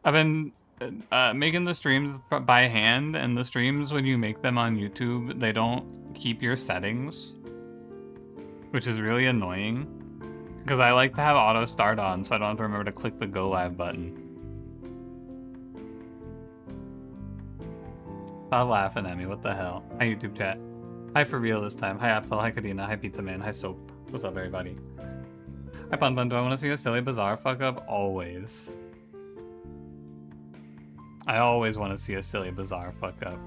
I've been making the streams by hand, and the streams, when you make them on YouTube, they don't keep your settings, which is really annoying. Because I like to have auto start on, so I don't have to remember to click the go live button. Stop laughing at me, what the hell? Hi YouTube chat. Hi for real this time. Hi Apple, hi Kadena, hi Pizza Man, hi Soap. What's up everybody? Hi Bun Bun, do I want to see a silly bizarre fuck up? Always. I always want to see a silly bizarre fuck up.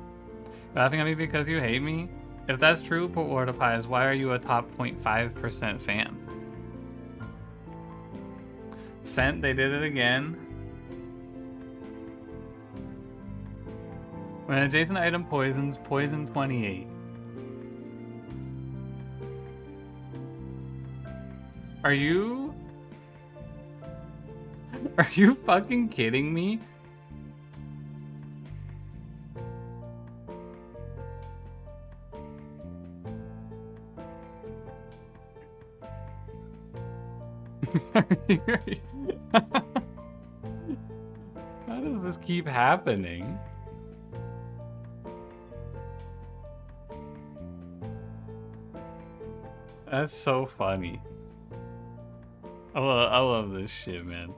You're laughing at me because you hate me? If that's true, Porta Pies, why are you a top 0.5% fan? Sent, they did it again. When an adjacent item poisons, poison 28. Are you fucking kidding me? How does this keep happening? That's so funny. I love this shit, man.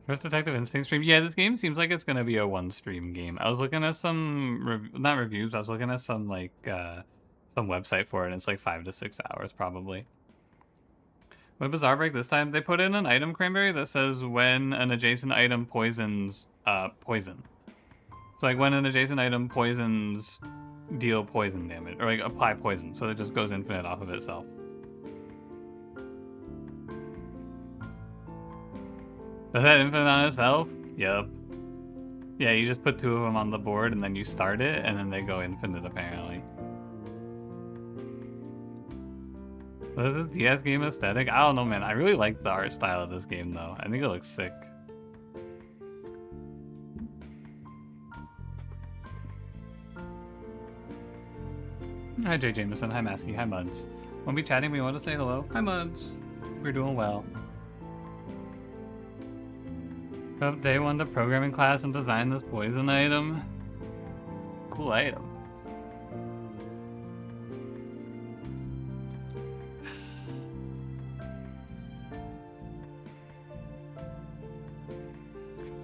First Detective Instinct stream. Yeah, this game seems like it's gonna be a one-stream game. I was looking at some, not reviews, but I was looking at some, like, some website for it, and it's like 5 to 6 hours, probably. With Bizarre Break this time, they put in an item cranberry that says when an adjacent item poisons, poison. So, like, when an adjacent item poisons, deal poison damage, or, like, apply poison, so it just goes infinite off of itself. Does that infinite on itself? Yep. Yeah, you just put 2 of them on the board, and then you start it, and then they go infinite, apparently. What is this DS game aesthetic? I don't know, man. I really like the art style of this game, though. I think it looks sick. Hi, Jay Jameson. Hi, Masky. Hi, Muds. Won't be chatting, we want to say hello. Hi, Muds. We're doing well. Up day 1 to programming class and design this poison item. Cool item.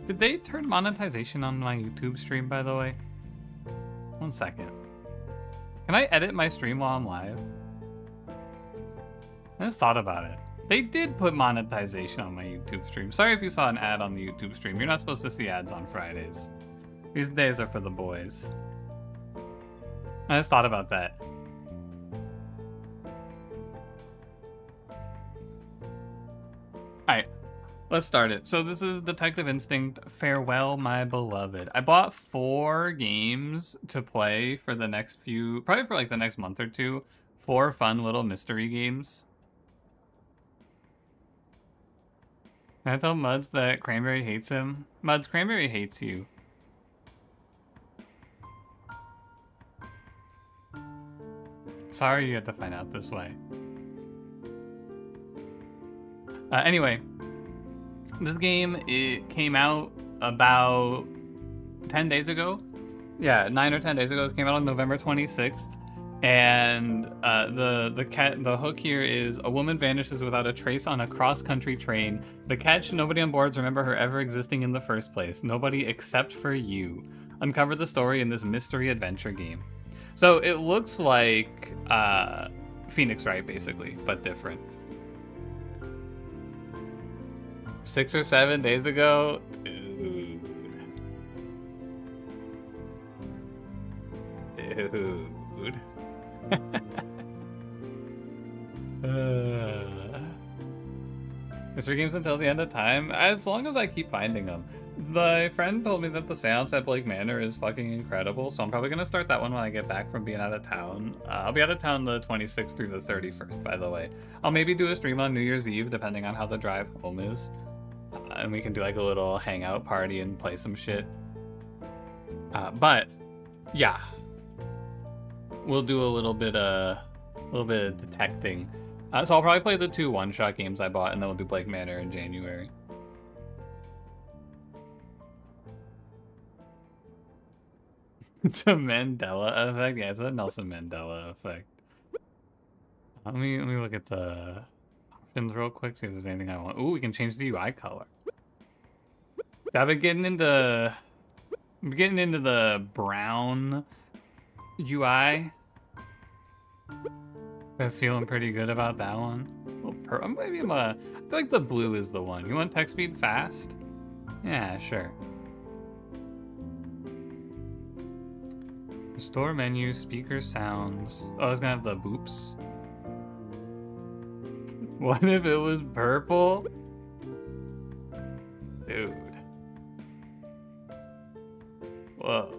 Did they turn monetization on my YouTube stream, by the way? 1 second. Can I edit my stream while I'm live? I just thought about it. They did put monetization on my YouTube stream. Sorry if you saw an ad on the YouTube stream. You're not supposed to see ads on Fridays. These days are for the boys. I just thought about that. Alright, let's start it. So this is Detective Instinct Farewell, My Beloved. I bought 4 games to play for the next few, probably for like the next month or two. 4 fun little mystery games. Can I tell Muds that Cranberry hates him? Muds, Cranberry hates you. Sorry you had to find out this way. Anyway, this game, it came out about 10 days ago. Yeah, 9 or 10 days ago. It came out on November 26th. And the hook here is a woman vanishes without a trace on a cross-country train. The catch, nobody on boards remember her ever existing in the first place. Nobody except for you. Uncover the story in this mystery adventure game. So it looks like Phoenix Wright, basically, but different. 6 or 7 days ago? Dude. Dude. Mystery games until the end of time? As long as I keep finding them. My friend told me that the seance at Blake Manor is fucking incredible, so I'm probably gonna start that one when I get back from being out of town. I'll be out of town the 26th through the 31st, by the way. I'll maybe do a stream on New Year's Eve, depending on how the drive home is. And we can do like a little hangout party and play some shit. But, yeah. We'll do a little bit of detecting. So I'll probably play the 2 one-shot games I bought, and then we'll do Blake Manor in January. It's a Mandela effect. Yeah, it's a Nelson Mandela effect. Let me look at the options real quick, see if there's anything I want. Ooh, we can change the UI color. I've been getting into the brown UI. I'm feeling pretty good about that one. Maybe I feel like the blue is the one. You want text speed fast? Yeah, sure. Restore menu, speaker sounds. Oh, it's gonna have the boops. What if it was purple? Dude. Whoa.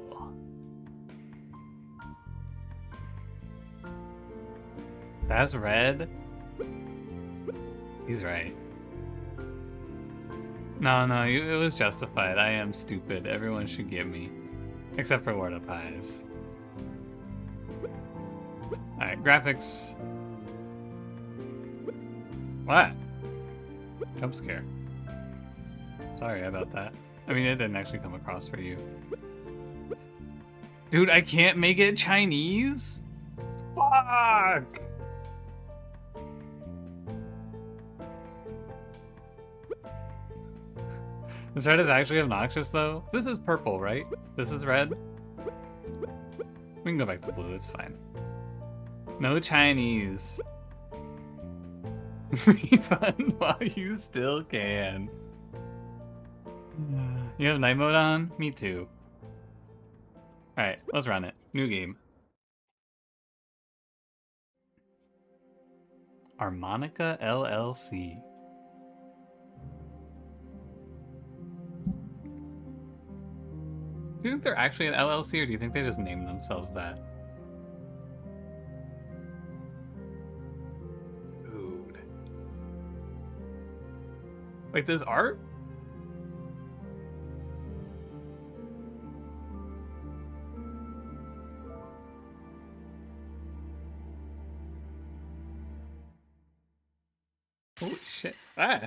That's red? He's right. No, it was justified. I am stupid. Everyone should get me. Except for Lord of Pies. Alright, graphics. What? Jump scare. Sorry about that. I mean, it didn't actually come across for you. Dude, I can't make it Chinese? Fuck! This red is actually obnoxious, though. This is purple, right? This is red? We can go back to blue, it's fine. No Chinese. Refund while you still can. You have night mode on? Me too. Alright, let's run it. New game. Harmonica LLC. Do you think they're actually an LLC, or do you think they just named themselves that? Dude. Wait, there's art? Holy shit. Ah.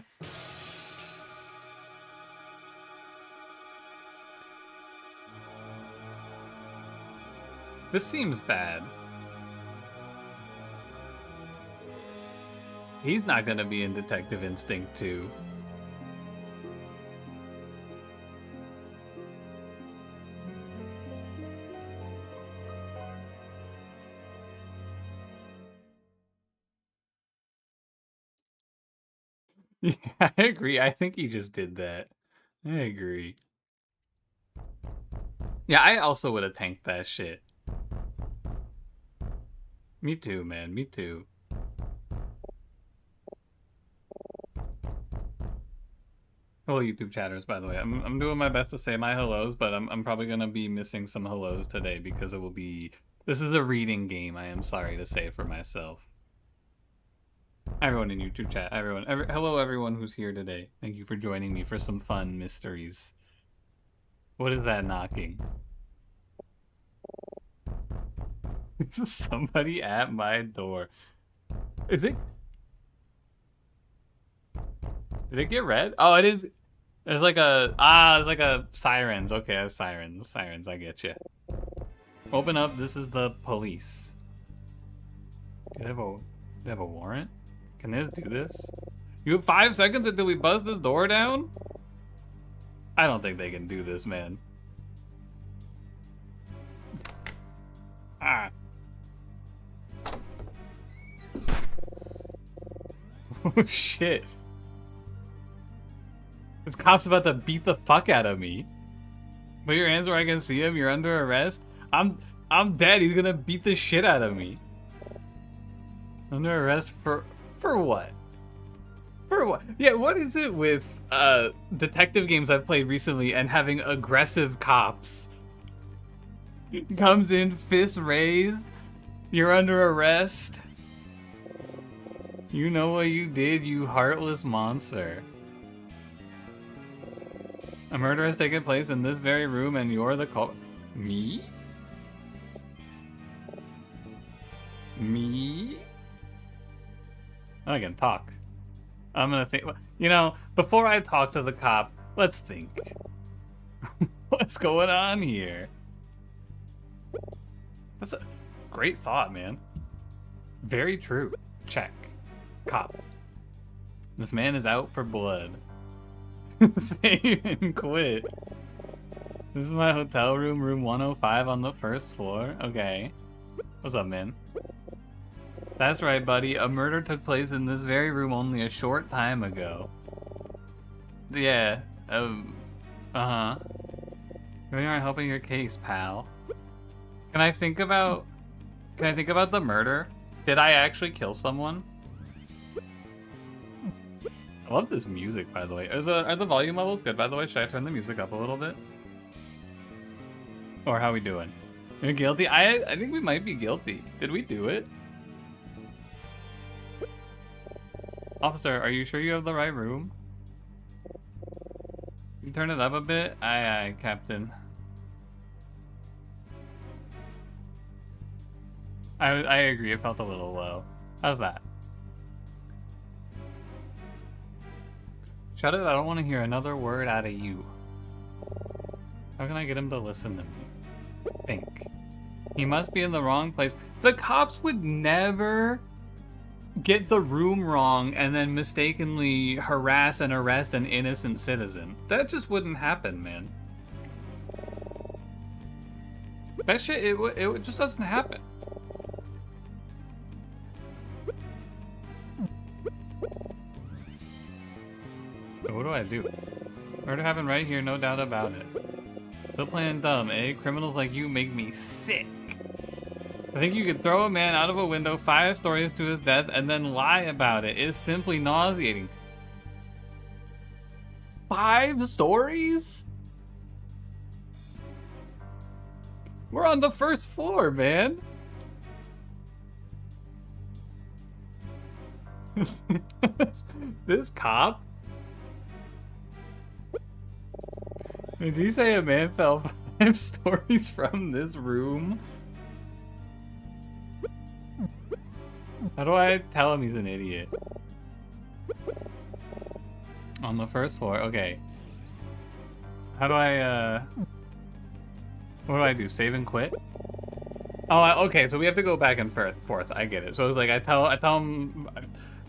This seems bad. He's not gonna be in Detective Instinct 2. Yeah, I agree. I think he just did that. I agree. Yeah, I also would have tanked that shit. Me too, man. Me too. Hello, YouTube chatters, by the way. I'm doing my best to say my hellos, but I'm probably gonna be missing some hellos today because it will be... This is a reading game, I am sorry to say for myself. Everyone in YouTube chat, hello everyone who's here today. Thank you for joining me for some fun mysteries. What is that knocking? This is somebody at my door. Is it? Did it get red? Oh, it is. There's like a it's like a sirens. Okay, that's sirens. Sirens, I get you. Open up. This is the police. Do they have a warrant? Can they just do this? You have 5 seconds until we buzz this door down? I don't think they can do this, man. Ah. Oh shit. This cop's about to beat the fuck out of me. Put your hands where I can see him. You're under arrest. I'm dead. He's gonna beat the shit out of me. Under arrest for what? For what? Yeah, what is it with detective games I've played recently and having aggressive cops? Comes in, fist raised. You're under arrest. You know what you did, you heartless monster. A murder has taken place in this very room and you're the culprit. Me? Me? I can talk. I'm gonna think, you know, before I talk to the cop, let's think. What's going on here? That's a great thought, man. Very true. Check. Cop. This man is out for blood. Save and quit. This is my hotel room, room 105 on the first floor. Okay. What's up, man? That's right, buddy. A murder took place in this very room only a short time ago. Yeah. Uh-huh. Really aren't helping your case, pal. Can I think about the murder? Did I actually kill someone? I love this music, by the way. Are the volume levels good, by the way? Should I turn the music up a little bit? Or how we doing? You're guilty? I think we might be guilty. Did we do it? Officer, are you sure you have the right room? Can you turn it up a bit? Aye, aye, Captain. I agree, it felt a little low. How's that? Shut it, I don't want to hear another word out of you. How can I get him to listen to me? Think. He must be in the wrong place. The cops would never get the room wrong and then mistakenly harass and arrest an innocent citizen. That just wouldn't happen, man. That shit, it just doesn't happen. So what do I do? Murder happened right here, no doubt about it. Still playing dumb, eh? Criminals like you make me sick. I think you could throw a man out of a window 5 stories to his death and then lie about it. It's simply nauseating. 5 stories? We're on the first floor, man. This cop? Did he say a man fell 5 stories from this room? How do I tell him he's an idiot? On the first floor, okay. How do I, what do I do? Save and quit? Oh, okay, so we have to go back and forth. I get it. So it's like I tell him,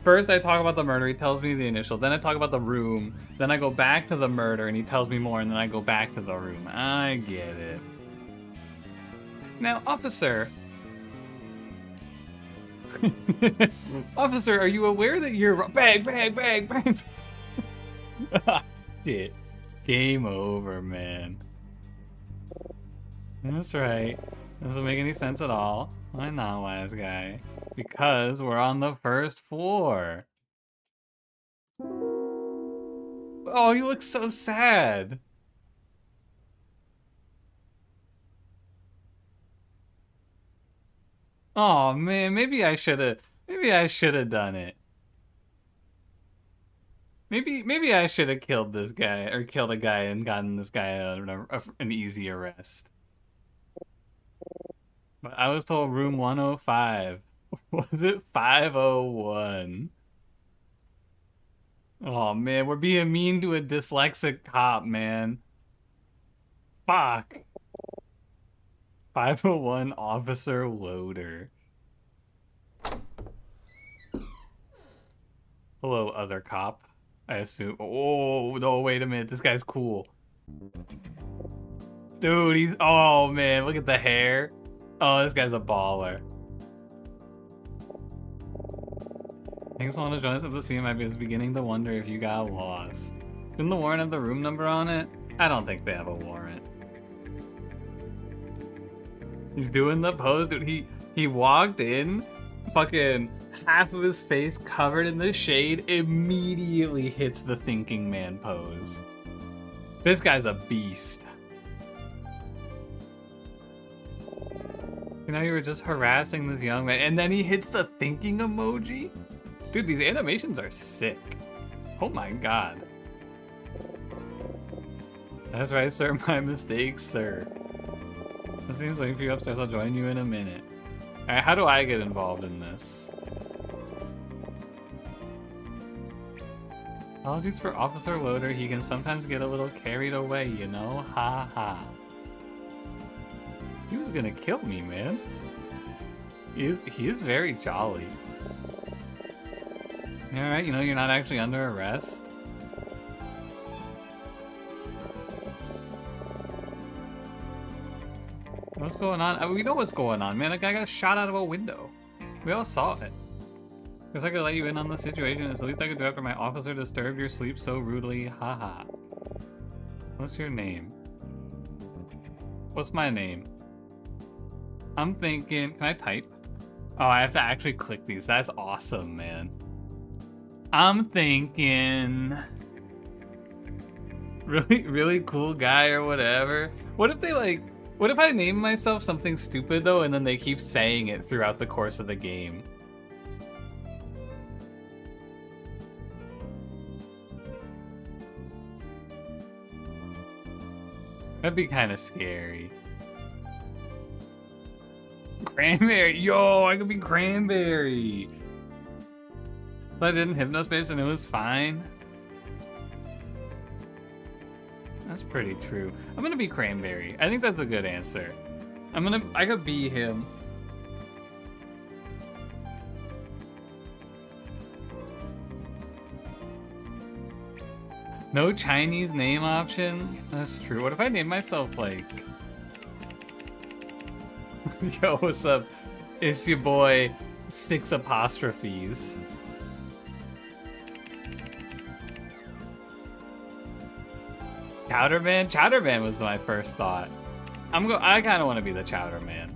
first I talk about the murder, he tells me the initial, then I talk about the room, then I go back to the murder and he tells me more, and then I go back to the room. I get it. Now, officer. Officer, are you aware that you're bang, bang, bang, bang? Shit. Game over, man. That's right. Doesn't make any sense at all. Why not, wise guy? Because we're on the first floor. Oh, you look so sad. Oh man, maybe I should have done it. Maybe I should have killed this guy, or killed a guy and gotten this guy an easy arrest. But I was told room 105. Was it 501? Oh man, we're being mean to a dyslexic cop, man. Fuck. 501 Officer Loader. Hello, other cop. I assume. Oh, no, wait a minute. This guy's cool. Dude, he's. Oh, man. Look at the hair. Oh, this guy's a baller. Thanks, someone to join us at the scene. I was beginning to wonder if you got lost. Didn't the warrant have the room number on it? I don't think they have a warrant. He's doing the pose, dude. He walked in, fucking half of his face covered in the shade, immediately hits the thinking man pose. This guy's a beast. You know, you were just harassing this young man, and then he hits the thinking emoji? Dude, these animations are sick. Oh my god. That's right, sir. My mistake, sir. This seems waiting for you upstairs. I'll join you in a minute. Alright, how do I get involved in this? Apologies for Officer Loader. He can sometimes get a little carried away, you know? Ha ha. He was gonna kill me, man. He is very jolly. You alright? You know you're not actually under arrest? What's going on? We know what's going on, man. A guy got shot out of a window. We all saw it. Guess I could let you in on the situation. It's the least I could do after my officer disturbed your sleep so rudely. Haha. What's your name? What's my name? I'm thinking... Can I type? Oh, I have to actually click these. That's awesome, man. I'm thinking... Really cool guy or whatever. What if they like... What if I name myself something stupid though and then they keep saying it throughout the course of the game? That'd be kind of scary. Cranberry! Yo, I could be Cranberry! So I did in Hypnospace and it was fine? That's pretty true. I'm gonna be Cranberry. I think that's a good answer. I could be him. No Chinese name option? That's true. What if I name myself like... Yo, what's up? It's your boy, 6 apostrophes. Chowder Man? Chowder Man was my first thought. I kind of want to be the Chowder Man.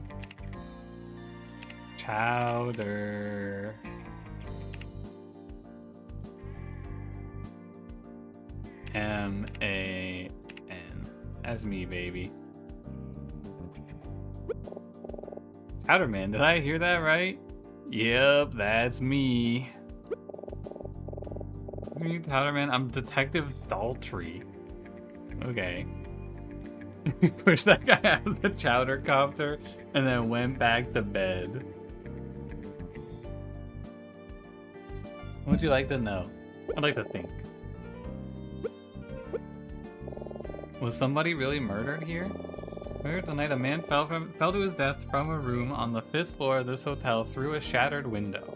Chowder. M-A-N. As me, baby. Chowder Man, did I hear that right? Yep, that's me. Me, Chowder Man? I'm Detective Daltrey. Okay. Pushed that guy out of the chowder copter and then went back to bed. What would you like to know? I'd like to think. Was somebody really murdered here? Earlier tonight, a man fell to his death from a room on the 5th floor of this hotel through a shattered window.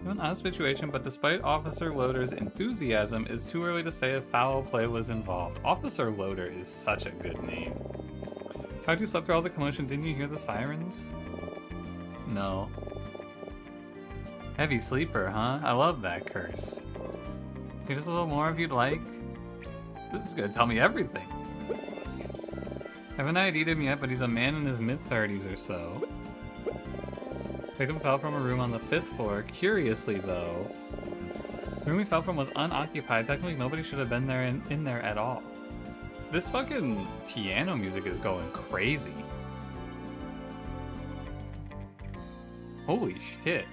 An odd situation, but despite Officer Loader's enthusiasm, it's too early to say if foul play was involved. Officer Loader is such a good name. Tried you slept through all the commotion, didn't you hear the sirens? No. Heavy sleeper, huh? I love that curse. Here's a little more if you'd like. This is gonna tell me everything. Haven't ID'd him yet, but he's a man in his mid-30s or so. Victim fell from a room on the 5th floor. Curiously, though, the room he fell from was unoccupied. Technically, nobody should have been there in there at all. This fucking piano music is going crazy. Holy shit.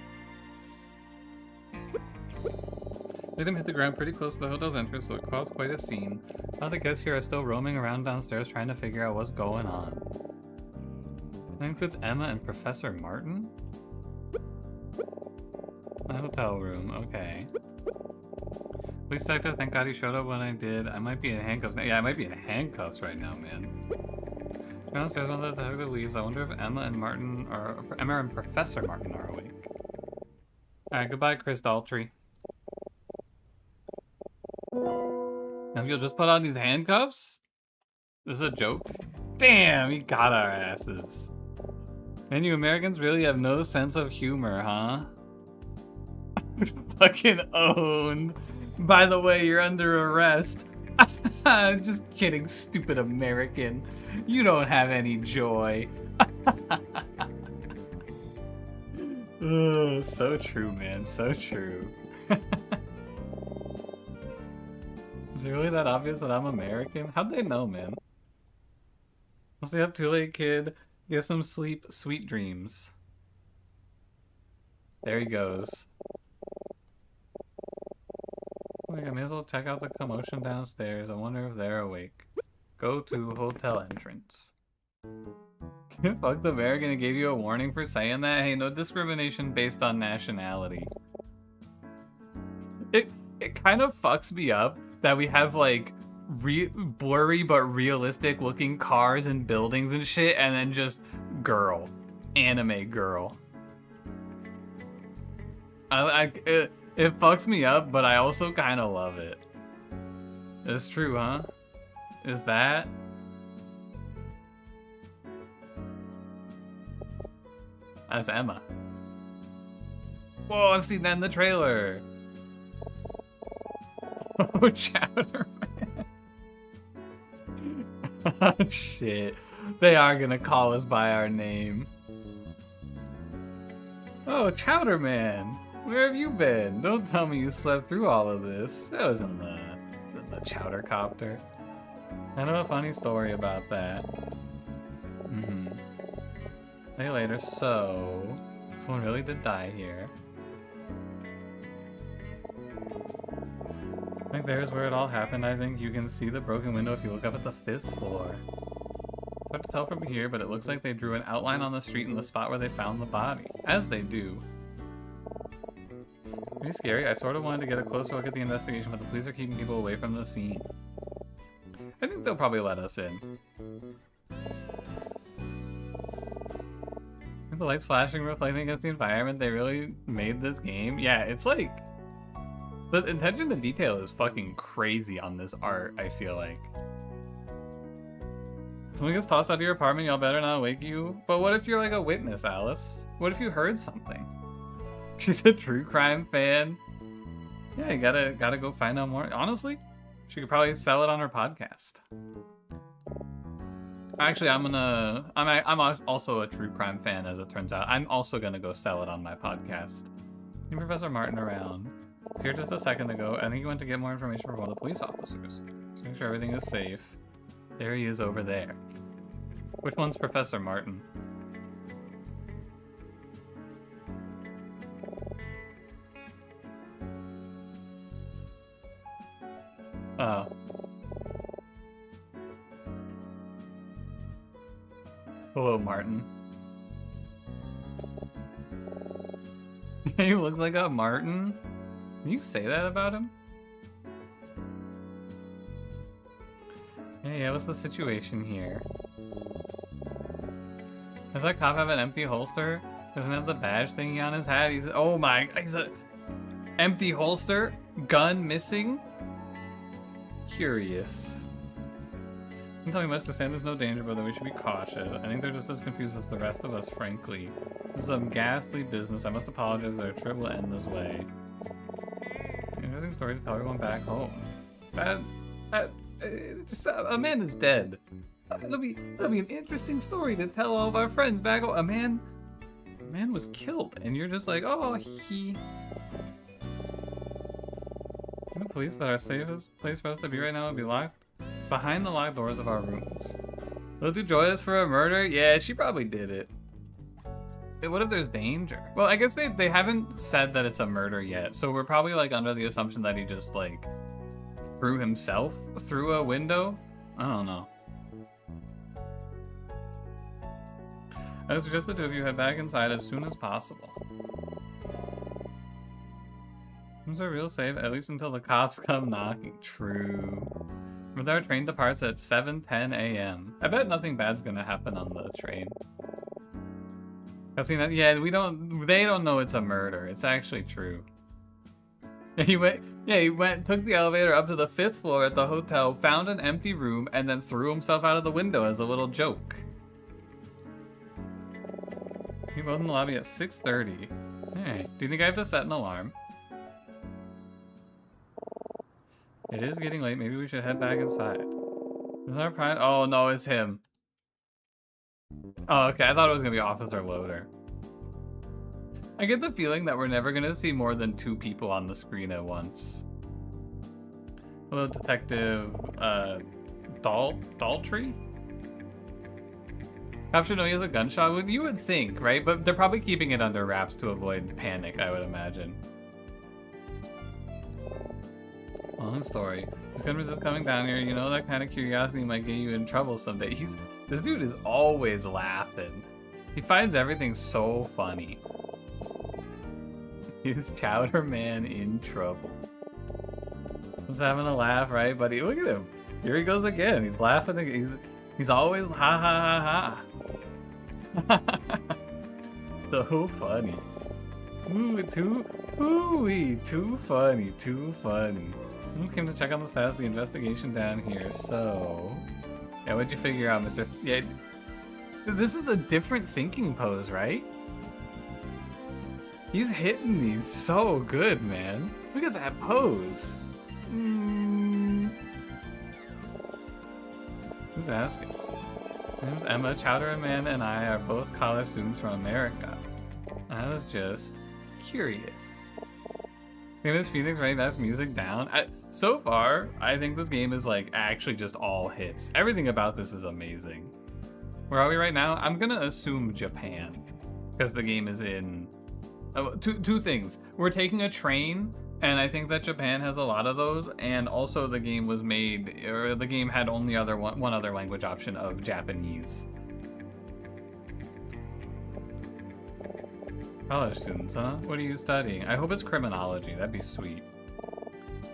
Victim hit the ground pretty close to the hotel's entrance, so it caused quite a scene. All the guests here are still roaming around downstairs trying to figure out what's going on. That includes Emma and Professor Martin? My hotel room, okay. Police detective, thank God he showed up when I did. I might be in handcuffs now. Yeah, I might be in handcuffs right now, man. Downstairs when the detective leaves, I wonder if Emma and Professor Martin are awake. Alright, goodbye, Chris Daltrey. Now if you'll just put on these handcuffs? This is a joke? Damn, he got our asses. Man, you Americans really have no sense of humor, huh? Fucking owned. By the way, you're under arrest. Just kidding, stupid American. You don't have any joy. Oh, so true, man. So true. Is it really that obvious that I'm American? How'd they know, man? I'll stay up too late, kid. Get some sleep, sweet dreams. There he goes. Wait, I may as well check out the commotion downstairs. I wonder if they're awake. Go to hotel entrance. Fuck the American and gave you a warning for saying that? Hey, no discrimination based on nationality. It kind of fucks me up that we have like blurry but realistic looking cars and buildings and shit, and then just girl. Anime girl. It fucks me up, but I also kind of love it. It's true, huh? Is that? That's Emma. Whoa, I've seen that in the trailer. Oh, Chowder Man. Oh, shit. They are gonna call us by our name. Oh, Chowder Man. Where have you been? Don't tell me you slept through all of this. That was in the Chowder Copter. I know a funny story about that. Hey, later. So, someone really did die here. I think there's where it all happened. I think you can see the broken window if you look up at the 5th floor. It's hard to tell from here, but it looks like they drew an outline on the street in the spot where they found the body. As they do. Pretty scary. I sort of wanted to get a closer look at the investigation, but the police are keeping people away from the scene. I think they'll probably let us in. The lights flashing, reflecting against the environment. They really made this game. Yeah, it's like... the attention to detail is fucking crazy on this art, I feel like. Someone gets tossed out of your apartment, y'all better not wake you. But what if you're like a witness, Alice? What if you heard something? She's a true crime fan. Yeah, you gotta go find out more. Honestly, she could probably sell it on her podcast. Actually, I'm also a true crime fan, as it turns out. I'm also gonna go sell it on my podcast. Seen Professor Martin around. Was here just a second ago. I think he went to get more information from one of the police officers. Just make sure everything is safe. There he is over there. Which one's Professor Martin? Oh. Hello, Martin. You look like a Martin? Can you say that about him? Hey, what's the situation here? Does that cop have an empty holster? Doesn't have the badge thingy on his hat? He's a empty holster? Gun missing? Curious. Don't tell me much to say there's no danger, but we should be cautious. I think they're just as confused as the rest of us, frankly. This is some ghastly business. I must apologize. Their trip will end this way. Interesting story to tell everyone back home. A man is dead. It'll be an interesting story to tell all of our friends back home. A man was killed, and you're just like, oh, he. The police that our safest place for us to be right now would be locked behind the locked doors of our rooms. Will it do joyous for a murder? Yeah, she probably did it. What if there's danger? Well, I guess they haven't said that it's a murder yet, so we're probably like under the assumption that he just like threw himself through a window. I don't know. I would suggest the two of you head back inside as soon as possible. Rooms are real safe, at least until the cops come knocking. True. But our train departs at 7:10 a.m. I bet nothing bad's gonna happen on the train. Yeah, they don't know it's a murder. It's actually true. He took the elevator up to the 5th floor at the hotel, found an empty room, and then threw himself out of the window as a little joke. He both in the lobby at 6:30. Hey, do you think I have to set an alarm? It is getting late. Maybe we should head back inside. Is our prime? Oh no, it's him. Oh, okay. I thought it was gonna be Officer Loader. I get the feeling that we're never gonna see more than 2 people on the screen at once. Hello, Detective Daltrey? Cops should know he has a gunshot wound. You would think, right? But they're probably keeping it under wraps to avoid panic, I would imagine. Long story. He's gonna resist coming down here. You know, that kind of curiosity might get you in trouble someday. This dude is always laughing. He finds everything so funny. He's Chowder Man in trouble. He's having a laugh, right, buddy? Look at him. Here he goes again. He's laughing again. He's always ha ha ha ha. So funny. Ooh, Ooh-wee, too funny, too funny. I just came to check on the status of the investigation down here, so... Yeah, what'd you figure out, Mr. Yeah, this is a different thinking pose, right? He's hitting these so good, man. Look at that pose. Who's asking? My name's Emma. Chowder Man and I are both college students from America. I was just curious. Famous Phoenix, right? That's music down. So far, I think this game is like actually just all hits. Everything about this is amazing. Where are we right now? I'm gonna assume Japan, because the game is in two things. We're taking a train, and I think that Japan has a lot of those, and also the game was made, or the game had only one other language option of Japanese. College students, huh? What are you studying? I hope it's criminology. That'd be sweet.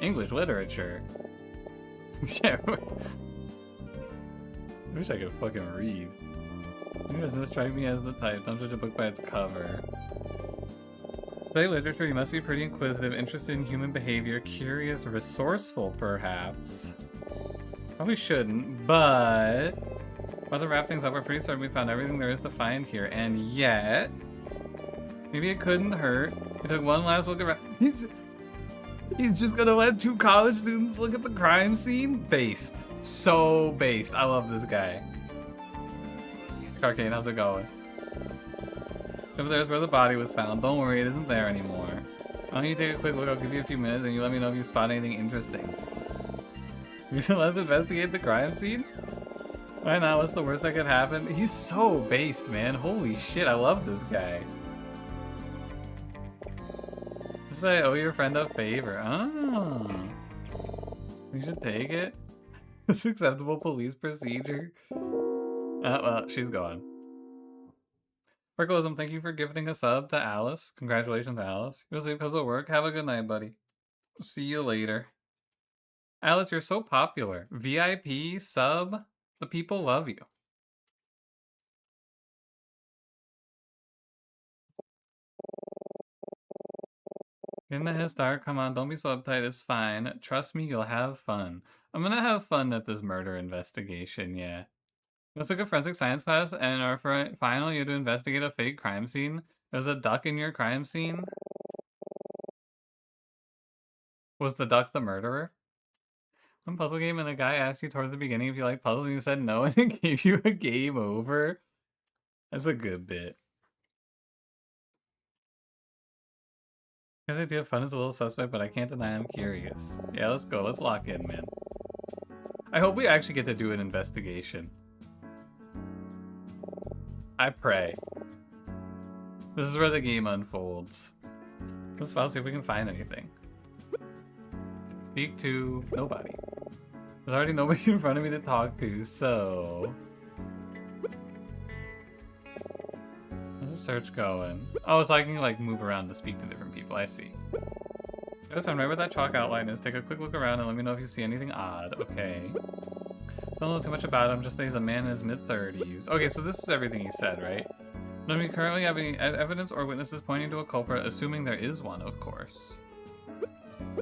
English literature. Yeah. I wish I could fucking read. It doesn't strike me as the type. Don't judge a book by its cover. Study literature, you must be pretty inquisitive, interested in human behavior, curious, resourceful, perhaps. Probably shouldn't, but... Well, to wrap things up, we're pretty certain we found everything there is to find here, and yet... Maybe it couldn't hurt. He took one last look around. He's just gonna let two college students look at the crime scene? Based. So based. I love this guy. Arcane, how's it going? Over there's where the body was found. Don't worry, it isn't there anymore. Why don't you take a quick look? I'll give you a few minutes and you let me know if you spot anything interesting. Let's investigate the crime scene? Why not? What's the worst that could happen? He's so based, man. Holy shit, I love this guy. Just say, owe your friend a favor. Oh. We should take it. It's acceptable police procedure. Well, she's gone. Freckleism, thank you for gifting a sub to Alice. Congratulations, Alice. You'll sleep because of work. Have a good night, buddy. See you later. Alice, you're so popular. VIP, sub, the people love you. Getting a head start, come on, don't be so uptight, it's fine. Trust me, you'll have fun. I'm gonna have fun at this murder investigation, yeah. Let's took a forensic science class, and our final you had to investigate a fake crime scene. There's a duck in your crime scene. Was the duck the murderer? One puzzle game and a guy asked you towards the beginning if you like puzzles and you said no and it gave you a game over. That's a good bit. Because idea of fun is a little suspect, but I can't deny I'm curious. Yeah, let's go. Let's lock in, man. I hope we actually get to do an investigation. I pray. This is where the game unfolds. Let's see if we can find anything. Speak to nobody. There's already nobody in front of me to talk to, so... How's the search going? Oh, so I can like move around to speak to different people. I see. So I'm right where that chalk outline is. Take a quick look around and let me know if you see anything odd. Okay. Don't know too much about him, just that he's a man in his mid-30s. Okay, so this is everything he said, right? None of you currently have any evidence or witnesses pointing to a culprit, assuming there is one, of course. You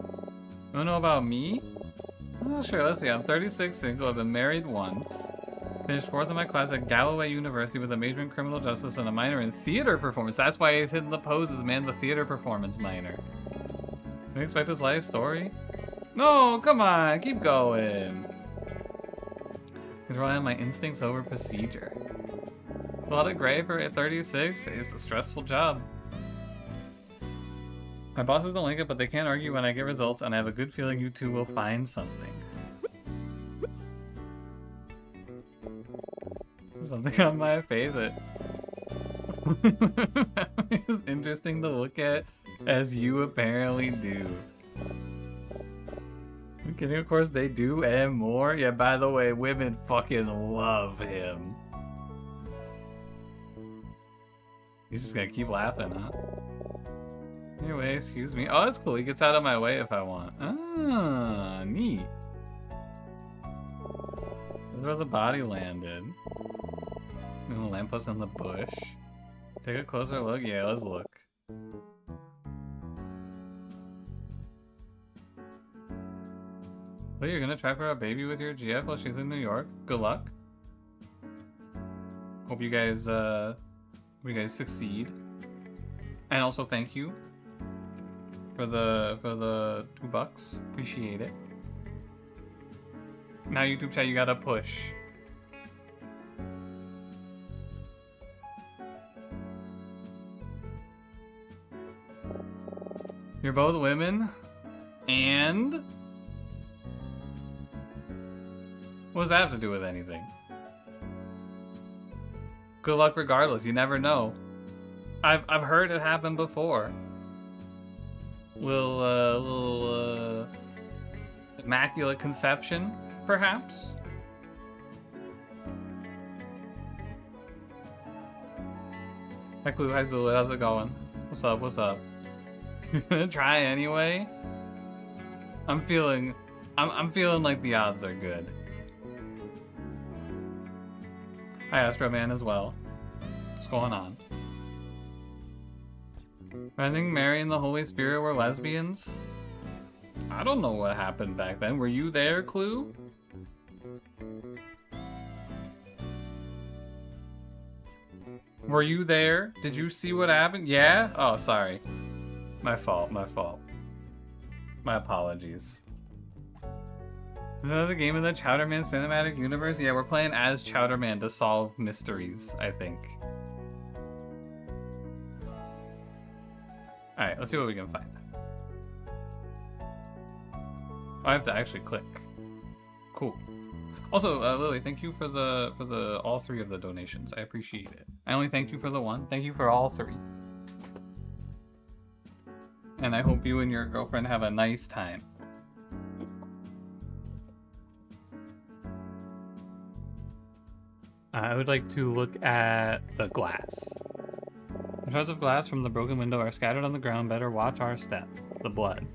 wanna know about me? Oh, sure, let's see. I'm 36, single, I've been married once. Finished 4th in my class at Galloway University with a major in criminal justice and a minor in theater performance. That's why he's hitting the poses, man, the theater performance minor. Can you expect his life story? No, come on, keep going. I rely on my instincts over procedure. A lot of gray for 36 is a stressful job. My bosses don't like it, but they can't argue when I get results, and I have a good feeling you two will find something. Something on my face that is interesting to look at, as you apparently do. I'm kidding, of course they do, and more. Yeah, by the way, women fucking love him. He's just gonna keep laughing, huh? Anyway, excuse me. Oh, that's cool. He gets out of my way if I want. Ah, neat. This is where the body landed. And the lamppost in the bush. Take a closer look. Yeah, let's look. Well, you're gonna try for a baby with your GF while she's in New York. Good luck. Hope you guys succeed. And also thank you for the $2. Appreciate it. Now YouTube chat, you gotta push. You're both women, and what does that have to do with anything? Good luck regardless. You never know. I've heard it happen before. Little immaculate conception, perhaps. Hi Clue, hi Zulu, how's it going? What's up? What's up? You're gonna try anyway? I'm feeling like the odds are good. Hi Astro Man as well. What's going on? I think Mary and the Holy Spirit were lesbians. I don't know what happened back then. Were you there, Clue? Were you there? Did you see what happened? Yeah? Oh, sorry. My fault, my fault. My apologies. Is another game in the Chowderman cinematic universe? Yeah, we're playing as Chowderman to solve mysteries, I think. Alright, let's see what we can find. Oh, I have to actually click. Cool. Also, Lily, thank you for the all 3 of the donations. I appreciate it. I only thank you for the 1. Thank you for all 3. And I hope you and your girlfriend have a nice time. I would like to look at the glass. The shards of glass from the broken window are scattered on the ground. Better watch our step. The blood.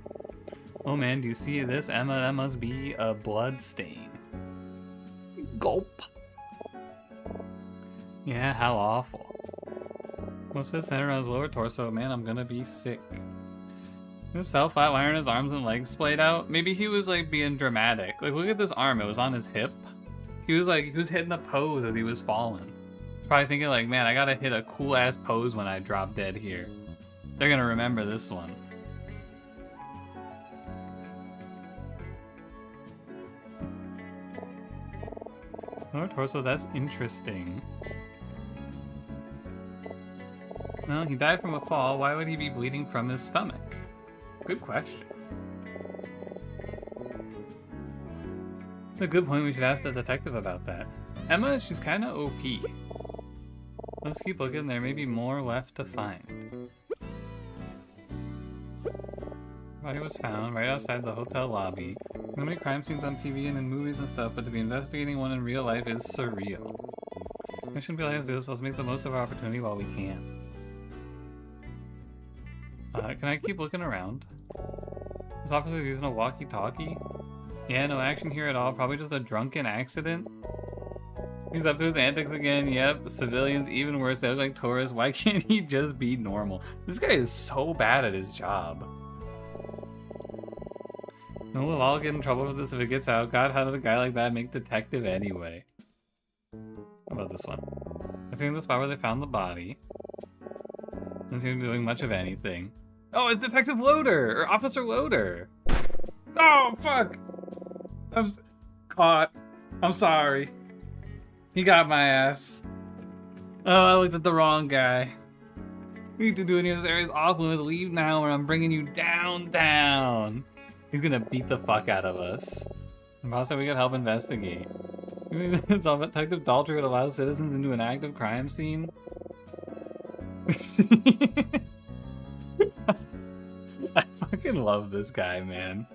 Oh man, do you see this, Emma? That must be a blood stain. Gulp. Yeah, how awful. Most of it centered on his lower torso. Man, I'm gonna be sick. He just fell flat, wiring his arms and legs splayed out. Maybe he was like being dramatic. Like, look at this arm. It was on his hip. He was hitting the pose as he was falling. He's probably thinking like, man, I gotta hit a cool ass pose when I drop dead here. They're gonna remember this one. Lower torso, that's interesting. Well, he died from a fall. Why would he be bleeding from his stomach? Good question. It's a good point. We should ask the detective about that. Emma, she's kind of OP. Let's keep looking. There may be more left to find. Body was found right outside the hotel lobby. So many crime scenes on TV and in movies and stuff, but to be investigating one in real life is surreal. We shouldn't be letting us do this. Let's make the most of our opportunity while we can. Can I keep looking around? This officer's using a walkie-talkie? Yeah, no action here at all. Probably just a drunken accident. He's up to his antics again. Yep, civilians even worse. They look like tourists. Why can't he just be normal? This guy is so bad at his job. No, we'll all get in trouble for this if it gets out. God, how did a guy like that make detective anyway? How about this one? I seen the spot where they found the body. Doesn't seem to be doing much of anything. Oh, it's Detective Loader! Or Officer Loader! Oh, fuck! I'm caught. I'm sorry. He got my ass. Oh, I looked at the wrong guy. You need to do any of this area's off limits. Leave now or I'm bringing you downtown. He's gonna beat the fuck out of us. And boss said we could help investigate. Detective Daltrey would allow citizens into an active crime scene. I fucking love this guy, man.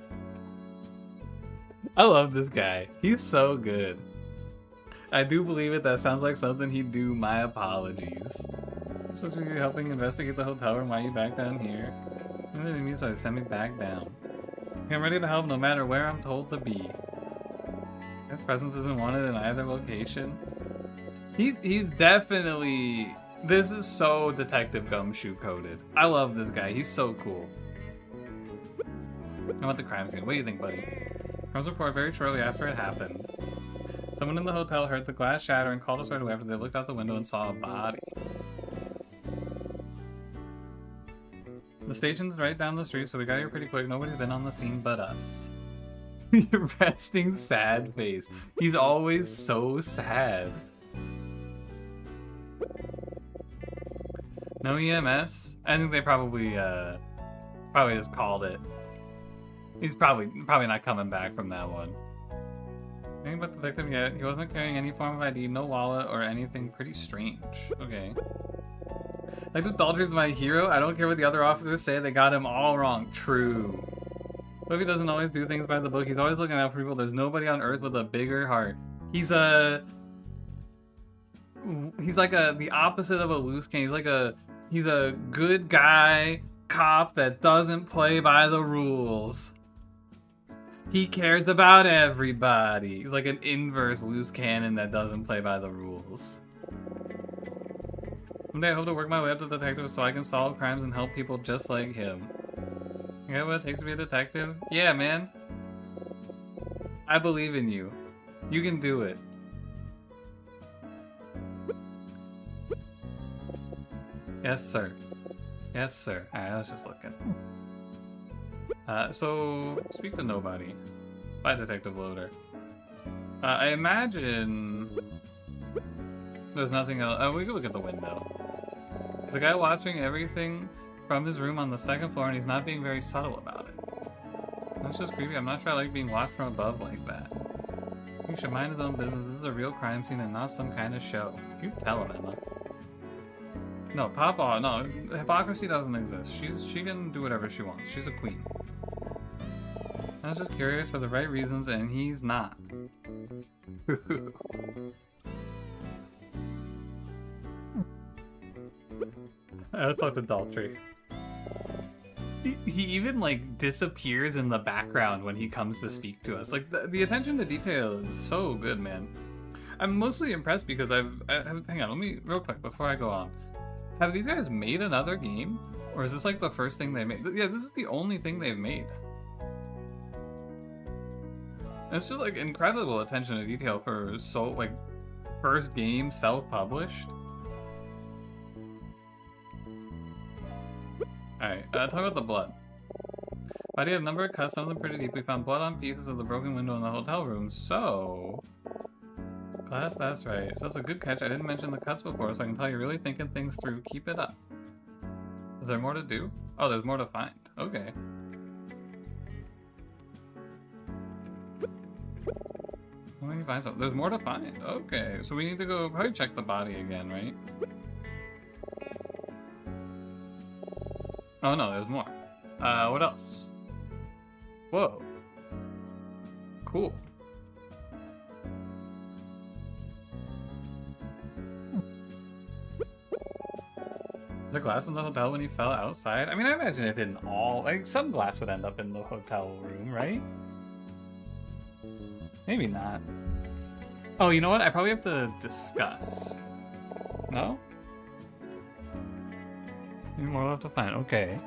I love this guy. He's so good. I do believe it. That sounds like something he'd do. My apologies. I'm supposed to be helping investigate the hotel room. Why are you back down here? What do you mean? So they send me back down. Okay, I'm ready to help no matter where I'm told to be. His presence isn't wanted in either location. He's definitely... This is so Detective Gumshoe coded. I love this guy. He's so cool. I want the crime scene. What do you think, buddy? Crum's report very shortly after it happened. Someone in the hotel heard the glass shatter and called us right away after they looked out the window and saw a body. The station's right down the street, so we got here pretty quick. Nobody's been on the scene but us. Resting sad face. He's always so sad. No EMS? I think they probably just called it. He's probably not coming back from that one. Anything about the victim yet? He wasn't carrying any form of ID, no wallet, or anything pretty strange. Okay. Like, Daltrey's my hero. I don't care what the other officers say. They got him all wrong. True. Buffy doesn't always do things by the book. He's always looking out for people. There's nobody on Earth with a bigger heart. He's like the opposite of a loose cannon. He's a good guy cop that doesn't play by the rules. He cares about everybody. He's like an inverse loose cannon that doesn't play by the rules. Someday I hope to work my way up to detective so I can solve crimes and help people just like him. You know what it takes to be a detective? Yeah, man. I believe in you. You can do it. Yes, sir. Yes, sir. Alright, I was just looking. So, speak to nobody. By Detective Loader. I imagine there's nothing else. Oh, we can look at the window. There's a guy watching everything from his room on the second floor, and he's not being very subtle about it. That's just creepy. I'm not sure I like being watched from above like that. He should mind his own business. This is a real crime scene and not some kind of show. You tell him, Emma. No, Papa, no. Hypocrisy doesn't exist. She can do whatever she wants. She's a queen. I was just curious for the right reasons, and he's not. Let's talk to Daltrey. He even, like, disappears in the background when he comes to speak to us. Like, the attention to detail is so good, man. I'm mostly impressed because hang on, let me, real quick, before I go on. Have these guys made another game? Or is this, like, the first thing they made? Yeah, this is the only thing they've made. It's just, like, incredible attention to detail for so, like, first game self-published. Alright, talk about the blood. Body had a number of cuts, some of them pretty deep. We found blood on pieces of the broken window in the hotel room, so... Glass, that's right. So that's a good catch. I didn't mention the cuts before, so I can tell you're really thinking things through. Keep it up. Is there more to do? Oh, there's more to find. Okay. Let me find something. There's more to find. Okay, so we need to go probably check the body again, right? Oh no, there's more. What else? Whoa. Cool. Is there glass in the hotel when he fell outside? I mean, I imagine it didn't all... Like, some glass would end up in the hotel room, right? Maybe not. Oh, you know what? I probably have to discuss. No? Any more left to find? Okay.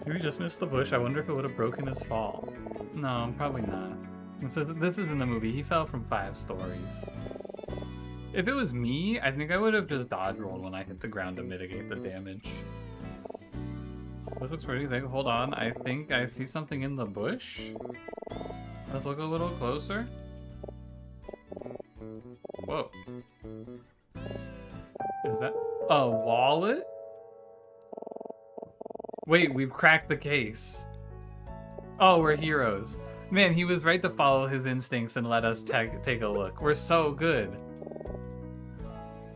Maybe we just missed the bush. I wonder if it would have broken his fall. No, probably not. This isn't a movie. He fell from 5 stories. If it was me, I think I would have just dodge rolled when I hit the ground to mitigate the damage. This looks pretty big. Hold on. I think I see something in the bush. Let's look a little closer. Whoa. Is that a wallet? Wait, we've cracked the case. Oh, we're heroes. Man, he was right to follow his instincts and let us take a look. We're so good.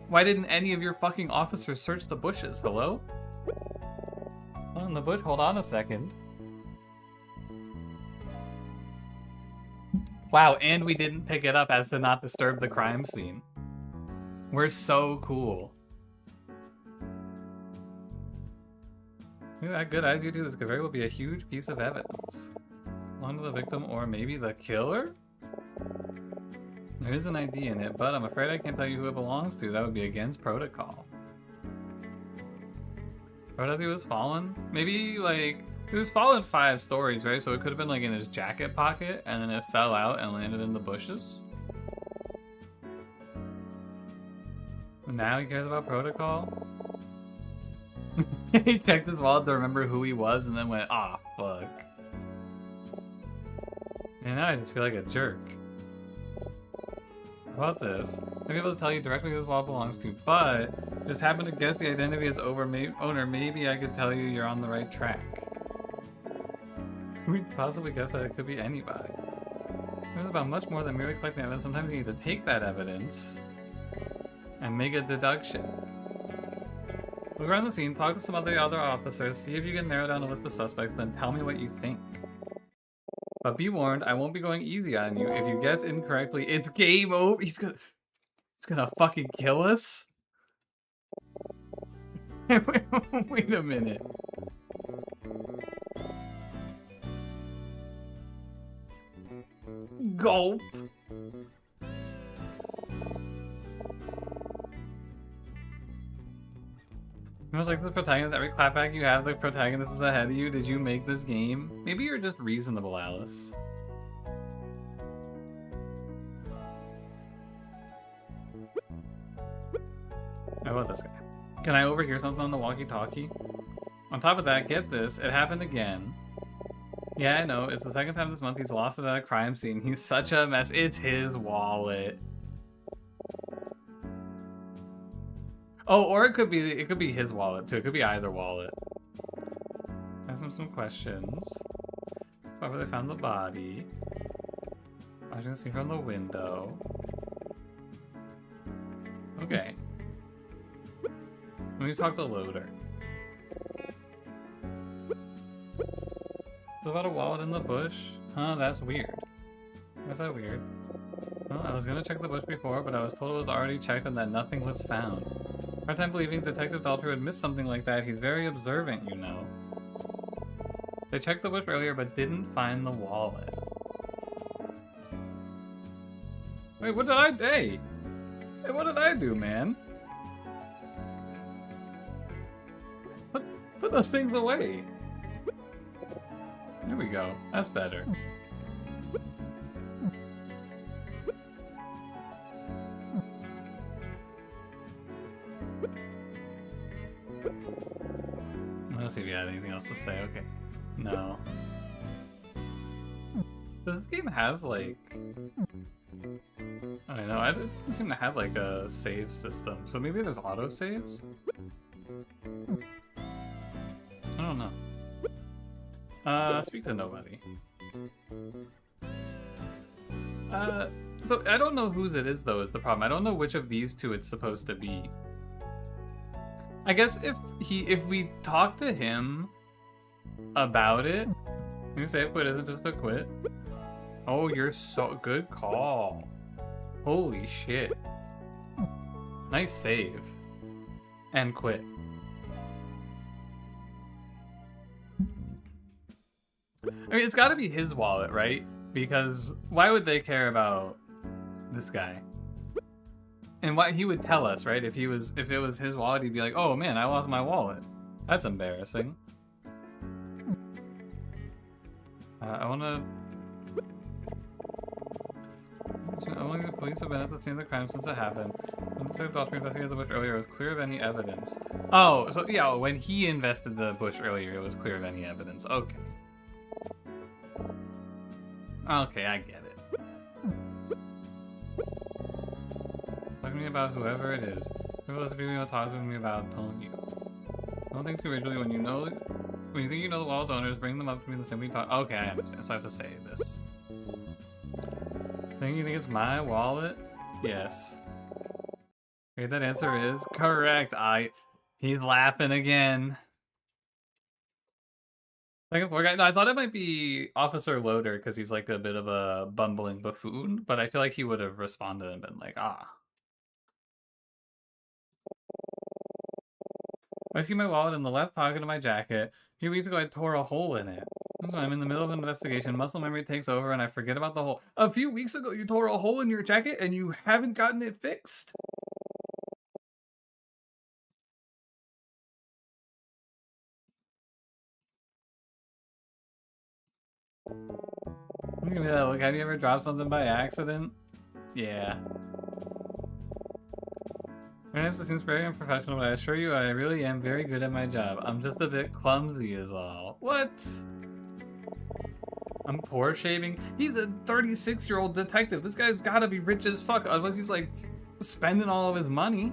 Why didn't any of your fucking officers search the bushes? Hello? Oh, in the bush? Hold on a second. Wow, and we didn't pick it up as to not disturb the crime scene. We're so cool. Look at that good eyes you do. This could very well be a huge piece of evidence. Belong to the victim or maybe the killer? There is an ID in it, but I'm afraid I can't tell you who it belongs to. That would be against protocol. Or as he was falling? Maybe, like, he was falling 5 stories, right? So it could have been, like, in his jacket pocket, and then it fell out and landed in the bushes. And now he cares about protocol? He checked his wallet to remember who he was and then went, ah, fuck. And now I just feel like a jerk. How about this? I'll be able to tell you directly who this wallet belongs to, but just happen to guess the identity of its owner. Maybe I could tell you you're on the right track. We'd possibly guess that it could be anybody. It was about much more than merely collecting evidence. Sometimes you need to take that evidence and make a deduction. Look around the scene, talk to some other officers, see if you can narrow down a list of suspects, then tell me what you think. But be warned, I won't be going easy on you. If you guess incorrectly, it's game over. He's gonna fucking kill us? Wait a minute. Gulp. It was like this protagonist, every clapback you have, the protagonist is ahead of you. Did you make this game? Maybe you're just reasonable, Alice. How about this guy? Can I overhear something on the walkie-talkie? On top of that, get this, it happened again. Yeah, I know, it's the 2nd time this month he's lost it at a crime scene. He's such a mess. It's his wallet. Oh, or it could be his wallet too. It could be either wallet. Ask him some questions. That's where they found the body. I was gonna see from the window. Okay. Let me talk to Loader. What about a wallet in the bush? Huh, that's weird. Why's that weird? Well, I was gonna check the bush before, but I was told it was already checked and that nothing was found. Hard time believing Detective Dalter would miss something like that. He's very observant, you know. They checked the bush earlier, but didn't find the wallet. Wait, what did I do? Hey, what did I do, man? Put those things away. There we go. That's better. Let's see if you had anything else to say. Okay. No. Does this game have, like... I don't know. It doesn't seem to have, like, a save system. So maybe there's auto-saves? I don't know. Speak to nobody. So I don't know whose it is, though, is the problem. I don't know which of these two it's supposed to be. I guess if we talk to him about it, you say quit isn't just a quit. Oh, you're so good call. Holy shit. Nice save. And quit. I mean, it's got to be his wallet, right? Because why would they care about this guy? And why he would tell us, right? If it was his wallet, he'd be like, "Oh man, I lost my wallet. That's embarrassing." I want the police have been at the scene of the crime since it happened. When the doctor investigated the bush earlier, it was clear of any evidence. Oh, so yeah, when he invested the bush earlier, it was clear of any evidence. Okay. Okay, I get it. Talk to me about whoever it is. Whoever the people you want to talk to me about told you. Don't think too originally when you think you know the wallet's owners, bring them up to me the same way you talk. Okay, I understand, so I have to say this. You think it's my wallet? Yes. Okay, that answer is correct. He's laughing again. Second floor guy. No, I thought it might be Officer Loader because he's like a bit of a bumbling buffoon, but I feel like he would have responded and been like, ah. I see my wallet in the left pocket of my jacket. A few weeks ago, I tore a hole in it. So I'm in the middle of an investigation. Muscle memory takes over, and I forget about the hole. A few weeks ago, you tore a hole in your jacket, and you haven't gotten it fixed? Give me that look. Have you ever dropped something by accident? Yeah. Ernest, it seems very unprofessional, but I assure you I really am very good at my job. I'm just a bit clumsy is all. What? I'm poor shaving? He's a 36-year-old detective. This guy's gotta be rich as fuck, unless he's like spending all of his money.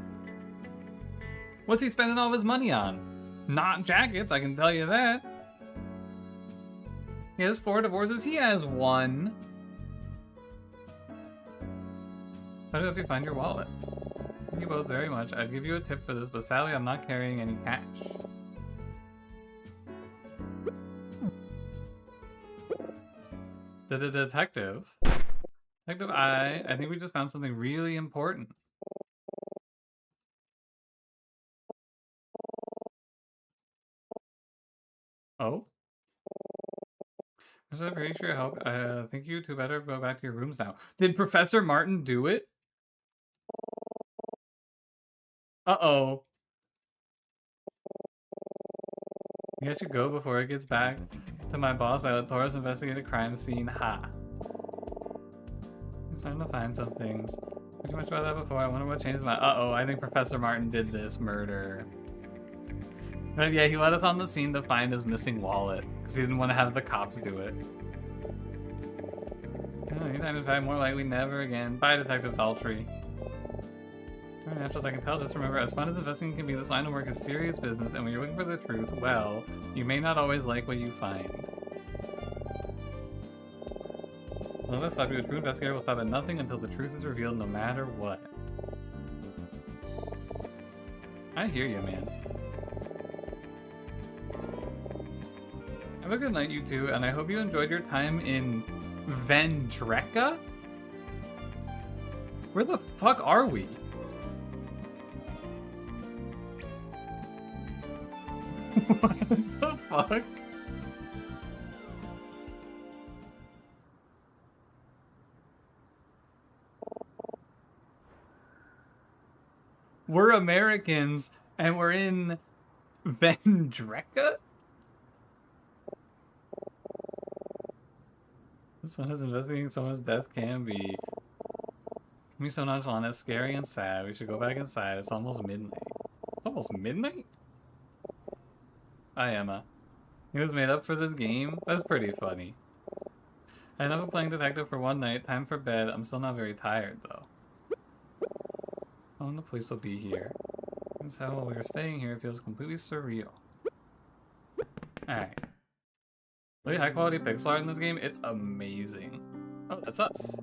What's he spending all of his money on? Not jackets, I can tell you that. He has 4 divorces. He has 1. How do I help you find your wallet? Thank you both very much. I'd give you a tip for this, but sadly I'm not carrying any cash. The detective. Detective I think we just found something really important. Oh? I appreciate your help. I think you two better go back to your rooms now. Did Professor Martin do it? Uh-oh. I guess you go before it gets back to my boss. I let Taurus investigate a crime scene. Ha. I'm trying to find some things. Not too much about that before. I wonder what changed my... Uh-oh, I think Professor Martin did this murder. But yeah, he let us on the scene to find his missing wallet because he didn't want to have the cops do it. Anytime, in fact, more likely never again. Bye, Detective Daltrey. Very natural, I can tell. Just remember, as fun as investing can be, this line of work is serious business, and when you're looking for the truth, well, you may not always like what you find. Don't let that stop you. A true investigator will stop at nothing until the truth is revealed, no matter what. I hear you, man. Have a good night, you two, and I hope you enjoyed your time in Vendreka? Where the fuck are we? What the fuck? We're Americans and we're in Vendreka? This one is investigating someone's death can be so nonchalant, it's scary and sad. We should go back inside. It's almost midnight. It's almost midnight? Hi, Emma. He was made up for this game? That's pretty funny. I had enough of playing detective for one night. Time for bed. I'm still not very tired, though. Oh, and the police will be here. That's how while we were staying here, it feels completely surreal. Alright. Really high quality pixel art in this game? It's amazing. Oh, that's us.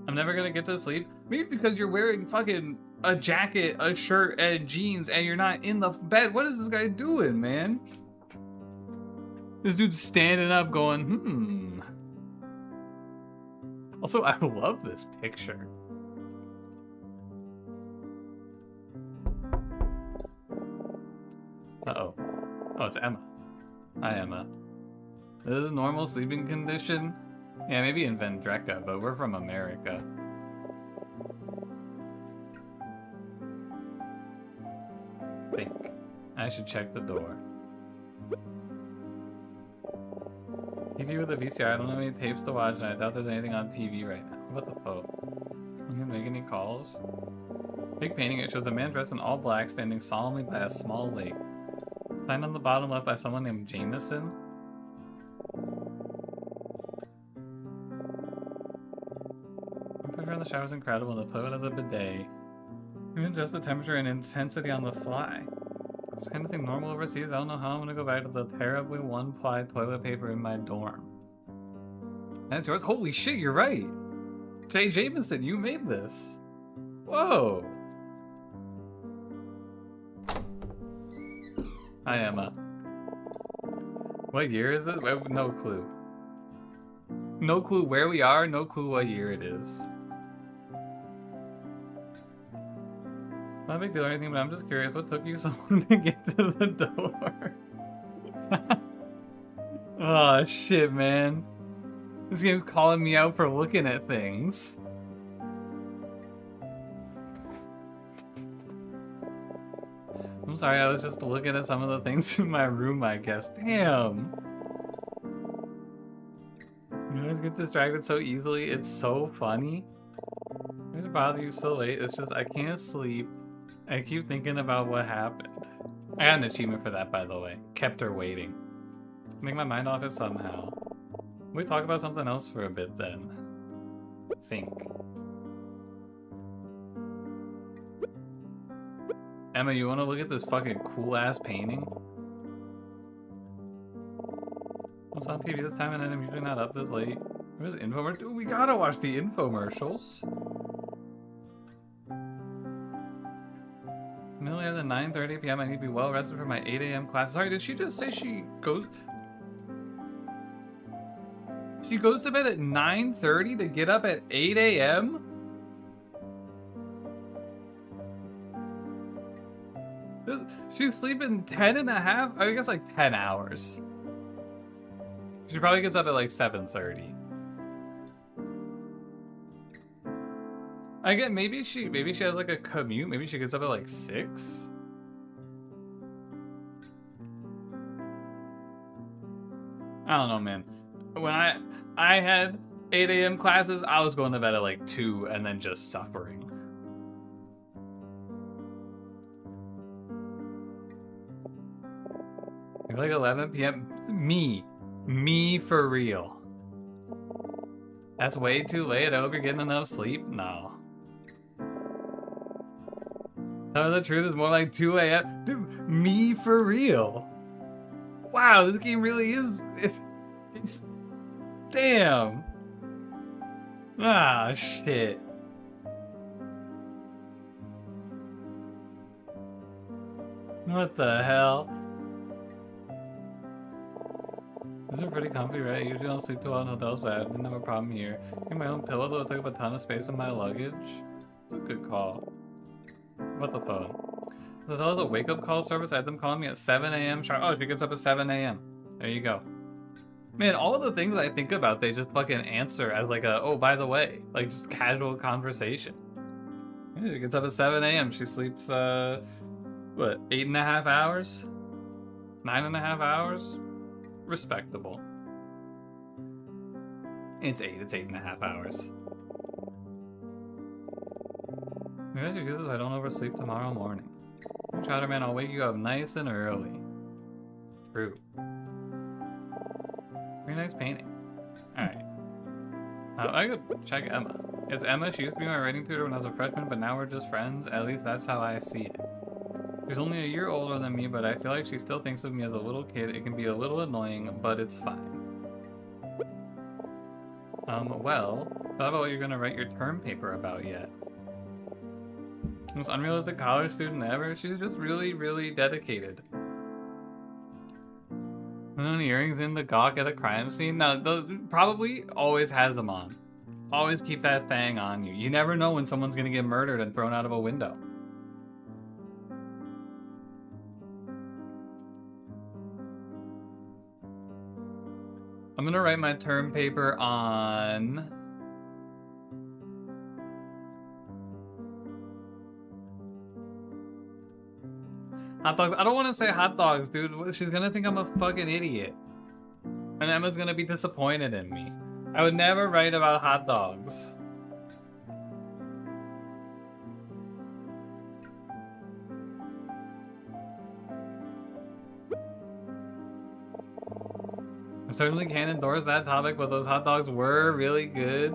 I'm never gonna get to sleep. Maybe because you're wearing fucking a jacket, a shirt, and jeans, and you're not in the bed. What is this guy doing, man? This dude's standing up going, Also, I love this picture. Uh-oh. Oh, it's Emma. Hi, Emma. This is a normal sleeping condition? Yeah, maybe in Vendreka, but we're from America. Think. I should check the door. TV with a VCR. I don't know any tapes to watch, and I doubt there's anything on TV right now. What about the phone? I'm gonna make any calls? Big painting. It shows a man dressed in all black standing solemnly by a small lake. Signed on the bottom left by someone named Jameson. The temperature in the shower is incredible, and the toilet has a bidet. You can adjust the temperature and intensity on the fly. It's kind of thing normal overseas. I don't know how I'm gonna go back to the terribly one-ply toilet paper in my dorm. That's yours? Holy shit, you're right! Jay Jameson, you made this! Whoa! Hi, Emma. What year is it? No clue. No clue where we are, no clue what year it is. Not a big deal or anything, but I'm just curious, what took you so long to get to the door? Oh shit, man. This game's calling me out for looking at things. I'm sorry, I was just looking at some of the things in my room, I guess. Damn. You guys get distracted so easily. It's so funny. Why should bother you so late? It's just I can't sleep. I keep thinking about what happened. I got an achievement for that, by the way. Kept her waiting. Make my mind off it somehow. We talk about something else for a bit then. Think. Emma, you want to look at this fucking cool ass painting? What's on TV this time and then I'm usually not up this late. Where's the infomercial? Dude, we gotta watch the infomercials. Middle of the 9:30 p.m. I need to be well rested for my 8 a.m. class. Sorry, did she just say she goes? She goes to bed at 9:30 to get up at 8 a.m.? She's sleeping 10 and a half? I guess like 10 hours. She probably gets up at like 7:30. I get maybe she has like a commute. Maybe she gets up at like 6. I don't know, man. When I had 8 a.m. classes, I was going to bed at like 2 and then just suffering. Like 11 p.m. Me for real. That's way too late. I hope you're getting enough sleep. No. Tell the truth is more like 2 a.m. Dude, me for real. Wow, this game really is. It's. Damn. Ah, shit. What the hell? These are pretty comfy, right? I usually don't sleep too well in hotels, but I didn't have a problem here. Getting my own pillow, though, it took up a ton of space in my luggage. It's a good call. What the phone? So that was a wake-up call service. I had them calling me at 7 a.m. sharp. Oh, she gets up at 7 a.m. There you go. Man, all of the things I think about, they just fucking answer as like a, oh, by the way. Like, just casual conversation. Yeah, she gets up at 7 a.m. She sleeps, what, 8.5 hours? 9.5 hours? Respectable. It's 8. It's 8.5 hours. Maybe I should do this so I don't oversleep tomorrow morning. Chowder man, I'll wake you up nice and early. True. Very nice painting. Alright. I could check Emma. It's Emma. She used to be my writing tutor when I was a freshman, but now we're just friends. At least that's how I see it. She's only a year older than me, but I feel like she still thinks of me as a little kid. It can be a little annoying, but it's fine. Well, thought about what you're gonna write your term paper about yet. Most unrealistic college student ever. She's just really, really dedicated. Any earrings in the gawk at a crime scene? No, probably always has them on. Always keep that thing on you. You never know when someone's gonna get murdered and thrown out of a window. I'm gonna write my term paper on... hot dogs. I don't want to say hot dogs, dude. She's gonna think I'm a fucking idiot. And Emma's gonna be disappointed in me. I would never write about hot dogs. I certainly can't endorse that topic, but those hot dogs were really good.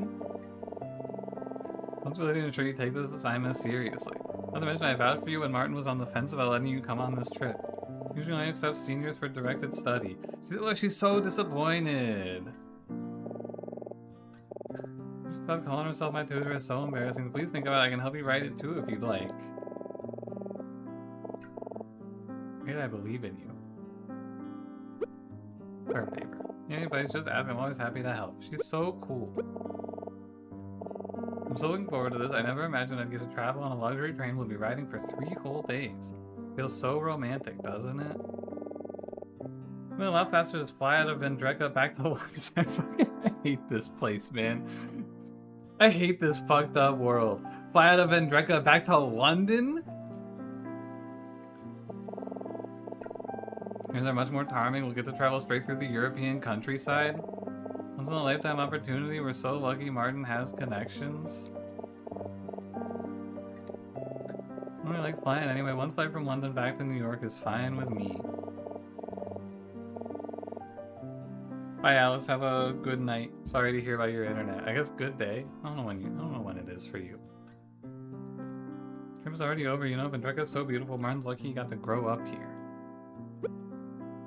I was really to ensure you take this assignment seriously. Not to mention, I vouched for you when Martin was on the fence about letting you come on this trip. Usually I accept seniors for directed study. Look, she's so disappointed. Stop calling herself my tutor. It's so embarrassing. Please think about it. I can help you write it too if you'd like. Great, I believe in you. Term paper. Any advice, just ask. I'm always happy to help. She's so cool. I'm so looking forward to this. I never imagined I'd get to travel on a luxury train. We'll be riding for 3 whole days. Feels so romantic, doesn't it? I mean, a lot faster to just fly out of Vendreka back to London. I fucking hate this place, man. I hate this fucked up world. Fly out of Vendreka back to London? These are much more charming. We'll get to travel straight through the European countryside. Once in a lifetime opportunity. We're so lucky Martin has connections. I don't really like flying anyway. One flight from London back to New York is fine with me. Bye, Alice. Have a good night. Sorry to hear about your internet. I guess good day. I don't know when it is for you. Trip is already over. You know, Vendreka's so beautiful. Martin's lucky he got to grow up here.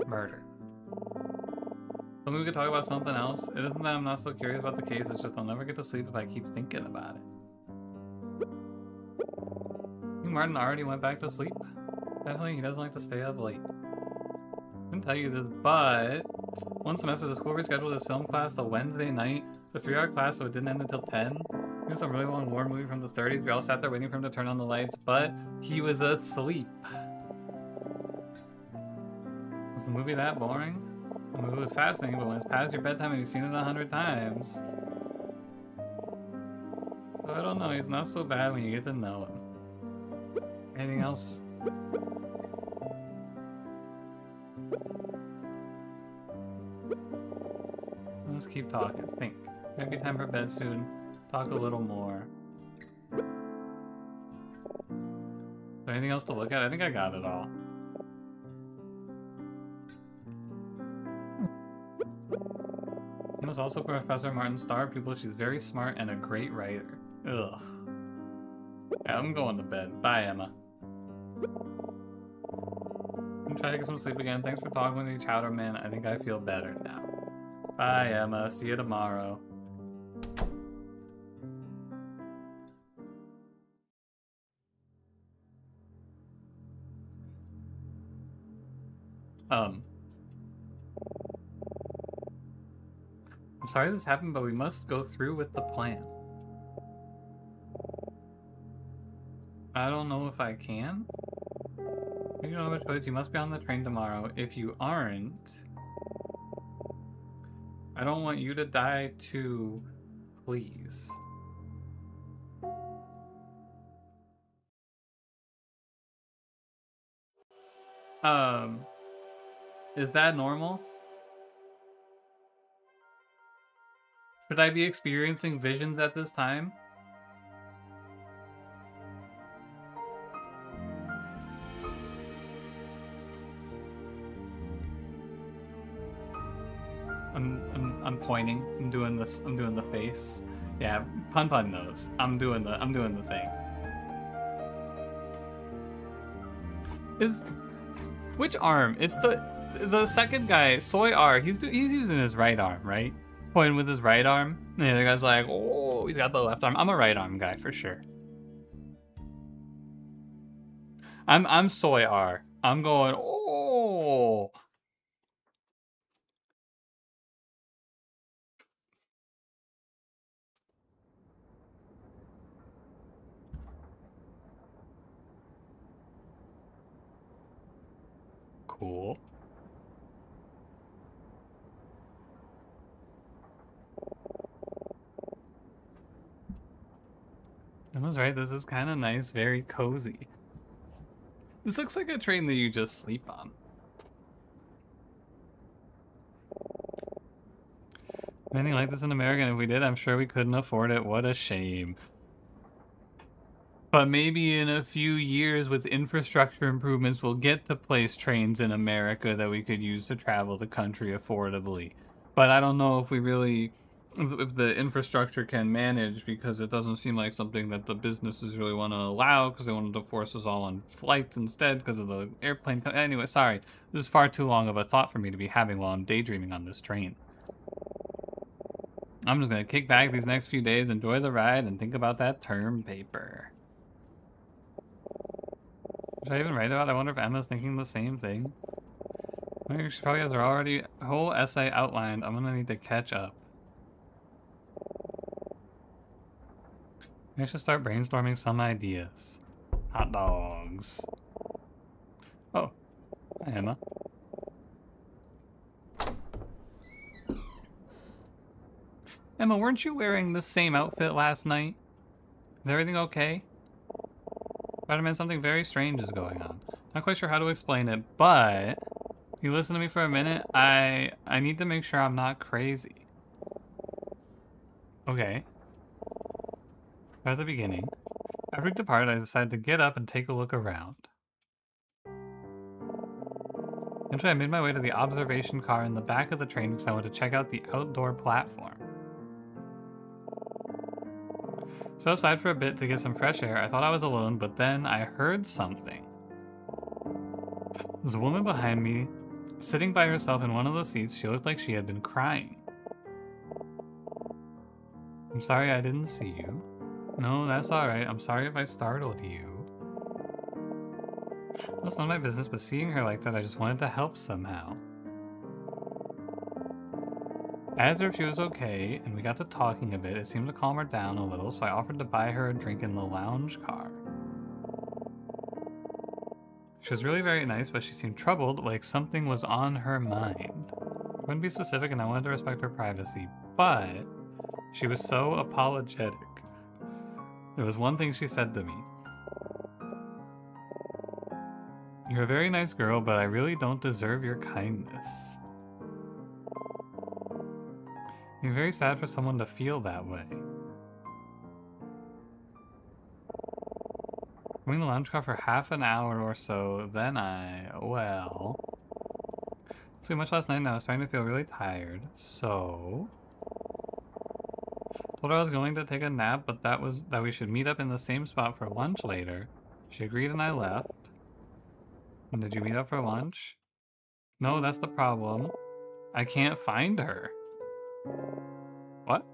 Murder. Maybe we could talk about something else. It isn't that I'm not still curious about the case. It's just I'll never get to sleep if I keep thinking about it. I think Martin already went back to sleep. Definitely, he doesn't like to stay up late. I didn't tell you this, but one semester the school rescheduled his film class to Wednesday night. It's a 3-hour class, so it didn't end until 10. It was a really long war movie from the 30s. We all sat there waiting for him to turn on the lights, but he was asleep. Was the movie that boring? The movie was fascinating, but when it's past your bedtime and you've seen it 100 times. So I don't know, he's not so bad when you get to know him. Anything else? Let's keep talking. Think. Maybe time for bed soon. Talk a little more. Is there anything else to look at? I think I got it all. Emma's also Professor Martin's star pupil. She's very smart and a great writer. Ugh. Yeah, I'm going to bed. Bye, Emma. I'm trying to get some sleep again. Thanks for talking with me, Chowderman. I think I feel better now. Bye, Emma. See you tomorrow. I'm sorry this happened, but we must go through with the plan. I don't know if I can. You don't have a choice. You must be on the train tomorrow. If you aren't, I don't want you to die too, please. Is that normal? Should I be experiencing visions at this time? I'm pointing. I'm doing this. I'm doing the face. Yeah, Pun knows. I'm doing the thing. Which arm? It's the second guy, Soy R. He's using his right arm, right? He's pointing with his right arm. And the other guy's like, oh, he's got the left arm. I'm a right arm guy for sure. I'm Soy R. I'm going, oh. Cool. Emma's right, this is kind of nice, very cozy. This looks like a train that you just sleep on. Anything like this in America, and if we did, I'm sure we couldn't afford it. What a shame. But maybe in a few years with infrastructure improvements, we'll get to place trains in America that we could use to travel the country affordably. But I don't know if we really, if the infrastructure can manage, because it doesn't seem like something that the businesses really want to allow, because they wanted to force us all on flights instead because of the airplane. Anyway, sorry. This is far too long of a thought for me to be having while I'm daydreaming on this train. I'm just going to kick back these next few days, enjoy the ride, and think about that term paper. Should I even write about it? I wonder if Emma's thinking the same thing. I think she probably has her whole essay outlined. I'm going to need to catch up. I should start brainstorming some ideas. Hot dogs. Oh, hi Emma. Emma, weren't you wearing the same outfit last night? Is everything okay? Spider-Man, something very strange is going on. Not quite sure how to explain it, but if you listen to me for a minute, I need to make sure I'm not crazy. Okay. Right at the beginning. After we departed, I decided to get up and take a look around. Eventually, I made my way to the observation car in the back of the train because I wanted to check out the outdoor platform. So aside for a bit to get some fresh air, I thought I was alone, but then I heard something. There was a woman behind me, sitting by herself in one of the seats. She looked like she had been crying. I'm sorry I didn't see you. No, that's alright. I'm sorry if I startled you. Well, it's none of my business, but seeing her like that, I just wanted to help somehow. I asked her if she was okay, and we got to talking a bit. It seemed to calm her down a little, so I offered to buy her a drink in the lounge car. She was really very nice, but she seemed troubled, like something was on her mind. She wouldn't be specific, and I wanted to respect her privacy, but she was so apologetic. There was one thing she said to me. You're a very nice girl, but I really don't deserve your kindness. I'm very sad for someone to feel that way. I'm in the lounge car for half an hour or so, then well... Slept much last night and I was starting to feel really tired, so... Told her I was going to take a nap, but that we should meet up in the same spot for lunch later. She agreed and I left. And did you meet up for lunch? No, that's the problem. I can't find her. What?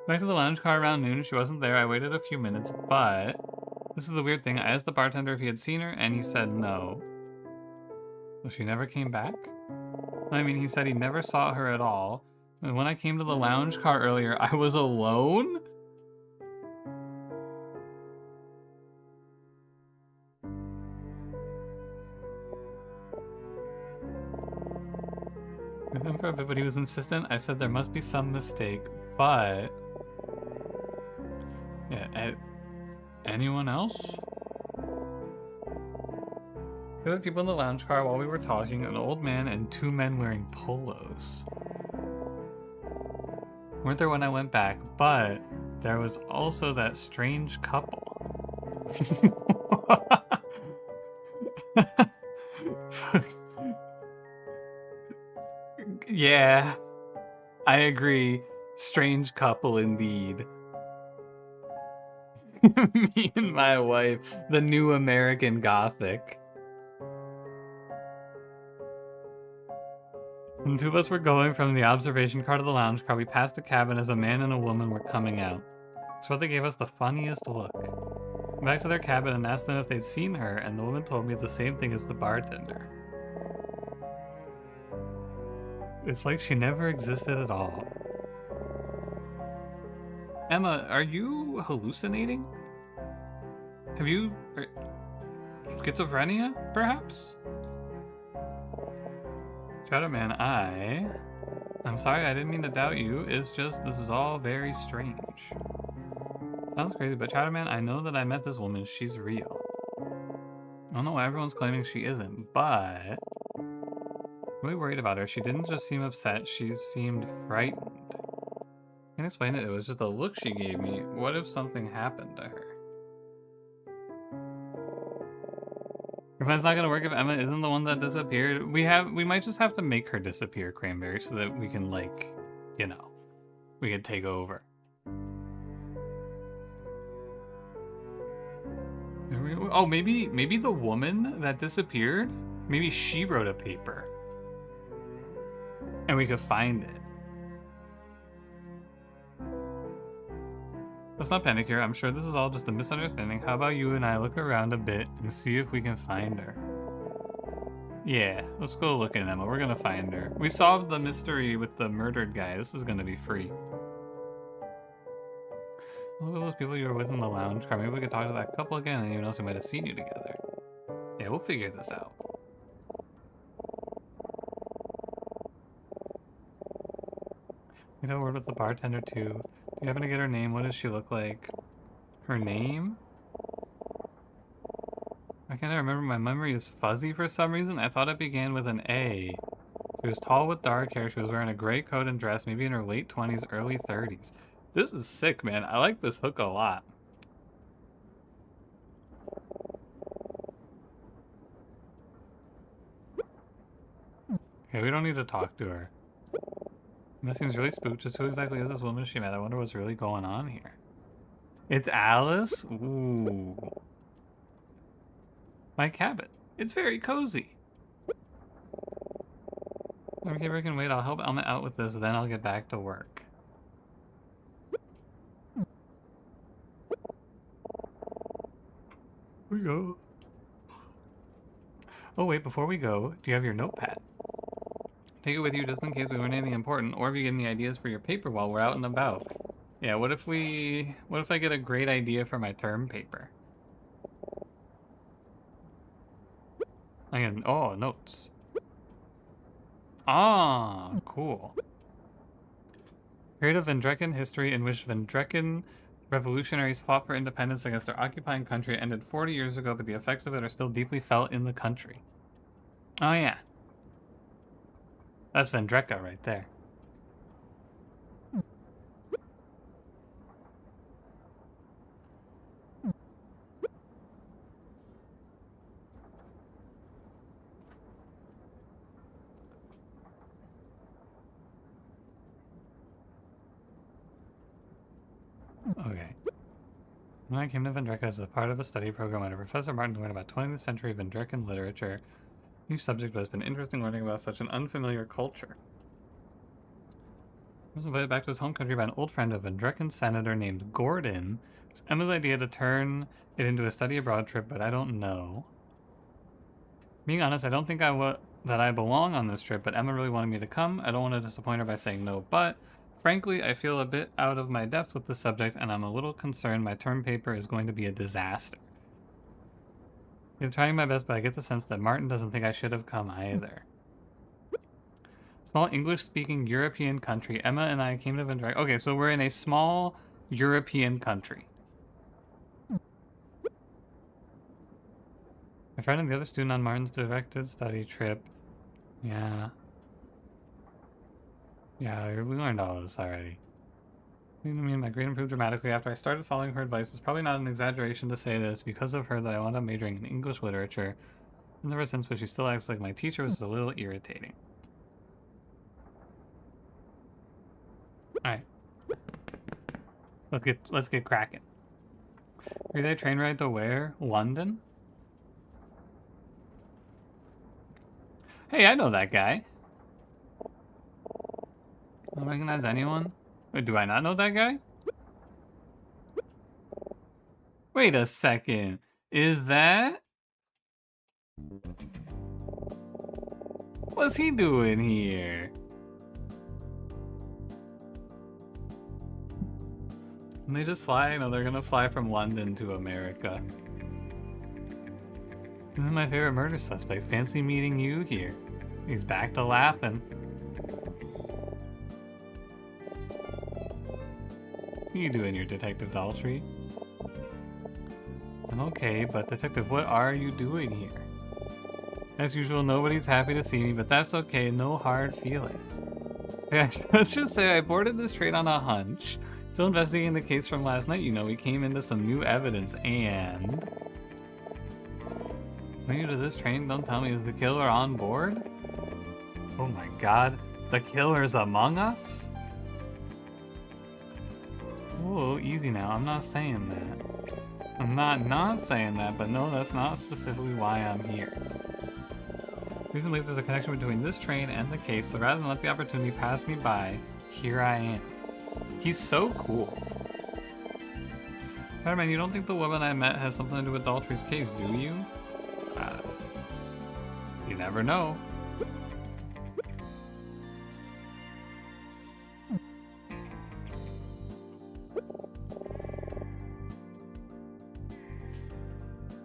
Back to the lounge car around noon. She wasn't there. I waited a few minutes, but... This is the weird thing. I asked the bartender if he had seen her, and he said no. So she never came back? I mean, he said he never saw her at all. And when I came to the lounge car earlier, I was alone? With him for a bit, but he was insistent. I said there must be some mistake, but... Yeah, anyone else? There were people in the lounge car while we were talking, an old man and two men wearing polos. Weren't there when I went back, but there was also that strange couple. Yeah, I agree. Strange couple indeed. Me and my wife, the new American Gothic. When two of us were going from the observation car to the lounge car, we passed a cabin as a man and a woman were coming out. That's what they gave us the funniest look. Went back to their cabin and asked them if they'd seen her, and the woman told me the same thing as the bartender. It's like she never existed at all. Emma, are you hallucinating? Have you... schizophrenia, perhaps? Shadow Man, I'm sorry, I didn't mean to doubt you. It's just, this is all very strange. Sounds crazy, but Shadow Man, I know that I met this woman. She's real. I don't know why everyone's claiming she isn't, but... I'm really worried about her. She didn't just seem upset, she seemed frightened. I can't explain it, it was just a look she gave me. What if something happened to her? Your plan's not gonna work if Emma isn't the one that disappeared. We might just have to make her disappear, Cranberry, so that we can, like, you know, we can take over. Oh, maybe the woman that disappeared, maybe she wrote a paper. And we could find it. Let's not panic here. I'm sure this is all just a misunderstanding. How about you and I look around a bit and see if we can find her? Yeah, let's go looking, Emma. We're gonna find her. We solved the mystery with the murdered guy. This is gonna be free. Look at those people you were with in the lounge car. Maybe we could talk to that couple again and anyone else who might have seen you together. Yeah, we'll figure this out. We had a word with the bartender too. Do you happen to get her name? What does she look like? Her name? I can't remember. My memory is fuzzy for some reason. I thought it began with an A. She was tall with dark hair. She was wearing a gray coat and dress, maybe in her late 20s, early 30s. This is sick, man. I like this hook a lot. Okay, we don't need to talk to her. That seems really spooked. Just who exactly is this woman she met? I wonder what's really going on here. It's Alice? Ooh. My cabin. It's very cozy. Okay, we can wait. I'll help Elma out with this, then I'll get back to work. We go. Oh wait, before we go, do you have your notepad? Take it with you just in case we learn anything important, or if you get any ideas for your paper while we're out and about. Yeah, what if I get a great idea for my term paper? Oh, notes. Ah, cool. Period of Vendrekan history in which Vendrekan revolutionaries fought for independence against their occupying country ended 40 years ago, but the effects of it are still deeply felt in the country. Oh yeah. That's Vendreka right there. Okay. When I came to Vendreka as a part of a study program under Professor Martin to learn about 20th century Vendrekan literature, each subject has been interesting learning about such an unfamiliar culture. I was invited back to his home country by an old friend of a Vendrekan senator named Gordon. It was Emma's idea to turn it into a study abroad trip, but I don't know. Being honest, I don't think that I belong on this trip, but Emma really wanted me to come. I don't want to disappoint her by saying no, but frankly, I feel a bit out of my depth with the subject, and I'm a little concerned my term paper is going to be a disaster. I'm trying my best, but I get the sense that Martin doesn't think I should have come either. Small English-speaking European country. Emma and I came to Vendreka. Okay, so we're in a small European country. My friend and the other student on Martin's directed study trip. Yeah. Yeah, we learned all of this already. I mean, my grade improved dramatically after I started following her advice. It's probably not an exaggeration to say that it's because of her that I wound up majoring in English literature. Ever since, but she still acts like my teacher, was a little irritating. Alright. Let's get cracking. 3-day train ride to where? London? Hey, I know that guy. I don't recognize anyone. Wait, do I not know that guy? Wait a second. Is that? What's he doing here? Can they just fly? No, they're gonna fly from London to America. This is my favorite murder suspect. Fancy meeting you here. He's back to laughing. What are you doing here, Detective Daltrey? I'm okay, but Detective, what are you doing here? As usual, nobody's happy to see me, but that's okay. No hard feelings. Let's just say I boarded this train on a hunch. Still investigating the case from last night. You know, we came into some new evidence and... When you to this train, don't tell me, is the killer on board? Oh my god, the killer's among us? Whoa, easy now, I'm not saying that. I'm not saying that, but no, that's not specifically why I'm here. Reason believe there's a connection between this train and the case, so rather than let the opportunity pass me by, here I am. He's so cool. Spider-Man, you don't think the woman I met has something to do with Daltrey's case, do you? You never know.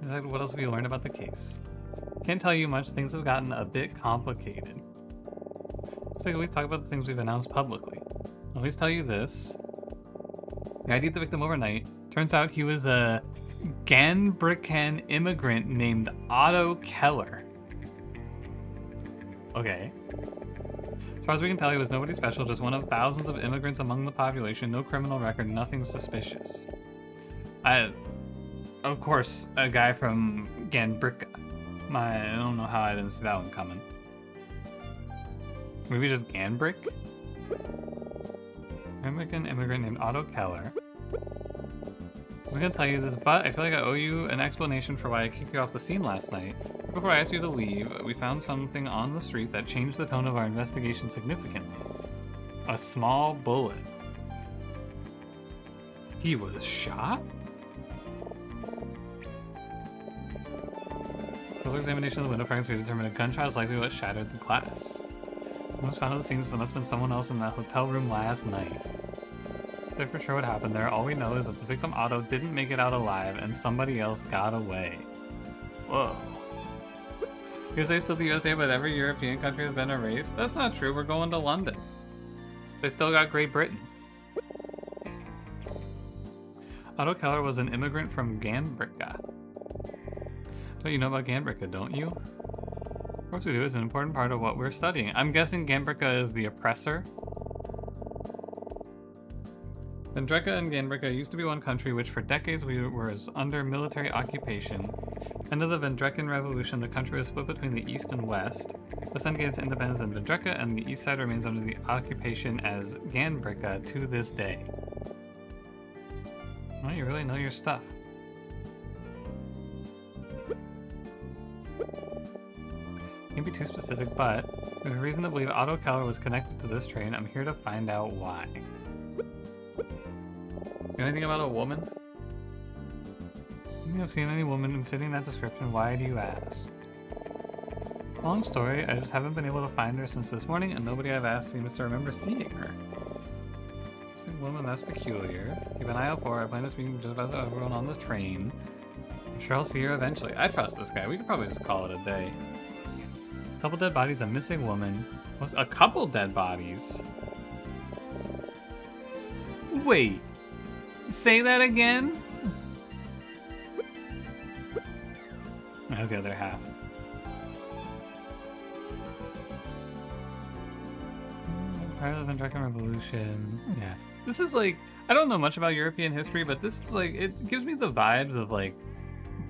Exactly, what else have you learned about the case? Can't tell you much, things have gotten a bit complicated. Let's take a week to talk about the things we've announced publicly. I'll at least tell you this. I ID'd the victim overnight. Turns out he was a Ganbrican immigrant named Otto Keller. Okay. As far as we can tell, he was nobody special, just one of thousands of immigrants among the population, no criminal record, nothing suspicious. Of course, a guy from Ganbricka. I don't know how I didn't see that one coming. Maybe just Ganbrick? American immigrant named Otto Keller. I was gonna tell you this, but I feel like I owe you an explanation for why I kicked you off the scene last night. Before I asked you to leave, we found something on the street that changed the tone of our investigation significantly. A small bullet. He was shot? Closer examination of the window fragments, we determined a gunshot is likely what shattered the glass. When it was found at the scene, so there must have been someone else in that hotel room last night. To say for sure what happened there, all we know is that the victim Otto didn't make it out alive and somebody else got away. Whoa. USA is still the USA, but every European country has been erased? That's not true, we're going to London. They still got Great Britain. Otto Keller was an immigrant from Ganbricka. Don't you know about Ganbricka, don't you? Of course we do, it's an important part of what we're studying. I'm guessing Ganbricka is the oppressor. Vendreka and Ganbricka used to be one country which for decades we were under military occupation. End of the Vendrekan Revolution, the country was split between the east and west. The West gained its independence in Vendreka, and the east side remains under the occupation as Ganbricka to this day. Well, you really know your stuff. Can't be too specific, but there's a reason to believe Otto Keller was connected to this train. I'm here to find out why. You know anything about a woman? I think I've seen any woman fitting that description. Why do you ask? Long story, I just haven't been able to find her since this morning, and nobody I've asked seems to remember seeing her. Seeing a woman, that's peculiar. Keep an eye out for her. I plan to speak just about everyone on the train. I'm sure I'll see her eventually. I trust this guy. We could probably just call it a day. A couple dead bodies, a missing woman. A couple dead bodies? Wait. Say that again? How's the other half? Part of the Vendrekan Revolution. Yeah. This is like, I don't know much about European history, but this is like, it gives me the vibes of like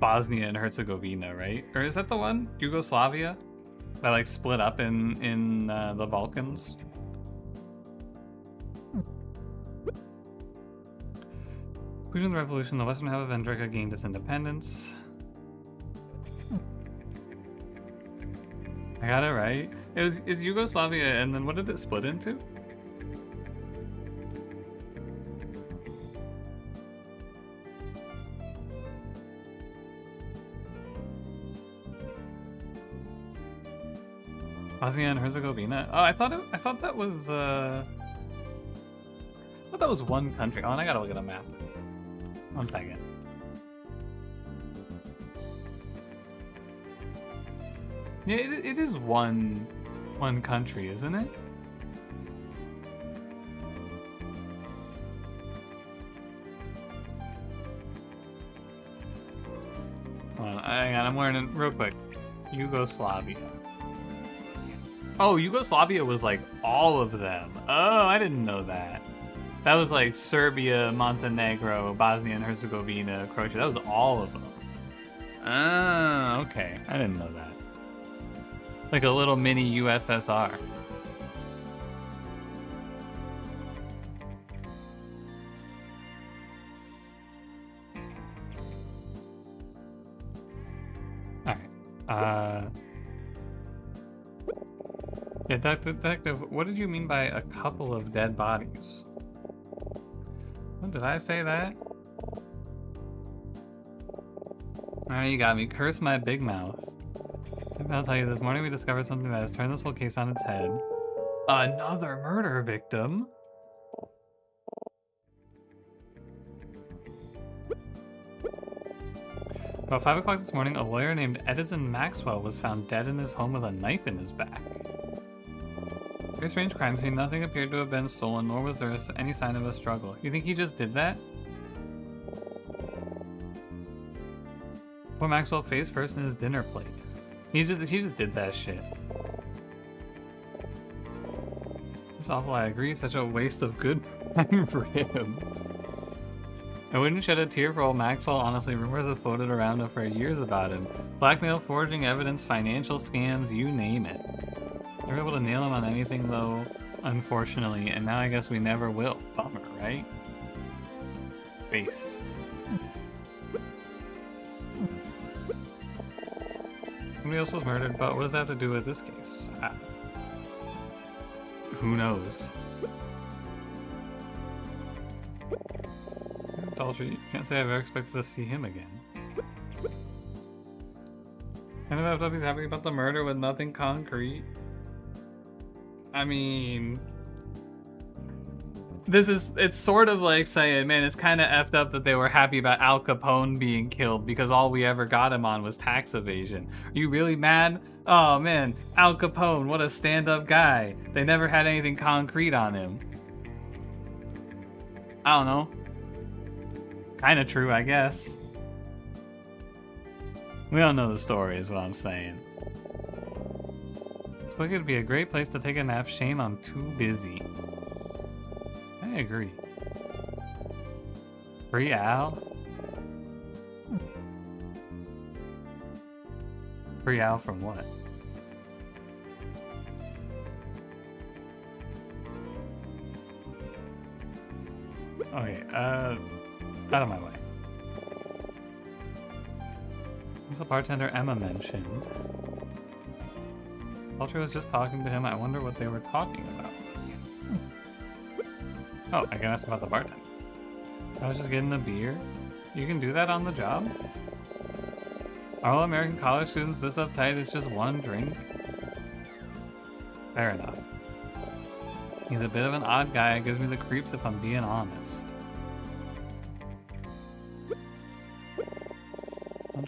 Bosnia and Herzegovina, right? Or is that the one? Yugoslavia? That like split up in the Balkans? Conclusion of the revolution, the western half of Vendreka gained its independence. I got it right. It's Yugoslavia, and then what did it split into? Bosnia and Herzegovina. Oh, I thought that was one country. Oh, and I gotta look at a map. 1 second. Yeah, it is one country, isn't it? Hold on, hang on, I'm learning real quick. Yugoslavia. Oh, Yugoslavia was like all of them. Oh, I didn't know that. That was like Serbia, Montenegro, Bosnia and Herzegovina, Croatia. That was all of them. Ah, okay. I didn't know that. Like a little mini USSR. Alright. Yeah, Detective, what did you mean by a couple of dead bodies? What, did I say that? Alright, you got me. Curse my big mouth. I'll tell you, this morning we discovered something that has turned this whole case on its head. Another murder victim? About 5 o'clock this morning, a lawyer named Edison Maxwell was found dead in his home with a knife in his back. Very strange crime scene. Nothing appeared to have been stolen, nor was there any sign of a struggle. You think he just did that? Poor Maxwell face first in his dinner plate. He just did that shit. It's awful, I agree. Such a waste of good prime rib. I wouldn't shed a tear for old Maxwell. Honestly, rumors have floated around for years about him. Blackmail, forging evidence, financial scams, you name it. Never able to nail him on anything, though, unfortunately, and now I guess we never will. Bummer, right? Waste. Somebody else was murdered, but what does that have to do with this case? Who knows? Adultery. Can't say I've ever expected to see him again. Kind of effed up he's happy about the murder with nothing concrete. I mean, it's sort of like saying, man, it's kind of effed up that they were happy about Al Capone being killed because all we ever got him on was tax evasion. Are you really mad? Oh man, Al Capone, what a stand-up guy. They never had anything concrete on him. I don't know. Kind of true, I guess. We don't know the story is what I'm saying. Looks like it'd be a great place to take a nap. Shame I'm too busy. I agree. Free Al? Free Al from what? Okay, out of my way. He's the bartender Emma mentioned. Walter was just talking to him. I wonder what they were talking about. Oh, I can ask about the bartender. I was just getting a beer. You can do that on the job? Are all American college students this uptight? It's just one drink? Fair enough. He's a bit of an odd guy. It gives me the creeps if I'm being honest.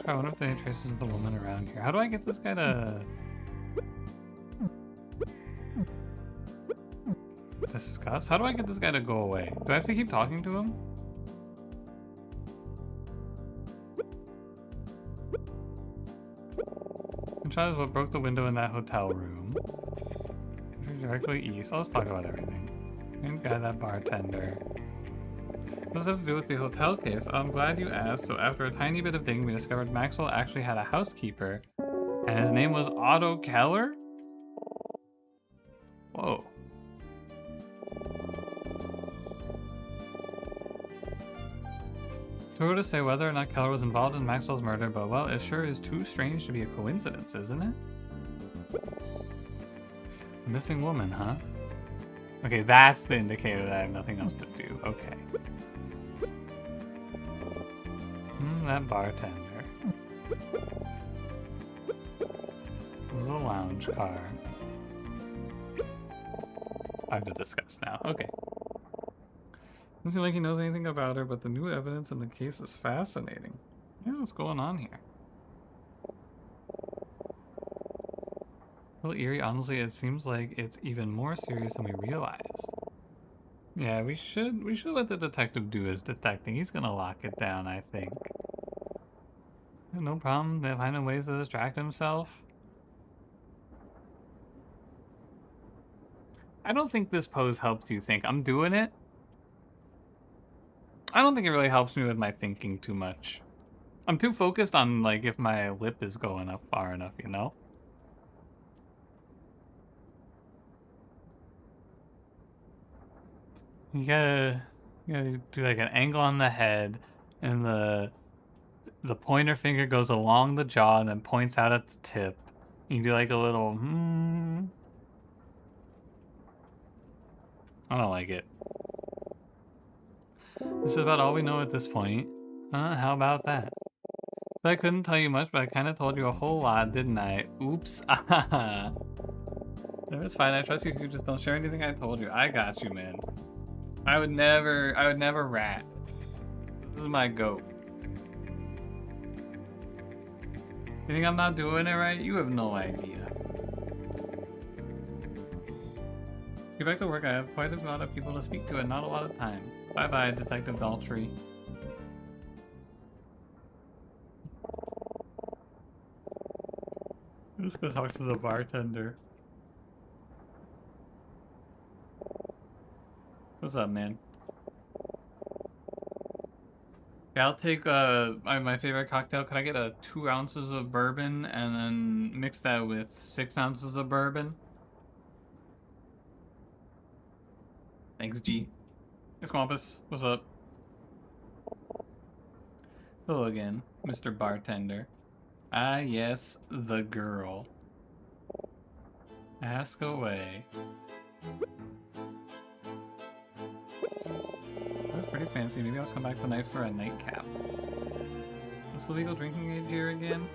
I wonder if there are any traces of the woman around here. How do I get this guy to discuss? How do I get this guy to go away? Do I have to keep talking to him? The child is what broke the window in that hotel room. Directly east. Let's talk about everything. Same guy, that bartender. What does that have to do with the hotel case? I'm glad you asked. So after a tiny bit of digging, we discovered Maxwell actually had a housekeeper, and his name was Otto Keller? Whoa. It's too early to say whether or not Keller was involved in Maxwell's murder, but well, it sure is too strange to be a coincidence, isn't it? A missing woman, huh? Okay, that's the indicator that I have nothing else to do. Okay. That bartender. This is a lounge car. I have to discuss now. Okay. Doesn't seem like he knows anything about her, but the new evidence in the case is fascinating. Yeah, what's going on here? A little eerie, honestly. It seems like it's even more serious than we realized. Yeah, we should let the detective do his detecting. He's gonna lock it down, I think. No problem. They're finding ways to distract himself. I don't think this pose helps you think. I'm doing it. I don't think it really helps me with my thinking too much. I'm too focused on, like, if my lip is going up far enough, you know? You gotta do like an angle on the head, and the pointer finger goes along the jaw and then points out at the tip. You do like a little I don't like it. This is about all we know at this point. How about that? So I couldn't tell you much, but I kind of told you a whole lot, didn't I? Oops. It's fine. I trust you. You just don't share anything I told you. I got you, man. I would never rat. This is my goat. You think I'm not doing it right? You have no idea. Get back to work. I have quite a lot of people to speak to and not a lot of time. Bye-bye, Detective Daltrey. Let's go talk to the bartender. What's up, man? Yeah, I'll take my favorite cocktail. Could I get 2 ounces of bourbon and then mix that with 6 ounces of bourbon? Thanks, G. Hey, Swampus. What's up? Hello again, Mr. Bartender. Ah, yes, the girl. Ask away. That was pretty fancy. Maybe I'll come back tonight for a nightcap. What's the legal drinking age here again?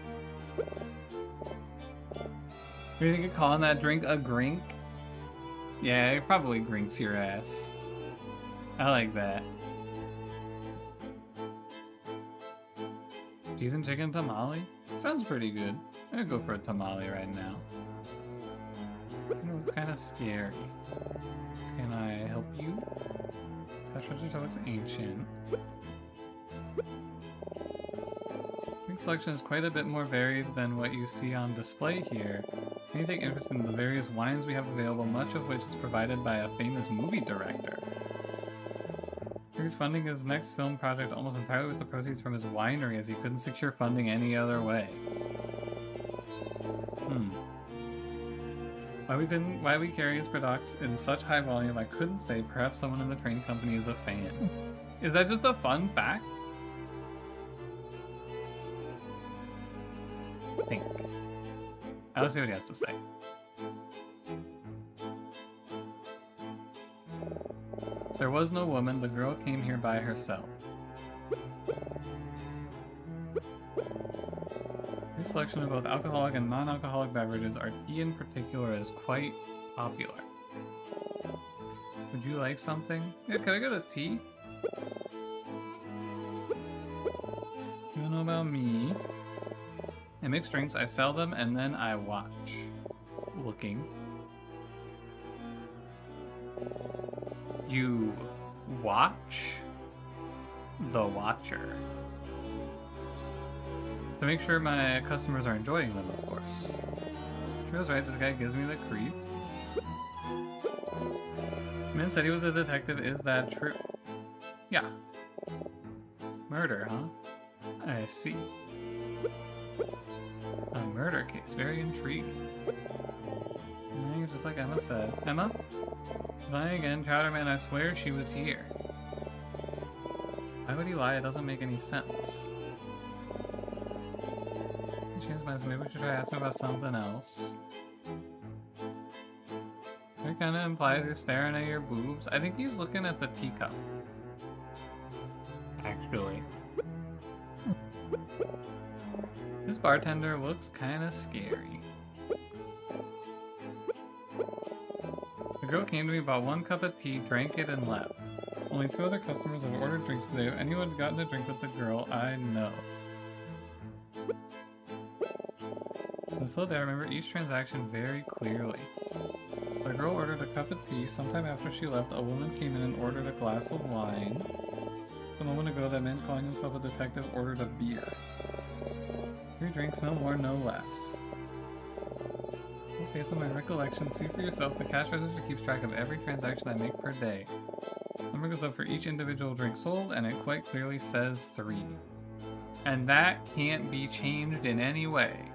You think you're calling that drink a grink? Yeah, it probably grinks your ass. I like that. Cheese and chicken tamale? Sounds pretty good. I'd go for a tamale right now. It looks kind of scary. Can I help you? Cash register looks ancient. Drink selection is quite a bit more varied than what you see on display here. You take interest in the various wines we have available, much of which is provided by a famous movie director. He's funding his next film project almost entirely with the proceeds from his winery, as he couldn't secure funding any other way. Why we carry his products in such high volume, I couldn't say. Perhaps someone in the train company is a fan. Is that just a fun fact? I think. Let's see what he has to say. There was no woman, the girl came here by herself. Your selection of both alcoholic and non-alcoholic beverages, our tea in particular, is quite popular. Would you like something? Yeah, could I get a tea? You don't know about me. I mix drinks, I sell them, and then I watch. Looking. You watch the watcher. To make sure my customers are enjoying them, of course. Trio's right, this guy gives me the creeps. Min said he was a detective, is that true? Yeah. Murder, huh? I see. A murder case, very intriguing. Just like Emma said. Emma? Lying again, Chowderman, I swear she was here. Why would he lie? It doesn't make any sense. Change my mind, maybe we should try asking about something else. It kind of implies you're staring at your boobs. I think he's looking at the teacup. Actually. This bartender looks kind of scary. The girl came to me, bought 1 cup of tea, drank it, and left. Only 2 other customers have ordered drinks today. If anyone had gotten a drink with the girl, I know. Until I remember each transaction very clearly. The girl ordered a cup of tea. Sometime after she left, a woman came in and ordered a glass of wine. A moment ago, that man calling himself a detective ordered a beer. 3 drinks, no more, no less. Faith in my recollection, see for yourself, the cash register keeps track of every transaction I make per day. Number goes up for each individual drink sold, and it quite clearly says 3. And that can't be changed in any way.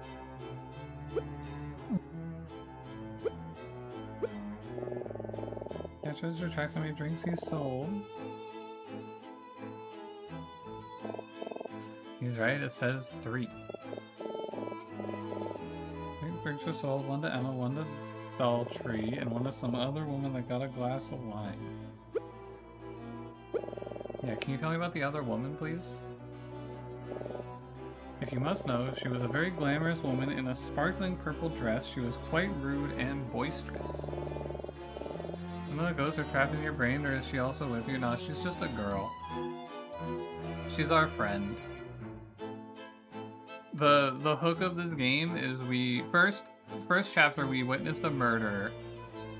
Cash register tracks how many drinks he's sold. He's right, it says 3. Drinks were sold, 1 to Emma, 1 to Daltrey, and 1 to some other woman that got a glass of wine. Yeah, can you tell me about the other woman, please? If you must know, she was a very glamorous woman in a sparkling purple dress. She was quite rude and boisterous. Some of the ghosts are trapped in your brain, or is she also with you? No, she's just a girl. She's our friend. The hook of this game is we first chapter we witnessed a murder,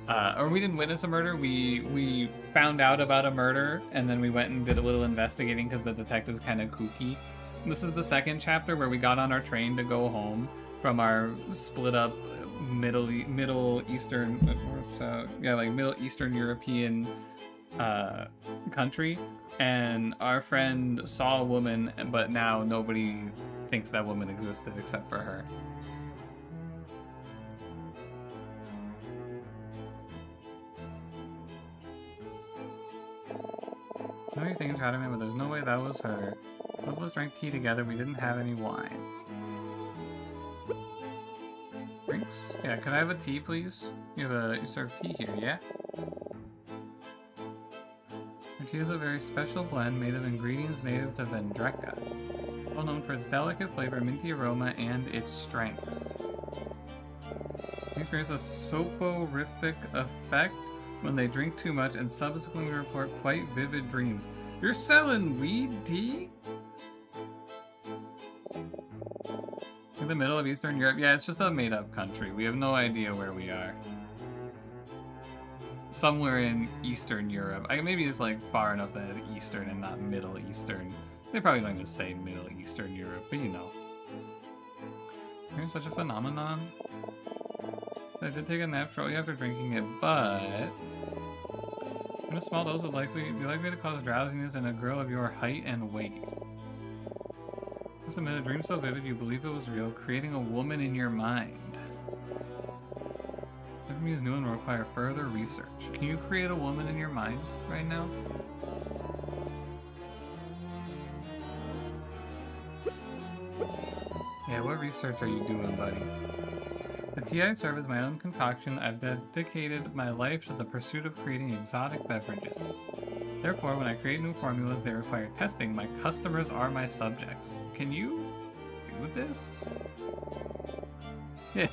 or we didn't witness a murder. We found out about a murder and then we went and did a little investigating because the detective's kind of kooky. This is the second chapter where we got on our train to go home from our split up Middle Eastern European country, and our friend saw a woman, but now nobody thinks that woman existed except for her. I know you're thinking about me, but there's no way that was her. Both of us drank tea together, we didn't have any wine. Drinks? Yeah, could I have a tea, please? You serve tea here, yeah? Our tea is a very special blend made of ingredients native to Vendreka, well known for its delicate flavor, minty aroma, and its strength. They experience a soporific effect when they drink too much and subsequently report quite vivid dreams. You're selling weed tea? In the middle of Eastern Europe? Yeah, it's just a made-up country. We have no idea where we are. Somewhere in Eastern Europe. Maybe it's like far enough that it's Eastern and not Middle Eastern. They probably don't even say Middle Eastern Europe, but you know. You're such a phenomenon. I did take a nap shortly after drinking it, but in a small dose would be likely to cause drowsiness in a girl of your height and weight. Just admit a dream so vivid you believe it was real, creating a woman in your mind. Everything is new and will require further research. Can you create a woman in your mind right now? Yeah, what research are you doing, buddy? The tea I serve is my own concoction. I've dedicated my life to the pursuit of creating exotic beverages. Therefore, when I create new formulas, they require testing. My customers are my subjects. Can you do this? Yeah.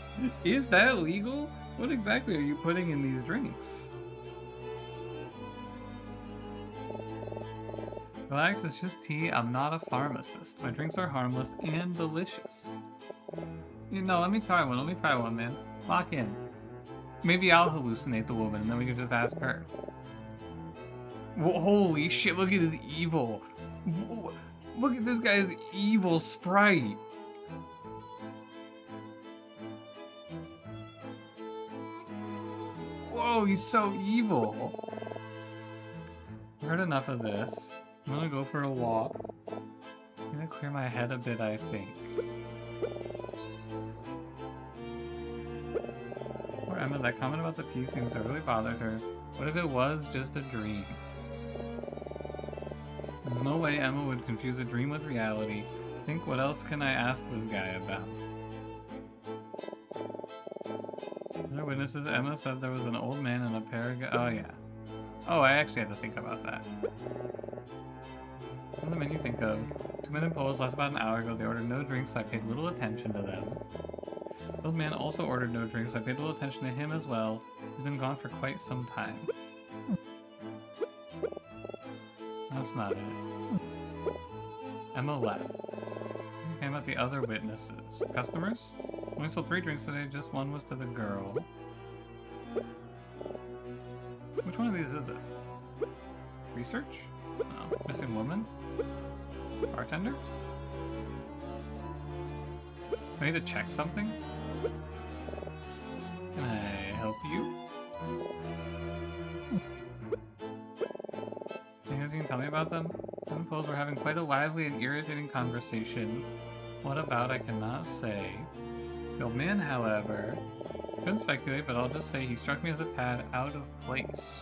Is that legal? What exactly are you putting in these drinks? Relax, it's just tea. I'm not a pharmacist. My drinks are harmless and delicious. You know, let me try one, man. Lock in. Maybe I'll hallucinate the woman and then we can just ask her. Whoa, holy shit, look at his evil. Look at this guy's evil sprite. Whoa, he's so evil. I've heard enough of this. I'm gonna go for a walk. I'm gonna clear my head a bit, I think. Poor Emma, that comment about the tea seems to really bother her. What if it was just a dream? There's no way Emma would confuse a dream with reality. Think, what else can I ask this guy about? Other witnesses, Emma said there was an old man and a pair of oh yeah. Oh, I actually had to think about that. What the menu think of? 2 men in Poles left about an hour ago. They ordered no drinks, so I paid little attention to them. The old man also ordered no drinks, so I paid little attention to him as well. He's been gone for quite some time. That's not it. Emma left. Okay, about the other witnesses. Customers? Only sold 3 drinks today, just one was to the girl. Which one of these is it? Research? No. Missing woman? Bartender? Do I need to check something? Can I help you? Anything else you can tell me about them? I suppose we're having quite a lively and irritating conversation. What about I cannot say. The old man, however, shouldn't speculate, but I'll just say he struck me as a tad out of place.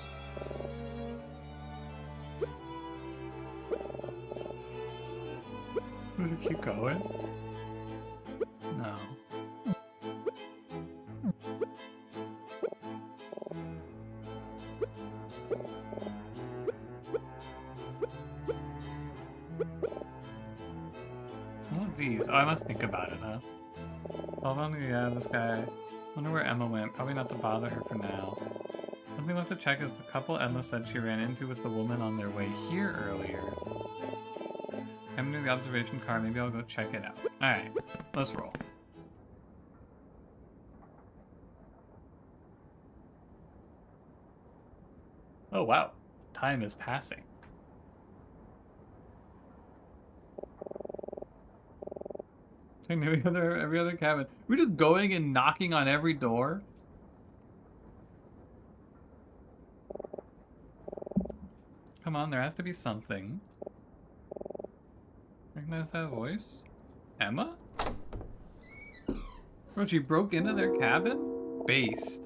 Would you keep going? No. What are these? Oh, I must think about it, huh? Hold on, yeah, this guy. Wonder where Emma went. Probably not to bother her for now. One thing left to check is the couple Emma said she ran into with the woman on their way here earlier. I'm near the observation car. Maybe I'll go check it out. Alright, let's roll. Oh wow, time is passing. Every other cabin. We're just going and knocking on every door. Come on, there has to be something. Recognize that voice? Emma? Bro, she broke into their cabin? Based.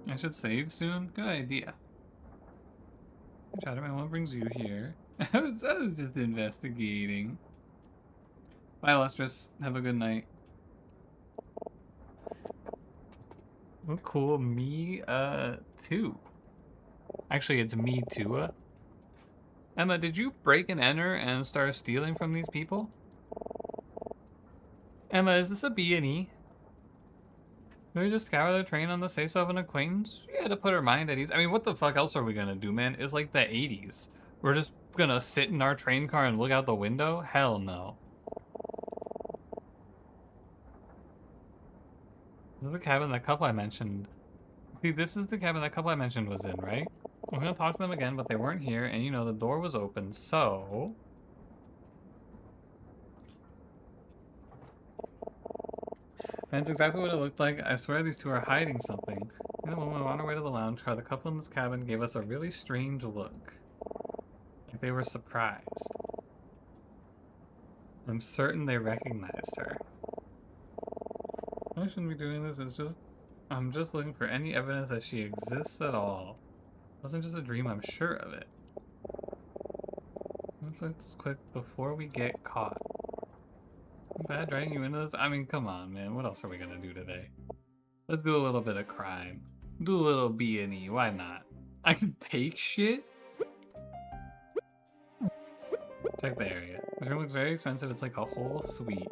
I should save soon? Good idea. Chatterman, what brings you here? I was just investigating. Bye, Lustrous. Have a good night. Oh, cool. Me, too. Actually, it's me, too. Emma, did you break and enter and start stealing from these people? Emma, is this a B&E? Did we just scour the train on the say-so of an acquaintance? Yeah, to put her mind at ease. I mean, what the fuck else are we gonna do, man? It's like the 80s. We're just gonna sit in our train car and look out the window? Hell no. This is the cabin that couple I mentioned. See, this is the cabin that couple I mentioned was in, right? I was gonna talk to them again, but they weren't here, and you know, the door was open, so... That's exactly what it looked like. I swear these two are hiding something. You know, when we were on our way to the lounge car, the couple in this cabin gave us a really strange look. Like they were surprised. I'm certain they recognized her. I shouldn't be doing this, it's just... I'm just looking for any evidence that she exists at all. It wasn't just a dream, I'm sure of it. Let's look this quick before we get caught. Bad dragging you into this? I mean, come on, man. What else are we gonna do today? Let's do a little bit of crime. Do a little B&E. Why not? I can take shit? Check the area. This room looks very expensive. It's like a whole suite.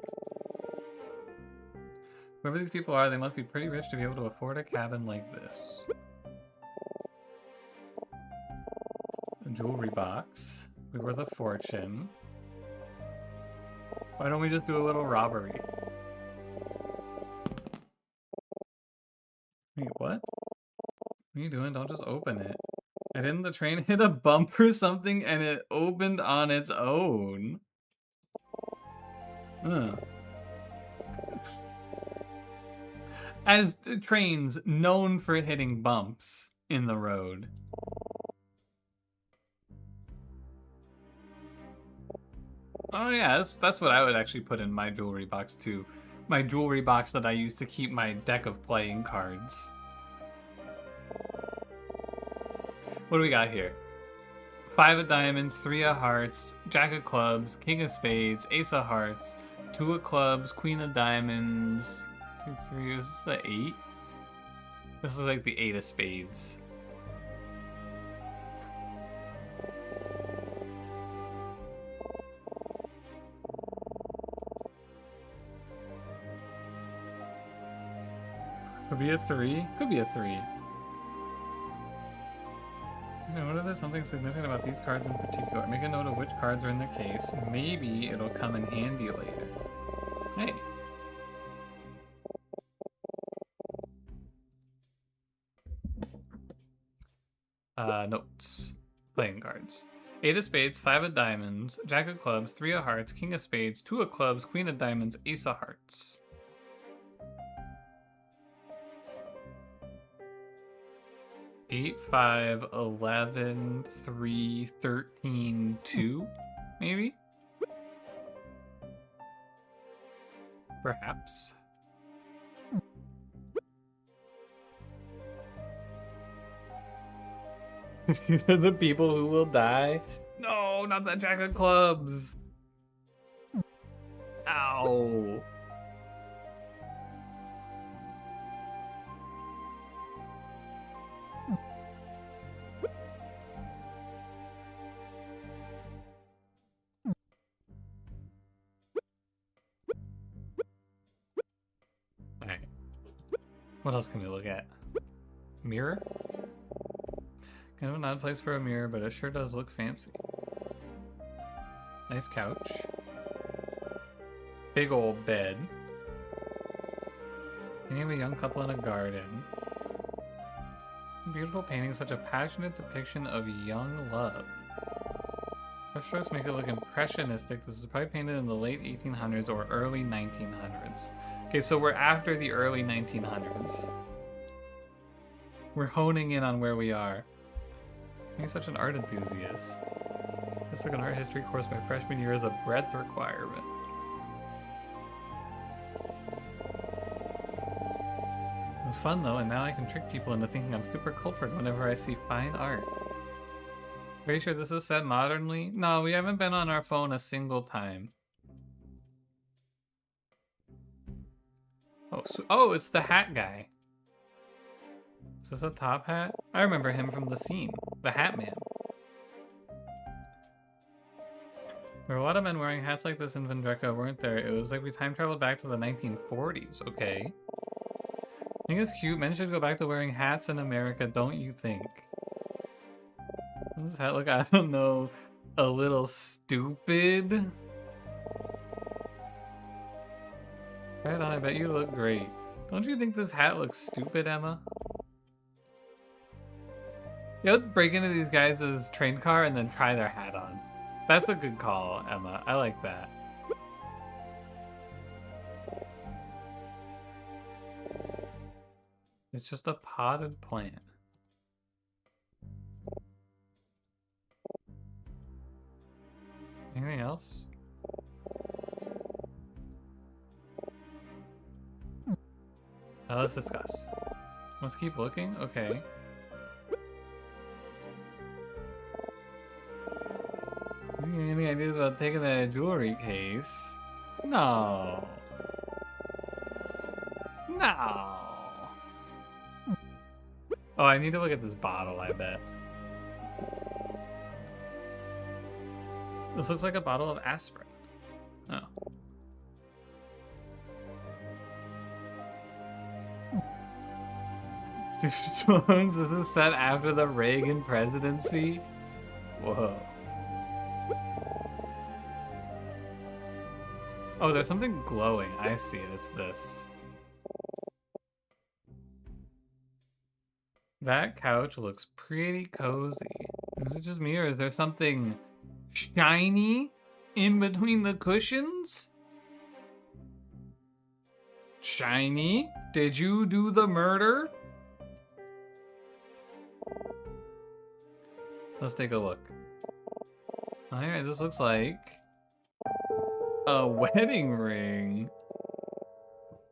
Whoever these people are, they must be pretty rich to be able to afford a cabin like this. A jewelry box. We worth a fortune. Why don't we just do a little robbery? Wait, what? What are you doing? Don't just open it. And didn't the train hit a bump or something and it opened on its own? Huh. As trains known for hitting bumps in the road. Oh yeah, that's what I would actually put in my jewelry box too. My jewelry box that I use to keep my deck of playing cards. What do we got here? 5 of diamonds, 3 of hearts, jack of clubs, king of spades, ace of hearts, 2 of clubs, queen of diamonds, 2, 3, is this the 8? This is like the 8 of spades. Could be a 3. Could be a 3. What if there's something significant about these cards in particular? Make a note of which cards are in the case. Maybe it'll come in handy later. Hey. Notes. Playing cards. 8 of spades, 5 of diamonds, jack of clubs, 3 of hearts, king of spades, 2 of clubs, queen of diamonds, ace of hearts. 8, 5, 11, 3, 13, 2, maybe? Perhaps. These are the people who will die? No, not that jack of clubs. Ow. Alright. What else can we look at? Mirror? Kind of an odd place for a mirror, but it sure does look fancy. Nice couch. Big old bed. Painting of a young couple in a garden. Beautiful painting, such a passionate depiction of young love. Brushstrokes make it look impressionistic. This is probably painted in the late 1800s or early 1900s. Okay, so we're after the early 1900s. We're honing in on where we are. You're such an art enthusiast. I took an art history course my freshman year as a breadth requirement. It was fun though, and now I can trick people into thinking I'm super cultured whenever I see fine art. Very sure this is set modernly? No, we haven't been on our phone a single time. Oh, so, oh, it's the hat guy. Is this a top hat? I remember him from the scene. The Hat Man. There were a lot of men wearing hats like this in Vendreka, weren't there? It was like we time traveled back to the 1940s. Okay. I think it's cute. Men should go back to wearing hats in America, don't you think? Does this hat look, I don't know, a little stupid? Right on, I bet you look great. Don't you think this hat looks stupid, Emma? Yeah, let's break into these guys' train car and then try their hat on. That's a good call, Emma. I like that. It's just a potted plant. Anything else? Let's discuss. Let's keep looking? Okay. Any ideas about taking that jewelry case? No. No. Oh, I need to look at this bottle, I bet. This looks like a bottle of aspirin. Oh. Steve Jones, this is set after the Reagan presidency? Whoa. Oh, there's something glowing. I see it. It's this. That couch looks pretty cozy. Is it just me, or is there something shiny in between the cushions? Shiny? Did you do the murder? Let's take a look. Alright, this looks like a wedding ring.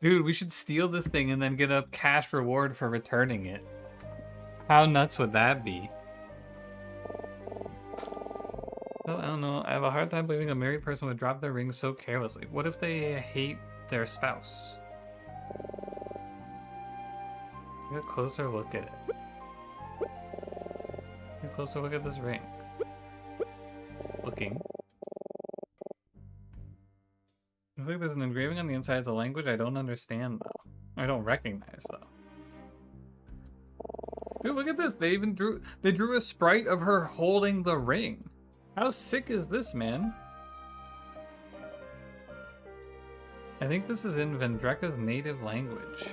Dude, we should steal this thing and then get a cash reward for returning it. How nuts would that be? Well, I don't know. I have a hard time believing a married person would drop their ring so carelessly. What if they hate their spouse? Get a closer look at it. Get a closer look at this ring. Looking. Looks like there's an engraving on the inside. It's a language I don't understand, though. I don't recognize, though. Dude, look at this. They drew a sprite of her holding the ring. How sick is this, man? I think this is in Vendreka's native language.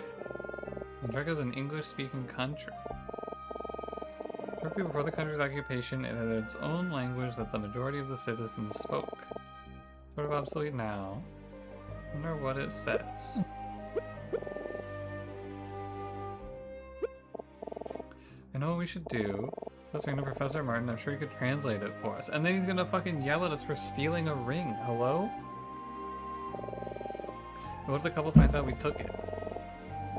Vendreka's an English-speaking country. Shortly before the country's occupation, it had its own language that the majority of the citizens spoke. Sort of obsolete now. I wonder what it says. I know what we should do. Let's ring to Professor Martin. I'm sure he could translate it for us. And then he's gonna fucking yell at us for stealing a ring. Hello? What if the couple finds out we took it?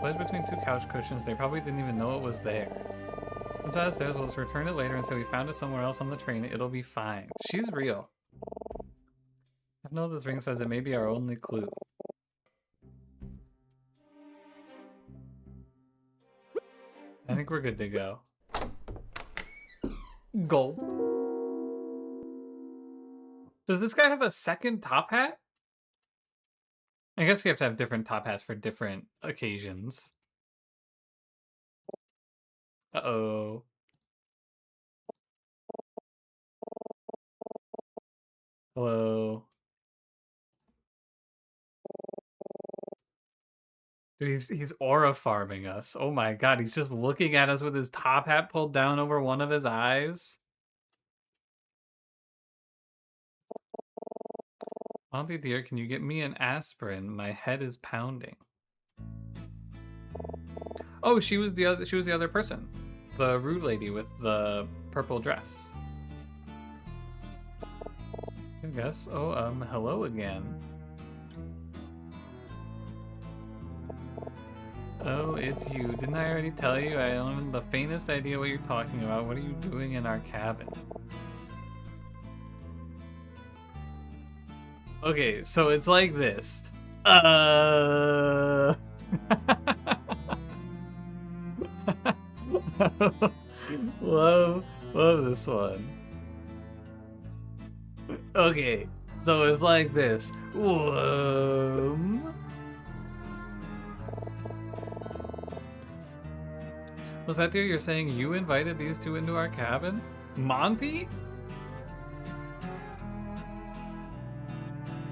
Wedged between two couch cushions, they probably didn't even know it was there. Once downstairs, we'll just return it later and say we found it somewhere else on the train. It'll be fine. She's real. I know this ring says it may be our only clue. I think we're good to go. Gulp. Does this guy have a second top hat? I guess you have to have different top hats for different occasions. Uh-oh. Hello. Dude, he's aura farming us. Oh my god, he's just looking at us with his top hat pulled down over one of his eyes. Auntie dear, can you get me an aspirin? My head is pounding. Oh, she was the other person. The rude lady with the purple dress. I guess. Oh, hello again. Oh, it's you. Didn't I already tell you? I don't have the faintest idea what you're talking about. What are you doing in our cabin? Okay, so it's like this. love this one. Okay, so it's like this. Was that you're saying you invited these two into our cabin? Monty?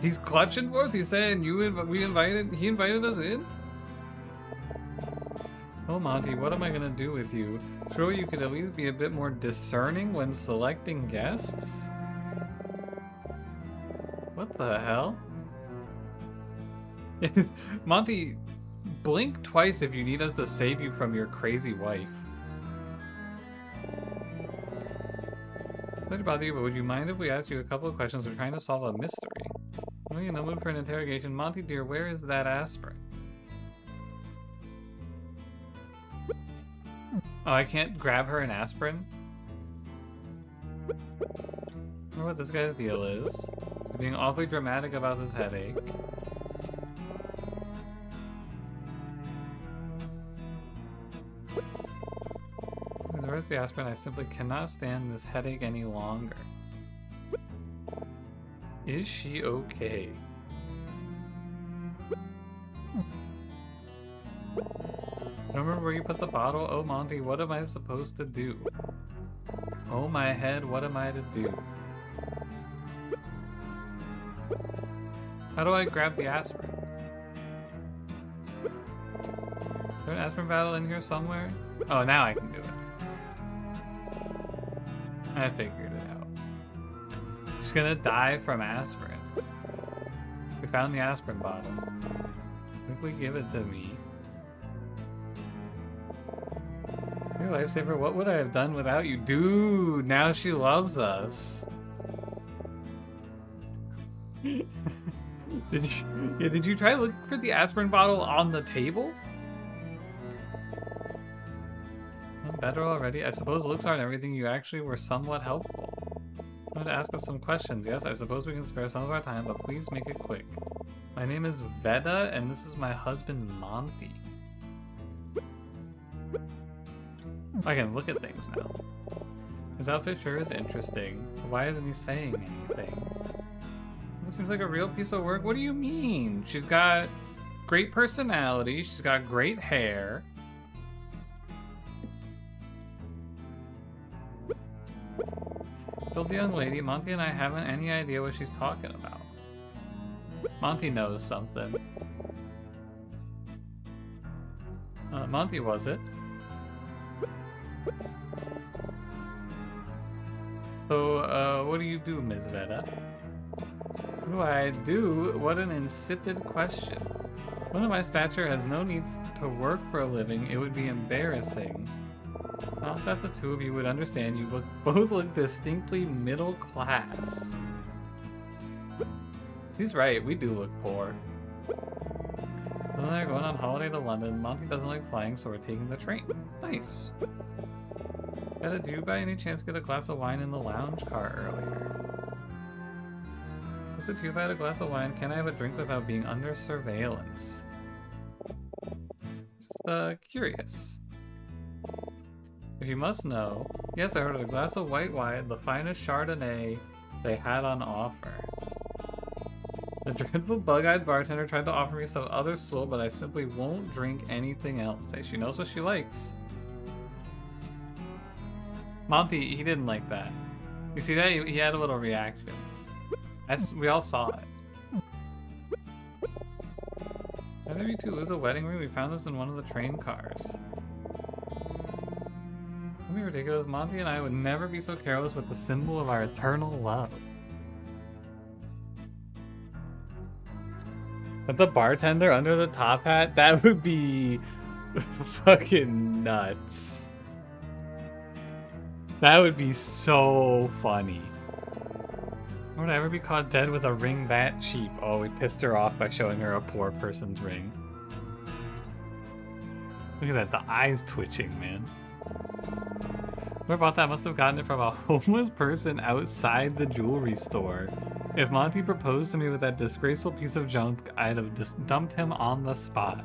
He's clutching for us? He's saying he invited us in? Oh, Monty, what am I gonna do with you? Sure, you could at least be a bit more discerning when selecting guests? What the hell? Monty, blink twice if you need us to save you from your crazy wife. Sorry to bother you, but would you mind if we asked you a couple of questions? We're trying to solve a mystery. Are you in the mood for an interrogation? Monty, dear, where is that aspirin? Oh, I can't grab her an aspirin? I wonder what this guy's deal is. He's being awfully dramatic about his headache. Where's the aspirin? I simply cannot stand this headache any longer. Is she okay? I don't remember where you put the bottle. Oh, Monty, what am I supposed to do? Oh, my head, what am I to do? How do I grab the aspirin? Is there an aspirin bottle in here somewhere? Oh, now I can do it. I figured it out. She's gonna die from aspirin. We found the aspirin bottle. Quickly give it to me. Your lifesaver, what would I have done without you? Dude, now she loves us. Did you try looking for the aspirin bottle on the table? I'm better already. I suppose looks aren't everything. You actually were somewhat helpful. You want to ask us some questions? Yes, I suppose we can spare some of our time, but please make it quick. My name is Veda, and this is my husband, Monty. I can look at things now. His outfit sure is interesting. Why isn't he saying anything? It seems like a real piece of work. What do you mean? She's got great personality. She's got great hair. Told the young lady, Monty and I haven't any idea what she's talking about. Monty knows something. Monty, was it? So, what do you do, Ms. Veda? What do I do? What an insipid question. One of my stature has no need to work for a living. It would be embarrassing. Not that the two of you would understand. You both look distinctly middle class. She's right. We do look poor. When they're going on holiday to London, Monty doesn't like flying, so we're taking the train. Nice. Veda, do you by any chance get a glass of wine in the lounge car earlier? Is it too if I had a glass of wine? Can I have a drink without being under surveillance? Just, curious. If you must know, yes, I ordered a glass of white wine, the finest Chardonnay they had on offer. The dreadful bug-eyed bartender tried to offer me some other swill, but I simply won't drink anything else. She knows what she likes. Monty, he didn't like that. You see that? He had a little reaction. We all saw it. How did you two lose a wedding ring? We found this in one of the train cars. It'd be ridiculous. Monty and I would never be so careless with the symbol of our eternal love. But the bartender under the top hat? That would be fucking nuts. That would be so funny. Would I ever be caught dead with a ring that cheap? Oh, we pissed her off by showing her a poor person's ring. Look at that, the eyes twitching, man. Whoever bought that must have gotten it from a homeless person outside the jewelry store. If Monty proposed to me with that disgraceful piece of junk, I'd have just dumped him on the spot.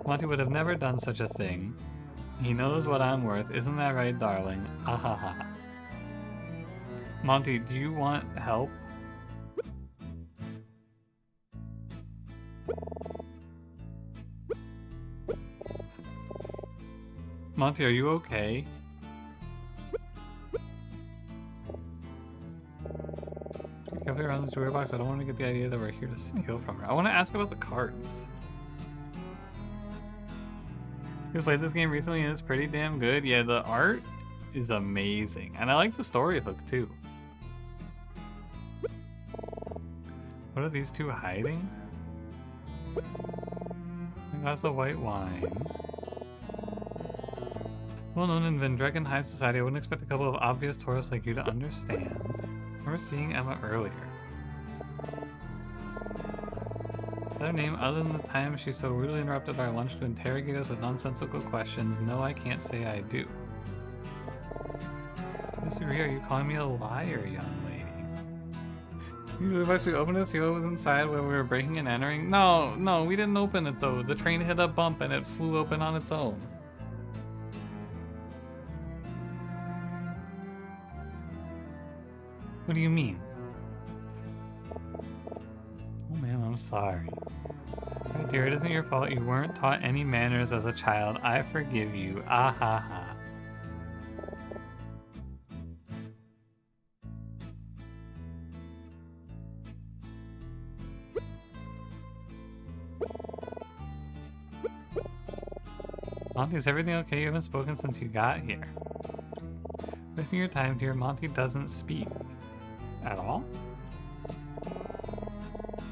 Monty would have never done such a thing. He knows what I'm worth, isn't that right, darling? Ahaha. Monty, do you want help? Monty, are you okay? Carefully around this jewelry box. I don't want to get the idea that we're here to steal from her. I want to ask about the cards. He's played this game recently and it's pretty damn good. Yeah, the art is amazing. And I like the story hook too. What are these two hiding? A glass of white wine. Well known in Vendregan High Society, I wouldn't expect a couple of obvious tourists like you to understand. I remember seeing Emma earlier. Is that her name other than the time she so rudely interrupted our lunch to interrogate us with nonsensical questions? No, I can't say I do. Disagree, are you calling me a liar, young lady? You actually opened it, see what was inside when we were breaking and entering? No, we didn't open it though. The train hit a bump and it flew open on its own. What do you mean? Oh man, I'm sorry. My dear, it isn't your fault. You weren't taught any manners as a child. I forgive you. Ah ha ha. Monty, is everything okay? You haven't spoken since you got here. Wasting your time, dear. Monty doesn't speak. At all?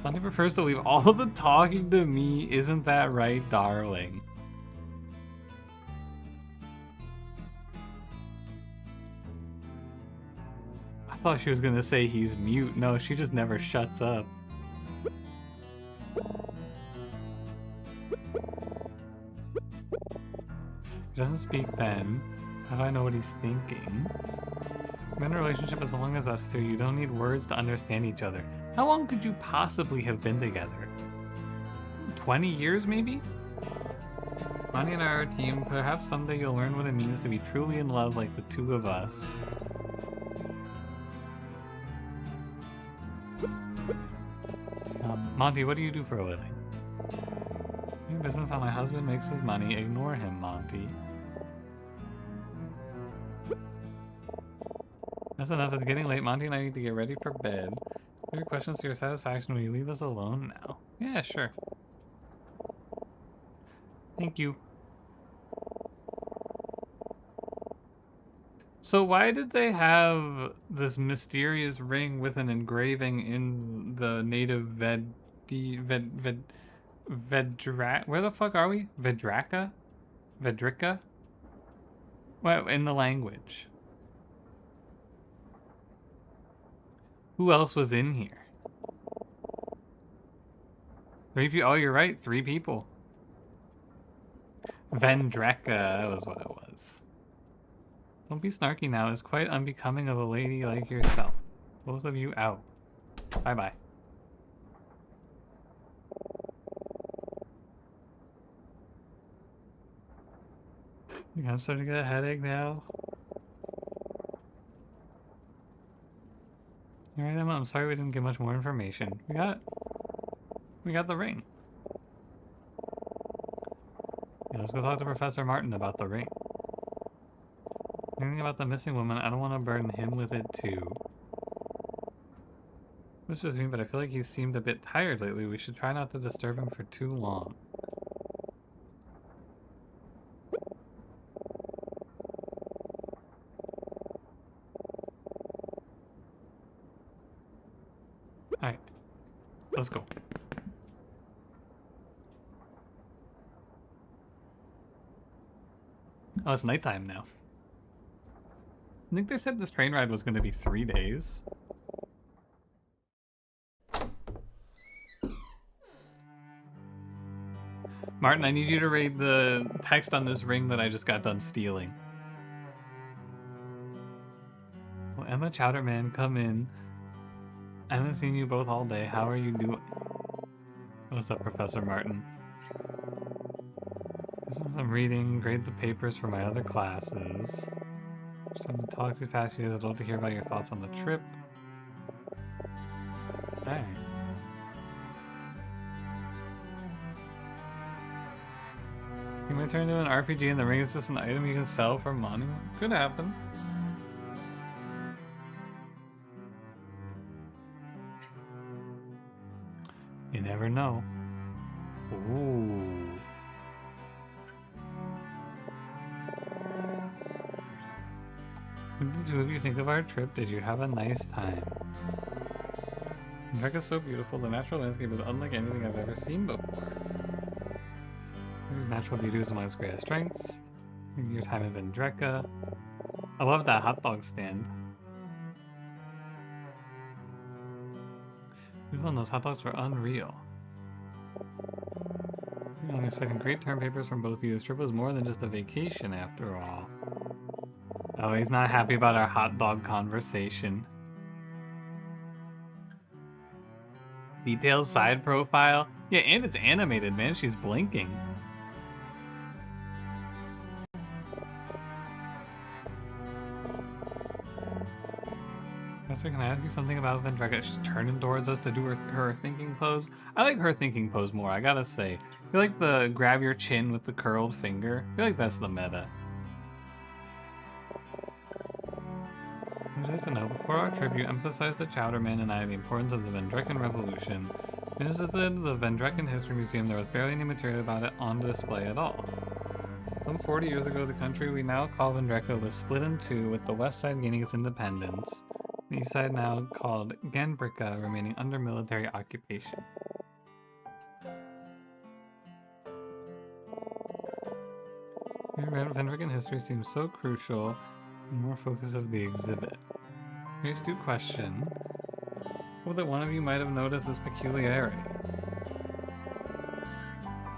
Monty prefers to leave all the talking to me. Isn't that right, darling? I thought she was gonna say he's mute. No, she just never shuts up. He doesn't speak then. How do I know what he's thinking? We're in a relationship as long as us two. You don't need words to understand each other. How long could you possibly have been together? 20 years, maybe? Monty and I are a team. Perhaps someday you'll learn what it means to be truly in love like the two of us. Monty, what do you do for a living? Your business how my husband makes his money. Ignore him, Monty. That's enough. It's getting late. Monty and I need to get ready for bed. Your questions to your satisfaction. Will you leave us alone now? Yeah, sure. Thank you. So why did they have this mysterious ring with an engraving in the native where the fuck are we? Vedraka? Vedrika? Well, in the language. Who else was in here? 3 people. Oh, you're right. 3 people. Vendreka, that was what it was. Don't be snarky now. It's quite unbecoming of a lady like yourself. Both of you out. Bye-bye. I'm starting to get a headache now. You're right, Emma. I'm sorry we didn't get much more information. We got the ring. Yeah, let's go talk to Professor Martin about the ring. Anything about the missing woman, I don't want to burden him with it too. This is me, but I feel like he seemed a bit tired lately. We should try not to disturb him for too long. Alright. Let's go. Oh, it's nighttime now. I think they said this train ride was going to be 3 days. Martin, I need you to read the text on this ring that I just got done stealing. Well, Emma Chowderman, come in. I haven't seen you both all day. How are you doing? What's up, Professor Martin? I'm reading, grade the papers for my other classes. Just time to talk these past few days. I'd love to hear about your thoughts on the trip. Hey. You might turn into an RPG and the ring is just an item you can sell for money. Could happen. You never know. Ooh. What did the two of you think of our trip? Did you have a nice time? Vendreka is so beautiful. The natural landscape is unlike anything I've ever seen before. There's natural beauty is one of its greatest strengths. Your time in Vendreka. I love that hot dog stand. Even those hot dogs were unreal. I'm expecting great term papers from both of you. This trip was more than just a vacation after all. Oh, he's not happy about our hot dog conversation. Detailed side profile? Yeah, and it's animated, man. She's blinking. Professor, can I ask you something about Vendreka? She's turning towards us to do her thinking pose. I like her thinking pose more, I gotta say. I feel like the grab your chin with the curled finger. I feel like that's the meta. I'd like to know, before our trip, you emphasized to Chowderman and I the importance of the Vendrekan Revolution. When I visited the Vendrekan History Museum, there was barely any material about it on display at all. Some 40 years ago, the country we now call Vendreka was split in two, with the west side gaining its independence. The east side, now called Ganbrika, remaining under military occupation. Vendrekan history seems so crucial, and more focus of the exhibit. Here's to question. Hope that one of you might have noticed this peculiarity.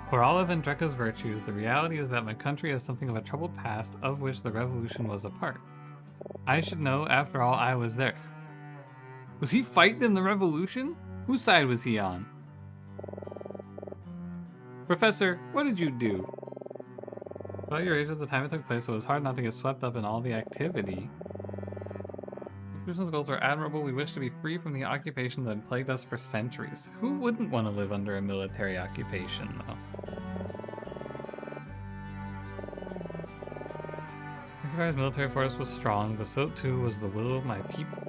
For all of Vendreka's virtues, the reality is that my country has something of a troubled past of which the revolution was a part. I should know, after all, I was there. Was he fighting in the revolution? Whose side was he on? Professor, what did you do? About your age at the time it took place, so it was hard not to get swept up in all the activity. Revolution's goals were admirable. We wish to be free from the occupation that had plagued us for centuries. Who wouldn't want to live under a military occupation, though? Vendreka's military force was strong, but so too was the will of my people.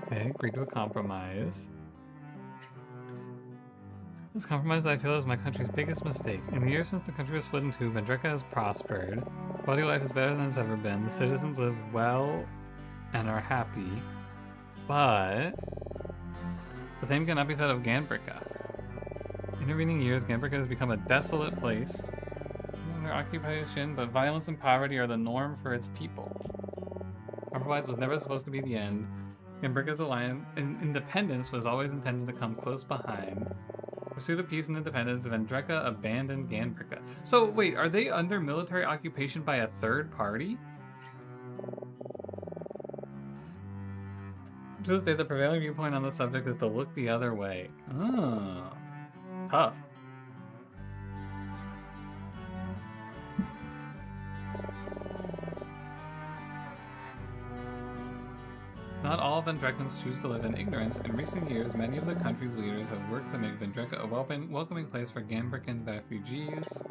They agreed to a compromise. This compromise, I feel, is my country's biggest mistake. In the years since the country was split in two, Vendreka has prospered. Quality of life is better than it's ever been. The citizens live well and are happy. But the same cannot be said of Ganbrika. In intervening years, Ganbrika has become a desolate place under occupation, but violence and poverty are the norm for its people. Compromise was never supposed to be the end. Ganbrika's independence was always intended to come close behind. Pursuit of peace and independence, Vendreka abandoned Ganbrika. So, wait, are they under military occupation by a third party? To this day, the prevailing viewpoint on the subject is to look the other way. Oh, tough. Not all Vendrekans choose to live in ignorance. In recent years, many of the country's leaders have worked to make Vendreka a welcoming place for Ganbrikan refugees.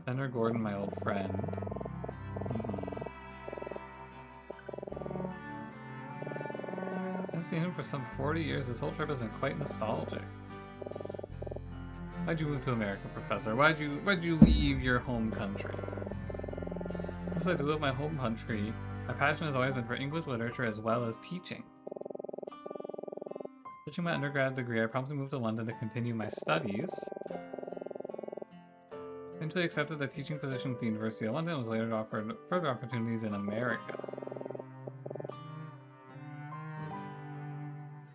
Senator Gordon, my old friend. I haven't seen him for some 40 years. This whole trip has been quite nostalgic. Why'd you move to America, Professor? Why'd you leave your home country? What I do with my home country? My passion has always been for English literature as well as teaching. Finishing my undergrad degree, I promptly moved to London to continue my studies. eventually accepted a teaching position at the University of London and was later offered further opportunities in America.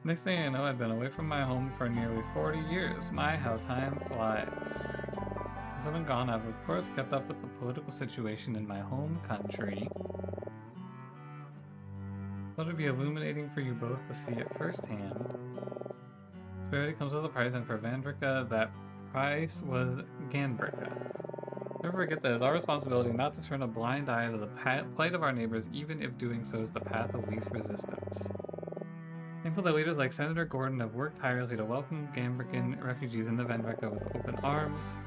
Next thing I know, I'd been away from my home for nearly 40 years. My, how time flies. As I've been gone, I've of course kept up with the political situation in my home country. Thought it'd be illuminating for you both to see it firsthand. Prosperity comes with a price, and for Vandrika, that price was Ganbrika. Never forget that it's our responsibility not to turn a blind eye to the plight of our neighbors, even if doing so is the path of least resistance. Thankful that leaders like Senator Gordon have worked tirelessly to welcome Gambrican refugees into Vandrika with open arms.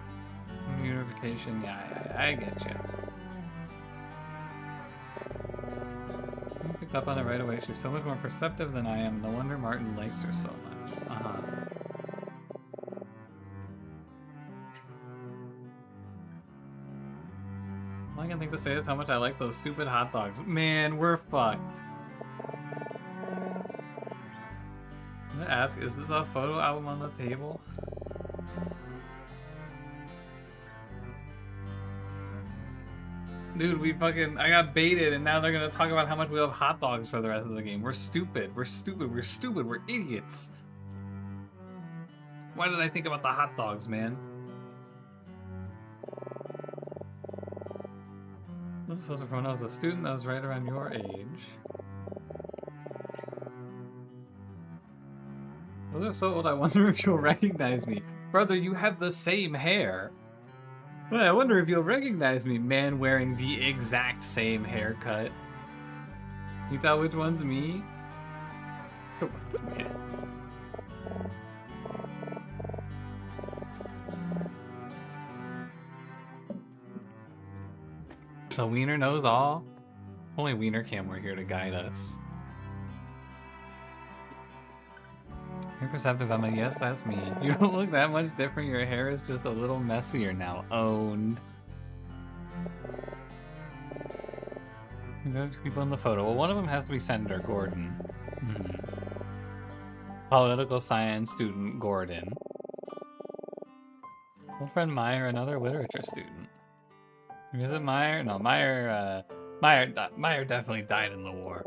Unification, yeah, I get you. I picked up on it right away. She's so much more perceptive than I am. No wonder Martin likes her so much. All I can think to say is how much I like those stupid hot dogs. Man, we're fucked. I'm gonna ask, is this a photo album on the table? Dude, I got baited and now they're gonna talk about how much we love hot dogs for the rest of the game. We're stupid, we're idiots. Why did I think about the hot dogs, man? This was from when I was a student that was right around your age. Those are so old, I wonder if you'll recognize me. Brother, you have the same hair. Well, I wonder if you'll recognize me, man wearing the exact same haircut. You thought which one's me? Come on, man. The wiener knows all? Only Wiener Cam were here to guide us. You're perceptive, Emma. Yes, that's me. You don't look that much different. Your hair is just a little messier now. Owned. There's people in the photo. Well, one of them has to be Senator Gordon. Political science student Gordon. Old friend Meyer, another literature student. Is it Meyer? No, Meyer definitely died in the war.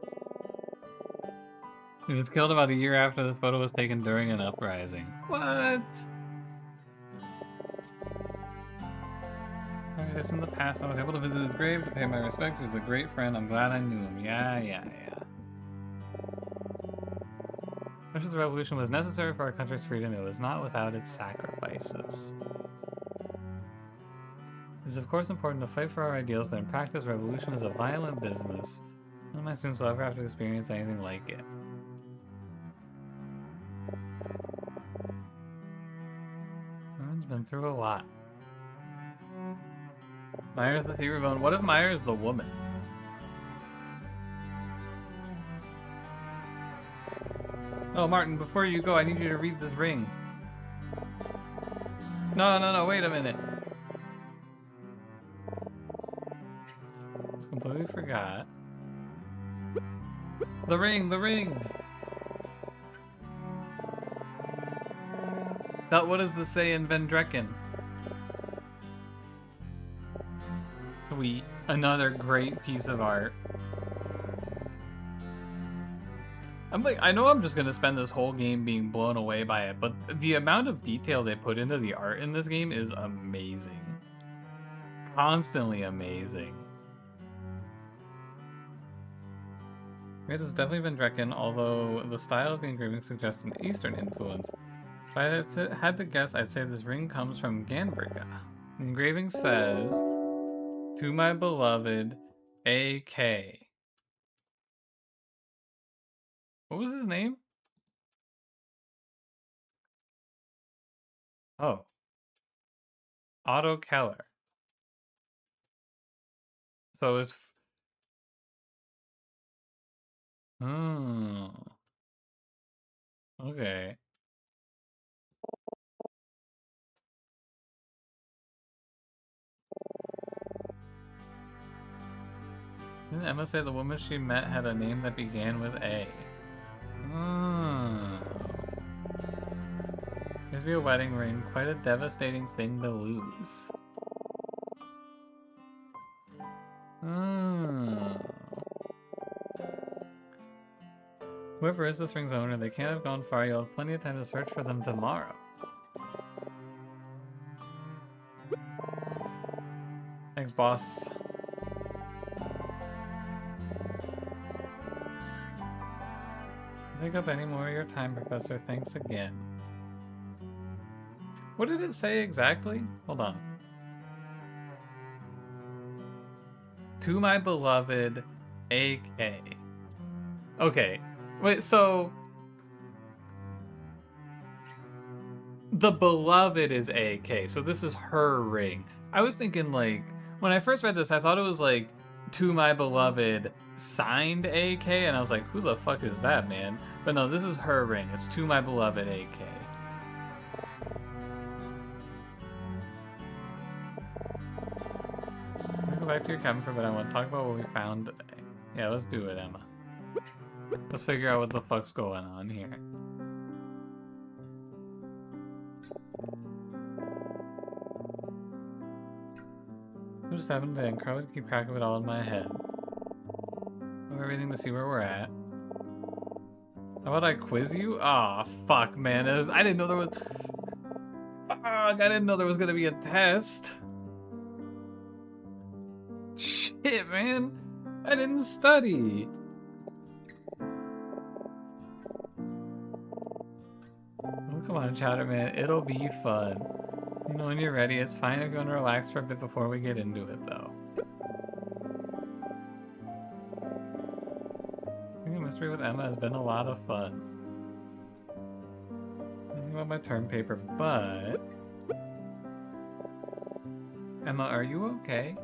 He was killed about a year after this photo was taken during an uprising. What? Alright, it's in the past. I was able to visit his grave to pay my respects. He was a great friend. I'm glad I knew him. Yeah. Much of the revolution was necessary for our country's freedom. It was not without its sacrifices. It is of course important to fight for our ideals, but in practice, revolution is a violent business. None of my students will ever have to experience anything like it. Everyone's been through a lot. Meyer's the theory bone. What if Meyer is the woman? Oh, Martin, before you go, I need you to read this ring. No, wait a minute. Just completely forgot. The ring! What does this say in Vendrekken? Sweet. Another great piece of art. I know I'm just gonna spend this whole game being blown away by it, but the amount of detail they put into the art in this game is amazing. Constantly amazing. This is definitely Vendrekken, although the style of the engraving suggests an Eastern influence. If I had to guess, I'd say this ring comes from Ganbrika. The engraving says, "To my beloved, A.K." What was his name? Oh. Otto Keller. So it's... Oh. Okay. Didn't Emma say the woman she met had a name that began with A? There's be a wedding ring, quite a devastating thing to lose. Oh. Whoever is this ring's owner, they can't have gone far. You'll have plenty of time to search for them tomorrow. Thanks, boss. Don't take up any more of your time, Professor. Thanks again. What did it say exactly? Hold on. To my beloved AK. Okay. Wait, so the beloved is AK, so this is her ring. I was thinking, like, when I first read this, I thought it was like, to my beloved signed AK, and I was like, who the fuck is that, man? But no, this is her ring. It's to my beloved AK. I'm gonna go back to your cabin for a bit. I want to talk about what we found today. Yeah, let's do it, Emma. Let's figure out what the fuck's going on here. What just happened today? I'm trying to keep track of it all in my head. Of everything to see where we're at. How about I quiz you? Aw, oh, fuck, man. I didn't know there was... Fuck, I didn't know there was gonna be a test. Shit, man. I didn't study. Oh, come on, Chowder, man. It'll be fun. You know, when you're ready, it's fine if you want to relax for a bit before we get into it, though. Thinking mystery with Emma has been a lot of fun. I think about my term paper, but... Emma, are you okay?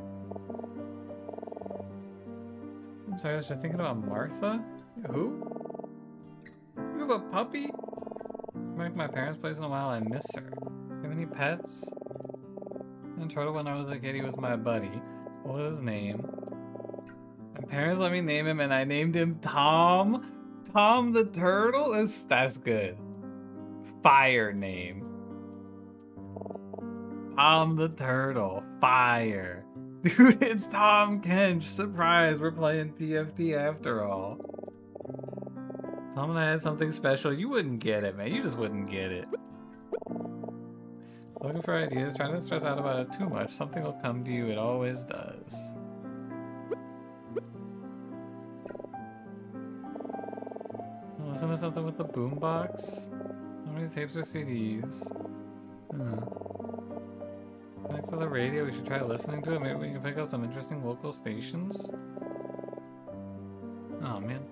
I'm sorry, I was just thinking about Martha? Who? You have a puppy? I'm back at my parents' place in a while. I miss her. Do you have any pets? And Turtle, when I was a kid, he was my buddy. What was his name? My parents let me name him, and I named him Tom. Tom the Turtle? That's good. Fire name. Tom the Turtle. Fire. Dude, it's Tom Kench. Surprise, we're playing TFT after all. Tom and I had something special. You wouldn't get it, man. You just wouldn't get it. Looking for ideas, trying to stress out about it too much. Something will come to you. It always does. Listen to something with the boombox. How many tapes or CDs? Connect to the radio. We should try listening to it. Maybe we can pick up some interesting local stations. Oh man.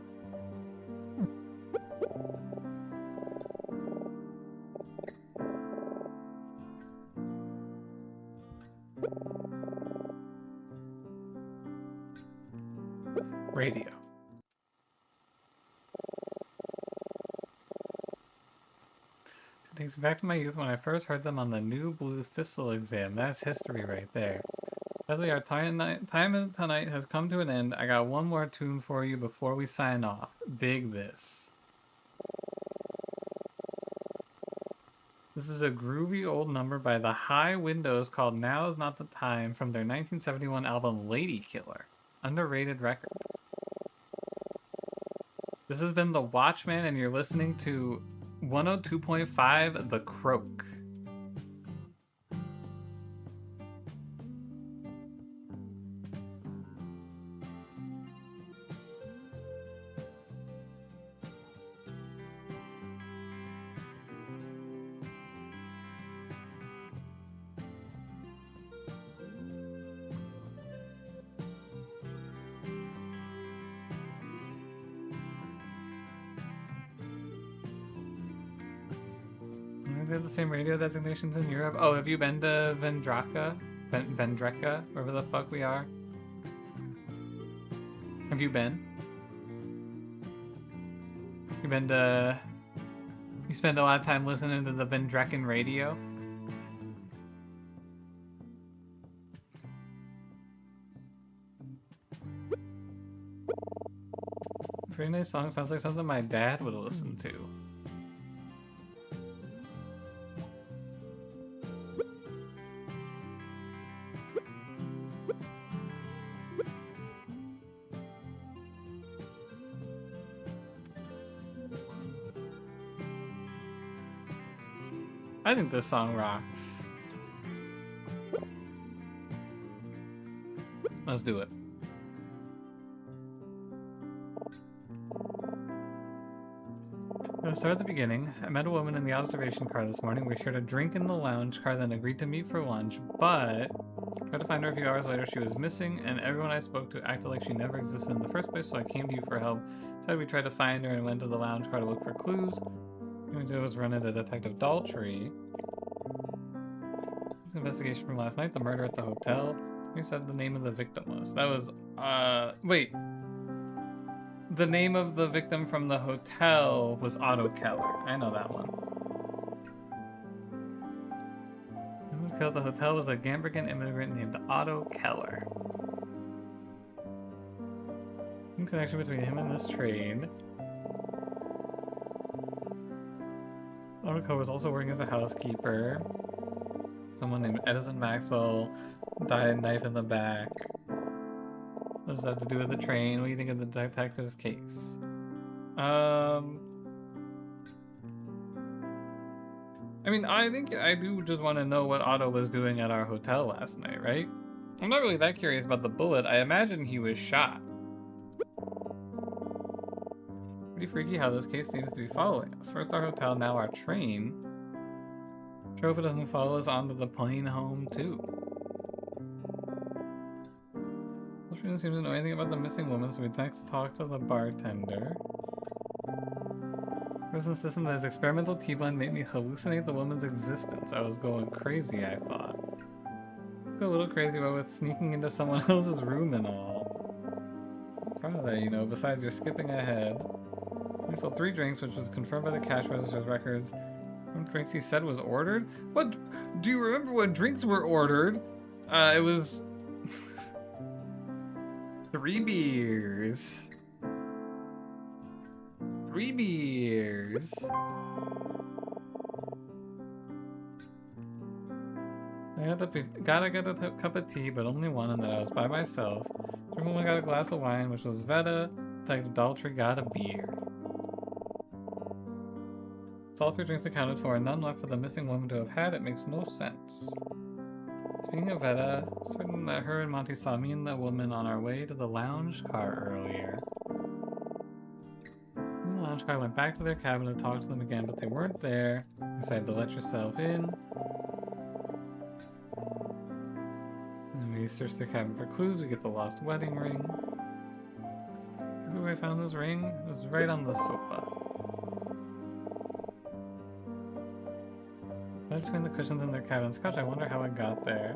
Radio. It takes me back to my youth when I first heard them on the new Blue Thistle exam. That's history right there. Sadly, our time tonight has come to an end. I got one more tune for you before we sign off. Dig this. This is a groovy old number by the High Windows called Now Is Not the Time from their 1971 album Lady Killer. Underrated record. This has been The Watchman, and you're listening to 102.5 The Croak. They have the same radio designations in Europe. Oh, have you been to Vendreka? Vendreka? Wherever the fuck we are? Have you been? You been to... You spend a lot of time listening to the Vendrekan radio? Pretty nice song. Sounds like something my dad would have listened to. I think this song rocks. Let's do it. Let's start at the beginning. I met a woman in the observation car this morning. We shared a drink in the lounge car, then agreed to meet for lunch, but tried to find her a few hours later. She was missing, and everyone I spoke to acted like she never existed in the first place, so I came to you for help. Said we tried to find her and went to the lounge car to look for clues. What we did was run into Detective Daltrey. This investigation from last night, the murder at the hotel. We said the name of the victim was. That was, wait. The name of the victim from the hotel was Otto Keller. I know that one. Who was killed at the hotel was a Gambican immigrant named Otto Keller. Some connection between him and this trade. Otto Keller was also working as a housekeeper. Someone named Edison Maxwell died, knife in the back. What does that have to do with the train? What do you think of the detective's case? I mean, I think I do just want to know what Otto was doing at our hotel last night, right? I'm not really that curious about the bullet. I imagine he was shot. Pretty freaky how this case seems to be following us. First our hotel, now our train. Sure hope it doesn't follow us onto the plane home, too. She didn't seem to know anything about the missing woman, so we next talked to the bartender. He was insistent that his experimental tea blend made me hallucinate the woman's existence. I was going crazy, I thought. Go a little crazy about with sneaking into someone else's room and all. I'm proud of that, you know, besides you're skipping ahead. We sold 3 drinks, which was confirmed by the cash register's records. What drinks he said was ordered? What? Do you remember what drinks were ordered? It was... 3 beers. 3 beers. I gotta get a cup of tea, but only one, and that I was by myself. Everyone got a glass of wine, which was Veta. Detective Daltrey got a beer. It's all 3 drinks accounted for, and none left for the missing woman to have had. It makes no sense. Speaking of Veta, certain that her and Monty saw me and the woman on our way to the lounge car earlier. In the lounge car, I went back to their cabin to talk to them again, but they weren't there. You decided to let yourself in. And we searched their cabin for clues. We get the lost wedding ring. Where I found this ring? It was right on the sofa. Right between the cushions in their cabin's couch, I wonder how it got there.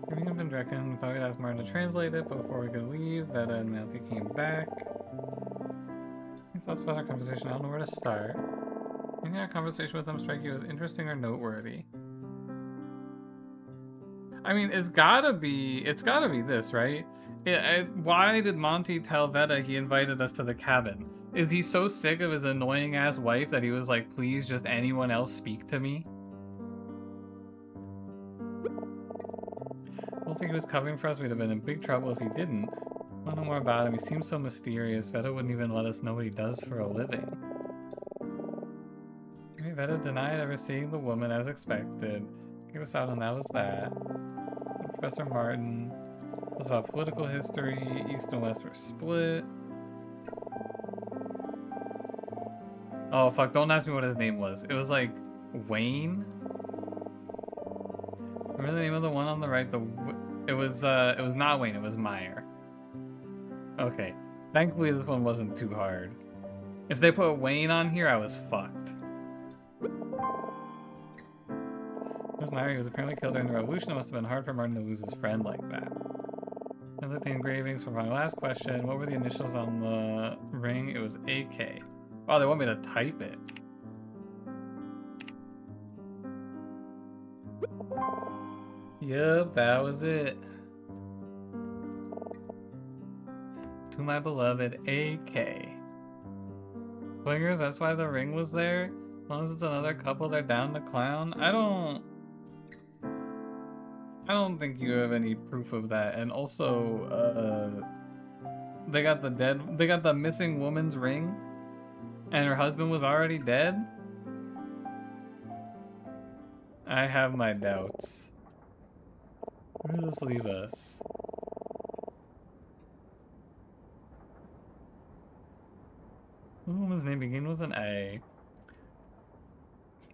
Maybe I've been drinking. We thought we'd ask Martin to translate it, but before we could leave, Veta and Monty came back. Any thoughts about our conversation? I don't know where to start. Any our conversation with them strike you as interesting or noteworthy? I mean, it's gotta be this, right? Why did Monty tell Veta he invited us to the cabin? Is he so sick of his annoying ass wife that he was like, please just anyone else speak to me? I don't think he was covering for us. We'd have been in big trouble if he didn't. I want to know more about him. He seems so mysterious. Veta wouldn't even let us know what he does for a living. Maybe Veta denied ever seeing the woman as expected. Gave us out and that was that. Professor Martin was about political history. East and West were split. Oh fuck, don't ask me what his name was. It was like Wayne? Remember the name of the one on the right? It was not Wayne, it was Meyer. Okay. Thankfully this one wasn't too hard. If they put Wayne on here, I was fucked. It was Meyer. He was apparently killed during the revolution. It must have been hard for Martin to lose his friend like that. I looked at the engravings for my last question. What were the initials on the ring? It was AK. Oh, they want me to type it. Yup, that was it. To my beloved AK. Swingers, that's why the ring was there? As long as it's another couple, they're down to clown? I don't think you have any proof of that. And also, they got the missing woman's ring, and her husband was already dead? I have my doubts. Where does this leave us? This woman's name begin with an A.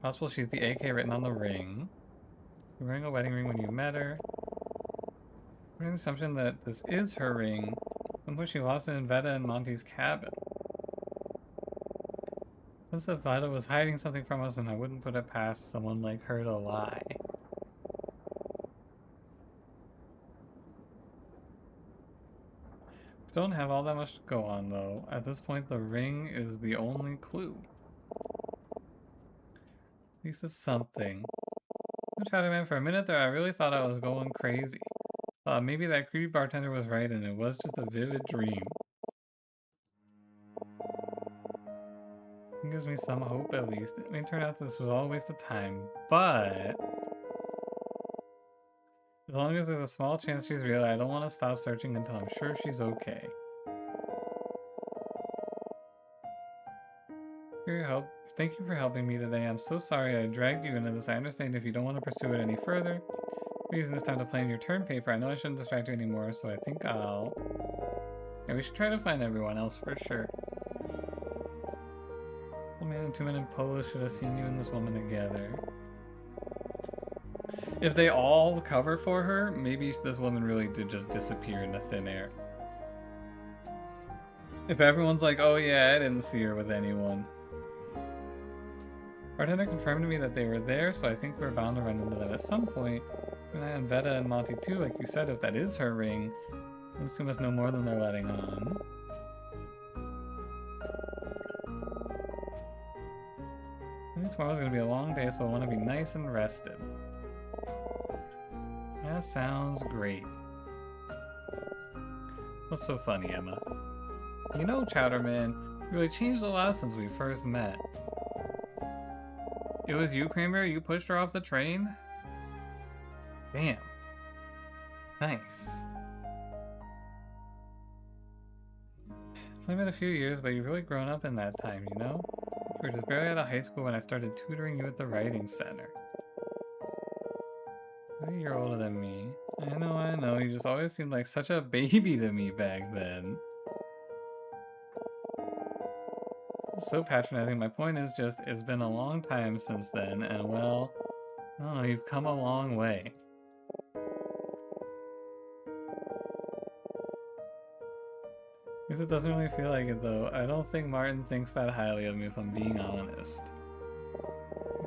Possible she's the AK written on the ring. You're wearing a wedding ring when you met her. We're in the assumption that this is her ring. When she lost it in Veta and Monty's cabin. Since that Veta was hiding something from us, and I wouldn't put it past someone like her to lie. Don't have all that much to go on though. At this point, the ring is the only clue. At least it's something. Man, for a minute there, I really thought I was going crazy. Maybe that creepy bartender was right and it was just a vivid dream. It gives me some hope at least. It may turn out this was all a waste of time, but as long as there's a small chance she's real, I don't want to stop searching until I'm sure she's okay. For your help. Thank you for helping me today. I'm so sorry I dragged you into this. I understand if you don't want to pursue it any further. We're using this time to plan your term paper. I know I shouldn't distract you anymore, so I think I'll... Yeah, we should try to find everyone else for sure. One man and 2 men in Polish should have seen you and this woman together. If they all cover for her, maybe this woman really did just disappear into thin air. If everyone's like, oh yeah, I didn't see her with anyone. Bartender confirmed to me that they were there, so I think we're bound to run into them at some point. And Veta and Monty too, like you said, if that is her ring, those two must know more than they're letting on. I think tomorrow's gonna be a long day, so I want to be nice and rested. That sounds great. What's so funny, Emma? You know, Chowderman, you really changed a lot since we first met. It was you, Cranberry? You pushed her off the train? Damn. Nice. It's only been a few years, but you've really grown up in that time, you know? You were just barely out of high school when I started tutoring you at the writing center. You're a year older than me. I know. You just always seemed like such a baby to me back then. So patronizing. My point is just, it's been a long time since then, and well, I don't know, you've come a long way. I guess it doesn't really feel like it though. I don't think Martin thinks that highly of me, if I'm being honest.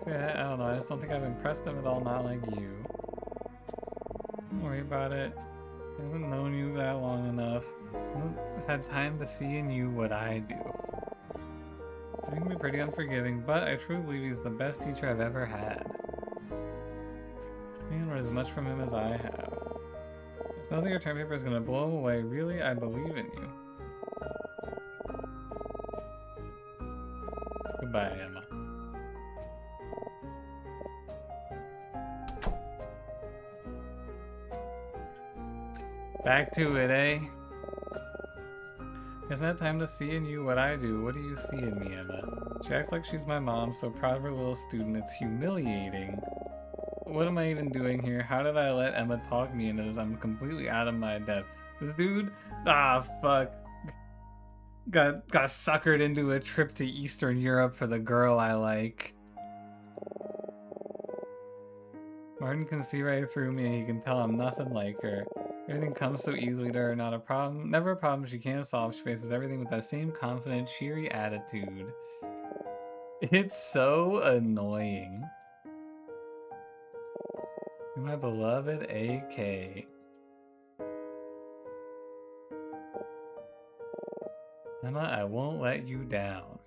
See, I don't know, I just don't think I've impressed him at all, not like you. Don't worry about it. He hasn't known you that long enough. He hasn't had time to see in you what I do. He can be pretty unforgiving, but I truly believe he's the best teacher I've ever had. I learned as much from him as I have. It's not that your term paper is going to blow him away. Really, I believe in you. Goodbye, Emma. Back to it, eh? Isn't that time to see in you what I do? What do you see in me, Emma? She acts like she's my mom, so proud of her little student. It's humiliating. What am I even doing here? How did I let Emma talk me into this? I'm completely out of my depth. This dude, fuck. Got suckered into a trip to Eastern Europe for the girl I like. Martin can see right through me and he can tell I'm nothing like her. Everything comes so easily to her, not a problem, never a problem she can't solve. She faces everything with that same confident, cheery attitude. It's so annoying. To my beloved AK. Emma, I won't let you down.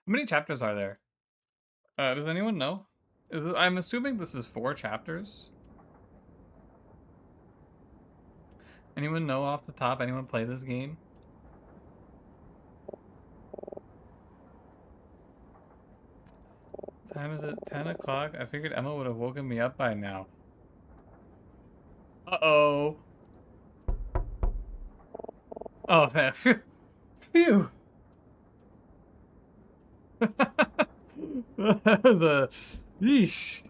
How many chapters are there? Does anyone know? I'm assuming this is 4 chapters. Anyone know off the top? Anyone play this game? Time is it? 10 o'clock? I figured Emma would have woken me up by now. Uh-oh. Oh, phew. Phew. The yeesh.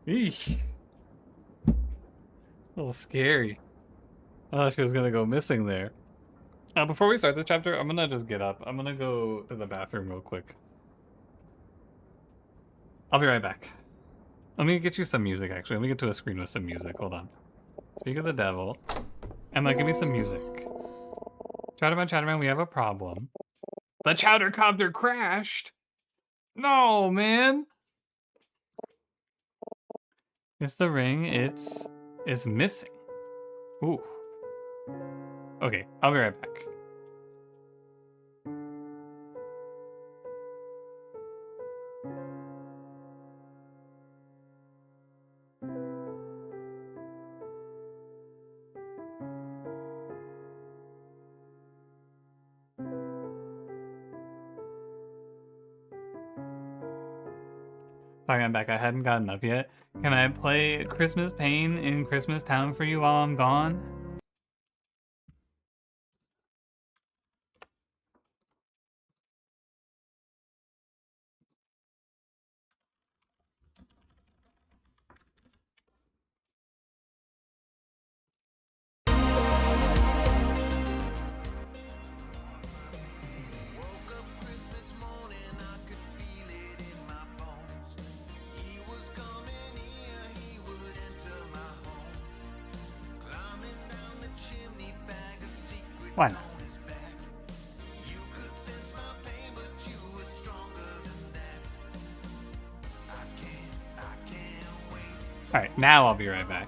Yeesh. A little scary. I thought she was gonna go missing there. Before we start the chapter, I'm gonna just get up. I'm gonna go to the bathroom real quick. I'll be right back. Let me get you some music, actually. Let me get to a screen with some music. Hold on. Speak of the devil. Emma, give me some music. Chatterman, we have a problem. The chowdercopter crashed! No, man! It's the ring. It's missing. Ooh. Okay, I'll be right back. Sorry, I'm back. I hadn't gotten up yet. Can I play Christmas Pain in Christmas Town for you while I'm gone? Why not? Alright, now I'll be right back.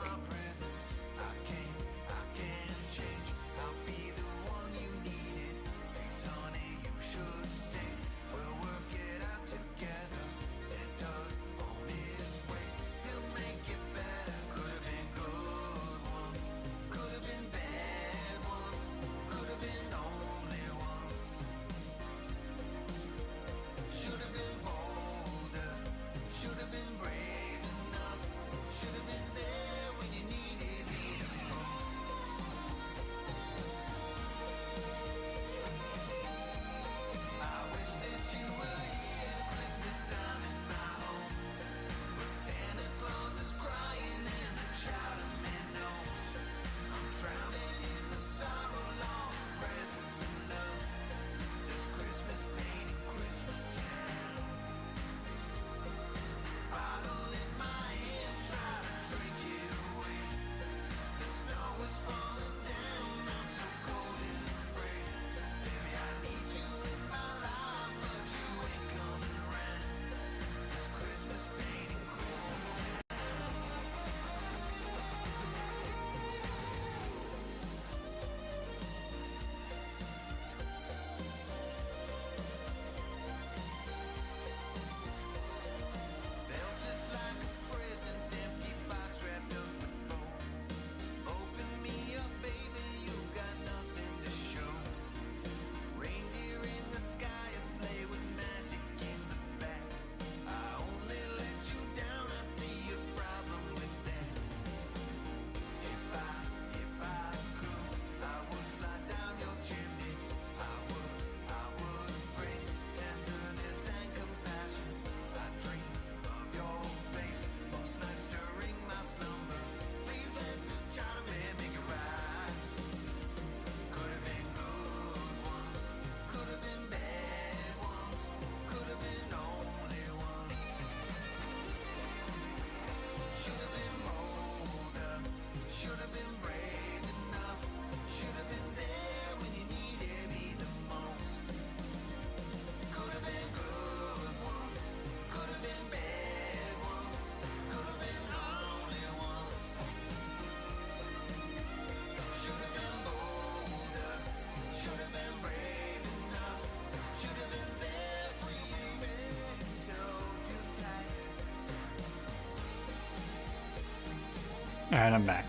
Alright, I'm back.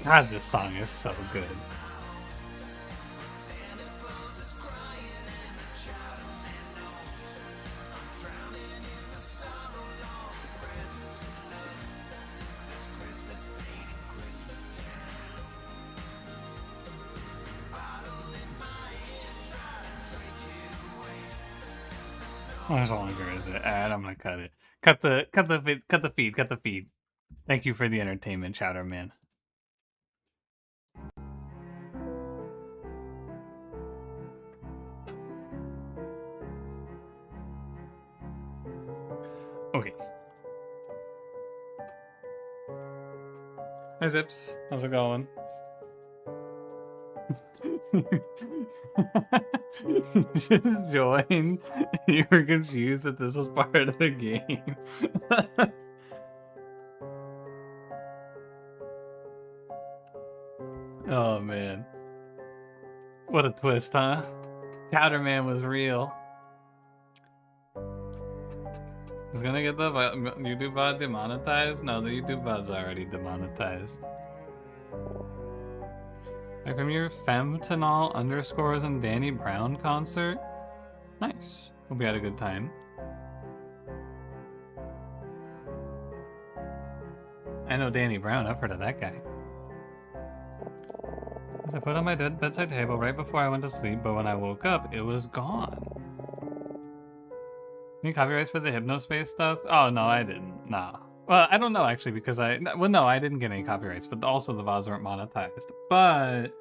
God, this song is so good. How much longer is it? Alright, I'm gonna cut it. Cut the feed. Thank you for the entertainment, Chowder Man. Okay. Hi Zips, how's it going? You just joined. You were confused that this was part of the game. Oh man. What a twist, huh? Powder Man was real. He's gonna get the YouTube VOD demonetized? No, the YouTube VOD's already demonetized. Like from your Femtanol underscores and Danny Brown concert? Nice. Hope you had a good time. I know Danny Brown, I've heard of that guy. I put it on my bedside table right before I went to sleep, but when I woke up, it was gone. Any copyrights for the Hypnospace stuff? Oh, no, I didn't. Nah. Well, I don't know, actually, because well, no, I didn't get any copyrights, but also the VODs weren't monetized. But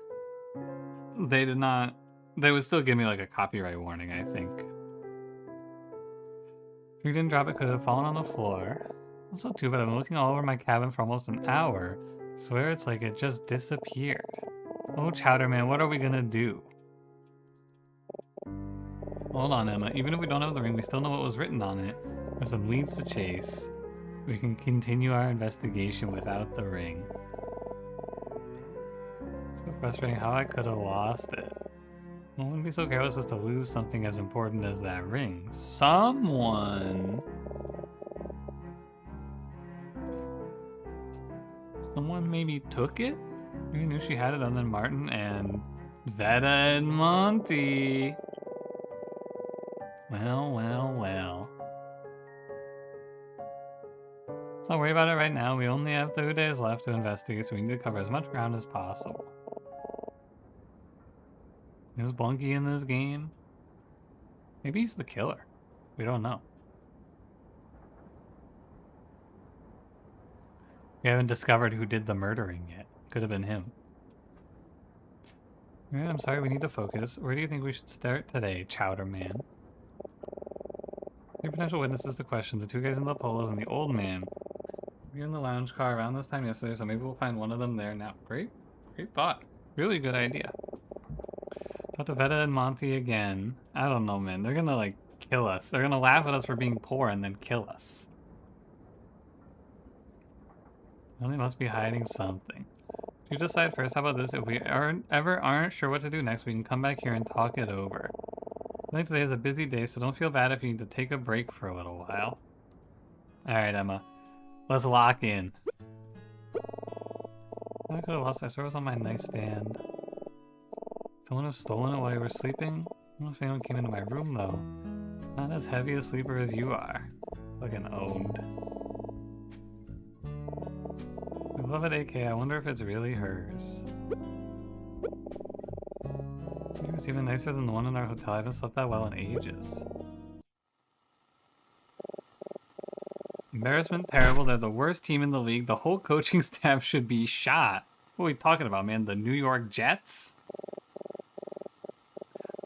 they did not... They would still give me, like, a copyright warning, I think. If you didn't drop it, could have fallen on the floor. That's not too bad. I've been looking all over my cabin for almost an hour. I swear it's like it just disappeared. Oh, Chowder Man, what are we gonna do? Hold on, Emma. Even if we don't have the ring, we still know what was written on it. There's some leads to chase. We can continue our investigation without the ring. So frustrating how I could have lost it. I wouldn't be so careless as to lose something as important as that ring. Someone maybe took it? We knew she had it other than Martin and Veta and Monty. Well, well, well. Let's not worry about it right now. We only have 2 days left to investigate, so we need to cover as much ground as possible. Is Blunky in this game? Maybe he's the killer. We don't know. We haven't discovered who did the murdering yet. Could have been him. Alright, I'm sorry, we need to focus. Where do you think we should start today, Chowder Man? Any potential witnesses to question, the 2 guys in the polos and the old man. We were in the lounge car around this time yesterday, so maybe we'll find one of them there now. Great thought. Really good idea. Talk to Veta and Monty again. I don't know, man. They're gonna, like, kill us. They're gonna laugh at us for being poor and then kill us. Well, they must be hiding something. You decide first. How about this? If we aren't sure what to do next, we can come back here and talk it over. I think today is a busy day, so don't feel bad if you need to take a break for a little while. Alright, Emma. Let's lock in. I could have lost it. I swear it was on my nightstand. Someone has stolen it while you were sleeping? Unless anyone came into my room, though. Not as heavy a sleeper as you are. Fucking owned. I love it, AK. I wonder if it's really hers. It was even nicer than the one in our hotel. I haven't slept that well in ages. Embarrassment, terrible. They're the worst team in the league. The whole coaching staff should be shot. What are we talking about, man? The New York Jets?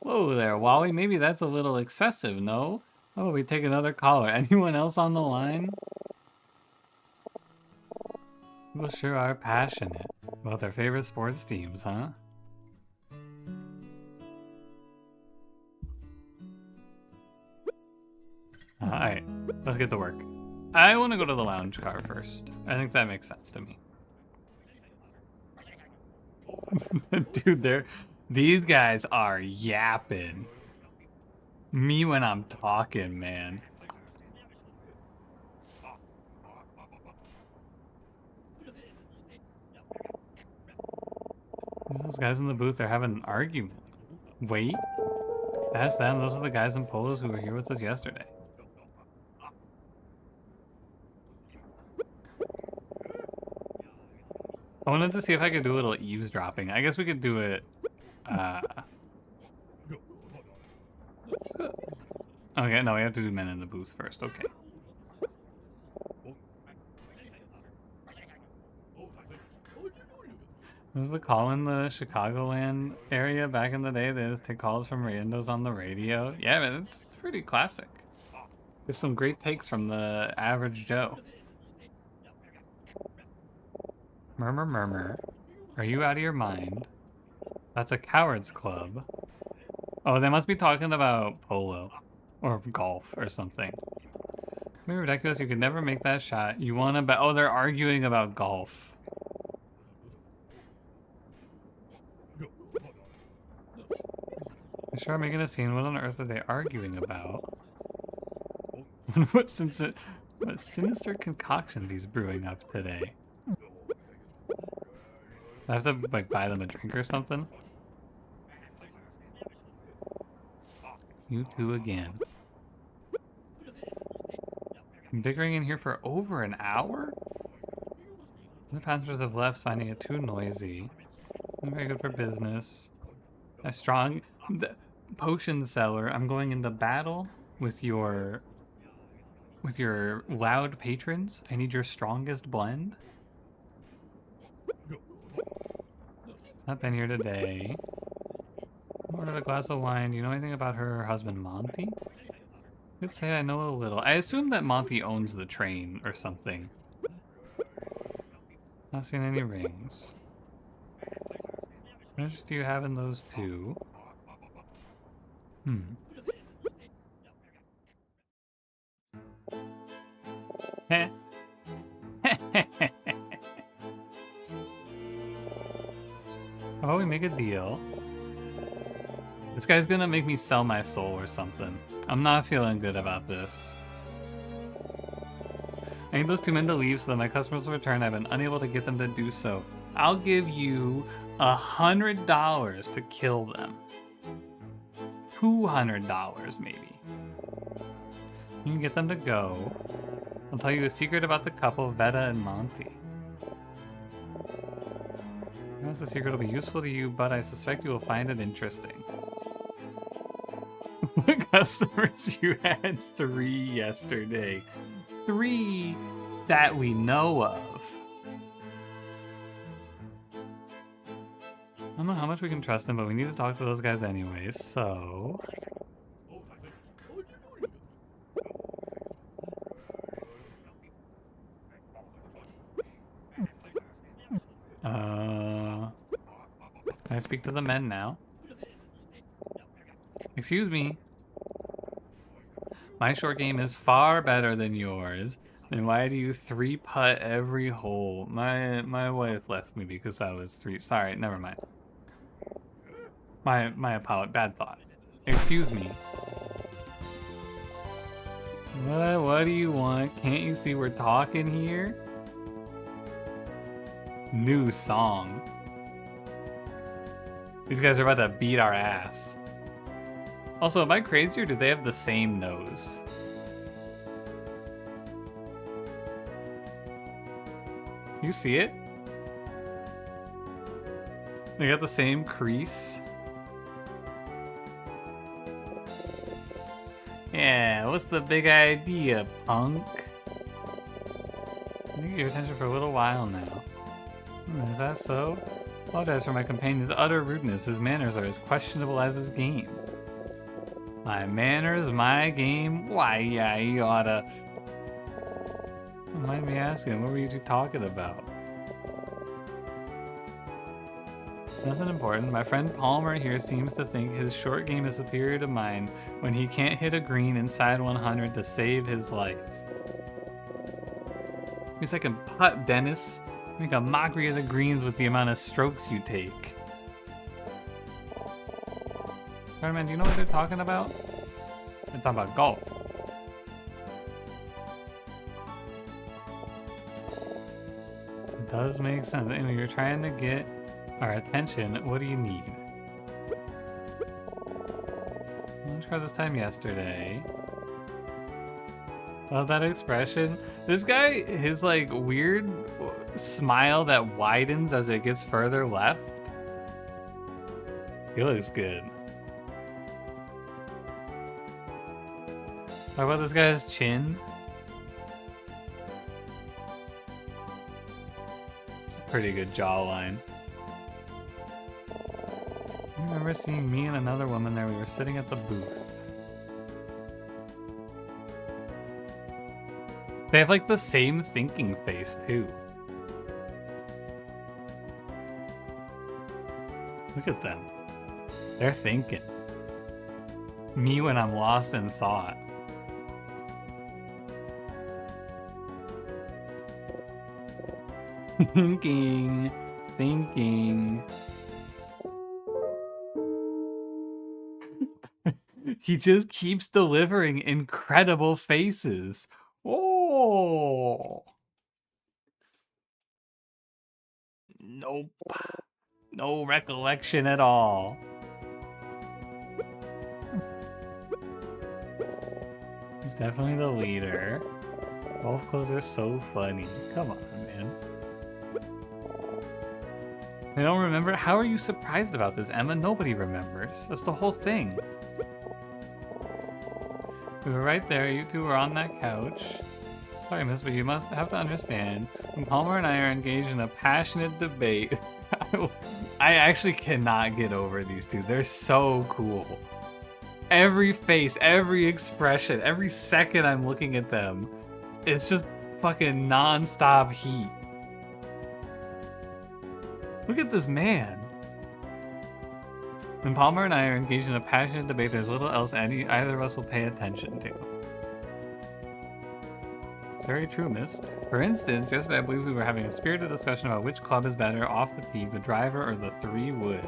Whoa there, Wally. Maybe that's a little excessive, no? How about we take another caller? Anyone else on the line? People sure are passionate about their favorite sports teams, huh? Alright, let's get to work. I want to go to the lounge car first. I think that makes sense to me. Dude, these guys are yapping. Me when I'm talking, man. Those guys in the booth are having an argument. Wait, that's them. Those are the guys in polos who were here with us yesterday. I wanted to see if I could do a little eavesdropping. I guess we could do it. Okay, no, we have to do men in the booth first. Okay. What was the call in the Chicagoland area back in the day? They just take calls from randos on the radio. Yeah, man, it's pretty classic. There's some great takes from the average Joe. Murmur, murmur. Are you out of your mind? That's a coward's club. Oh, they must be talking about polo. Or golf or something. Maybe ridiculous, you could never make that shot. You want to bet? Oh, they're arguing about golf. They sure are making a scene. What on earth are they arguing about? what sinister concoctions he's brewing up today? I have to like buy them a drink or something. You two again. I'm bickering in here for over an hour? The passengers have left, finding it too noisy. I'm very good for business. A strong potion seller. I'm going into battle with your loud patrons. I need your strongest blend. It's not been here today. I ordered a glass of wine. Do you know anything about her husband, Monty? I could say I know a little. I assume that Monty owns the train or something. Not seen any rings. What interest do you have in those two? Heh. How about we make a deal? This guy's gonna make me sell my soul or something. I'm not feeling good about this. I need those two men to leave so that my customers will return. I've been unable to get them to do so. I'll give you $100 to kill them. $200 maybe. You can get them to go. I'll tell you a secret about the couple, Veta and Monty. I know the secret will be useful to you, but I suspect you will find it interesting. What customers you had? 3 yesterday. 3 that we know of. I don't know how much we can trust him, but we need to talk to those guys anyways, so... Can I speak to the men now? Excuse me. My short game is far better than yours. Then why do you 3-putt every hole? My wife left me because I was 3. Sorry, never mind. My apology. Bad thought. Excuse me. What do you want? Can't you see we're talking here? New song. These guys are about to beat our ass. Also, am I crazy or do they have the same nose? You see it? They got the same crease. Yeah, what's the big idea, punk? I need your attention for a little while now. Is that so? Apologize for my companion's utter rudeness. His manners are as questionable as his game. My manners, my game? Why, yeah, you oughta... Don't mind me asking, what were you two talking about? It's nothing important. My friend Palmer here seems to think his short game is superior to mine when he can't hit a green inside 100 to save his life. At least I can putt, Dennis. Make a mockery of the greens with the amount of strokes you take. Spider-Man, do you know what they're talking about? They're talking about golf. It does make sense. Anyway, you're trying to get our attention. What do you need? I tried this time yesterday. Love that expression. This guy, his like weird smile that widens as it gets further left. He looks good. How about this guy's chin? It's a pretty good jawline. I remember seeing me and another woman there. We were sitting at the booth. They have like the same thinking face too. Look at them. They're thinking. Me when I'm lost in thought. Thinking. He just keeps delivering incredible faces. Oh. Nope. No recollection at all. He's definitely the leader. Both clothes are so funny. Come on, man. They don't remember? How are you surprised about this, Emma? Nobody remembers. That's the whole thing. We were right there. You two were on that couch. Sorry, miss, but you must have to understand. When Palmer and I are engaged in a passionate debate, I actually cannot get over these two. They're so cool. Every face, every expression, every second I'm looking at them, it's just fucking non-stop heat. Look at this man. When Palmer and I are engaged in a passionate debate, there's little else either of us will pay attention to. It's very true, miss. For instance, yesterday I believe we were having a spirited discussion about which club is better, off the tee, the driver, or the 3-wood.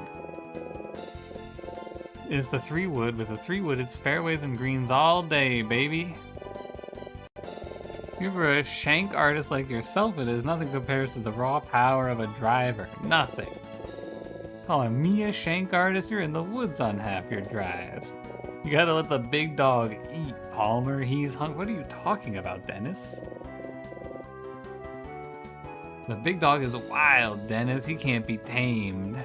It's the 3-wood. With the 3-wood, it's fairways and greens all day, baby. If you're a shank artist like yourself, it is nothing compares to the raw power of a driver. Nothing. Calling me a shank artist? You're in the woods on half your drives. You gotta let the big dog eat, Palmer. He's hungry. What are you talking about, Dennis? The big dog is wild, Dennis. He can't be tamed.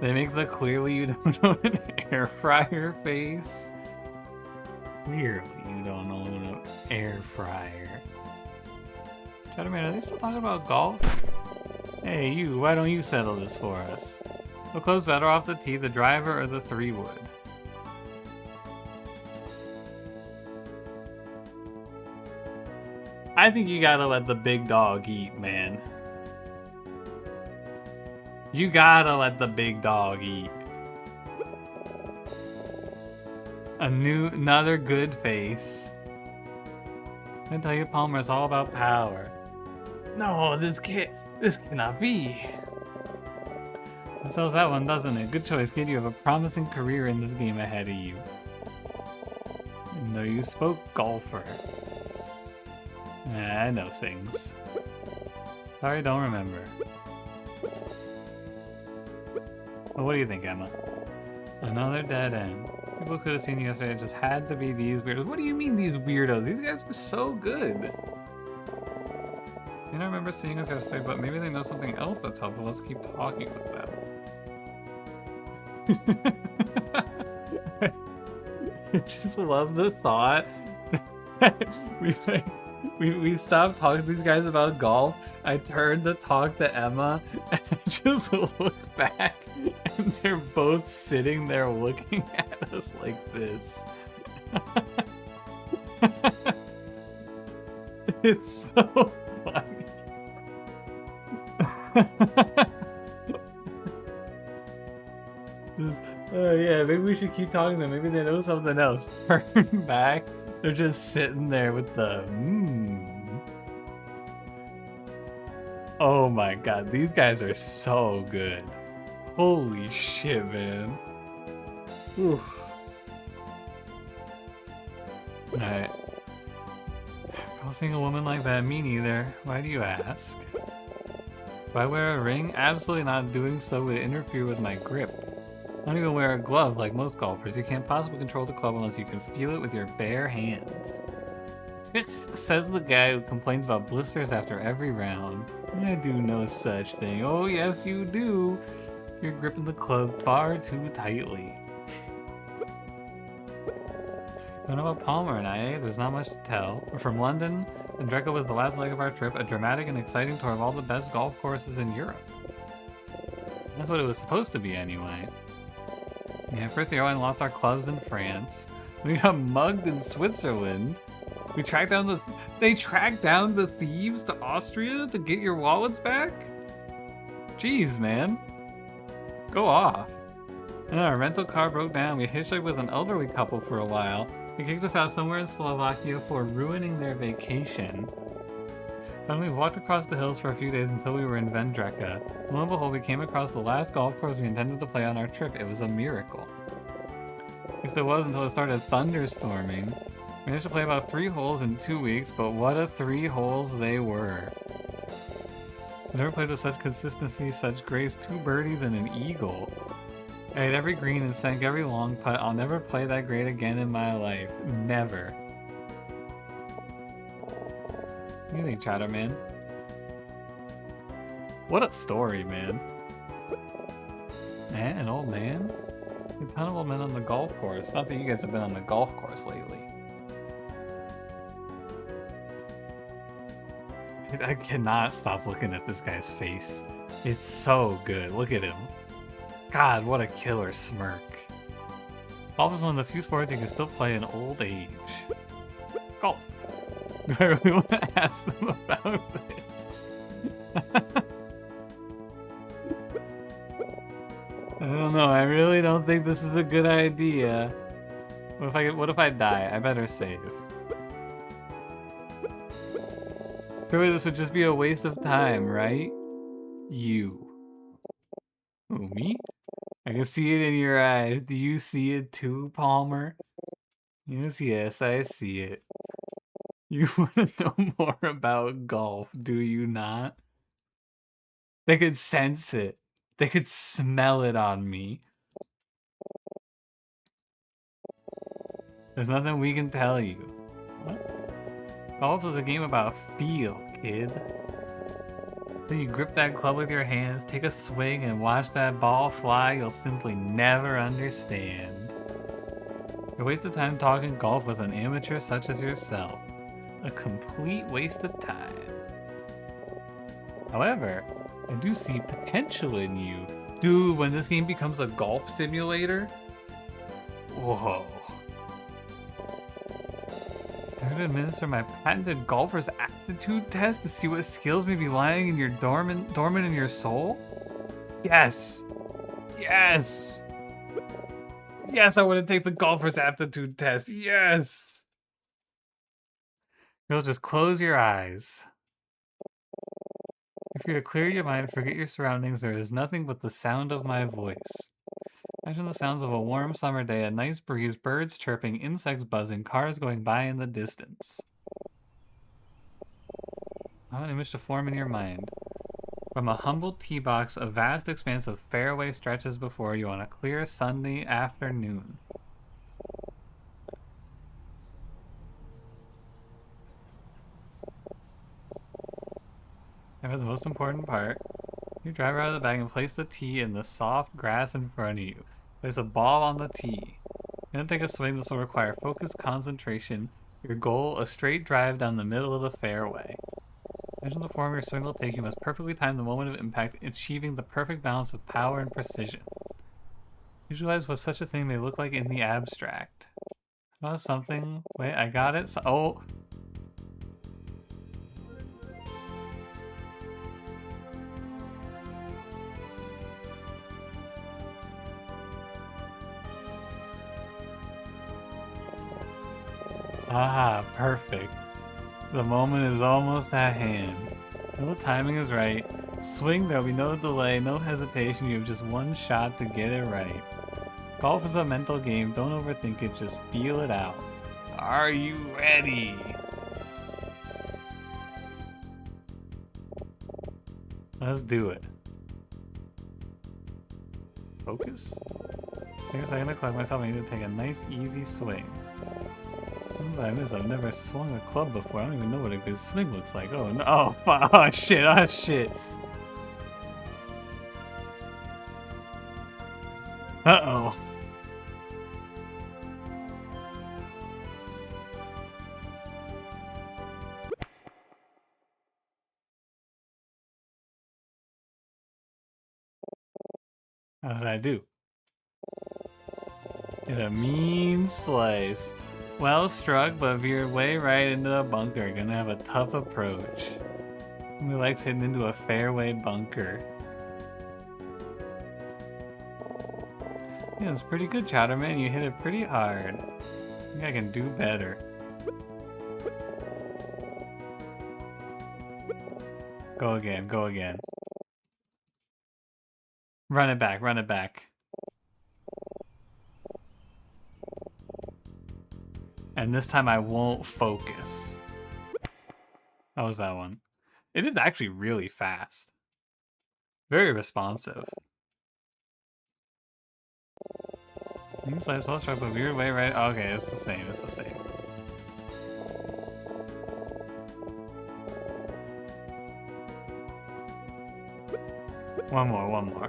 They make the clearly you don't know an air fryer face. Clearly you don't know an air fryer. Chatterman, are they still talking about golf? Hey, you, why don't you settle this for us? What club's better off the tee, the driver or the 3-wood? I think you gotta let the big dog eat, man. You gotta let the big dog eat. Another good face. I tell you, Palmer, it's all about power. No, this cannot be. It sells that one, doesn't it? Good choice, kid. You have a promising career in this game ahead of you. No, you spoke golfer. I know things. Sorry, don't remember. Well, what do you think, Emma? Another dead end. People could have seen you yesterday. It just had to be these weirdos. What do you mean, these weirdos? These guys are so good. I don't remember seeing us yesterday, but maybe they know something else that's helpful. Let's keep talking with them. I just love the thought that we stopped talking to these guys about golf. I turned to talk to Emma and I just look back and they're both sitting there looking at us like this. It's so funny. Yeah, maybe we should keep talking to them. Maybe they know something else. Turn back. They're just sitting there with the Oh my god, these guys are so good. Holy shit, man. Oof. Alright. I'll seeing a woman like that, me neither. Why do you ask? Do I wear a ring? Absolutely not. Doing so would interfere with my grip. I don't even wear a glove like most golfers. You can't possibly control the club unless you can feel it with your bare hands. Says the guy who complains about blisters after every round. I do no such thing. Oh yes you do. You're gripping the club far too tightly. Don't know about Palmer and I, eh? There's not much to tell. We're from London, and Dreca was the last leg of our trip, a dramatic and exciting tour of all the best golf courses in Europe. That's what it was supposed to be anyway. Yeah, first the airline lost our clubs in France. We got mugged in Switzerland. We tracked down they tracked down the thieves to Austria to get your wallets back? Jeez, man. Go off. And our rental car broke down. We hitchhiked with an elderly couple for a while. They kicked us out somewhere in Slovakia for ruining their vacation. Then we walked across the hills for a few days until we were in Vendreka. Lo and behold, we came across the last golf course we intended to play on our trip. It was a miracle. At least it was until it started thunderstorming. We managed to play about 3 holes in 2 weeks, but what a 3 holes they were. I never played with such consistency, such grace, 2 birdies and an eagle. I hit every green and sank every long putt. I'll never play that great again in my life. Never. What do you think, Chatterman? What a story, man. Man, an old man? A ton of old men on the golf course. Not that you guys have been on the golf course lately. I cannot stop looking at this guy's face. It's so good. Look at him. God, what a killer smirk. Golf is one of the few sports you can still play in old age. Golf. Do I really want to ask them about this? I don't know. I really don't think this is a good idea. What if I die? I better save. Surely this would just be a waste of time, right? You. Who, me? I can see it in your eyes. Do you see it too, Palmer? Yes, I see it. You want to know more about golf, do you not? They could sense it. They could smell it on me. There's nothing we can tell you. What? Golf is a game about feel, kid. Then you grip that club with your hands, take a swing, and watch that ball fly, you'll simply never understand. A waste of time talking golf with an amateur such as yourself. A complete waste of time. However, I do see potential in you. Dude, when this game becomes a golf simulator? Whoa. I'm going to administer my patented golfer's aptitude test to see what skills may be lying in your dormant in your soul? Yes! Yes! Yes, I want to take the golfer's aptitude test. Yes! You'll just close your eyes. If you're to clear your mind, forget your surroundings, there is nothing but the sound of my voice. Imagine the sounds of a warm summer day, a nice breeze, birds chirping, insects buzzing, cars going by in the distance. Allow an image to form in your mind. From a humble tee box, a vast expanse of fairway stretches before you on a clear sunny afternoon. And for the most important part, you drive out of the bag and place the tee in the soft grass in front of you. Place a ball on the tee. You're going to take a swing. This will require focused concentration. Your goal, a straight drive down the middle of the fairway. Imagine the form your swing will take. You must perfectly time the moment of impact, achieving the perfect balance of power and precision. Visualize what such a thing may look like in the abstract. Oh, something. Wait, I got it. Oh. Ah, perfect. The moment is almost at hand. When the timing is right, swing, there'll be no delay, no hesitation, you have just one shot to get it right. Golf is a mental game, don't overthink it, just feel it out. Are you ready? Let's do it. Focus? Take a second to collect myself, I need to take a nice easy swing. I've never swung a club before. I don't even know what a good swing looks like. Oh no! Oh shit! Oh shit! Uh oh! How did I do? Hit a mean slice. Well struck, but veered way right into the bunker. Gonna have a tough approach. Who likes hitting into a fairway bunker? Yeah, it's pretty good, Chowderman. You hit it pretty hard. I think I can do better. Go again, go again. Run it back, run it back. And this time I won't focus. How was that one? It is actually really fast. Very responsive. Slice well struck, but weird way, right? Okay, it's the same, it's the same. One more, one more.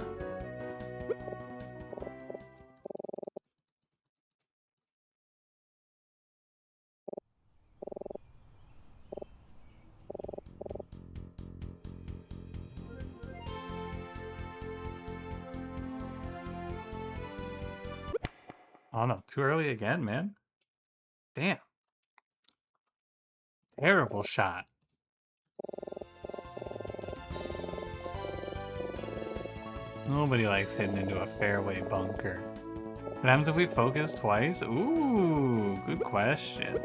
Oh no, too early again, man. Damn. Terrible shot. Nobody likes hitting into a fairway bunker. What happens if we focus twice? Ooh, good question.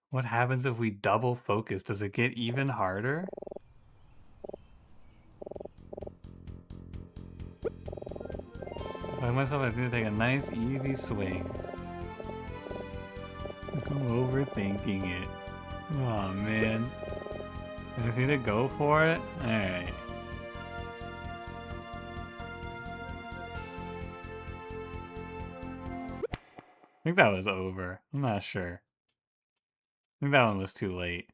What happens if we double focus? Does it get even harder? I myself, I just need to take a nice, easy swing. I'm overthinking it. Oh man. I just need to go for it? Alright. I think that was over. I'm not sure. I think that one was too late.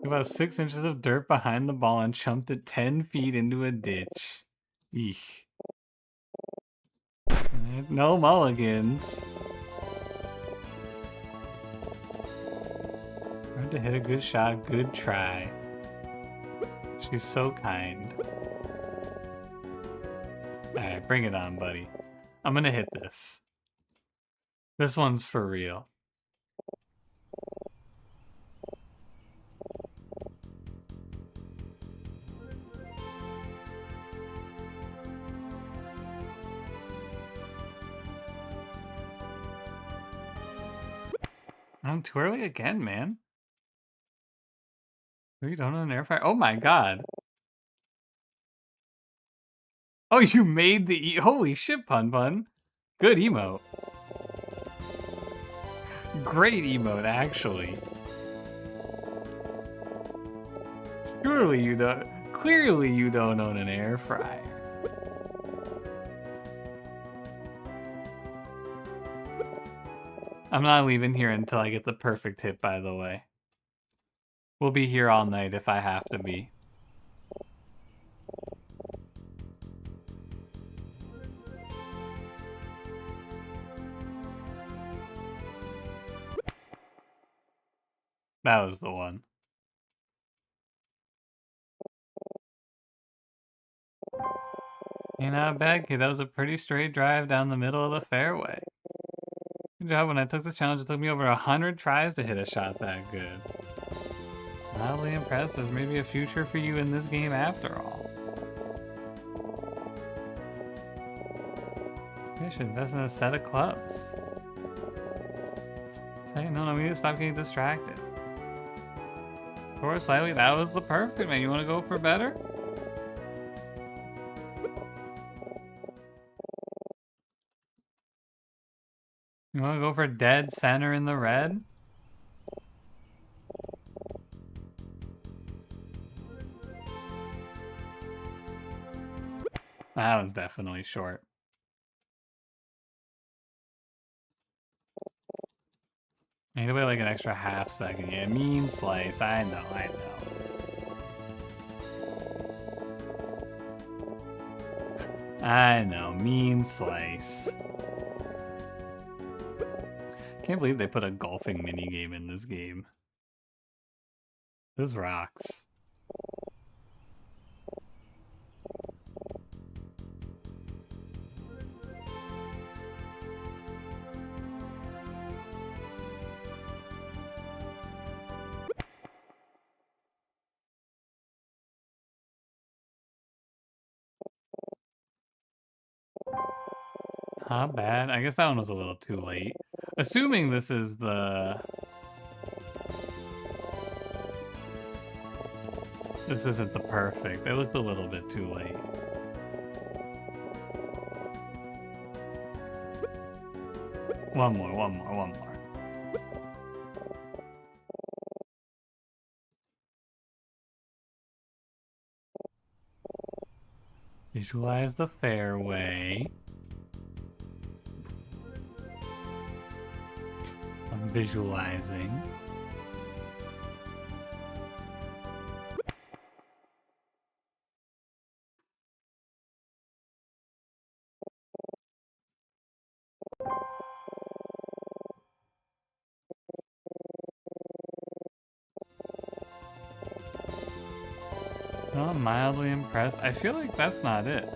About 6 inches of dirt behind the ball and chumped it 10 feet into a ditch. Eesh. No mulligans. Hard to hit a good shot, good try. She's so kind. Alright, bring it on, buddy. I'm gonna hit this. This one's for real. I'm too early again, man. You don't know an air fryer? Oh my god. Oh, you made the holy shit, Pun Pun. Good emote. Great emote, actually. Surely you don't. Clearly you don't own an air fryer. I'm not leaving here until I get the perfect hit, by the way. We'll be here all night if I have to be. That was the one. Ain't not bad, kid. That was a pretty straight drive down the middle of the fairway. Good job. When I took this challenge, it took me over 100 tries to hit a shot that good. Mildly impressed. There's maybe a future for you in this game after all. I should invest in a set of clubs. Say, no, we need to stop getting distracted. Forward slightly, that was the perfect, man. You want to go for better? You want to go for dead center in the red? That was definitely short. I need to wait like an extra half second. Yeah, mean slice. I know, I know. I know, mean slice. Can't believe they put a golfing minigame in this game. This rocks. Not bad. I guess that one was a little too late. Assuming this is the... This isn't the perfect. They looked a little bit too late. One more. Visualize the fairway. I'm visualizing. Oh, I'm mildly impressed. I feel like that's not it.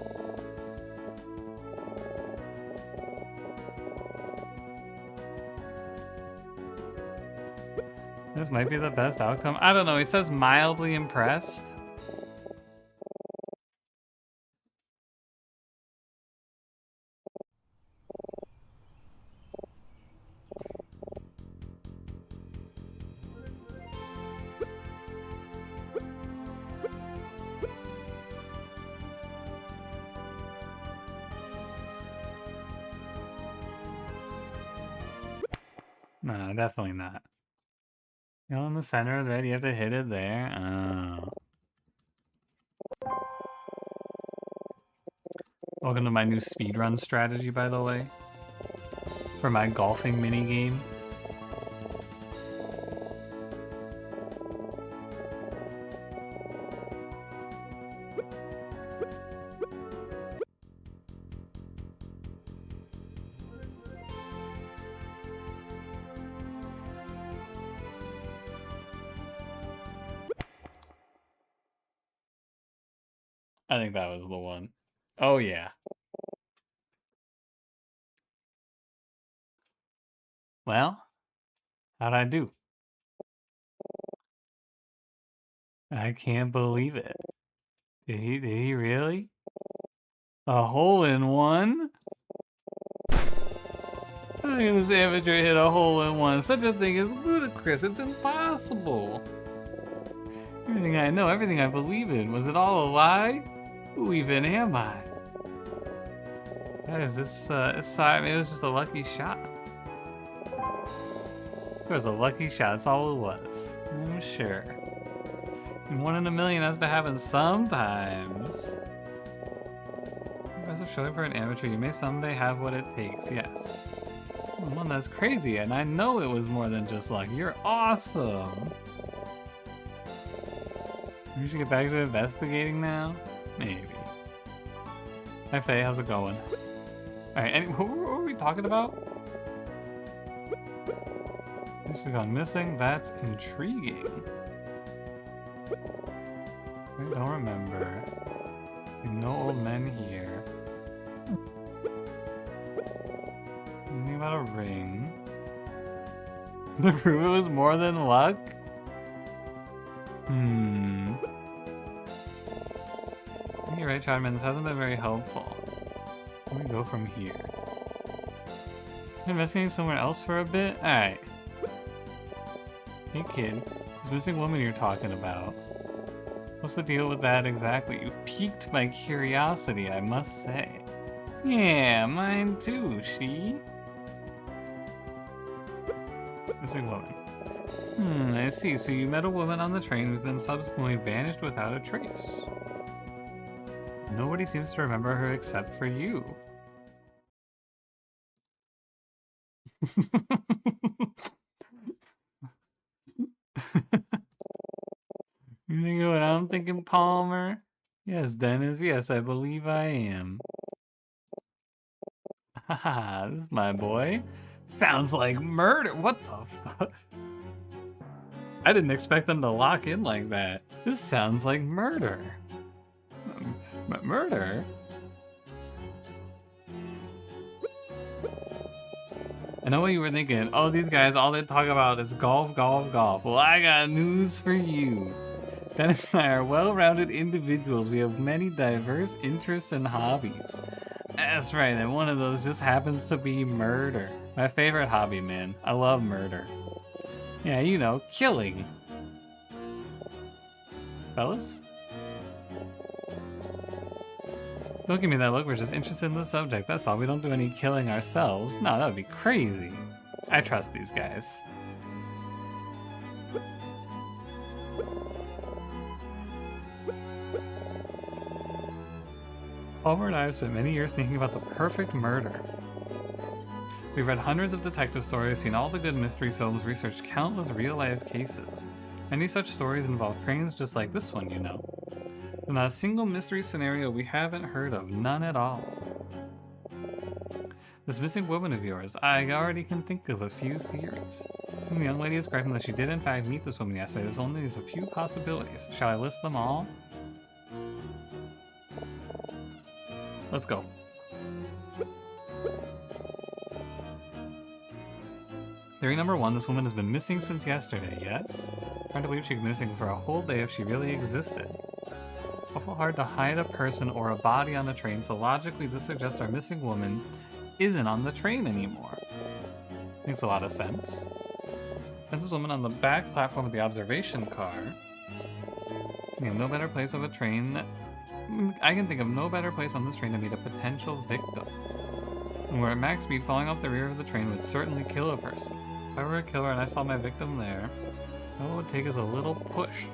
This might be the best outcome. I don't know. He says mildly impressed. No, definitely not. Go in the center of the red, you have to hit it there. Oh. Welcome to my new speedrun strategy, by the way. For my golfing minigame. I think that was the one. Oh, yeah. Well, how'd I do? I can't believe it. Did he really? A hole-in-one? How can this amateur hit a hole-in-one? Such a thing is ludicrous. It's impossible. Everything I know, everything I believe in, was it all a lie? Who even am I? Guys, sorry, maybe it was just a lucky shot. It was a lucky shot, that's all it was. I'm sure. And 1 in a million has to happen sometimes. Impressive showing for an amateur, you may someday have what it takes, yes. Well, that's crazy, and I know it was more than just luck. You're awesome! We should get back to investigating now? Maybe. Hi Faye, how's it going? Alright, what were we talking about? She's gone missing? That's intriguing. I don't remember. No old men here. Anything about a ring? To prove it was more than luck? You're right, Chadman. This hasn't been very helpful. Let me go from here. Investigating somewhere else for a bit? Alright. Hey kid, this missing woman you're talking about. What's the deal with that exactly? You've piqued my curiosity, I must say. Yeah, mine too, she. Missing woman. I see. So you met a woman on the train who then subsequently vanished without a trace. Nobody seems to remember her except for you. You thinking what I'm thinking, Palmer? Yes, Dennis, yes, I believe I am. Haha, this is my boy. Sounds like murder. What the fuck? I didn't expect them to lock in like that. This sounds like murder. Murder? I know what you were thinking. Oh, these guys, all they talk about is golf, golf, golf. Well, I got news for you. Dennis and I are well-rounded individuals. We have many diverse interests and hobbies. That's right, and one of those just happens to be murder. My favorite hobby, man. I love murder. Yeah, you know, killing. Fellas? Don't give me that look, we're just interested in the subject, that's all. We don't do any killing ourselves. No, that would be crazy. I trust these guys. Palmer and I have spent many years thinking about the perfect murder. We've read hundreds of detective stories, seen all the good mystery films, researched countless real-life cases. Many such stories involve trains just like this one, you know. There's not a single mystery scenario we haven't heard of, none at all. This missing woman of yours, I already can think of a few theories. The young lady is correct that she did in fact meet this woman yesterday. There's only a few possibilities. Shall I list them all? Let's go. Theory number 1, this woman has been missing since yesterday, yes? Hard to believe she could be missing for a whole day if she really existed. Awful hard to hide a person or a body on a train, so logically this suggests our missing woman isn't on the train anymore. Makes a lot of sense. That's this woman on the back platform of the observation car. We have no better place of a train. I can think of no better place on this train to meet a potential victim. And we're at max speed, falling off the rear of the train would certainly kill a person. If I were a killer and I saw my victim there, all it would take is a little push.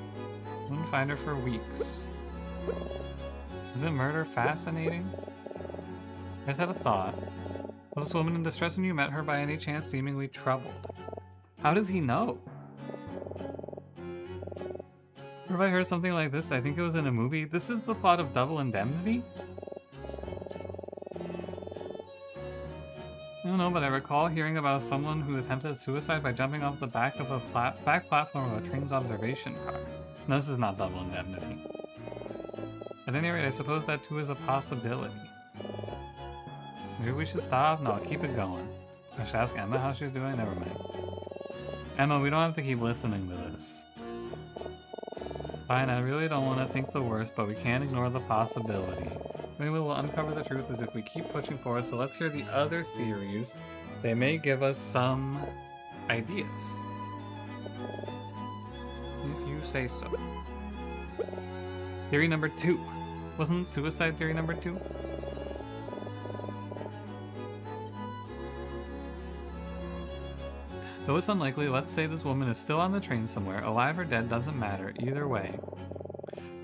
I wouldn't find her for weeks. Isn't murder fascinating? I just had a thought. Was this woman in distress when you met her, by any chance seemingly troubled? How does he know? Have I heard something like this? I think it was in a movie. This is the plot of Double Indemnity? I don't know, but I recall hearing about someone who attempted suicide by jumping off the back of a back platform of a train's observation car. No, this is not Double Indemnity. At any rate, I suppose that too is a possibility. Maybe we should stop? No, keep it going. I should ask Emma how she's doing? Never mind. Emma, we don't have to keep listening to this. It's fine, I really don't want to think the worst, but we can't ignore the possibility. Maybe we'll uncover the truth as if we keep pushing forward, so let's hear the other theories. They may give us some ideas. If you say so. Theory number 2. Wasn't suicide theory number 2? Though it's unlikely, let's say this woman is still on the train somewhere. Alive or dead doesn't matter, either way.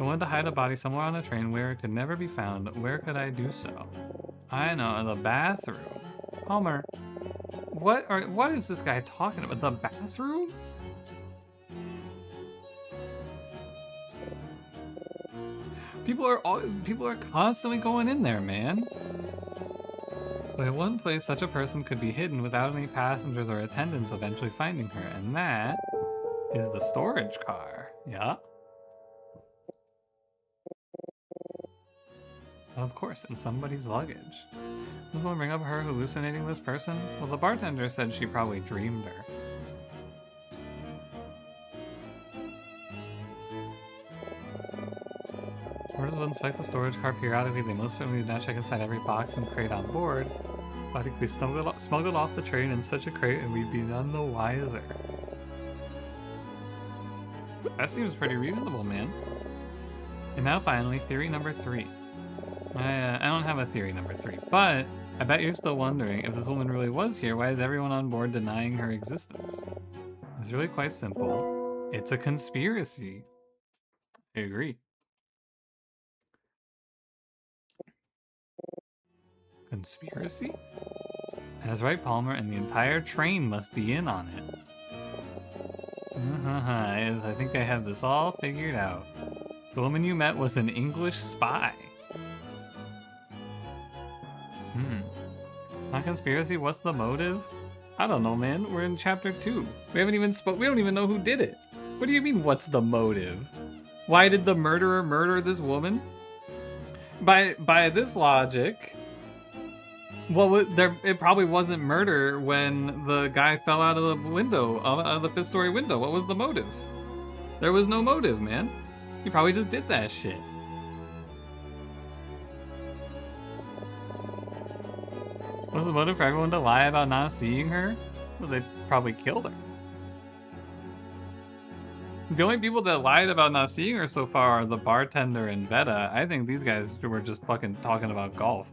I wanted to hide a body somewhere on the train where it could never be found. Where could I do so? I know, in the bathroom. Palmer, what is this guy talking about? The bathroom? People are constantly going in there, man. But in one place, such a person could be hidden without any passengers or attendants eventually finding her, and that is the storage car. Yeah. Of course, in somebody's luggage. Does one bring up her hallucinating this person? Well, the bartender said she probably dreamed her. Or does one inspect the storage car periodically? They most certainly do not check inside every box and crate on board. I think we smuggled off the train in such a crate and we'd be none the wiser. That seems pretty reasonable, man. And now finally, theory number 3. I don't have a theory number 3, but I bet you're still wondering, if this woman really was here, why is everyone on board denying her existence? It's really quite simple. It's a conspiracy. I agree. Conspiracy? That's right, Palmer, and the entire train must be in on it. I think I have this all figured out. The woman you met was an English spy. Not conspiracy, what's the motive? I don't know, man. We're in chapter 2. We haven't even we don't even know who did it. What do you mean, what's the motive? Why did the murderer murder this woman? By this logic, it probably wasn't murder when the guy fell out of the window, out of the 5th story window. What was the motive? There was no motive, man. He probably just did that shit. Was the motive for everyone to lie about not seeing her? Well, they probably killed her. The only people that lied about not seeing her so far are the bartender and Veta. I think these guys were just fucking talking about golf.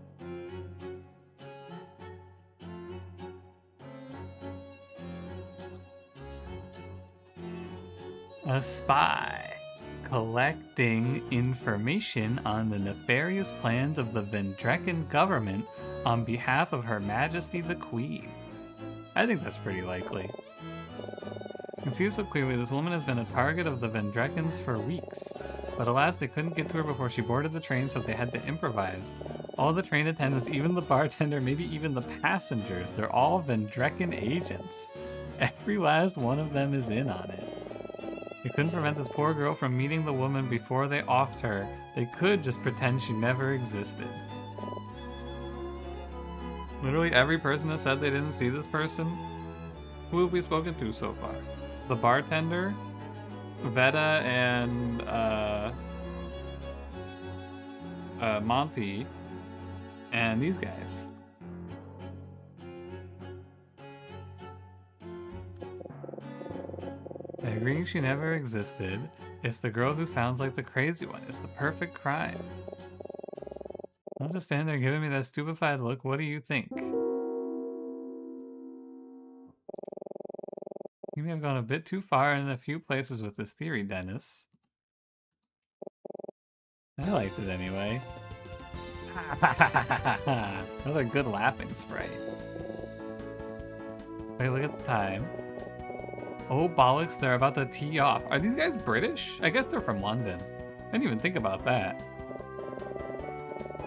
A spy collecting information on the nefarious plans of the Vendrekan government on behalf of Her Majesty the Queen. I think that's pretty likely. You can see so clearly this woman has been a target of the Vendrekans for weeks, but alas they couldn't get to her before she boarded the train, so they had to improvise. All the train attendants, even the bartender, maybe even the passengers, they're all Vendrekan agents. Every last one of them is in on it. They couldn't prevent this poor girl from meeting the woman before they offed her. They could just pretend she never existed. Literally every person that said they didn't see this person. Who have we spoken to so far? The bartender, Veta, and Monty, and these guys. Agreeing she never existed. It's the girl who sounds like the crazy one. It's the perfect crime. I'll just stand there giving me that stupefied look. What do you think? You may have gone a bit too far in a few places with this theory, Dennis. I liked it anyway. Another good laughing sprite. Wait, look at the time. Oh, bollocks, they're about to tee off. Are these guys British? I guess they're from London. I didn't even think about that.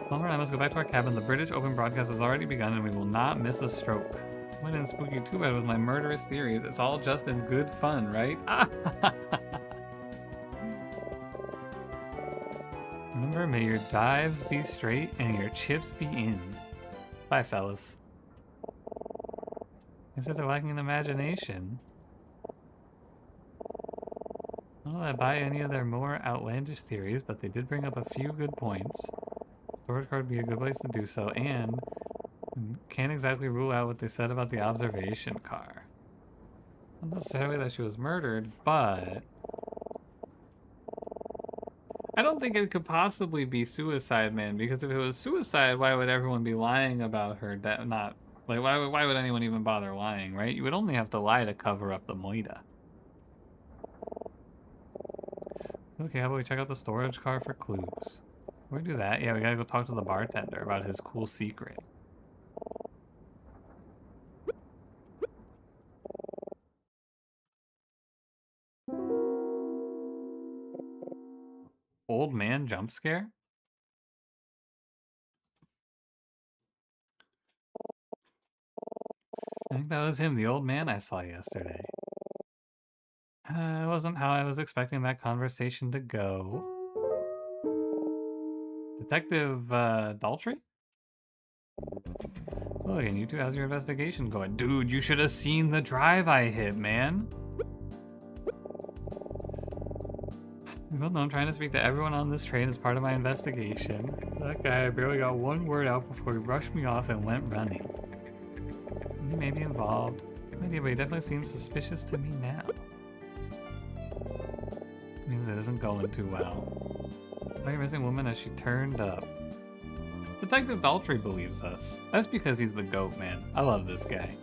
Plumber and I must go back to our cabin. The British Open broadcast has already begun and we will not miss a stroke. I didn't spook you too bad with my murderous theories. It's all just in good fun, right? Remember, may your dives be straight and your chips be in. Bye, fellas. I said they're lacking in imagination. I don't know that I buy any of their more outlandish theories, but they did bring up a few good points. Storage card would be a good place to do so, and can't exactly rule out what they said about the observation car. Not necessarily that she was murdered, but I don't think it could possibly be suicide, man, because if it was suicide, why would everyone be lying about her death? Not, like, why would anyone even bother lying, right? You would only have to lie to cover up the moida. Okay, how about we check out the storage car for clues? Where do that? Yeah, we gotta go talk to the bartender about his cool secret. Old man jump scare? I think that was him, the old man I saw yesterday. It wasn't how I was expecting that conversation to go. Detective, Daltrey? Oh, and you two, how's your investigation going? Dude, you should have seen the drive I hit, man. Well, no, I'm trying to speak to everyone on this train as part of my investigation. That guy barely got one word out before he brushed me off and went running. He may be involved. No idea, but he definitely seems suspicious to me now. Means it isn't going too well. Why are you missing woman as she turned up? Detective Daltrey believes us. That's because he's the GOAT, man. I love this guy.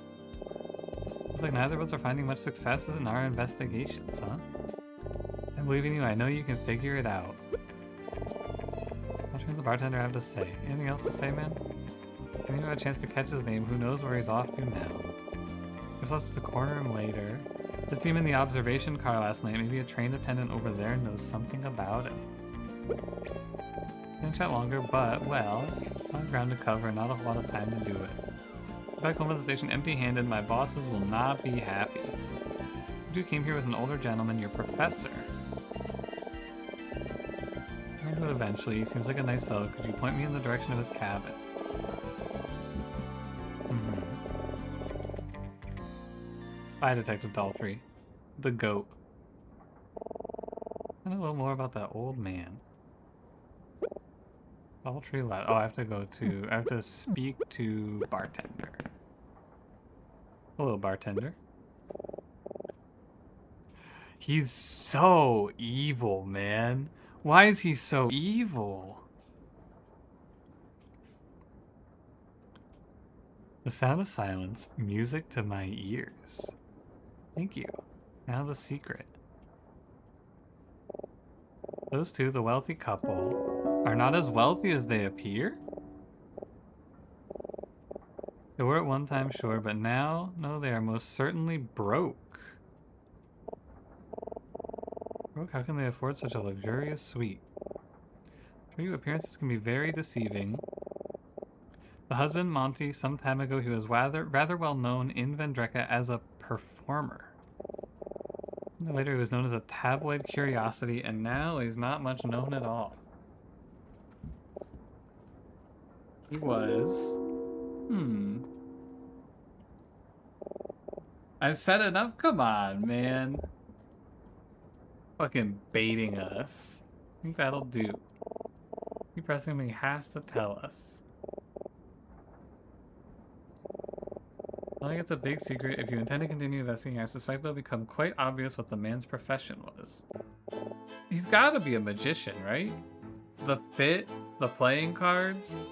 Looks like neither of us are finding much success in our investigations, huh? I believe in you. I know you can figure it out. What should the bartender have to say? Anything else to say, man? I didn't have a chance to catch his name. Who knows where he's off to now? Guess I'll have to corner him later. Did see him in the observation car last night. Maybe a train attendant over there knows something about him. Didn't chat longer, but, well, a lot of ground to cover, not a whole lot of time to do it. Back home at the station empty-handed, my bosses will not be happy. You came here with an older gentleman, your professor. I will eventually. He seems like a nice fellow. Could you point me in the direction of his cabin? Bye, Detective Daltrey. The goat. I know a little more about that old man. Daltrey lad. Oh, I have to speak to bartender. Hello, bartender. He's so evil, man. Why is he so evil? The sound of silence, music to my ears. Thank you. Now the secret. Those two, the wealthy couple, are not as wealthy as they appear? They were at one time, sure, but now, no, they are most certainly broke. Broke? How can they afford such a luxurious suite? For you, appearances can be very deceiving. The husband, Monty, some time ago, he was rather well known in Vendreka as a performer. Later, he was known as a tabloid curiosity, and now he's not much known at all. He was... I've said enough? Come on, man. Fucking baiting us. I think that'll do. Keep pressing him, he has to tell us. I think it's a big secret. If you intend to continue investigating, I suspect it'll become quite obvious what the man's profession was. He's gotta be a magician, right? The fit, the playing cards.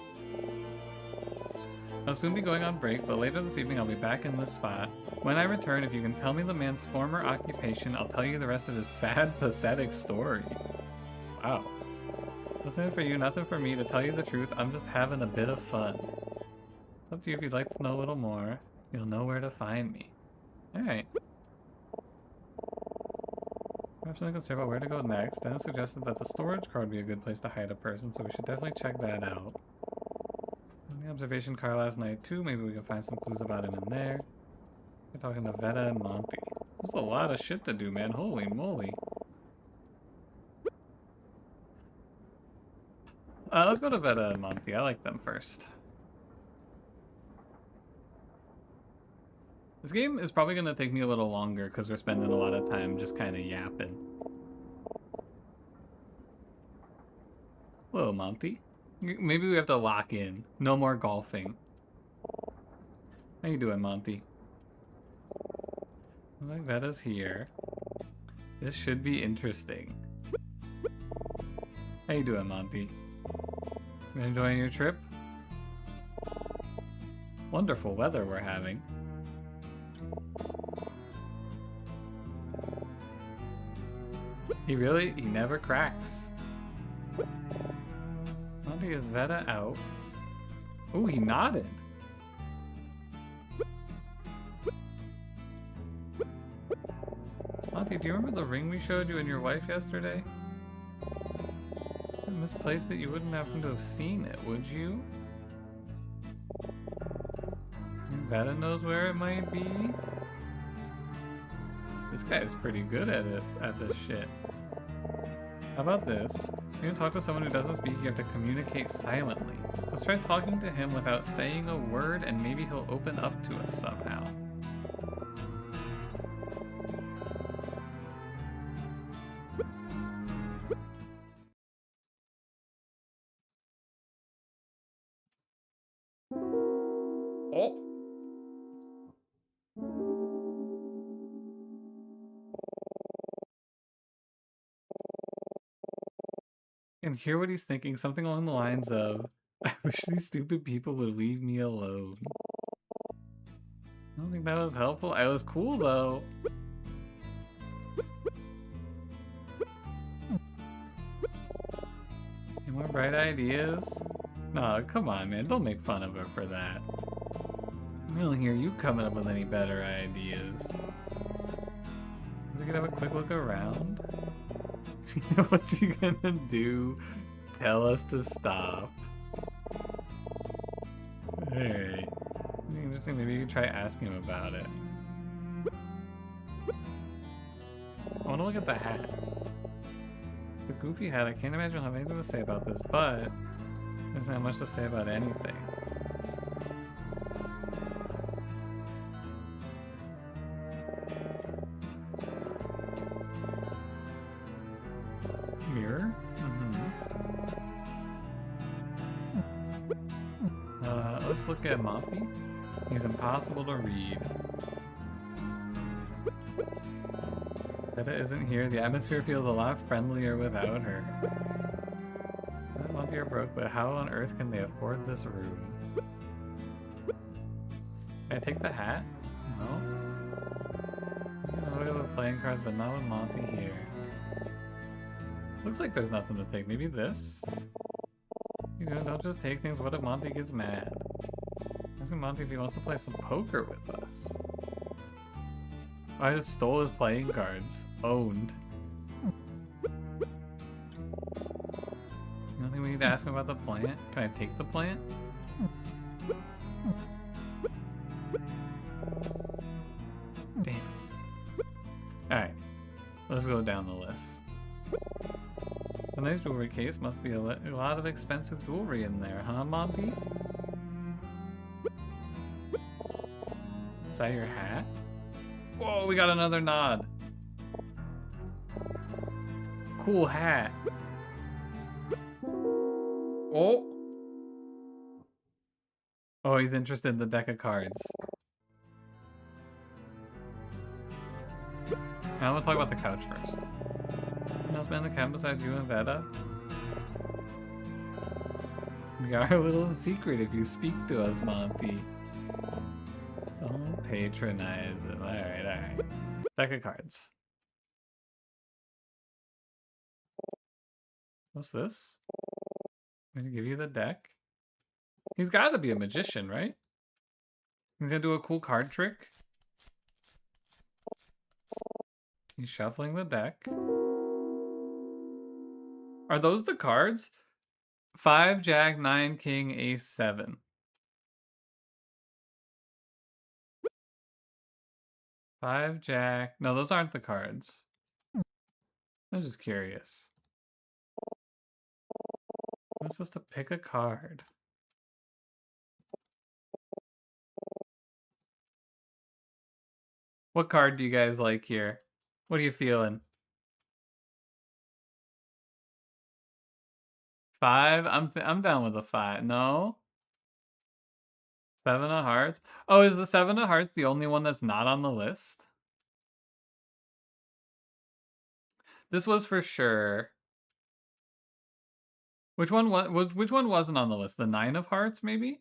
I'll soon be going on break, but later this evening I'll be back in this spot. When I return, if you can tell me the man's former occupation, I'll tell you the rest of his sad, pathetic story. Wow. Nothing for you, nothing for me. To tell you the truth, I'm just having a bit of fun. It's up to you if you'd like to know a little more. You'll know where to find me. Alright. I have something to say about where to go next. Dennis suggested that the storage car would be a good place to hide a person, so we should definitely check that out. In the observation car last night too, maybe we can find some clues about him in there. We're talking to Veta and Monty. There's a lot of shit to do, man. Holy moly. Let's go to Veta and Monty. I like them first. This game is probably going to take me a little longer because we're spending a lot of time just kind of yapping. Whoa, Monty. Maybe we have to lock in. No more golfing. How you doing, Monty? Like Veta's here. This should be interesting. How you doing, Monty? You enjoying your trip? Wonderful weather we're having. He never cracks. Monty, is Veta out? Ooh, he nodded. Monty, do you remember the ring we showed you and your wife yesterday? Misplaced it, you wouldn't happen to have seen it, would you? Veta knows where it might be. This guy is pretty good at this shit. How about this? When you talk to someone who doesn't speak, you have to communicate silently. Let's try talking to him without saying a word, and maybe he'll open up to us somehow. Oh! And hear what he's thinking, something along the lines of, I wish these stupid people would leave me alone. I don't think that was helpful. It was cool, though. Any more bright ideas? No, come on, man. Don't make fun of her for that. I don't hear you coming up with any better ideas. We could have a quick look around. What's he gonna do? Tell us to stop. Alright. Interesting, maybe you could try asking him about it. want to look at the hat. It's a goofy hat. I can't imagine I'll have anything to say about this, but there's not much to say about anything. Mirror? Let's look at Monty. He's impossible to read. Beta isn't here. The atmosphere feels a lot friendlier without her. Monty are broke, but how on earth can they afford this room? Can I take the hat? No? I'm gonna look at the playing cards, but not with Monty here. Looks like there's nothing to take. Maybe this? You know, don't just take things. What if Monty gets mad? Ask Monty if he wants to play some poker with us. I just stole his playing cards. Owned. You don't think we need to ask him about the plant? Can I take the plant? Damn. Alright. Let's go down the list. It's a nice jewelry case. Must be a lot of expensive jewelry in there, huh, Monty? Is that your hat? Whoa, we got another nod. Cool hat. Oh. Oh, he's interested in the deck of cards. Now I'm gonna talk about the couch first. Anyone else been in the camp besides you and Veta? We are a little secret if you speak to us, Monty. Don't patronize him. Alright, alright. Deck of cards. What's this? I'm gonna give you the deck. He's gotta be a magician, right? He's gonna do a cool card trick. He's shuffling the deck. Are those the cards? 5, Jack, 9, King, Ace, 7. 5, Jack. No, those aren't the cards. I was just curious. I'm supposed to pick a card. What card do you guys like here? What are you feeling? 5? I'm down with a 5. No? 7 of hearts? Oh, is the 7 of hearts the only one that's not on the list? This was for sure. Which one wasn't on the list? The 9 of hearts, maybe?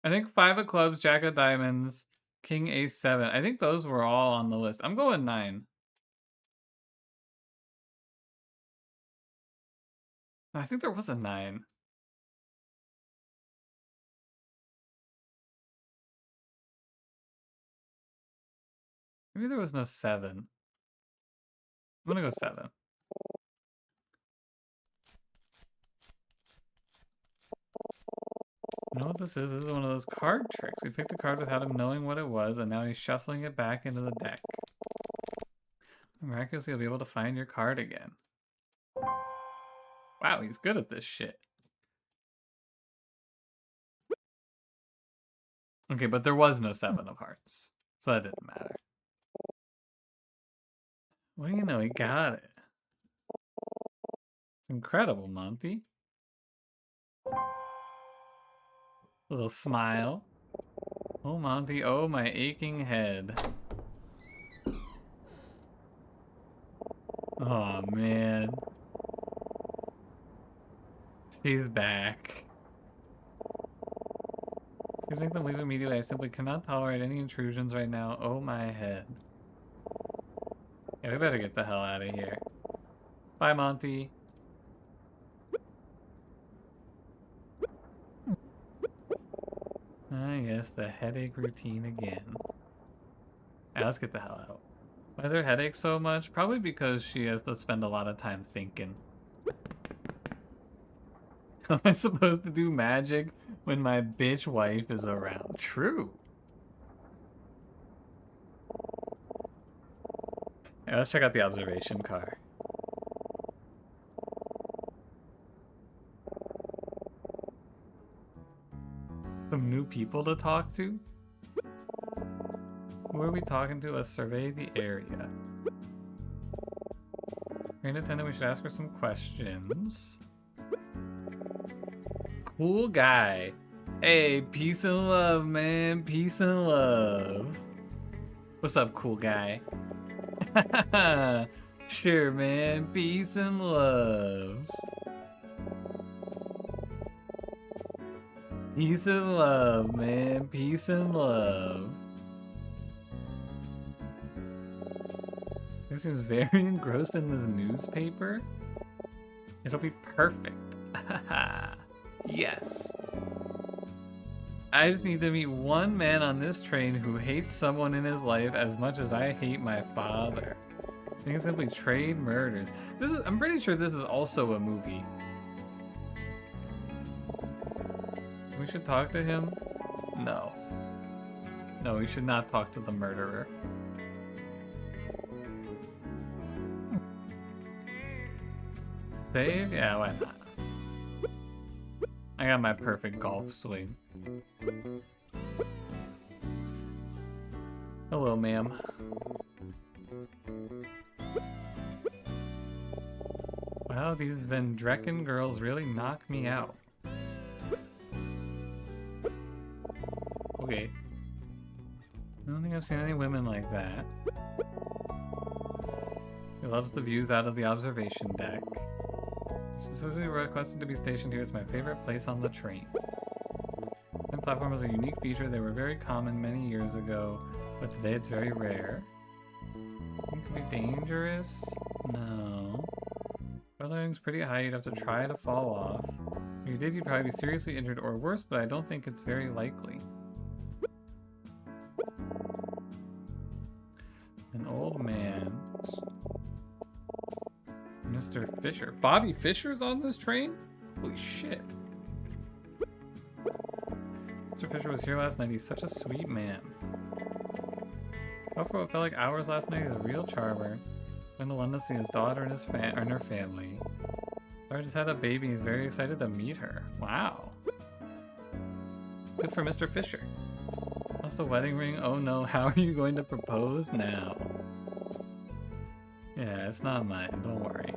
I think 5 of clubs, Jack of diamonds, King, Ace, 7. I think those were all on the list. I'm going 9. I think there was a 9. Maybe there was no 7. I'm gonna go 7. You know what this is? This is one of those card tricks. We picked a card without him knowing what it was, and now he's shuffling it back into the deck. Miraculously, you'll be able to find your card again. Wow, he's good at this shit. Okay, but there was no 7 of hearts, so that didn't matter. What do you know? He got it. It's incredible, Monty. A little smile. Oh, Monty, oh, my aching head. Oh, man. She's back. Please make them leave immediately. I simply cannot tolerate any intrusions right now. Oh, my head. Yeah, we better get the hell out of here. Bye, Monty. Ah, yes, the headache routine again. Alright, let's get the hell out. Why does her headache so much? Probably because she has to spend a lot of time thinking. How am I supposed to do magic when my bitch wife is around? True. Yeah, let's check out the observation car. Some new people to talk to? Who are we talking to? Let's survey the area. Train attendant, we should ask her some questions. Cool guy. Hey, peace and love, man. Peace and love. What's up, cool guy? Sure, man. Peace and love. Peace and love, man. Peace and love. He seems very engrossed in this newspaper. It'll be perfect. Yes. I just need to meet one man on this train who hates someone in his life as much as I hate my father. I think simply trade murders. I'm pretty sure this is also a movie. We should talk to him? No. No, we should not talk to the murderer. Save? Yeah, why not? I got my perfect golf swing. Hello, ma'am. Wow, these Vendrekken girls really knock me out. Okay. I don't think I've seen any women like that. He loves the views out of the observation deck. Specifically requested to be stationed here. It's my favorite place on the train. The platform was a unique feature. They were very common many years ago, but today it's very rare. It could be dangerous? No. Weathering pretty high. You'd have to try to fall off. If you did, you'd probably be seriously injured or worse, but I don't think it's very likely. An old man. Mr. Fisher. Bobby Fischer's on this train? Holy shit. Mr. Fisher was here last night. He's such a sweet man. But for what felt like hours last night, he's a real charmer. Went to London to see his daughter and her family. Daughter just had a baby and he's very excited to meet her. Wow. Good for Mr. Fisher. Lost a wedding ring? Oh no, how are you going to propose now? Yeah, it's not mine, don't worry.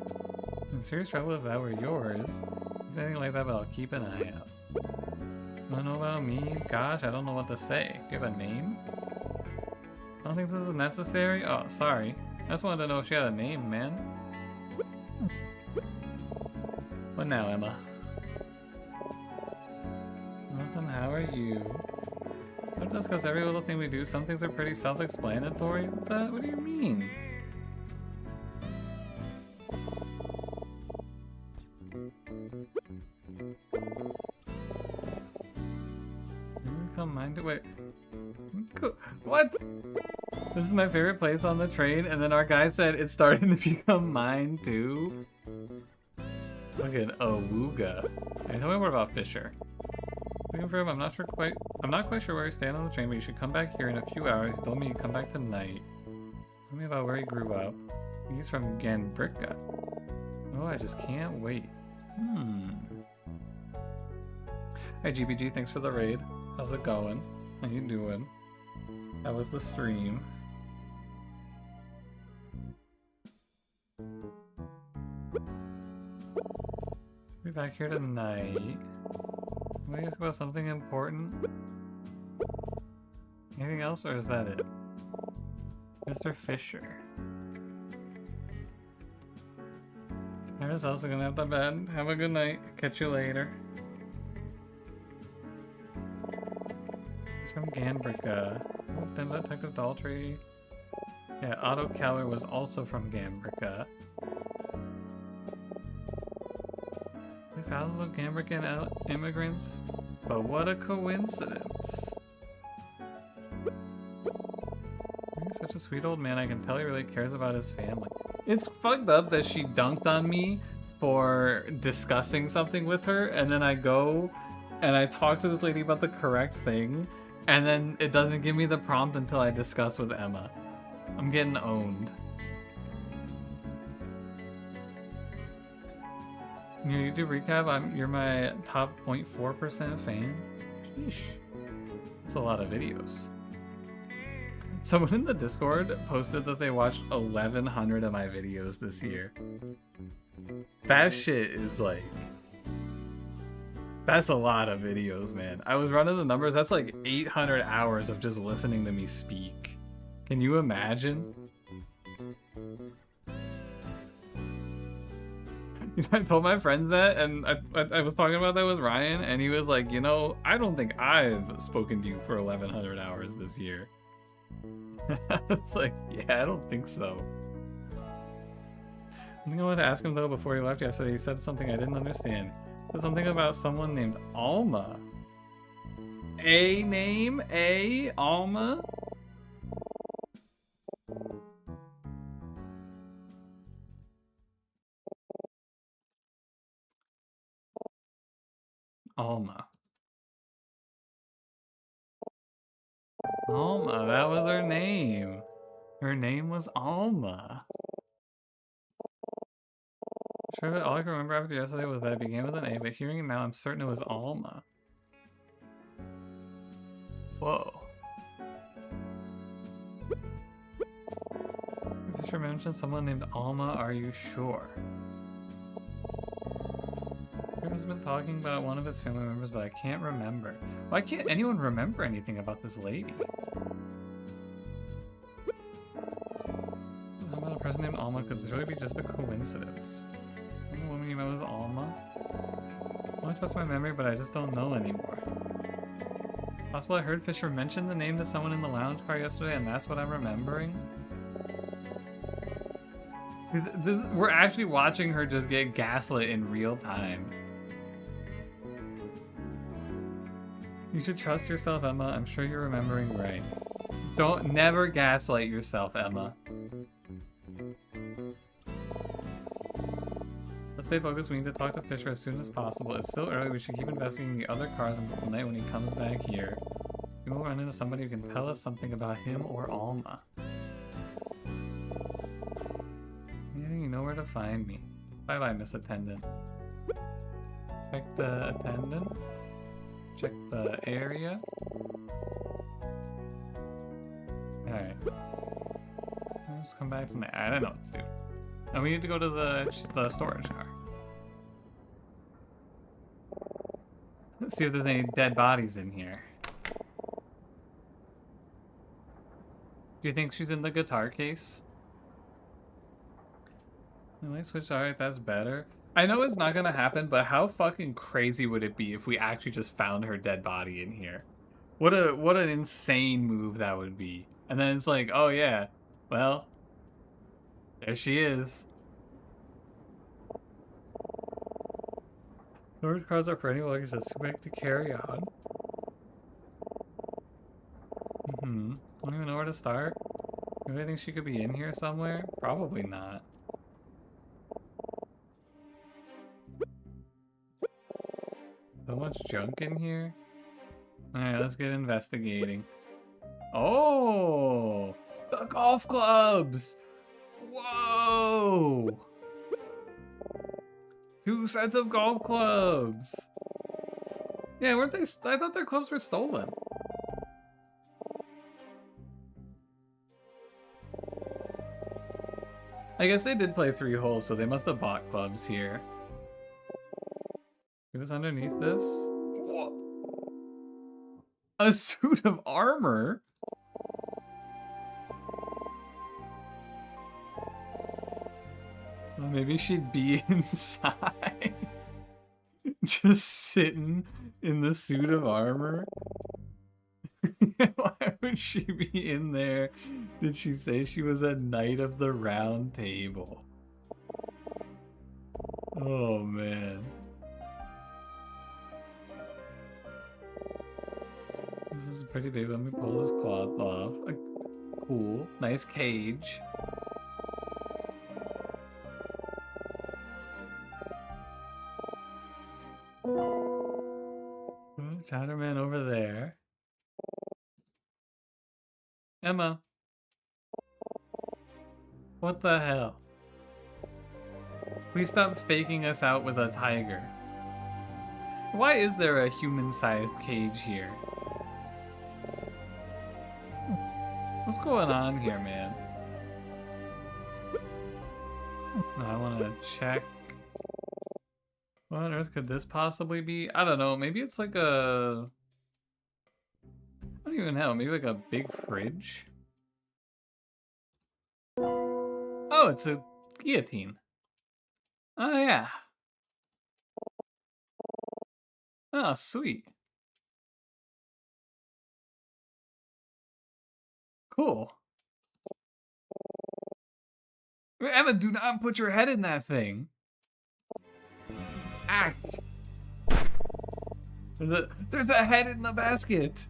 In serious trouble if that were yours. It's anything like that, but I'll keep an eye out. You wanna know about me? Gosh, I don't know what to say. Do you have a name? I don't think this is necessary. Oh, sorry. I just wanted to know if she had a name, man. What now, Emma? Nothing, how are you? Don't discuss every little thing we do. Some things are pretty self-explanatory. What do you mean? Wait. What? This is my favorite place on the train, and then our guy said it's starting to become mine too. Look at Awooga. Hey, tell me more about Fisher. Looking for him, I'm not quite sure where he stands on the train, but you should come back here in a few hours. He told me he'd come back tonight. Tell me about where he grew up. He's from Ganbricka. Oh, I just can't wait. Hi GBG, thanks for the raid. How's it going? How you doing? How was the stream? Be back here tonight. Can we ask about something important? Anything else, or is that it? Mr. Fisher. I was also gonna have to bed. Have a good night. Catch you later. He's from Ganbricka. Then Detective Daltrey. Yeah, Otto Keller was also from Ganbricka. Thousands of Ganbrickan immigrants, but what a coincidence. He's such a sweet old man. I can tell he really cares about his family. It's fucked up that she dunked on me for discussing something with her, and then I go and I talk to this lady about the correct thing, and then it doesn't give me the prompt until I discuss with Emma. I'm getting owned. Your YouTube recap, you're my top 0.4% fan. Sheesh. That's a lot of videos. Someone in the Discord posted that they watched 1,100 of my videos this year. That shit is like... That's a lot of videos, man. I was running the numbers. That's like 800 hours of just listening to me speak. Can you imagine? You know, I told my friends that, and I was talking about that with Ryan, and he was like, you know, I don't think I've spoken to you for 1,100 hours this year. It's like, yeah, I don't think so. I think I wanted to ask him though before he left yesterday. He said something I didn't understand. He said something about someone named Alma. A name? A? Alma? Alma. Alma, that was her name. Her name was Alma. Sure, but all I can remember after yesterday was that it began with an A, but hearing it now, I'm certain it was Alma. Whoa. Fisher mentioned someone named Alma, are you sure? Has been talking about one of his family members, but I can't remember. Why can't anyone remember anything about this lady? How about a person named Alma? Could this really be just a coincidence? I think the woman you met was Alma. I only trust my memory, but I just don't know anymore. Possible I heard Fisher mention the name to someone in the lounge car yesterday, and that's what I'm remembering? We're actually watching her just get gaslit in real time. You should trust yourself, Emma. I'm sure you're remembering right. Don't never gaslight yourself, Emma. Let's stay focused. We need to talk to Fisher as soon as possible. It's still early. We should keep investigating the other cars until tonight when he comes back here. We will run into somebody who can tell us something about him or Alma. You know where to find me. Bye-bye, Miss Attendant. Check the attendant. Check the area. Alright. Let's come back to my... I don't know what to do. And we need to go to the storage car. Let's see if there's any dead bodies in here. Do you think she's in the guitar case? I switched. Alright, that's better. I know it's not gonna happen, but how fucking crazy would it be if we actually just found her dead body in here? What an insane move that would be. And then it's like, oh yeah, well, there she is. Storage cars are for any luggage that's too big to carry on. I don't even know where to start. Do I think she could be in here somewhere? Probably not. So much junk in here. Alright, let's get investigating. Oh! The golf clubs! Whoa! 2 sets of golf clubs! Yeah, weren't they? I thought their clubs were stolen. I guess they did play 3 holes, so they must have bought clubs here. Who's underneath this? Whoa. A suit of armor? Well, maybe she'd be inside. Just sitting in the suit of armor? Why would she be in there? Did she say she was a knight of the round table? Oh, man. This is pretty big. Let me pull this cloth off. Cool. Nice cage. Chatterman over there. Emma. What the hell? Please stop faking us out with a tiger. Why is there a human-sized cage here? What's going on here, man? No, I want to check. What on earth could this possibly be? I don't know. Maybe it's like a... I don't even know. Maybe like a big fridge? Oh, it's a guillotine. Oh, yeah. Oh, sweet. Cool. Emma, do not put your head in that thing. Ah. There's a head in the basket.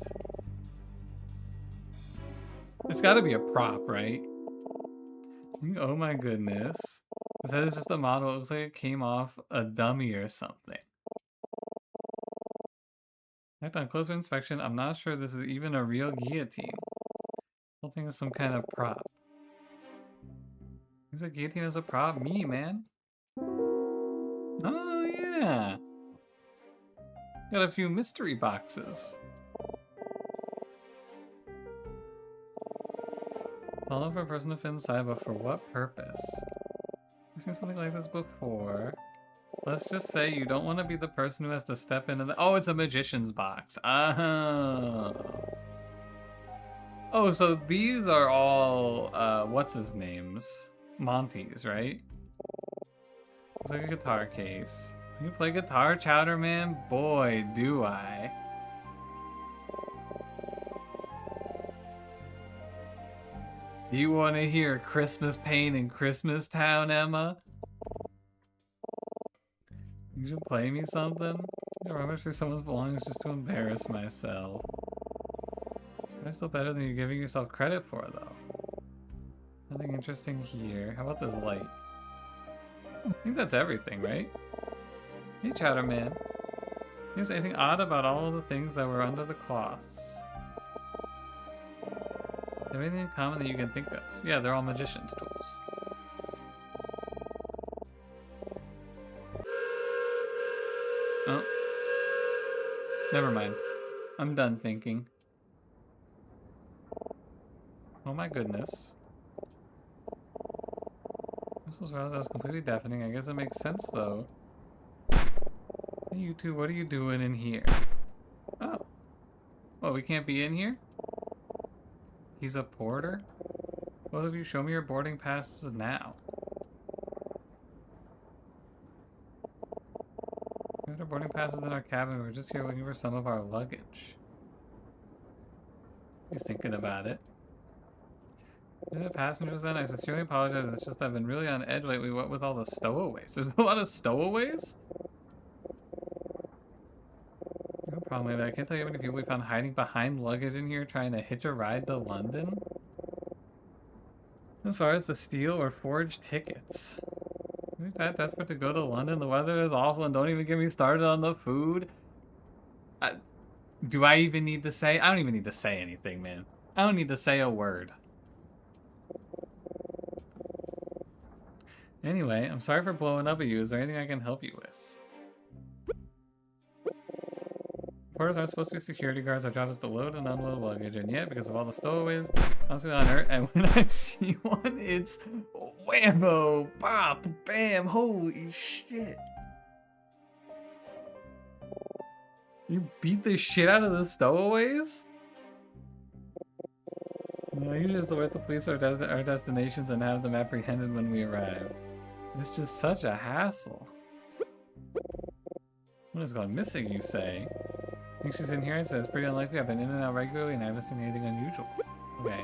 It's gotta be a prop, right? Oh my goodness. This head is just a model. It looks like it came off a dummy or something. After on closer inspection, I'm not sure this is even a real guillotine. The whole thing is some kind of prop. Is a guillotine as a prop? Me, man. Oh, yeah. Got a few mystery boxes. Follow for a person to fit inside, but for what purpose? I've seen something like this before. Let's just say you don't want to be the person who has to step into the... Oh, it's a magician's box. Oh. Oh, so these are all, what's his names? Monty's, right? Looks like a guitar case. You play guitar, Chowder Man? Boy, do I. Do you want to hear Christmas Pain in Christmas Town, Emma? You should play me something? I rummage through someone's belongings just to embarrass myself. That's still better than you're giving yourself credit for, though. Nothing interesting here. How about this light? I think that's everything, right? Hey, Chowder Man. Is anything odd about all of the things that were under the cloths? Everything in common that you can think of. Yeah, they're all magician's tools. Oh. Never mind. I'm done thinking. Oh my goodness. This was rather, that was completely deafening. I guess it makes sense though. Hey, you two, what are you doing in here? Oh. Oh, we can't be in here? He's a porter? Both of you, show me your boarding passes now. We have our boarding passes in our cabin. We're just here looking for some of our luggage. He's thinking about it. The passengers then, I sincerely apologize. It's just I've been really on edge lately. What with all the stowaways? There's a lot of stowaways? No problem with it. I can't tell you how many people we found hiding behind luggage in here trying to hitch a ride to London. As far as to steal or forge tickets. We're that desperate to go to London. The weather is awful and don't even get me started on the food. Do I even need to say? I don't even need to say anything, man. I don't need to say a word. Anyway, I'm sorry for blowing up at you. Is there anything I can help you with? Porters aren't supposed to be security guards. Our job is to load and unload luggage, and yet, because of all the stowaways, honestly on Earth, and when I see one, it's whammo, bop, bam, holy shit. You beat the shit out of the stowaways? No, you just alert the police our destinations and have them apprehended when we arrive. It's just such a hassle. What is going missing, you say? I think she's in here. I said it's pretty unlikely. I've been in and out regularly and I haven't seen anything unusual. Okay.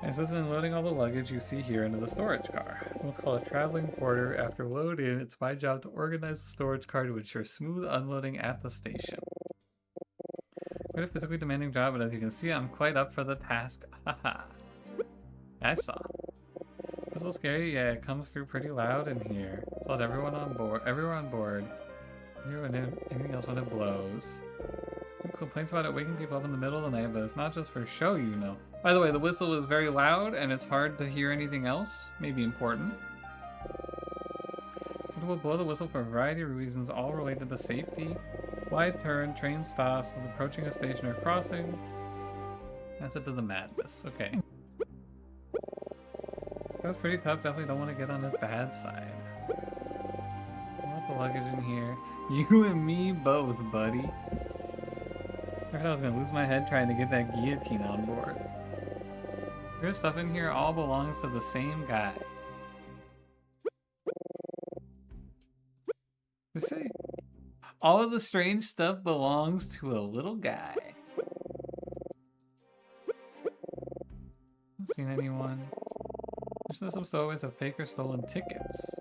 As this is unloading all the luggage you see here into the storage car. What's called a traveling porter. After loading, it's my job to organize the storage car to ensure smooth unloading at the station. Quite a physically demanding job, but as you can see, I'm quite up for the task. Haha. I saw. It's a little scary. Yeah, it comes through pretty loud in here. It's let everyone on board. Everyone on board. Anything else when it blows. Complaints about it waking people up in the middle of the night, but it's not just for show, you know. By the way, the whistle is very loud and it's hard to hear anything else. Maybe important. It will blow the whistle for a variety of reasons, all related to safety. Wide turn, train stops, with approaching a station or crossing. Method to the madness. Okay. That was pretty tough. Definitely don't want to get on his bad side. I want the luggage in here. You and me both, buddy. I thought I was gonna lose my head trying to get that guillotine on board. There's stuff in here all belongs to the same guy. Let's see. All of the strange stuff belongs to a little guy. Haven't seen anyone. There's some stowaways of fake or stolen tickets.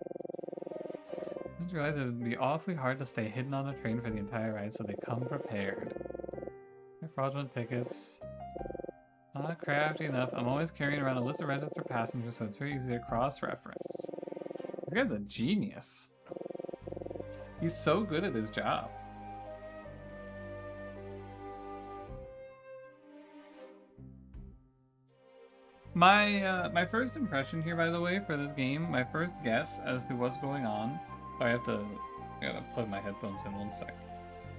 I just realized it would be awfully hard to stay hidden on a train for the entire ride, so they come prepared. They're fraudulent tickets. Not crafty enough. I'm always carrying around a list of registered passengers, so it's very easy to cross-reference. This guy's a genius. He's so good at his job. My first impression here, by the way, for this game, my first guess as to what's going on. Oh, I gotta plug my headphones in 1 sec.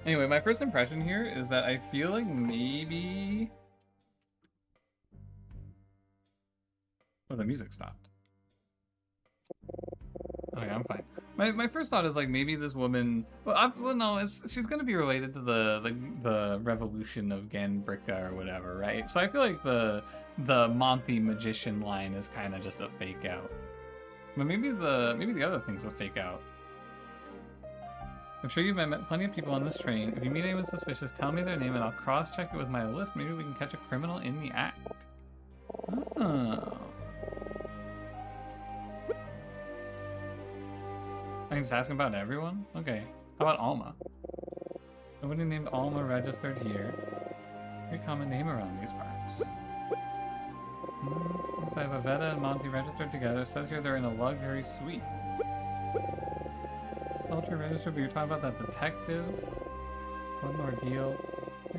Anyway, my first impression here is that I feel like maybe... Oh, the music stopped. Okay, I'm fine. My first thought is like maybe this woman. Well, no, she's gonna be related to the revolution of Ganbricka or whatever, right? So I feel like the Monty magician line is kind of just a fake out. But maybe the other thing's a fake out. I'm sure you've met plenty of people on this train. If you meet anyone suspicious, tell me their name and I'll cross-check it with my list. Maybe we can catch a criminal in the act. Oh. I can just ask him about everyone? Okay. How about Alma? Nobody named Alma registered here. Pretty common name around these parts. Yes, I have Avetta and Monty registered together. It says here they're in a luxury suite. Ultra registered, but you're talking about that detective? What an ordeal.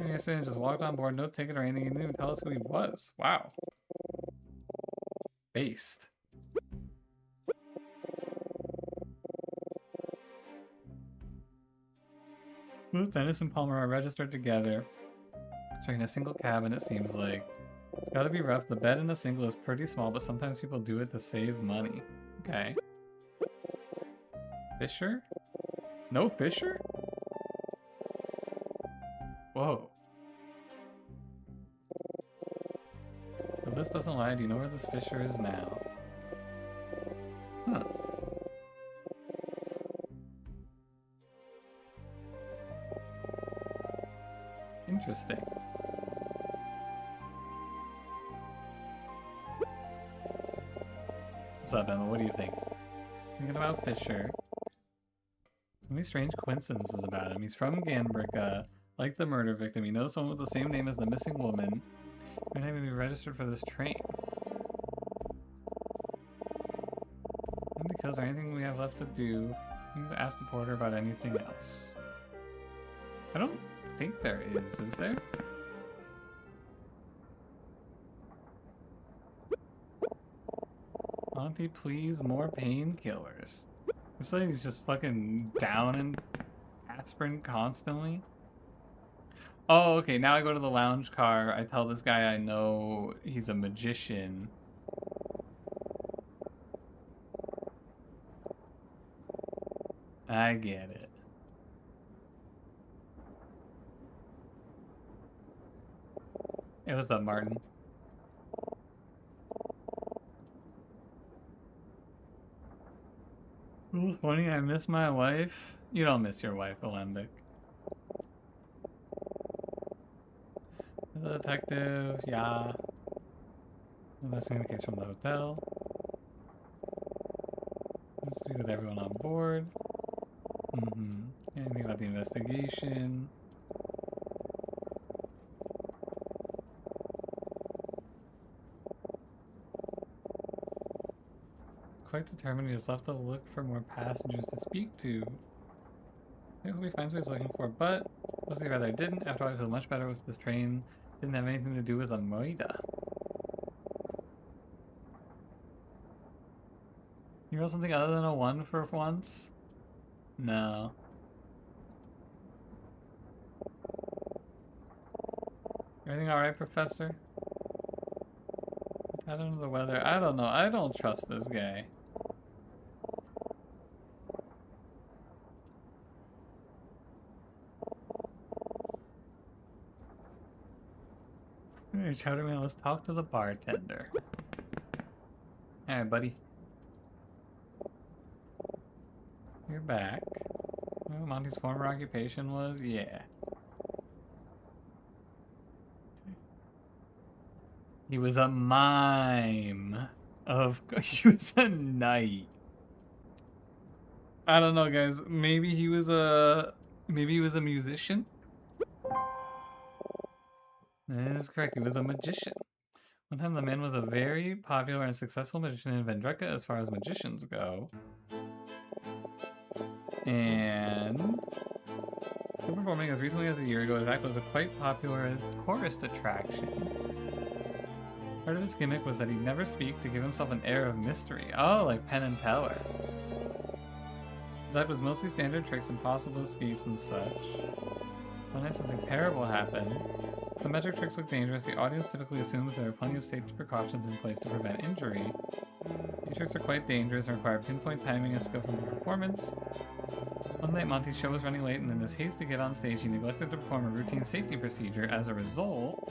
Yesterday just walked on board, no ticket or anything. He didn't even tell us who he was. Wow. Based. Both Dennis and Palmer are registered together. Sharing a single cabin, it seems like. It's gotta be rough. The bed in a single is pretty small, but sometimes people do it to save money. Okay. Fisher? No Fisher? Whoa. The list doesn't lie. Do you know where this Fisher is now? Huh. Interesting. What's up, Emma? What do you think? Thinking about Fisher. So many strange coincidences about him. He's from Ganbricka, like the murder victim. He knows someone with the same name as the missing woman. He might even be registered for this train. Because anything we have left to do, we need to ask the porter about anything else. I don't think there is there? Monty, please, more painkillers. This lady's just fucking down and aspirin constantly. Oh, okay, now I go to the lounge car. I tell this guy I know he's a magician. I get it. Hey, what's up, Martin? Ooh, funny, I miss my wife. You don't miss your wife, Alembic. The detective, yeah. Investigating the case from the hotel. Let's speak with everyone on board. Anything about the investigation? Quite determined, he just left to look for more passengers to speak to. I hope he finds what he's looking for, but mostly rather didn't. After all, I feel much better with this train. Didn't have anything to do with a moida. You roll something other than a 1 for once? No. Everything alright, Professor? I don't know the weather. I don't know. I don't trust this guy. Alright, Chowderman, let's talk to the bartender. Alright, buddy. You're back. You know what Monty's former occupation was? Yeah. He was a mime. Of course, he was a knight. I don't know, guys. Maybe he was a musician. That is correct. He was a magician. One time, the man was a very popular and successful magician in Vendreka as far as magicians go. And performing as recently as a year ago, his act was a quite popular tourist attraction. Part of his gimmick was that he'd never speak to give himself an air of mystery. Oh, like Penn and Teller. His act was mostly standard tricks, impossible escapes, and such. One night something terrible happened. Some magic tricks look dangerous. The audience typically assumes there are plenty of safety precautions in place to prevent injury. These tricks are quite dangerous and require pinpoint timing and skill from the performance. One night, Monty's show was running late, and in his haste to get on stage, he neglected to perform a routine safety procedure. As a result,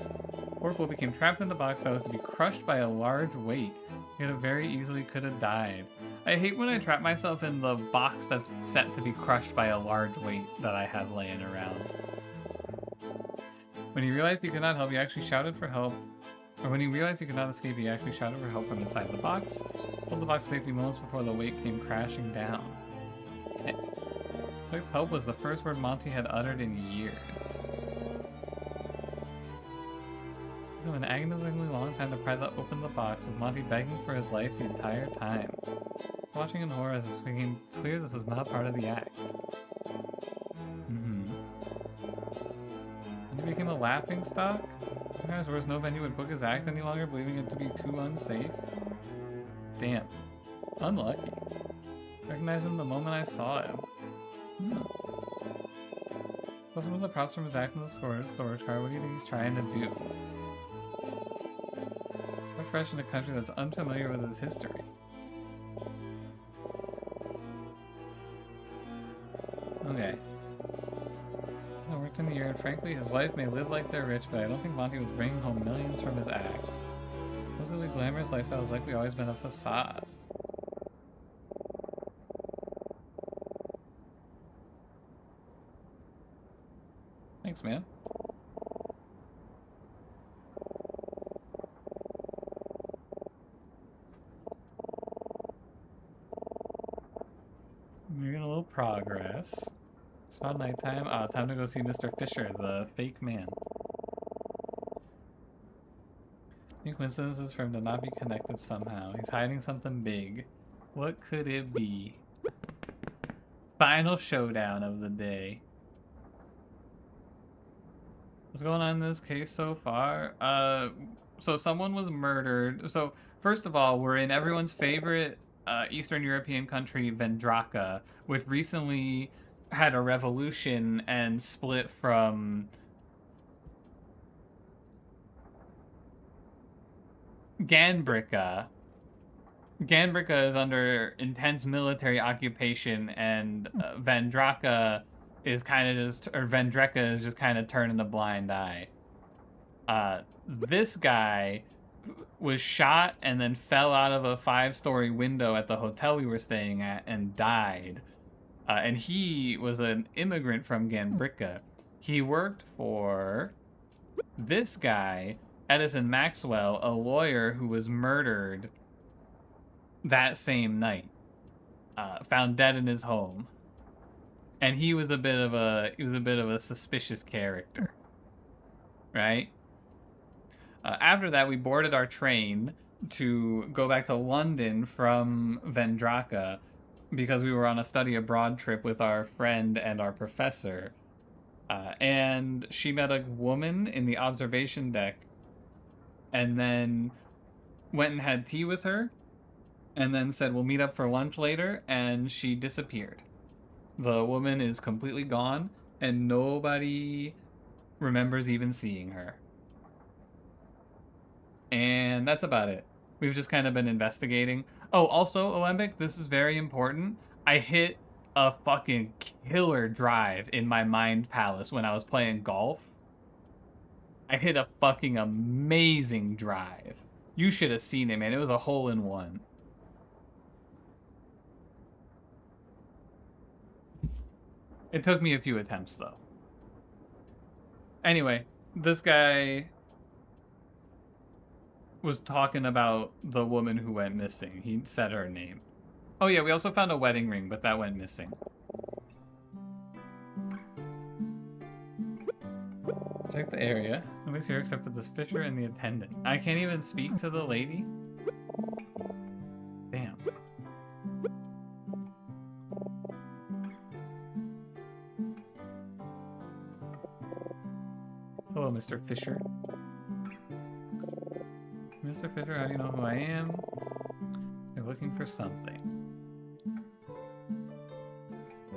Orville became trapped in the box that was to be crushed by a large weight. He very easily could have died. I hate when I trap myself in the box that's set to be crushed by a large weight that I have laying around. When he realized he could not help, he actually shouted for help. Or when he realized he could not escape, he actually shouted for help from inside the box. Pulled the box safety moments before the weight came crashing down. Okay. So help was the first word Monty had uttered in years. It took an agonizingly long time to pry open the box, with Monty begging for his life the entire time. Watching in horror as it became clear this was not part of the act. He became a laughing stock? Sometimes worse, no venue would book his act any longer, believing it to be too unsafe. Damn. Unlucky. Recognized him the moment I saw him. Plus, some of the props from his act in the storage car. What do you think he's trying to do? Quite fresh in a country that's unfamiliar with his history. Okay. Worked in a year, and frankly, his wife may live like they're rich, but I don't think Monty was bringing home millions from his act. Supposedly glamorous lifestyle has likely always been a facade. Thanks, man. Making a little progress. It's about nighttime. Time to go see Mr. Fisher, the fake man. Any coincidences for him to not be connected somehow. He's hiding something big. What could it be? Final showdown of the day. What's going on in this case so far? So someone was murdered. So first of all, we're in everyone's favorite Eastern European country, Vendraka, which recently had a revolution and split from Ganbrika. Ganbrika is under intense military occupation, and Vendraka is kind of just, or Vendreka is just kind of turning a blind eye. This guy was shot and then fell out of a 5-story window at the hotel we were staying at and died. And he was an immigrant from Ganbrika. He worked for this guy, Edison Maxwell, a lawyer who was murdered that same night, found dead in his home. And he was a bit of a suspicious character, right? After that, we boarded our train to go back to London from Vendraka, because we were on a study abroad trip with our friend and our professor. And she met a woman in the observation deck and then went and had tea with her and then said, we'll meet up for lunch later, and she disappeared. The woman is completely gone, and nobody remembers even seeing her. And that's about it. We've just kind of been investigating. Oh, also, Olympic, this is very important. I hit a fucking killer drive in my mind palace when I was playing golf. I hit a fucking amazing drive. You should have seen it, man. It was a hole in one. It took me a few attempts, though. Anyway, this guy was talking about the woman who went missing. He said her name. Oh yeah, we also found a wedding ring, but that went missing. Check the area. Nobody's here except for this fisher and the attendant. I can't even speak to the lady? Damn. Hello, Mr. Fisher. Mr. Fisher, how do you know who I am? You're looking for something.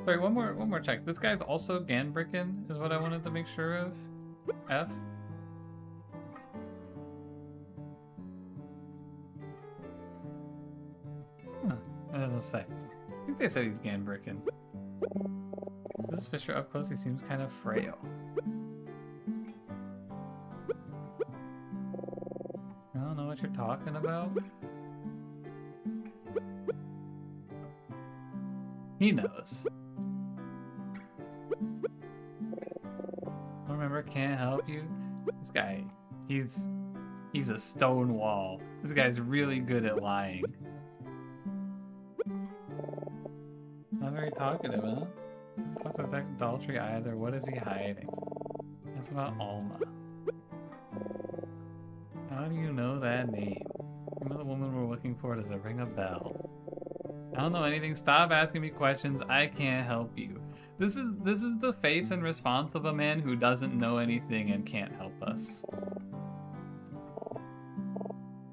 Sorry, one more check. This guy's also Ganbrickin, is what I wanted to make sure of. F. Huh, that doesn't say. I think they said he's Ganbrickin. This Fisher up close, he seems kind of frail. I don't know what you're talking about. He knows. Remember, can't help you. This guy, he's a stone wall. This guy's really good at lying. Not very talkative, huh? Don't talk about adultery either. What is he hiding? That's about Alma. How do you know that name? Remember the woman we're looking for? Does it ring a bell? I don't know anything. Stop asking me questions. I can't help you. This is the face and response of a man who doesn't know anything and can't help us.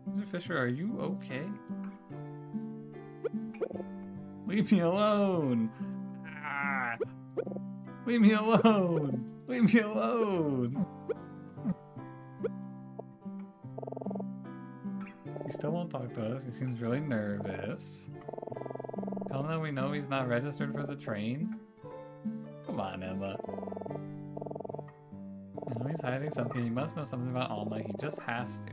Mr. Fisher, are you okay? Leave me alone! Ah. Leave me alone! Leave me alone! He still won't talk to us. He seems really nervous. Tell him that we know he's not registered for the train. Come on, Emma. I know he's hiding something. He must know something about Alma. He just has to.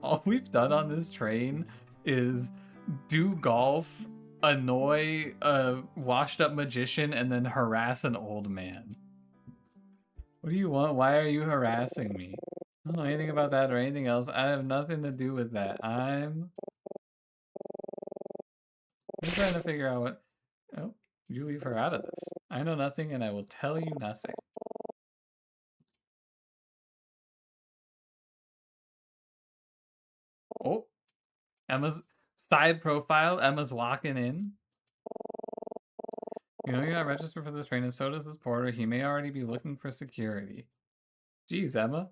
all we've done on this train is do golf, annoy a washed up magician, and then harass an old man. What do you want? Why are you harassing me? I don't know anything about that or anything else. I have nothing to do with that. I'm trying to figure out what... Oh, did you leave her out of this? I know nothing and I will tell you nothing. Oh, Emma's side profile. Emma's walking in. You know you're not registered for this train, and so does this porter. He may already be looking for security. Jeez, Emma.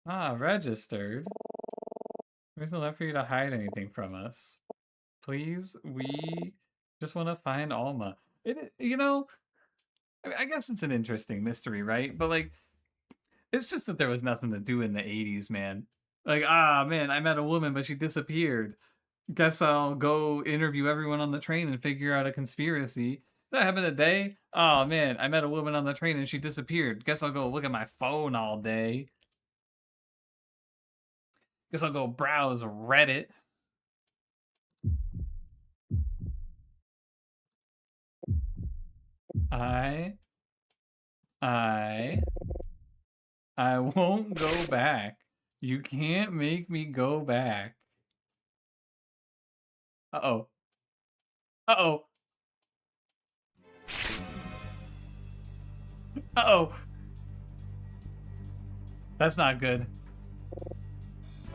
Ah, registered. There's no left for you to hide anything from us. Please, we just want to find Alma. You know, I guess it's an interesting mystery, right? But like, it's just that there was nothing to do in the 80s, man. Like, ah, man, I met a woman, but she disappeared. Guess I'll go interview everyone on the train and figure out a conspiracy. That happened today? Oh, man, I met a woman on the train and she disappeared. Guess I'll go look at my phone all day. Guess I'll go browse Reddit. I won't go back. You can't make me go back. Uh-oh. Uh-oh. Uh-oh. That's not good.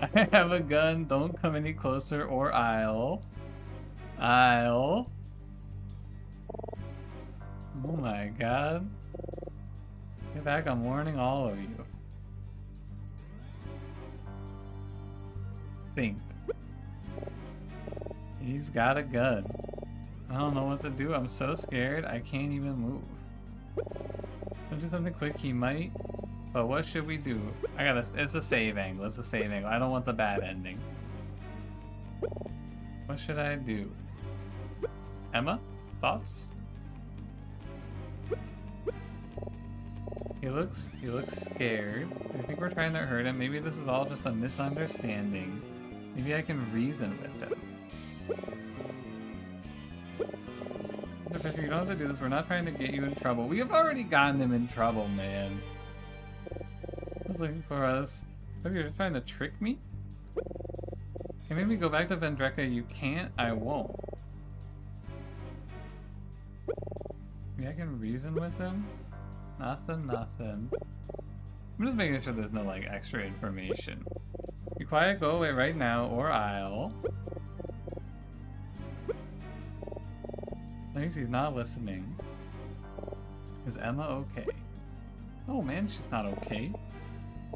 I have a gun. Don't come any closer or I'll... Oh my god. Get back, I'm warning all of you. Think. He's got a gun. I don't know what to do. I'm so scared I can't even move. I'll do something quick, he might. But what should we do? It's a save angle. It's a save angle. I don't want the bad ending. What should I do? Emma? Thoughts? He looks scared. I think we're trying to hurt him. Maybe this is all just a misunderstanding. Maybe I can reason with him. Mr. Fisher, you don't have to do this. We're not trying to get you in trouble. We have already gotten him in trouble, man. He's looking for us. Maybe you're just trying to trick me? Can maybe go back to Vendreka? You can't? I won't. Maybe I can reason with him? Nothing. I'm just making sure there's no, like, extra information. Be quiet, go away right now, or I'll... Thanks, he's not listening. Is Emma okay? Oh man, she's not okay.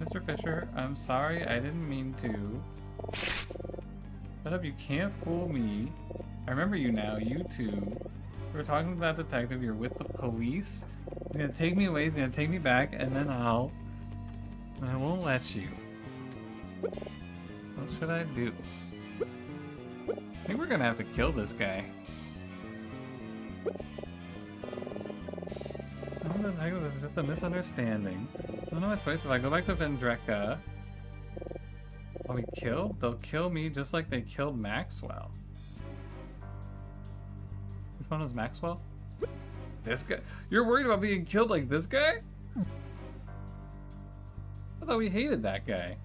Mr. Fisher, I'm sorry, I didn't mean to. Shut up, you can't fool me. I remember you now, you two. We were talking to that detective, you're with the police. He's gonna take me away, he's gonna take me back, and then I won't let you. What should I do? I think we're gonna have to kill this guy. It's just a misunderstanding. I don't know what choice. If I go back to Vendreka, I'll be killed? They'll kill me just like they killed Maxwell. Which one was Maxwell? This guy? You're worried about being killed like this guy? I thought we hated that guy.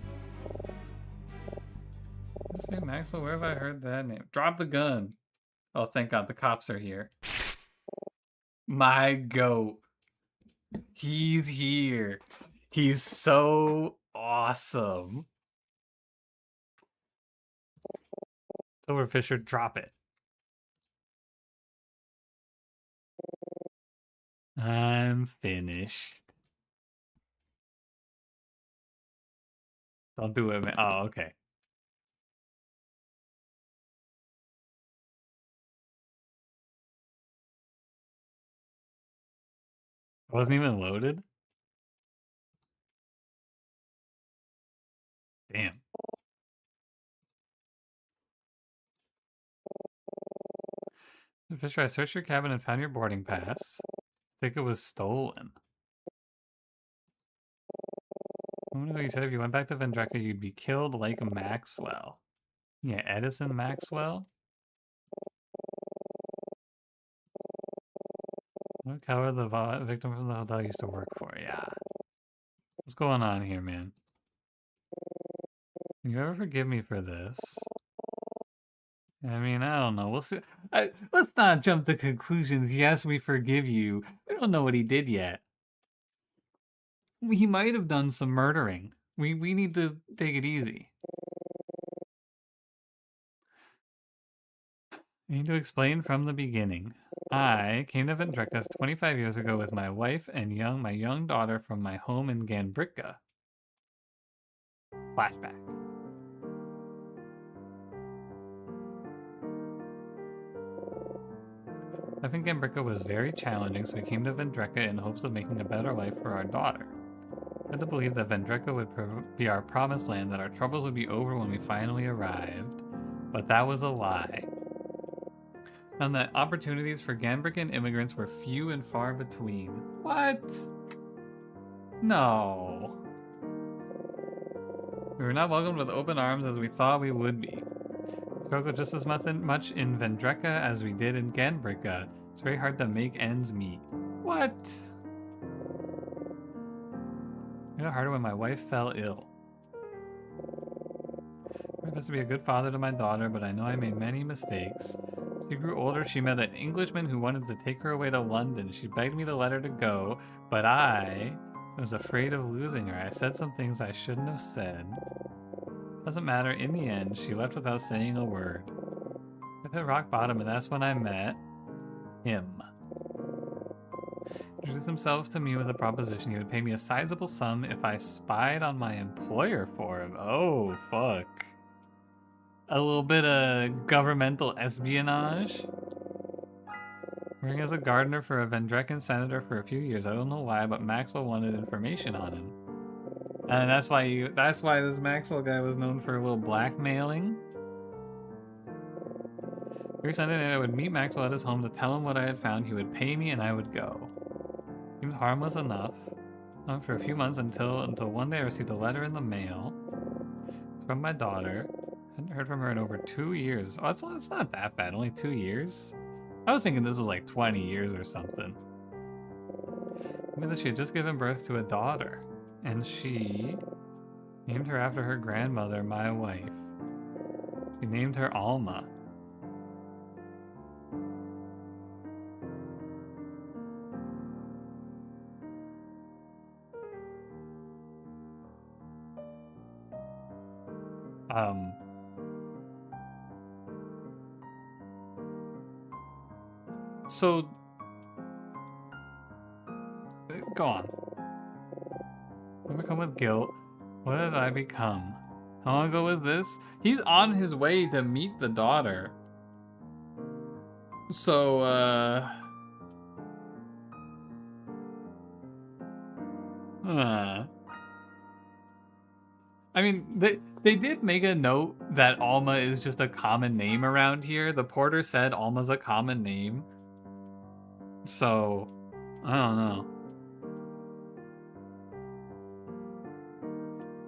Did I say Maxwell? Where have I heard that name? Drop the gun! Oh, thank God, the cops are here. My goat. He's here. He's so awesome. Silver Fisher, drop it. I'm finished. Don't do it, man. Oh, okay. It wasn't even loaded? Damn. Fisher, I searched your cabin and found your boarding pass. I think it was stolen. A moment ago you said if you went back to Vendreka, you'd be killed like Maxwell. Yeah, Edison Maxwell? What coward the victim from the hotel used to work for? Yeah. What's going on here, man? Can you ever forgive me for this? I mean, I don't know. We'll see. Let's not jump to conclusions. Yes, we forgive you. We don't know what he did yet. He might have done some murdering. We need to take it easy. I need to explain from the beginning. I came to Vendreka 25 years ago with my wife and my young daughter from my home in Ganbrika. Flashback. Life in Ganbrika was very challenging, so we came to Vendreka in hopes of making a better life for our daughter. I had to believe that Vendreka would be our promised land, that our troubles would be over when we finally arrived. But that was a lie. And that opportunities for Ganbrikan immigrants were few and far between. What? No. We were not welcomed with open arms as we thought we would be. We struggled just as much in Vendreka as we did in Ganbrika. It's very hard to make ends meet. What? It got harder when my wife fell ill. I'm supposed to be a good father to my daughter, but I know I made many mistakes. She grew older, she met an Englishman who wanted to take her away to London. She begged me to let her go, but I was afraid of losing her. I said some things I shouldn't have said. Doesn't matter, in the end, she left without saying a word. I hit rock bottom, and that's when I met him. Introduced himself to me with a proposition. He would pay me a sizable sum if I spied on my employer for him. Oh, fuck. A little bit of governmental espionage. Working as a gardener for a Vendrekan senator for a few years. I don't know why, but Maxwell wanted information on him. And that's why this Maxwell guy was known for a little blackmailing. Every Sunday night I would meet Maxwell at his home to tell him what I had found. He would pay me and I would go. He was harmless enough. For a few months until one day I received a letter in the mail from my daughter. I hadn't heard from her in over 2 years. Oh, it's not that bad, only 2 years? I was thinking this was like 20 years or something. I mean that she had just given birth to a daughter, and she named her after her grandmother, my wife. She named her Alma. So, go on. I become with guilt. What did I become? How long ago was this? He's on his way to meet the daughter. So, I mean, they did make a note that Alma is just a common name around here. The porter said Alma's a common name. So, I don't know.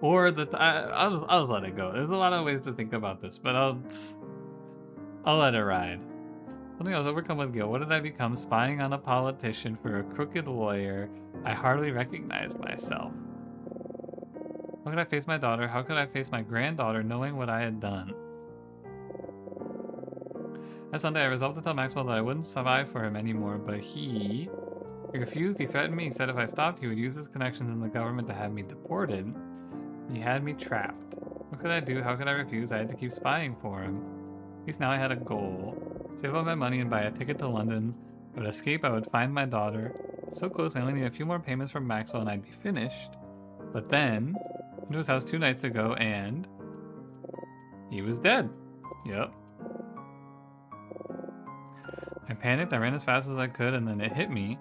Or I'll just let it go. There's a lot of ways to think about this, but I'll let it ride. Something I was overcome with guilt. What did I become? Spying on a politician for a crooked lawyer. I hardly recognized myself. How could I face my daughter? How could I face my granddaughter knowing what I had done? That Sunday, I resolved to tell Maxwell that I wouldn't survive for him anymore, but he refused. He threatened me. He said if I stopped, he would use his connections in the government to have me deported. He had me trapped. What could I do? How could I refuse? I had to keep spying for him. At least now I had a goal. Save up my money and buy a ticket to London. I would escape. I would find my daughter. So close, I only need a few more payments from Maxwell and I'd be finished. But then, I went to his house 2 nights ago and he was dead. Yep. I panicked. I ran as fast as I could and then it hit me.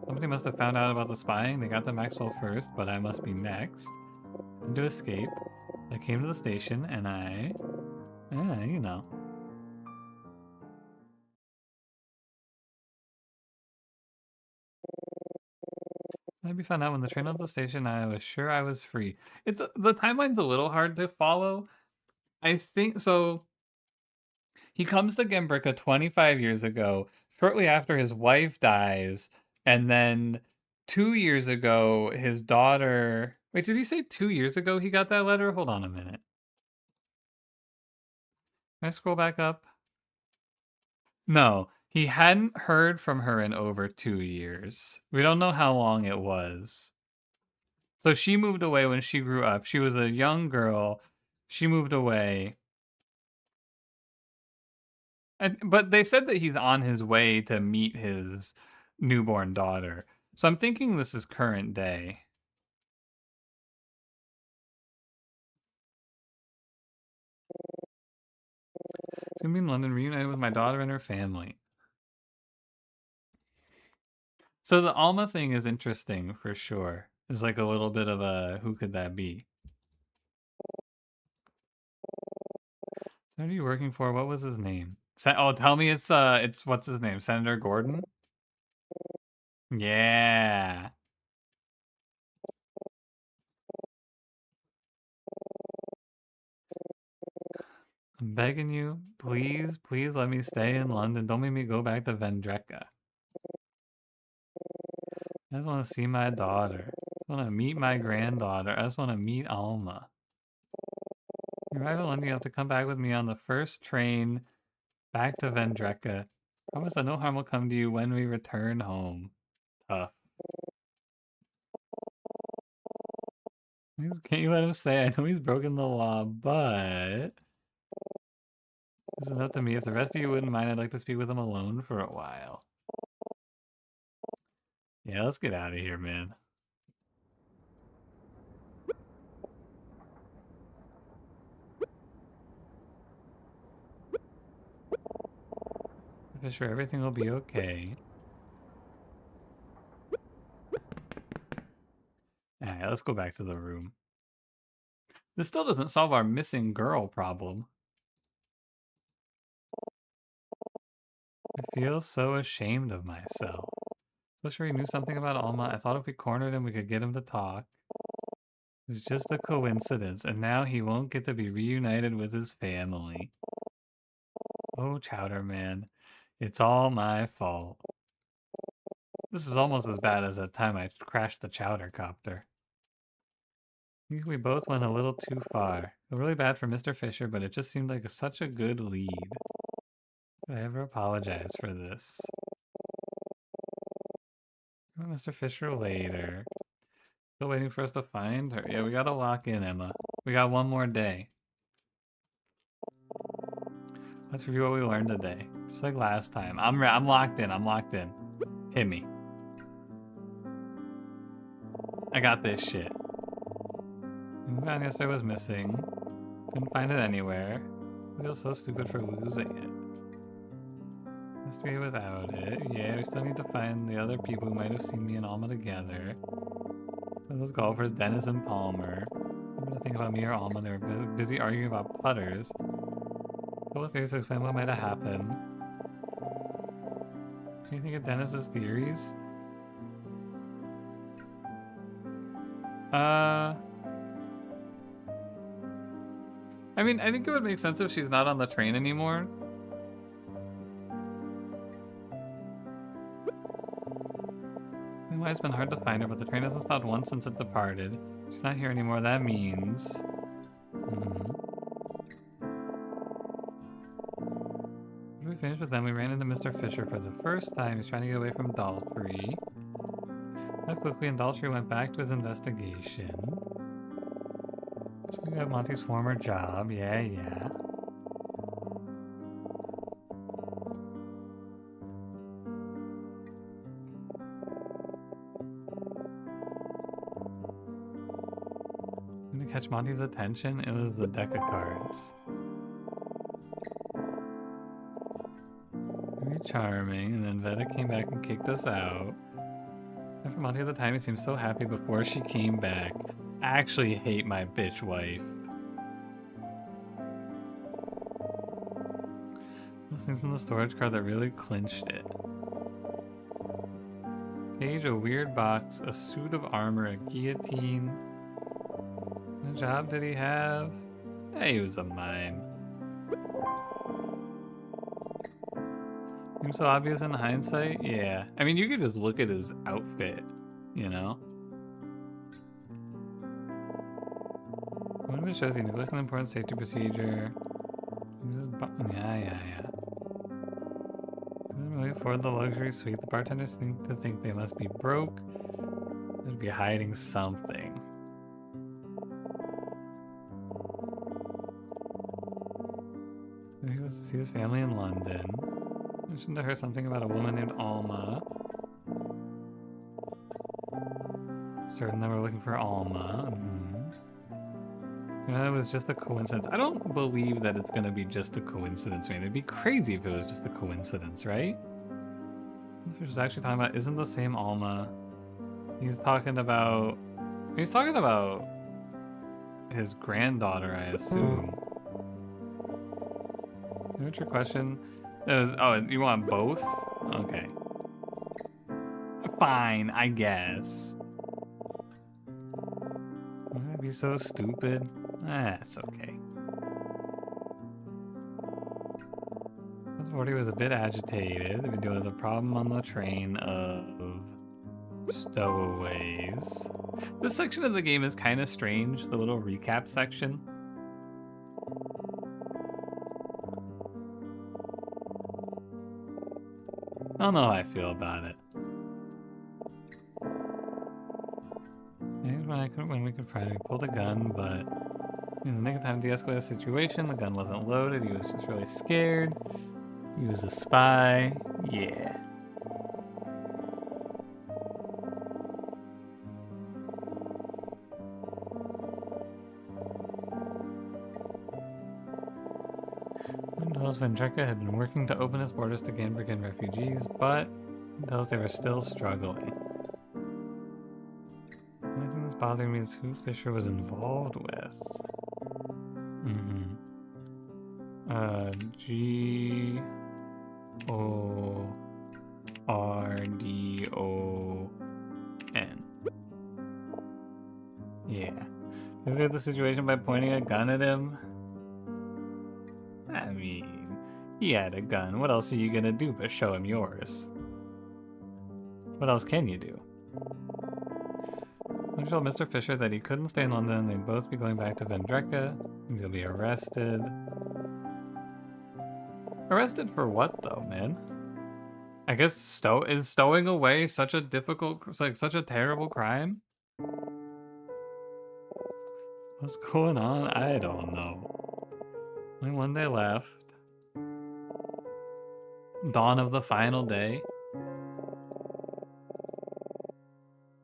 Somebody must have found out about the spying. They got to Maxwell first, but I must be next. And to escape, I came to the station and you know. Maybe found out when the train left the station, I was sure I was free. The timeline's a little hard to follow. I think so. He comes to Gembricka 25 years ago, shortly after his wife dies, and then 2 years ago, his daughter. Wait, did he say 2 years ago he got that letter? Hold on a minute. Can I scroll back up? No, he hadn't heard from her in over 2 years. We don't know how long it was. So she moved away when she grew up. She was a young girl. She moved away. But they said that he's on his way to meet his newborn daughter. So I'm thinking this is current day. It's gonna be in London, reunited with my daughter and her family. So the Alma thing is interesting for sure. There's like a little bit of a who could that be? So what are you working for? What was his name? Oh, tell me it's what's his name? Senator Gordon? Yeah. I'm begging you, please, please let me stay in London. Don't make me go back to Vendreka. I just want to see my daughter. I just want to meet my granddaughter. I just want to meet Alma. You arrive in London, you have to come back with me on the first train back to Vendreka. Promise that no harm will come to you when we return home. Tough. Can't you let him stay? I know he's broken the law, but this is up to me. If the rest of you wouldn't mind, I'd like to speak with him alone for a while. Yeah, let's get out of here, man. I'm sure everything will be okay. Alright, let's go back to the room. This still doesn't solve our missing girl problem. I feel so ashamed of myself. So sure he knew something about Alma. I thought if we cornered him, we could get him to talk. It's just a coincidence, and now he won't get to be reunited with his family. Oh, Chowder Man, it's all my fault. This is almost as bad as that time I crashed the Chowder Copter. I think we both went a little too far. Really bad for Mr. Fisher, but it just seemed like such a good lead. Did I ever apologize for this? Oh, Mr. Fisher later. Still waiting for us to find her. Yeah, we gotta lock in, Emma. We got one more day. Let's review what we learned today. Just like last time. I'm locked in. I'm locked in. Hit me. I got this shit. We found yesterday was missing. Couldn't find it anywhere. I feel so stupid for losing it. Investigate without it. Yeah, we still need to find the other people who might have seen me and Alma together. Those golfers, Dennis and Palmer. I'm gonna think about me or Alma. They were busy arguing about putters. Couple of theories to explain what might have happened. Can you think of Dennis's theories? I mean, I think it would make sense if she's not on the train anymore. I mean, why it's been hard to find her, but the train hasn't stopped once since it departed. She's not here anymore, that means... When we finished with them, we ran into Mr. Fisher for the first time. He's trying to get away from Daltrey. How quickly, and Daltrey went back to his investigation. So we got Monty's former job. Yeah. To catch Monty's attention, it was the deck of cards. Very charming, and then Veta came back and kicked us out. After Monty at the time, he seemed so happy before she came back. I actually hate my bitch wife. Those things in the storage car that really clinched it. Cage, a weird box, a suit of armor, a guillotine. What job did he have? Hey, he was a mime. Seems so obvious in hindsight? Yeah. I mean, you could just look at his outfit, you know? One of it shows he neglected an important safety procedure. Yeah. Couldn't really afford the luxury suite. The bartenders seem to think they must be broke. They'd be hiding something. He goes to see his family in London. Mentioned to her something about a woman named Alma. Certain that we're looking for Alma. You know, it was just a coincidence. I don't believe that it's gonna be just a coincidence, man. It'd be crazy if it was just a coincidence, right? He was actually talking about isn't the same Alma. He's talking about his granddaughter, I assume. What's your question? Oh, you want both? Okay. Fine, I guess. Would I be so stupid? That's okay. Forty was a bit agitated. They've been dealing with a problem on the train of stowaways. This section of the game is kind of strange, the little recap section. I don't know how I feel about it. When we could finally pull a gun, but in the nick of time to de-escalate the situation, the gun wasn't loaded. He was just really scared. He was a spy. Yeah. Those Vendreka had been working to open its borders to Ganbrigan refugees, but those they were still struggling. The only thing that's bothering me is who Fisher was involved with. Gordon. Yeah. Look at the situation by pointing a gun at him. I mean, he had a gun. What else are you gonna do but show him yours? What else can you do? I told Mr. Fisher that he couldn't stay in London and they'd both be going back to Vendreka. He'll be arrested. Arrested for what though, man? I guess is stowing away such a difficult, like such a terrible crime? What's going on? I don't know. Only one day left. Dawn of the final day.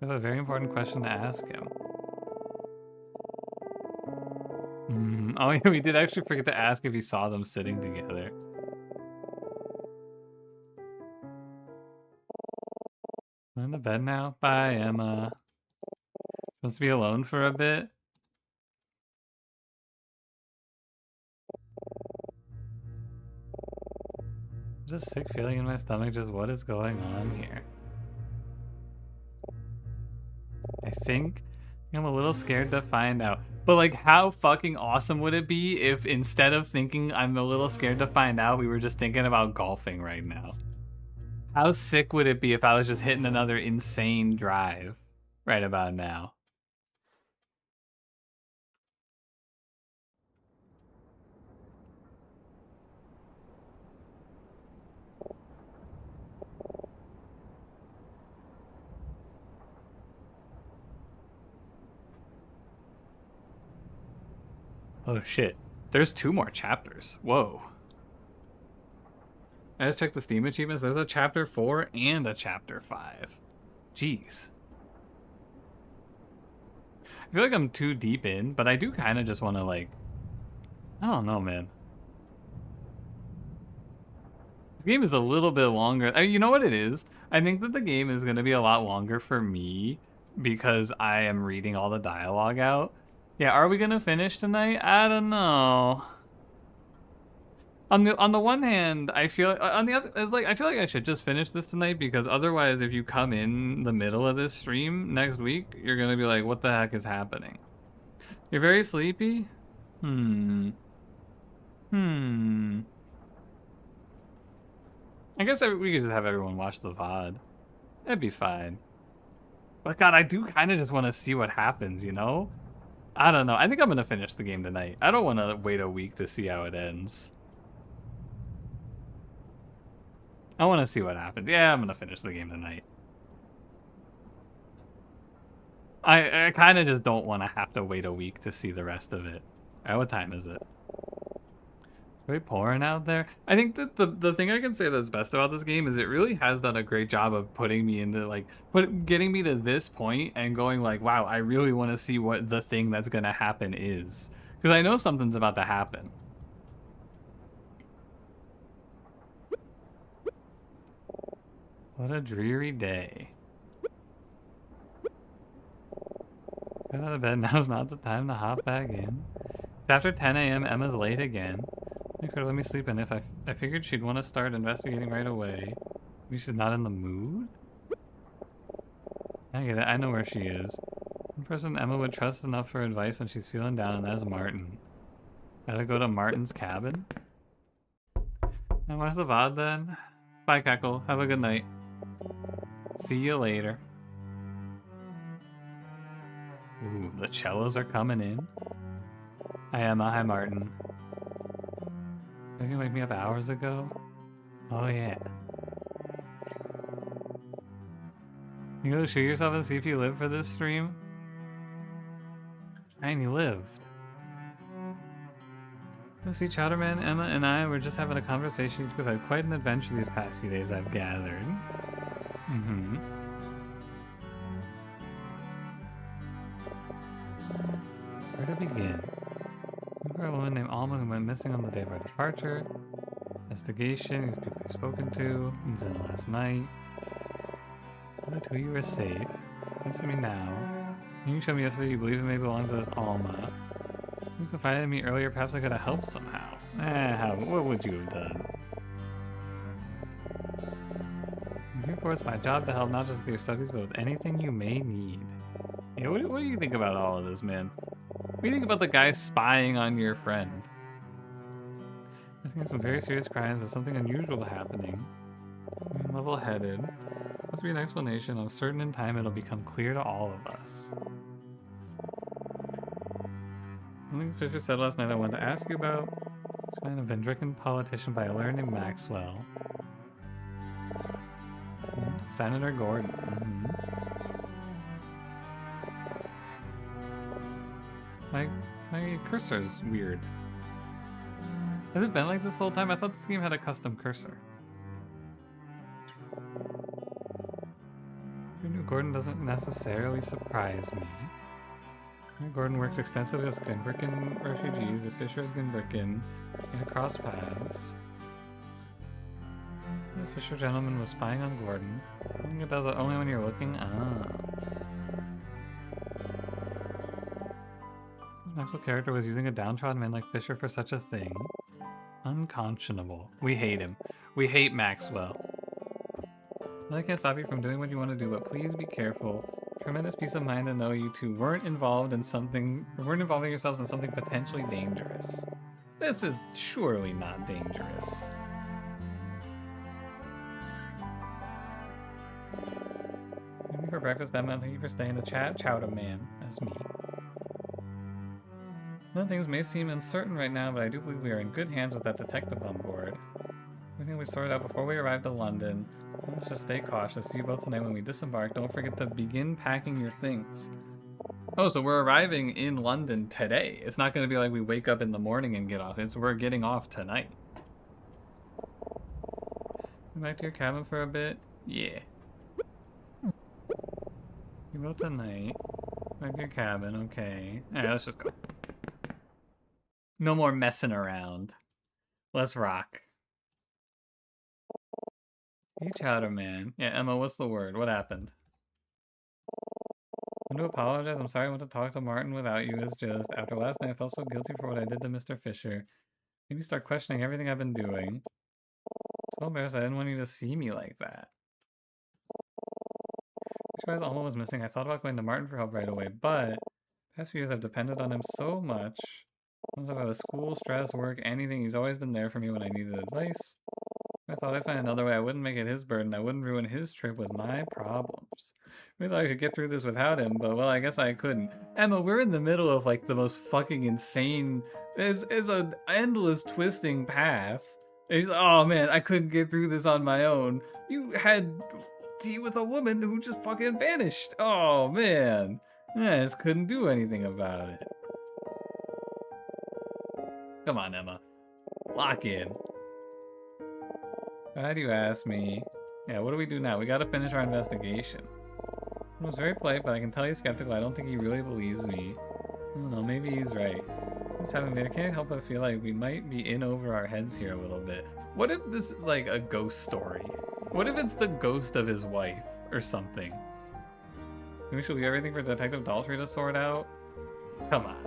I have a very important question to ask him. Oh yeah, we did actually forget to ask if he saw them sitting together. I'm in the bed now. Bye, Emma. Supposed to be alone for a bit. Just sick feeling in my stomach. Just what is going on here? I think I'm a little scared to find out. But like, how fucking awesome would it be if instead of thinking I'm a little scared to find out, we were just thinking about golfing right now? How sick would it be if I was just hitting another insane drive right about now? Oh shit. There's 2 more chapters. Whoa. I just checked the Steam achievements. There's a chapter 4 and a chapter 5. Jeez. I feel like I'm too deep in, but I do kind of just want to like... I don't know, man. This game is a little bit longer. I mean, you know what it is? I think that the game is going to be a lot longer for me because I am reading all the dialogue out. Yeah, are we gonna finish tonight? I don't know. On the one hand, I feel on the other, it's like I feel like I should just finish this tonight because otherwise, if you come in the middle of this stream next week, you're gonna be like, "What the heck is happening?" You're very sleepy. I guess we could just have everyone watch the VOD. That'd be fine. But God, I do kind of just want to see what happens, you know? I don't know. I think I'm going to finish the game tonight. I don't want to wait a week to see how it ends. I want to see what happens. Yeah, I'm going to finish the game tonight. I kind of just don't want to have to wait a week to see the rest of it. What time is it? Very pouring out there. I think that the thing I can say that's best about this game is it really has done a great job of putting me into like getting me to this point and going like, wow, I really want to see what the thing that's gonna happen is, because I know something's about to happen. What a dreary day. Get out of bed. Now's not the time to hop back in. It's after 10 a.m. Emma's late again. They could have let me sleep in if I figured she'd want to start investigating right away. Maybe she's not in the mood? I get it. I know where she is. One person Emma would trust enough for advice when she's feeling down, and that's Martin. Gotta go to Martin's cabin? And watch the VOD then. Bye, Keckle. Have a good night. See you later. Ooh, the cellos are coming in. Hi, Emma. Hi, Martin. Did you wake me up hours ago? Oh, yeah. You go shoot yourself and see if you live for this stream? And you lived. You see, Chowderman, Emma, and I were just having a conversation. We've had quite an adventure these past few days, I've gathered. Where to begin? A woman named Alma who went missing on the day of our departure. Investigation, these people you've spoken to, he's in last night. The two of you are safe. Seems to me now. You showed me yesterday you believe it may belong to this Alma. You confided in me earlier, perhaps I could have helped somehow. What would you have done? Here, of course, my job to help not just with your studies, but with anything you may need. Yeah, what do you think about all of this, man? What do you think about the guy spying on your friend? I think some very serious crimes or something unusual happening. I'm level-headed. Must be an explanation. I'm certain in time it'll become clear to all of us. Something Fisher said last night I wanted to ask you about. It's kind of a Vendrican politician by a lawyer named Maxwell. Senator Gordon. My cursor's weird. Has it been like this the whole time? I thought this game had a custom cursor. Who knew Gordon doesn't necessarily surprise me. Gordon works extensively with Gunbricken refugees. The Fisher is Gunbricken. And cross paths. The Fisher gentleman was spying on Gordon. I think it does it only when you're looking. This Maxwell character was using a downtrodden man like Fisher for such a thing. Unconscionable. We hate him. We hate Maxwell. I can't stop you from doing what you want to do, but please be careful. Tremendous peace of mind to know you two weren't involving yourselves in something potentially dangerous. This is surely not dangerous. Thank you for breakfast, Emma. Thank you for staying to chat. Chowder man. That's me. None things may seem uncertain right now, but I do believe we are in good hands with that detective on board. Everything we sorted out before we arrived to London. Let's just stay cautious. See you both tonight when we disembark. Don't forget to begin packing your things. Oh, so we're arriving in London today. It's not going to be like we wake up in the morning and get off. We're getting off tonight. Go back to your cabin for a bit? Yeah. You go tonight. Back to your cabin, okay. Alright, let's just go. No more messing around. Let's rock. Hey, Chowder Man. Yeah, Emma, what's the word? What happened? I want to apologize. I'm sorry I went to talk to Martin without you. It's just, after last night, I felt so guilty for what I did to Mr. Fisher. Made me start questioning everything I've been doing. So embarrassed I didn't want you to see me like that. As Alma was missing, I thought about going to Martin for help right away, but the past few years I've depended on him so much. Once I've had school, stress, work, anything, he's always been there for me when I needed advice. I thought I'd find another way. I wouldn't make it his burden. I wouldn't ruin his trip with my problems. I thought I could get through this without him, but well, I guess I couldn't. Emma, we're in the middle of like the most fucking insane. It's an endless twisting path. Oh man, I couldn't get through this on my own. You had tea with a woman who just fucking vanished. Oh man, I just couldn't do anything about it. Come on, Emma. Lock in. Why do you ask me? Yeah, what do we do now? We gotta finish our investigation. He was very polite, but I can tell he's skeptical. I don't think he really believes me. I don't know, maybe he's right. I can't help but feel like we might be in over our heads here a little bit. What if this is like a ghost story? What if it's the ghost of his wife or something? Maybe we should leave everything for Detective Daltrey to sort out? Come on.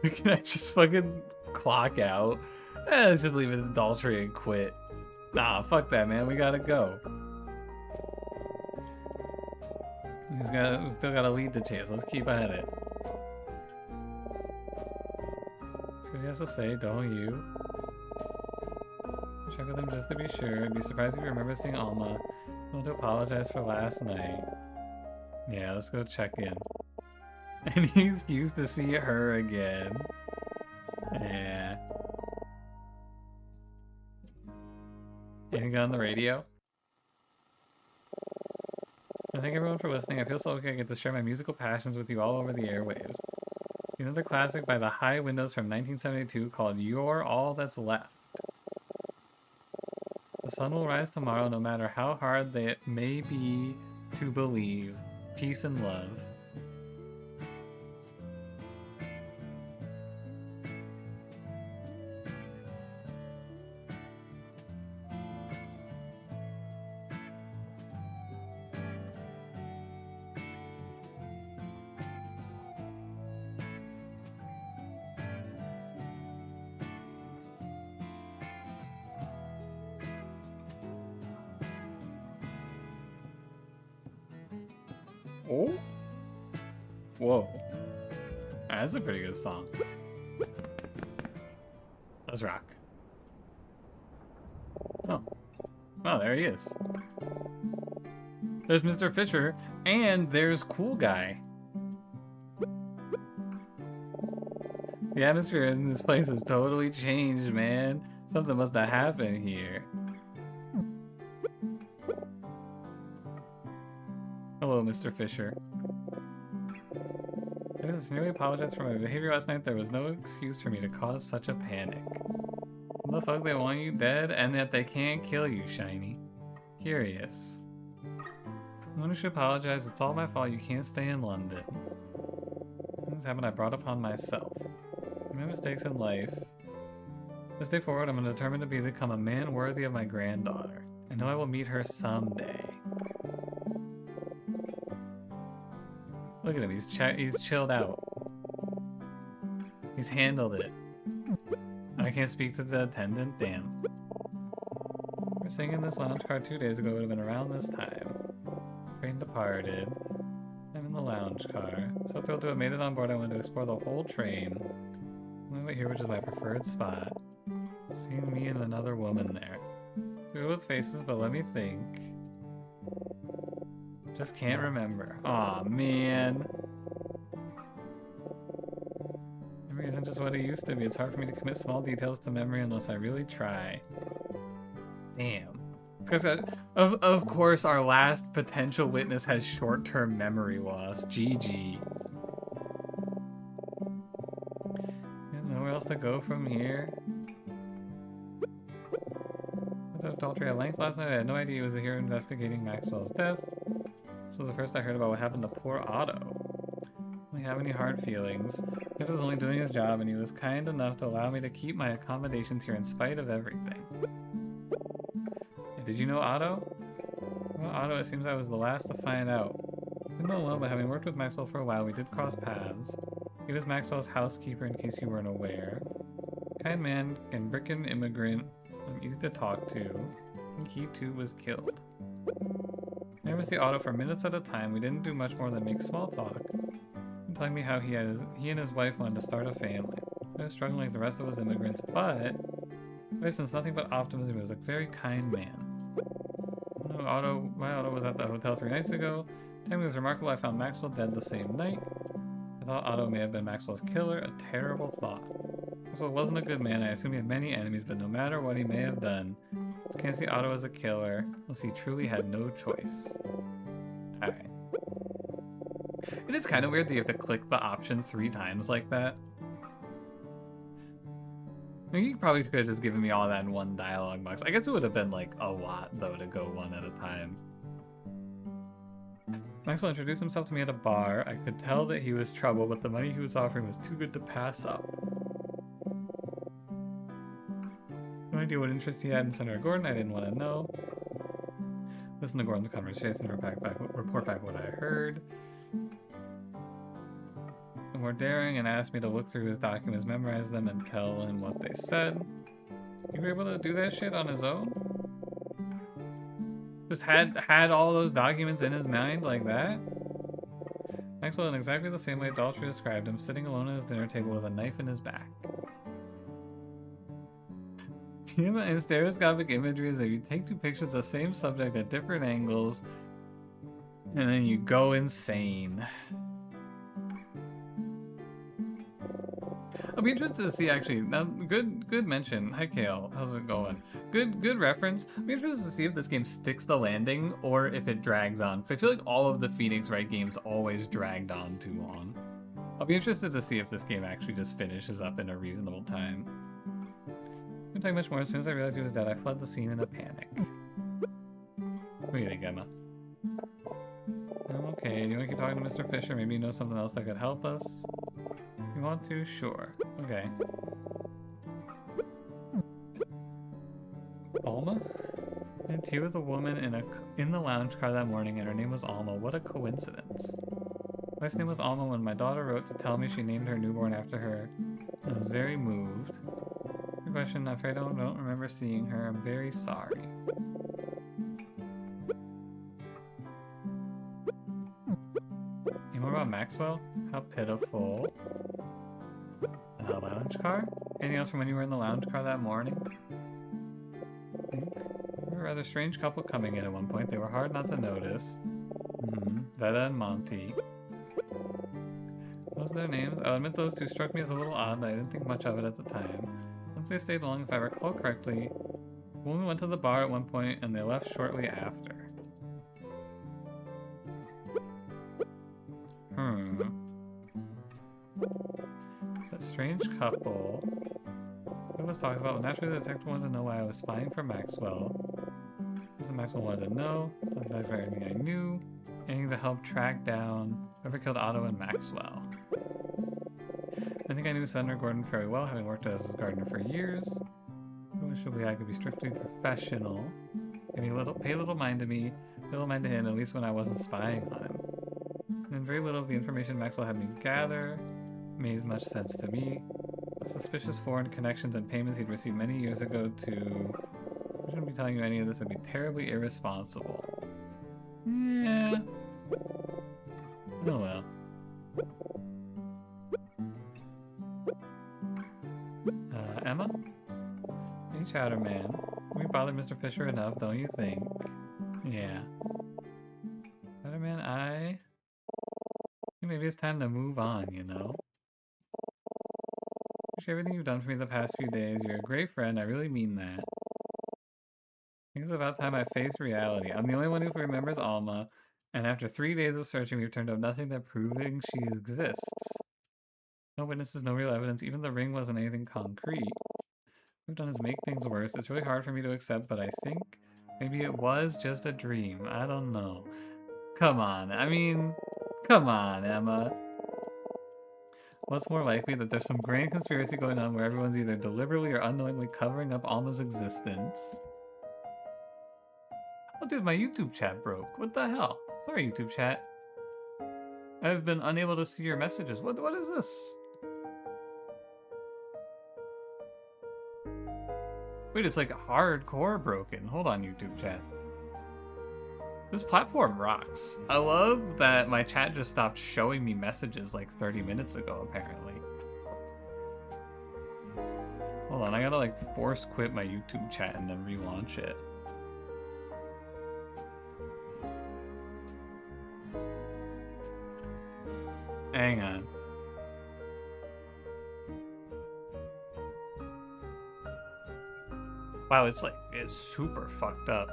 Can I just fucking clock out? Let's just leave it to Daltrey and quit. Nah, fuck that, man. We gotta go. We still gotta lead the chase. Let's keep at it. That's what he has to say, don't you? Check with him just to be sure. I'd be surprised if you remember seeing Alma. I want to apologize for last night. Yeah, let's go check in. Any excuse to see her again. Yeah. Anything on the radio? I thank everyone for listening. I feel so lucky I get to share my musical passions with you all over the airwaves. Another classic by the High Windows from 1972 called You're All That's Left. The sun will rise tomorrow no matter how hard it may be to believe. Peace and love. Oh? Whoa. That's a pretty good song. Let's rock. Oh. Oh, there he is. There's Mr. Fisher, and there's Cool Guy. The atmosphere in this place has totally changed, man. Something must have happened here. Hello, Mr. Fisher. I sincerely apologize for my behavior last night. There was no excuse for me to cause such a panic. What the fuck, they want you dead and that they can't kill you, Shiny. Curious. No one should apologize. It's all my fault. You can't stay in London. This happened I brought upon myself. My mistakes in life. This day forward, I'm determined to become a man worthy of my granddaughter. I know I will meet her someday. Look at him, he's chilled out. He's handled it. I can't speak to the attendant, damn. We were singing this lounge car 2 days ago, it would have been around this time. Train departed. I'm in the lounge car. So thrilled to have made it on board, I wanted to explore the whole train. I'm right here, which is my preferred spot. Seeing me and another woman there. Two with faces, but let me think. Just can't remember. Aw, man. Memory isn't just what it used to be. It's hard for me to commit small details to memory unless I really try. Damn. Because of course our last potential witness has short-term memory loss. GG. Nowhere else to go from here. Adultery at length last night. I had no idea he was here investigating Maxwell's death. This was the first I heard about what happened to poor Otto. I don't have any hard feelings. He was only doing his job, and he was kind enough to allow me to keep my accommodations here in spite of everything. Did you know Otto? Well, Otto, it seems I was the last to find out. I didn't know well, but having worked with Maxwell for a while, we did cross paths. He was Maxwell's housekeeper, in case you weren't aware. Kind man, and frickin' immigrant. Easy to talk to. I think he too was killed. I never see Otto for minutes at a time. We didn't do much more than make small talk. He telling me how he and his wife wanted to start a family. I was struggling like the rest of us immigrants, but since nothing but optimism, he was a very kind man. I know my Otto was at the hotel 3 nights ago. Timing was remarkable. I found Maxwell dead the same night. I thought Otto may have been Maxwell's killer. A terrible thought. Maxwell wasn't a good man. I assume he had many enemies, but no matter what he may have done, I can't see Otto as a killer unless he truly had no choice. Alright. It is kind of weird that you have to click the option 3 times like that. I mean, you probably could have just given me all that in one dialogue box. I guess it would have been like a lot, though, to go one at a time. Maxwell introduced himself to me at a bar. I could tell that he was trouble, but the money he was offering was too good to pass up. No idea what interest he had in Senator Gordon. I didn't want to know. Listen to Gordon's conversation, report back what I heard. And more daring, and asked me to look through his documents, memorize them, and tell him what they said. You were able to do that shit on his own? Just had all those documents in his mind like that? Maxwell in exactly the same way Daltrey described him, sitting alone at his dinner table with a knife in his back. And stereoscopic imagery is that you take 2 pictures of the same subject at different angles, and then you go insane. I'll be interested to see, actually. Now, good mention. Hi, Kale. How's it going? Good reference. I'll be interested to see if this game sticks the landing or if it drags on. Because I feel like all of the Phoenix Wright games always dragged on too long. I'll be interested to see if this game actually just finishes up in a reasonable time. Didn't take much more. As soon as I realized he was dead, I fled the scene in a panic. What do you think, Emma? I'm okay. Do you want to keep talking to Mr. Fisher? Maybe you know something else that could help us? If you want to? Sure. Okay. Alma? And he was a woman in the lounge car that morning, and her name was Alma. What a coincidence. My wife's name was Alma when my daughter wrote to tell me she named her newborn after her. I was very moved. Good question. If I don't remember seeing her, I'm very sorry. about Maxwell? How pitiful. A lounge car? Anything else from when you were in the lounge car that morning? We were a rather strange couple coming in at one point. They were hard not to notice. Veta and Monty. What was their names? I'll admit those two struck me as a little odd, but I didn't think much of it at the time. Once they stayed long, if I recall correctly, the woman went to the bar at one point and they left shortly after. That strange couple. What was talking about? Well, naturally, the detective wanted to know why I was spying for Maxwell. Something Maxwell wanted to know. Something for anything I knew. Anything to help track down whoever killed Otto and Maxwell. I think I knew Senator Gordon fairly well, having worked as his gardener for years. Wishfully, I could be strictly professional. Pay little mind to me, little mind to him, at least when I wasn't spying on him. And very little of the information Maxwell had me gather made much sense to me. Suspicious foreign connections and payments he'd received many years ago to... I shouldn't be telling you any of this, it'd be terribly irresponsible. Yeah. Oh well. Emma? Hey, Chowder Man. We bother Mr. Fisher enough, don't you think? Yeah. Chowder Man, I think maybe it's time to move on, you know? Appreciate everything you've done for me the past few days. You're a great friend, I really mean that. I think it's about time I face reality. I'm the only one who remembers Alma, and after 3 days of searching, we've turned up nothing that proving she exists. No witnesses, no real evidence, even the ring wasn't anything concrete. What we've done is make things worse. It's really hard for me to accept, but I think maybe it was just a dream. I don't know. Come on, I mean, come on, Emma. What's more likely that there's some grand conspiracy going on where everyone's either deliberately or unknowingly covering up Alma's existence? Oh dude, my YouTube chat broke. What the hell? Sorry, YouTube chat. I've been unable to see your messages. What is this? Wait, it's like hardcore broken. Hold on, YouTube chat. This platform rocks. I love that my chat just stopped showing me messages like 30 minutes ago, apparently. Hold on, I gotta like force quit my YouTube chat and then relaunch it. Hang on. Wow, it's super fucked up.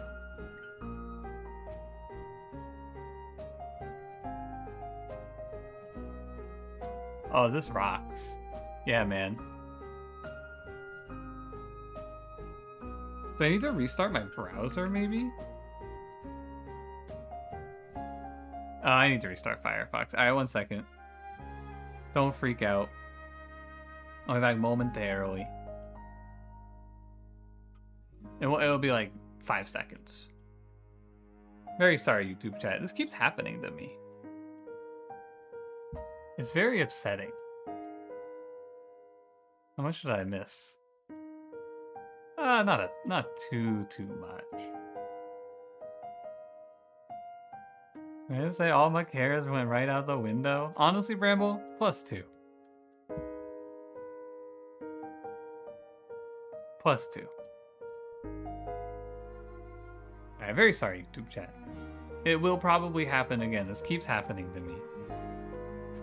Oh, this rocks. Yeah, man. Do I need to restart my browser, maybe? Oh, I need to restart Firefox. Alright, 1 second. Don't freak out. I'll be back momentarily. It'll be like 5 seconds. Very sorry, YouTube chat. This keeps happening to me. It's very upsetting. How much did I miss? Not too much. I'm gonna say all my cares went right out the window. Honestly, Bramble, +2. +2. Alright, very sorry, YouTube chat. It will probably happen again. This keeps happening to me.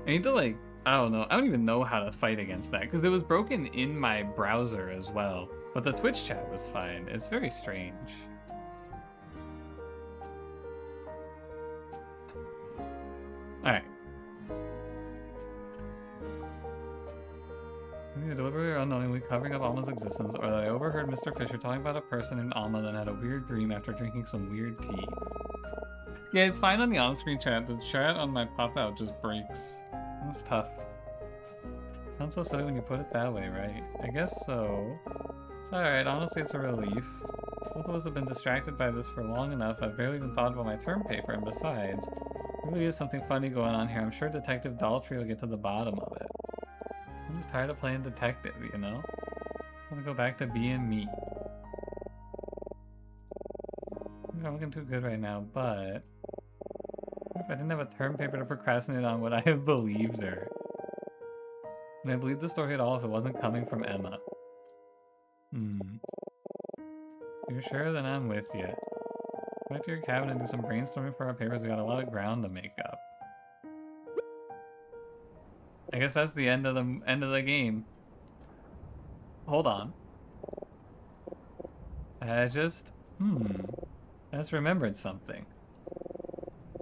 I need to like, I don't know. I don't even know how to fight against that because it was broken in my browser as well. But the Twitch chat was fine. It's very strange. Alright. Either deliberately or unknowingly covering up Alma's existence, or that I overheard Mr. Fisher talking about a person in Alma then had a weird dream after drinking some weird tea. Yeah, it's fine on the on-screen chat. The chat on my pop-out just breaks. It's tough. Sounds so silly when you put it that way, right? I guess so. It's alright, honestly it's a relief. Both of us have been distracted by this for long enough, I've barely even thought about my term paper, and besides, there really is something funny going on here. I'm sure Detective Daltrey will get to the bottom of it. I'm just tired of playing detective, you know? I want to go back to being me. I'm not looking too good right now, but... what if I didn't have a term paper to procrastinate on, would I have believed her? And I believed the story at all if it wasn't coming from Emma. You're sure? Then I'm with you. Go back to your cabin and do some brainstorming for our papers. We got a lot of ground to make up. I guess that's the end of the game. Hold on. I just remembered something.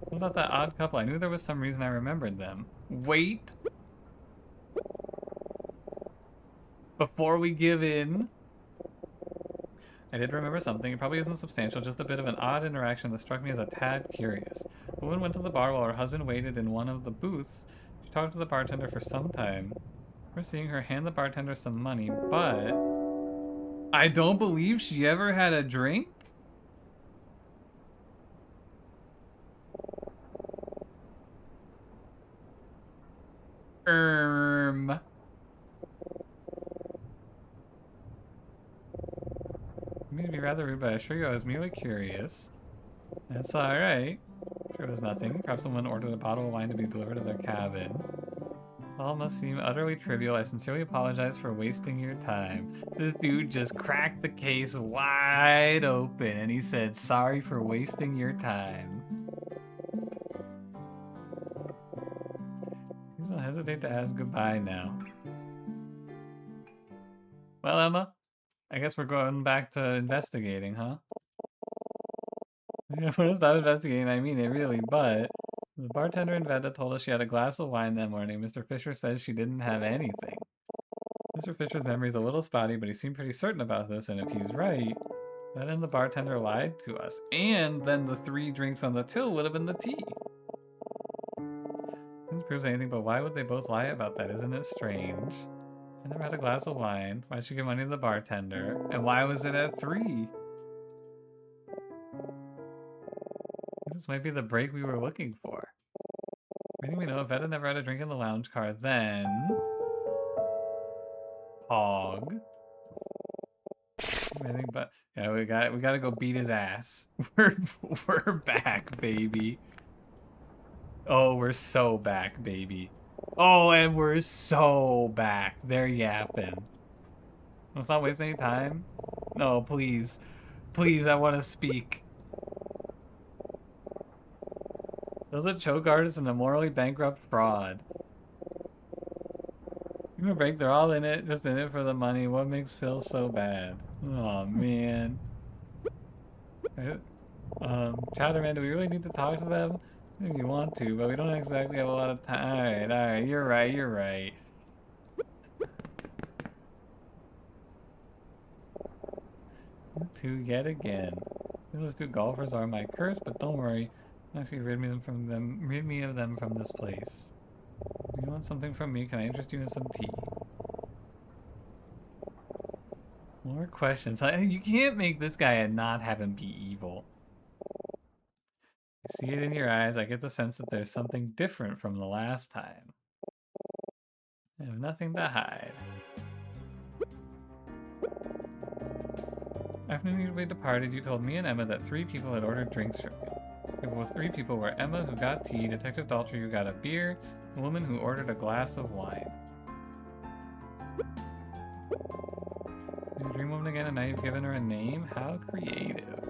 What about that odd couple? I knew there was some reason I remembered them. Wait. Before we give in, I did remember something. It probably isn't substantial, just a bit of an odd interaction that struck me as a tad curious. A woman went to the bar while her husband waited in one of the booths. She talked to the bartender for some time. We're seeing her hand the bartender some money, but I don't believe she ever had a drink. I mean to be rather rude, but I assure you I was merely curious. That's alright. Sure was nothing. Perhaps someone ordered a bottle of wine to be delivered to their cabin. It all must seem utterly trivial. I sincerely apologize for wasting your time. This dude just cracked the case wide open and he said, sorry for wasting your time. Please don't hesitate to ask goodbye now. Well, Emma, I guess we're going back to investigating, huh? We're gonna stop investigating, I mean it really, but the bartender in Veda told us she had a glass of wine that morning. Mr. Fisher says she didn't have anything. Mr. Fisher's memory's a little spotty, but he seemed pretty certain about this, and if he's right, then and the bartender lied to us. And then the 3 drinks on the till would have been the tea. This proves anything, but why would they both lie about that? Isn't it strange? I never had a glass of wine. Why'd she give money to the bartender? And why was it at 3? This might be the break we were looking for. Everything we know, if Veda never had a drink in the lounge car, then Pog. Anything but yeah, we gotta go beat his ass. We're back, baby. Oh, we're so back, baby. Oh, and we're so back. They're yapping. Let's not waste any time. No, please. Please, I want to speak. Those are choke artists and a morally bankrupt fraud. Give me a break, they're all in it, just in it for the money. What makes Phil so bad? Oh man. Chatterman, do we really need to talk to them? I think we want to, but we don't exactly have a lot of time. Alright, you're right. You two yet again. Those 2 golfers are my curse, but don't worry. Actually, rid me of them from this place. Do you want something from me? Can I interest you in some tea? More questions. You can't make this guy and not have him be evil. I see it in your eyes. I get the sense that there's something different from the last time. I have nothing to hide. After we departed, you told me and Emma that 3 people had ordered drinks from you. Those 3 people were Emma, who got tea, Detective Daltrey, who got a beer, a woman who ordered a glass of wine. You dream woman again, and now you've given her a name? How creative.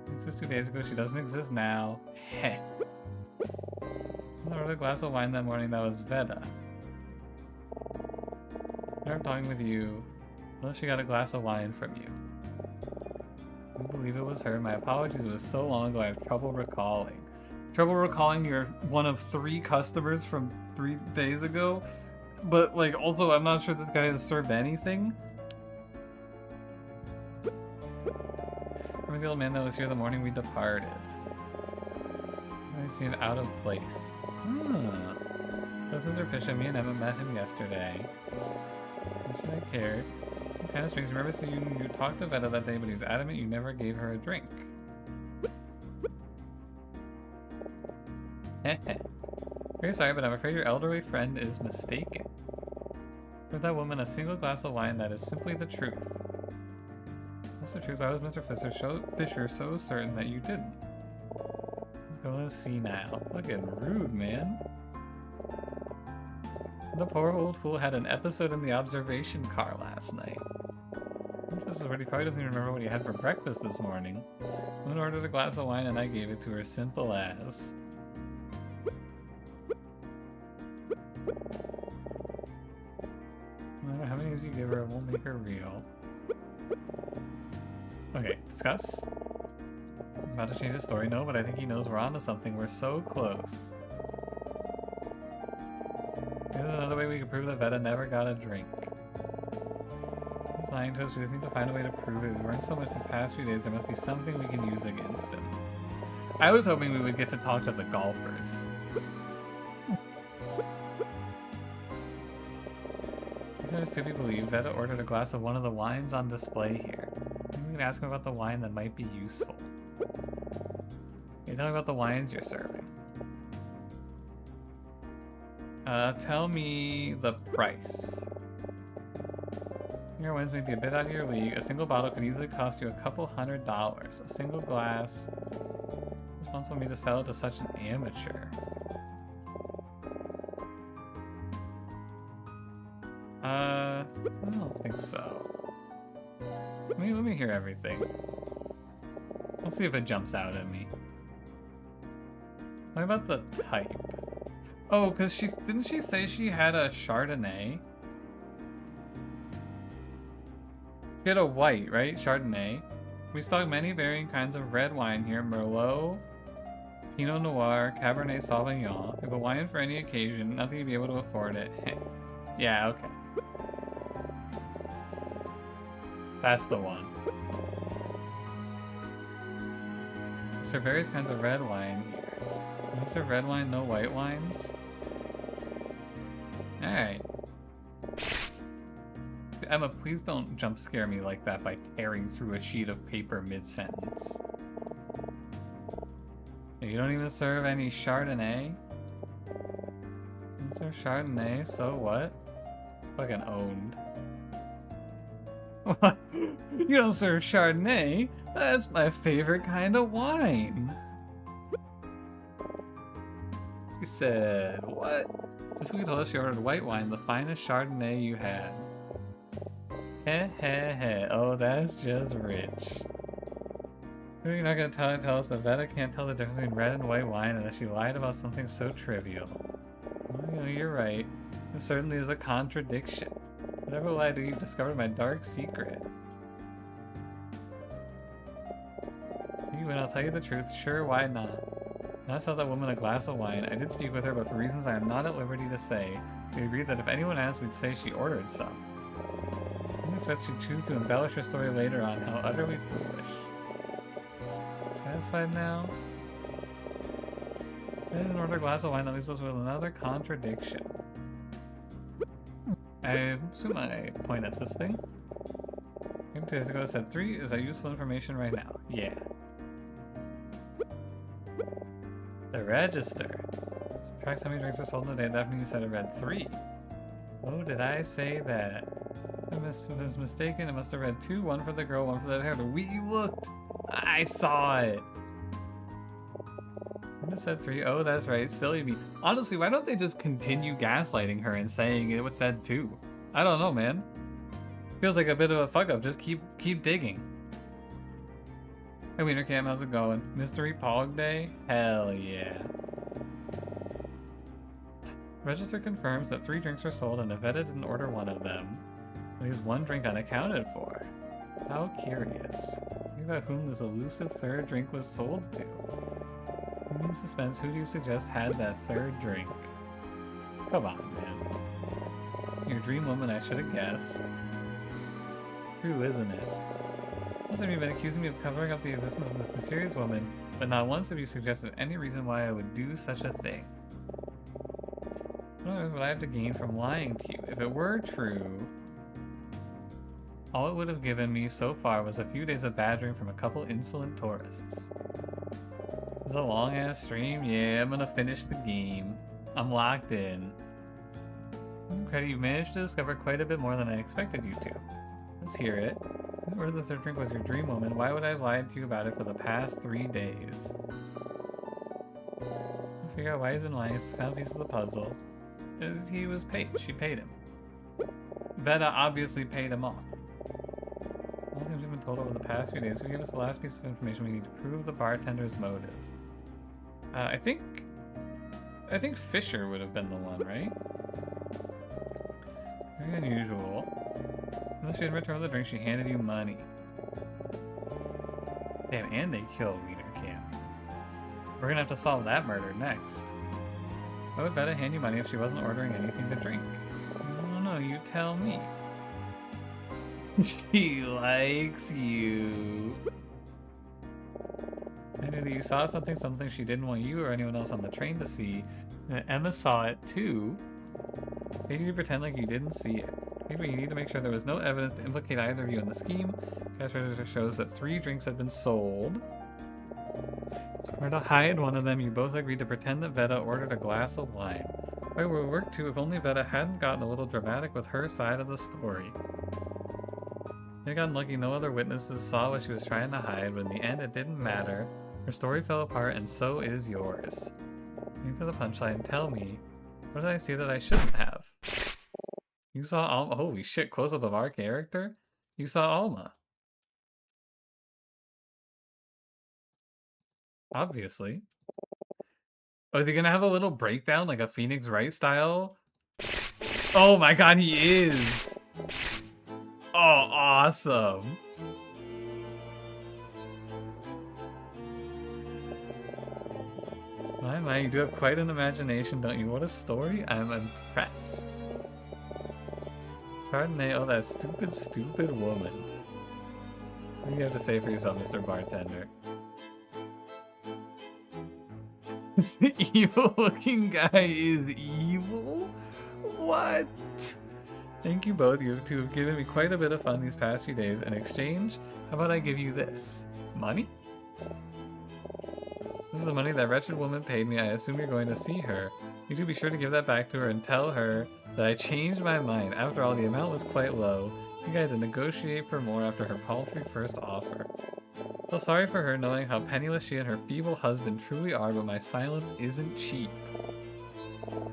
She existed 2 days ago, she doesn't exist now. Heh. I ordered a glass of wine that morning, that was Veda. I'm talking with you. Well, she got a glass of wine from you. I believe it was her. My apologies, it was so long ago I have trouble recalling. Trouble recalling you're one of 3 customers from 3 days ago? But, like, also, I'm not sure this guy has served anything. Remember the old man that was here the morning we departed? I seemed out of place. Both Mr. Fisher, me and Emma met him yesterday. Why should I care? Kind of strange. Remember, so you talked to Veda that day, but he was adamant you never gave her a drink. Very sorry, but I'm afraid your elderly friend is mistaken. For that woman, a single glass of wine, that is simply the truth. That's the truth. Why was Mr. Fisher so certain that you didn't? Going senile. Fucking rude, man. The poor old fool had an episode in the observation car last night. This is what he probably doesn't even remember what he had for breakfast this morning. Woman ordered a glass of wine and I gave it to her, simple as. No matter how many years you give her, it won't make her real. Okay, discuss. He's about to change his story. No, but I think he knows we're onto something. We're so close. There's another way we can prove that Veta never got a drink. He's lying to us. We just need to find a way to prove it. We learned so much these past few days. There must be something we can use against him. I was hoping we would get to talk to the golfers. There's two people leave. Veta ordered a glass of one of the wines on display here. Maybe we can ask him about the wine that might be useful. Hey, tell me about the wines you're serving. Tell me the price. Your wines may be a bit out of your league. A single bottle could easily cost you a couple $100. A single glass. Responsible for me to sell it to such an amateur. I don't think so. Let me hear everything. Let's see if it jumps out at me. What about the type? Oh, because didn't she say she had a Chardonnay? She had a white, right? Chardonnay. We stock many varying kinds of red wine here. Merlot, Pinot Noir, Cabernet Sauvignon. We have a wine for any occasion. Nothing you'd be able to afford it. Yeah, okay. That's the one. So various kinds of red wine here. Is there red wine, no white wines? Alright. Emma, please don't jump scare me like that by tearing through a sheet of paper mid-sentence. You don't even serve any Chardonnay? You serve Chardonnay, so what? Fucking owned. What? You don't serve Chardonnay? That's my favorite kind of wine. You said, what? This week told us you ordered white wine, the finest Chardonnay you had. Heh heh heh. Oh, that's just rich. You're not gonna tell us that Veta can't tell the difference between red and white wine and that she lied about something so trivial. Well, you know, you're right. It certainly is a contradiction. Whatever lie do, you've discovered my dark secret. You win, I'll tell you the truth. Sure, why not? I sell that woman a glass of wine. I did speak with her, but for reasons I am not at liberty to say, we agreed that if anyone asked, we'd say she ordered some. I expect she'd choose to embellish her story later on. How utterly foolish. Satisfied now? I didn't order a glass of wine that leaves us with another contradiction. I assume I point at this thing. 2 days ago, said 3. Is that useful information right now? Yeah. The register. Subtracts how many drinks are sold in a day. That means you said it read 3. Oh, did I say that? I was mistaken. It must have read 2. 1 for the girl, 1 for the hair. We looked. I saw it. I just said 3. Oh, that's right. Silly me. Honestly, why don't they just continue gaslighting her and saying it was said 2? I don't know, man. Feels like a bit of a fuck up. Just keep digging. Hey, Wiener Cam, how's it going? Mystery Pog Day? Hell yeah. Register confirms that 3 drinks were sold and Nevada didn't order one of them. Leaves 1 drink unaccounted for. How curious. Think about whom this elusive 3rd drink was sold to. In suspense, who do you suggest had that 3rd drink? Come on, man. Your dream woman, I should have guessed. True, isn't it? Most of you have been accusing me of covering up the existence of this mysterious woman, but not once have you suggested any reason why I would do such a thing. What would I have to gain from lying to you? If it were true, all it would have given me so far was a few days of badgering from a couple insolent tourists. This is a long-ass stream. Yeah, I'm gonna finish the game. I'm locked in. Credit, you managed to discover quite a bit more than I expected you to. Let's hear it. Or the 3rd drink was your dream woman. Why would I have lied to you about it for the past 3 days? Figure out why he's been lying. It's the final piece of the puzzle. He was paid. She paid him. Veta obviously paid him off. All things we've been told over the past few days will give us the last piece of information we need to prove the bartender's motive. I think Fisher would have been the one, right? Very unusual. Unless she had returned the drink, she handed you money. Damn, and they killed Wiener Camp. We're gonna have to solve that murder next. Why would Veta hand you money if she wasn't ordering anything to drink? No, you tell me. She likes you. I knew that you saw something she didn't want you or anyone else on the train to see. And Emma saw it too. Maybe you pretend like you didn't see it. Maybe you need to make sure there was no evidence to implicate either of you in the scheme. Cash register shows that 3 drinks had been sold. So for to hide one of them, you both agreed to pretend that Veta ordered a glass of wine. Why would it work too if only Veta hadn't gotten a little dramatic with her side of the story. You got lucky no other witnesses saw what she was trying to hide, but in the end it didn't matter. Her story fell apart and so is yours. Aim for the punchline, tell me, what did I see that I shouldn't have? You saw Alma. Holy shit, close up of our character? You saw Alma. Obviously. Oh, is he gonna have a little breakdown like a Phoenix Wright style? Oh my god, he is! Oh, awesome. My, you do have quite an imagination, don't you? What a story. I'm impressed. Chardonnay, oh, that stupid woman. What do you have to say for yourself, Mr. Bartender? The evil-looking guy is evil? What? Thank you both. You two have given me quite a bit of fun these past few days. In exchange, how about I give you this? Money? This is the money that wretched woman paid me. I assume you're going to see her. You do be sure to give that back to her and tell her that I changed my mind. After all, the amount was quite low. I think I had to negotiate for more after her paltry first offer. Feel sorry for her knowing how penniless she and her feeble husband truly are, but my silence isn't cheap. Oh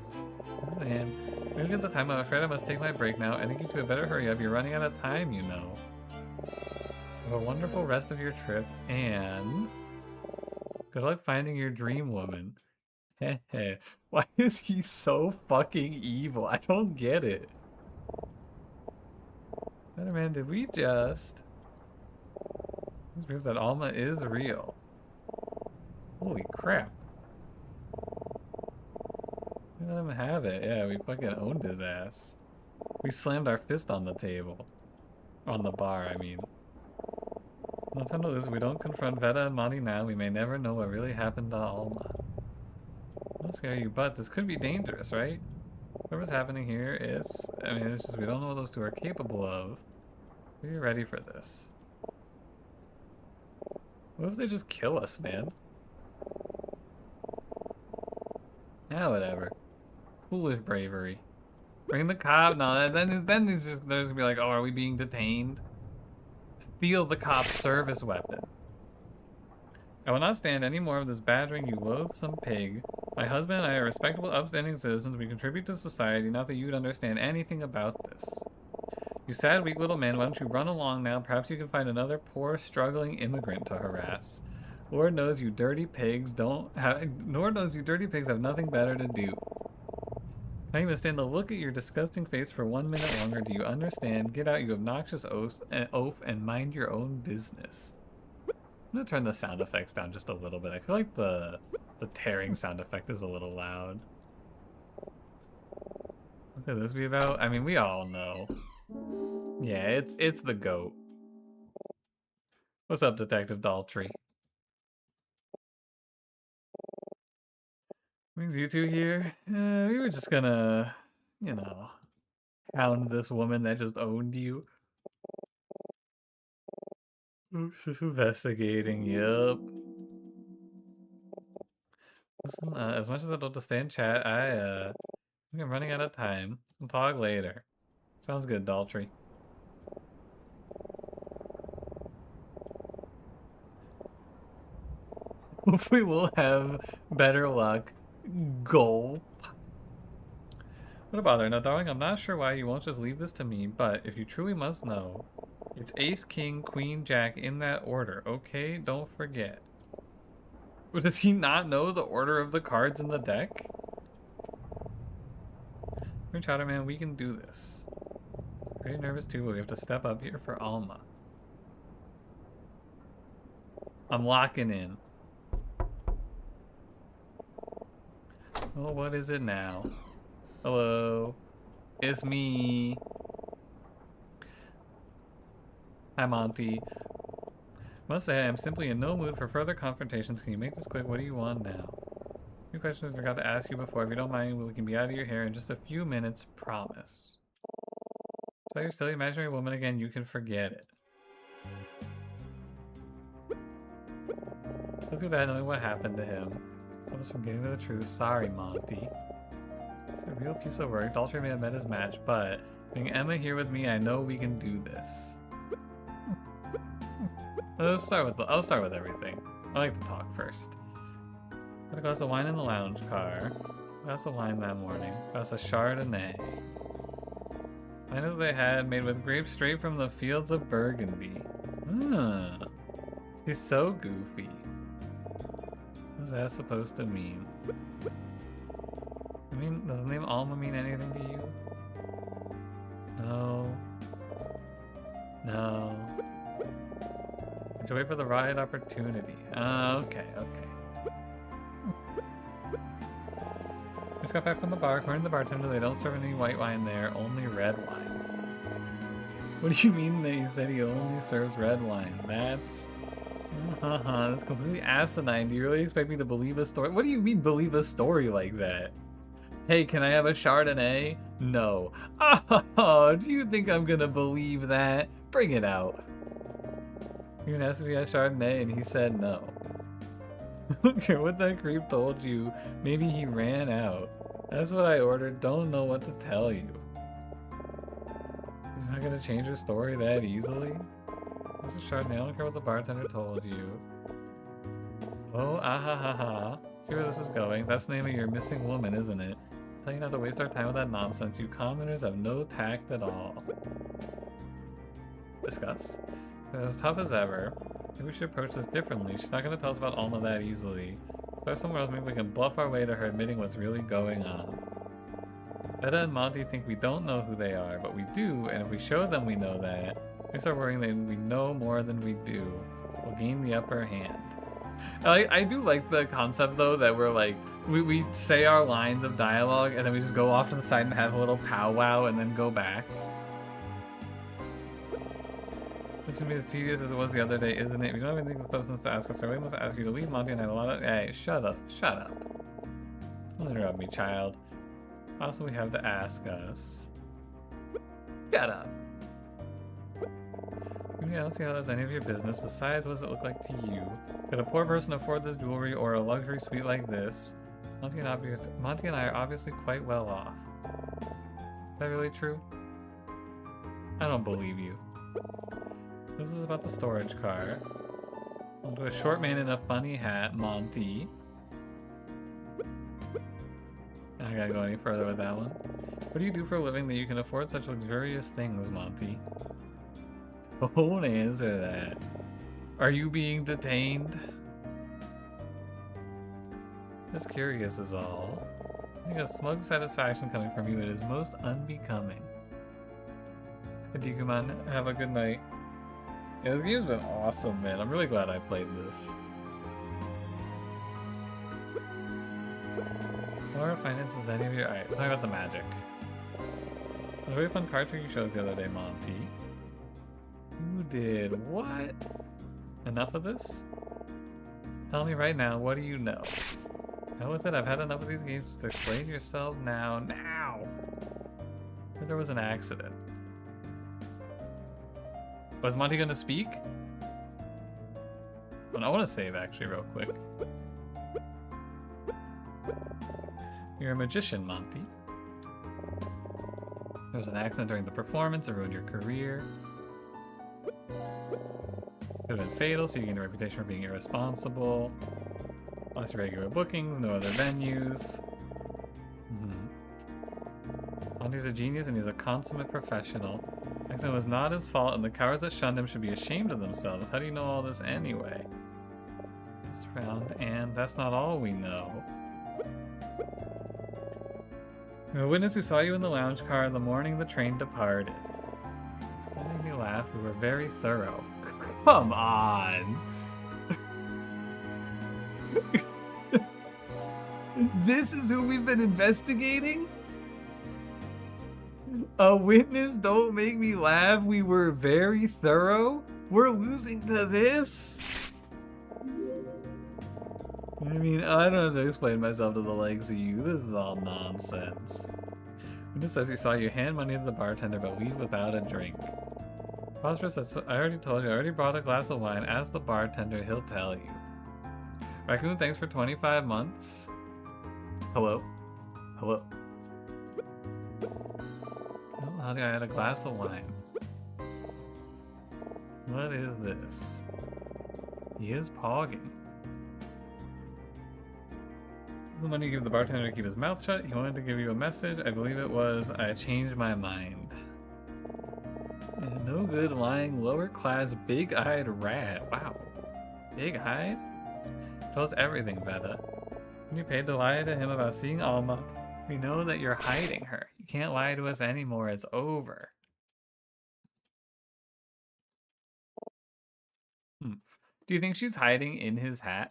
man. Maybe at the time, I'm afraid I must take my break now. I think you two had better hurry up. You're running out of time, you know. Have a wonderful rest of your trip, and good luck finding your dream woman. Heh. Why is he so fucking evil? I don't get it. Better man, did we just... This proves that Alma is real. Holy crap. We let him have it. Yeah, we fucking owned his ass. We slammed our fist on the table. On the bar, I mean. No time to lose. If we don't confront Veta and Monty now, we may never know what really happened to Alma. Don't scare you, but this could be dangerous, right? Whatever's happening here is... I mean, it's just we don't know what those two are capable of. Are you ready for this? What if they just kill us, man? Yeah, whatever. Foolish bravery. Bring the cop. No, then there's gonna be like, oh, are we being detained? Steal the cop's service weapon. I will not stand any more of this badgering, you loathsome pig. My husband and I are respectable, upstanding citizens. We contribute to society. Not that you'd understand anything about this. You sad, weak little man, why don't you run along now? Perhaps you can find another poor, struggling immigrant to harass. Lord knows you dirty pigs have nothing better to do. Can I even stand to look at your disgusting face for 1 minute longer? Do you understand? Get out, you obnoxious oaf, and mind your own business. I'm gonna turn the sound effects down just a little bit. I feel like the tearing sound effect is a little loud. What could this be about? I mean, we all know. Yeah, it's the goat. What's up, Detective Daltrey? Brings you two here? We were just gonna, you know, hound this woman that just owned you. Oops, just investigating, yep. Listen, as much as I'd love to stay in chat, I think I'm running out of time. We'll talk later. Sounds good, Daltrey. Hopefully we'll have better luck. Gulp. What a bother. Now, darling, I'm not sure why you won't just leave this to me, but if you truly must know, it's ace, king, queen, jack in that order, okay? Don't forget. Does he not know the order of the cards in the deck? Chowder Man, we can do this. Pretty nervous too, but we have to step up here for Alma. I'm locking in. Oh, what is it now? Hello. It's me. Hi, Monty. Must say, I'm simply in no mood for further confrontations. Can you make this quick? What do you want now? Few questions I forgot to ask you before. If you don't mind, we can be out of your hair in just a few minutes. Promise. So you're still imaginary woman again. You can forget it. Don't feel bad knowing what happened to him. Kept us from getting to the truth. Sorry, Monty. It's a real piece of work. Daltrey may have met his match, but being Emma here with me, I know we can do this. I'll start with everything. I like to talk first. Got a glass of wine in the lounge car. Glass of wine that morning. Glass of Chardonnay. I know they had made with grapes straight from the fields of Burgundy. She's so goofy. What is that supposed to mean? I mean, does the name Alma mean anything to you? No. No. Just wait for the right opportunity. Okay. Just got back from the bar. According to the bartender, they don't serve any white wine there, only red wine. What do you mean they said he only serves red wine? That's completely asinine. Do you really expect me to believe a story? What do you mean believe a story like that? Hey, can I have a Chardonnay? No. Oh, do you think I'm gonna believe that? Bring it out. You asked if he had Chardonnay and he said no. I don't care what that creep told you. Maybe he ran out. That's what I ordered. Don't know what to tell you. He's not gonna change your story that easily? This is Chardonnay. I don't care what the bartender told you. Oh, ahahaha. See where this is going? That's the name of your missing woman, isn't it? Tell you not to waste our time with that nonsense. You commoners have no tact at all. Discuss. As tough as ever. Maybe we should approach this differently. She's not going to tell us about Alma that easily. Start somewhere else. Maybe we can bluff our way to her admitting what's really going on. Betta and Monty think we don't know who they are, but we do, and if we show them we know that, they start worrying that we know more than we do. We'll gain the upper hand. I do like the concept, though, that we're like, we say our lines of dialogue, and then we just go off to the side and have a little powwow, and then go back. This will be as tedious as it was the other day, isn't it? We don't have anything of substance to ask us, so we must ask you to leave Monty and I had a lot of— Hey, shut up. Shut up. Don't interrupt me, child. Also, we have to ask us. Shut up. I don't see how that's any of your business. Besides, what does it look like to you? Could a poor person afford this jewelry or a luxury suite like this? Monty and I are obviously quite well off. Is that really true? I don't believe you. This is about the storage car. I'll do a short man in a funny hat, Monty. I gotta go any further with that one. What do you do for a living that you can afford such luxurious things, Monty? Don't answer that. Are you being detained? Just curious is all. I think a smug satisfaction coming from you. It is most unbecoming. Adikuman, have a good night. Yeah, this game's been awesome, man. I'm really glad I played this. Or finances any of your— Alright, talk about the magic. It was a really fun card trick you showed us the other day, Monty. You did what? Enough of this? Tell me right now, what do you know? Hell with it, I've had enough of these games. Just explain yourself now. Now! There was an accident. Was Monty gonna speak? Well, I want to save actually real quick. You're a magician, Monty. There was an accident during the performance. It ruined your career. Could have been fatal, so you gained a reputation for being irresponsible. Less regular bookings, no other venues. Monty's a genius and he's a consummate professional. Accident was not his fault, and the cowards that shunned him should be ashamed of themselves. How do you know all this anyway? Just around, and that's not all we know. A witness who saw you in the lounge car the morning the train departed. That made me laugh. We were very thorough. Come on! This is who we've been investigating? A witness, don't make me laugh. We were very thorough? We're losing to this? I mean, I don't have to explain myself to the likes of you. This is all nonsense. Witness says he saw you hand money to the bartender but leave without a drink. Phosphorus says, I already told you, I already brought a glass of wine. Ask the bartender, he'll tell you. Raccoon, thanks for 25 months. Hello? Hello? Oh, honey, I had a glass of wine. What is this? He is pogging. This is the money you give the bartender to keep his mouth shut. He wanted to give you a message. I believe it was, I changed my mind. And no good lying lower class big-eyed rat. Wow. Big-eyed? Tell us everything, Veta. When you paid to lie to him about seeing Alma, we know that you're hiding her. You can't lie to us anymore. It's over. Do you think she's hiding in his hat?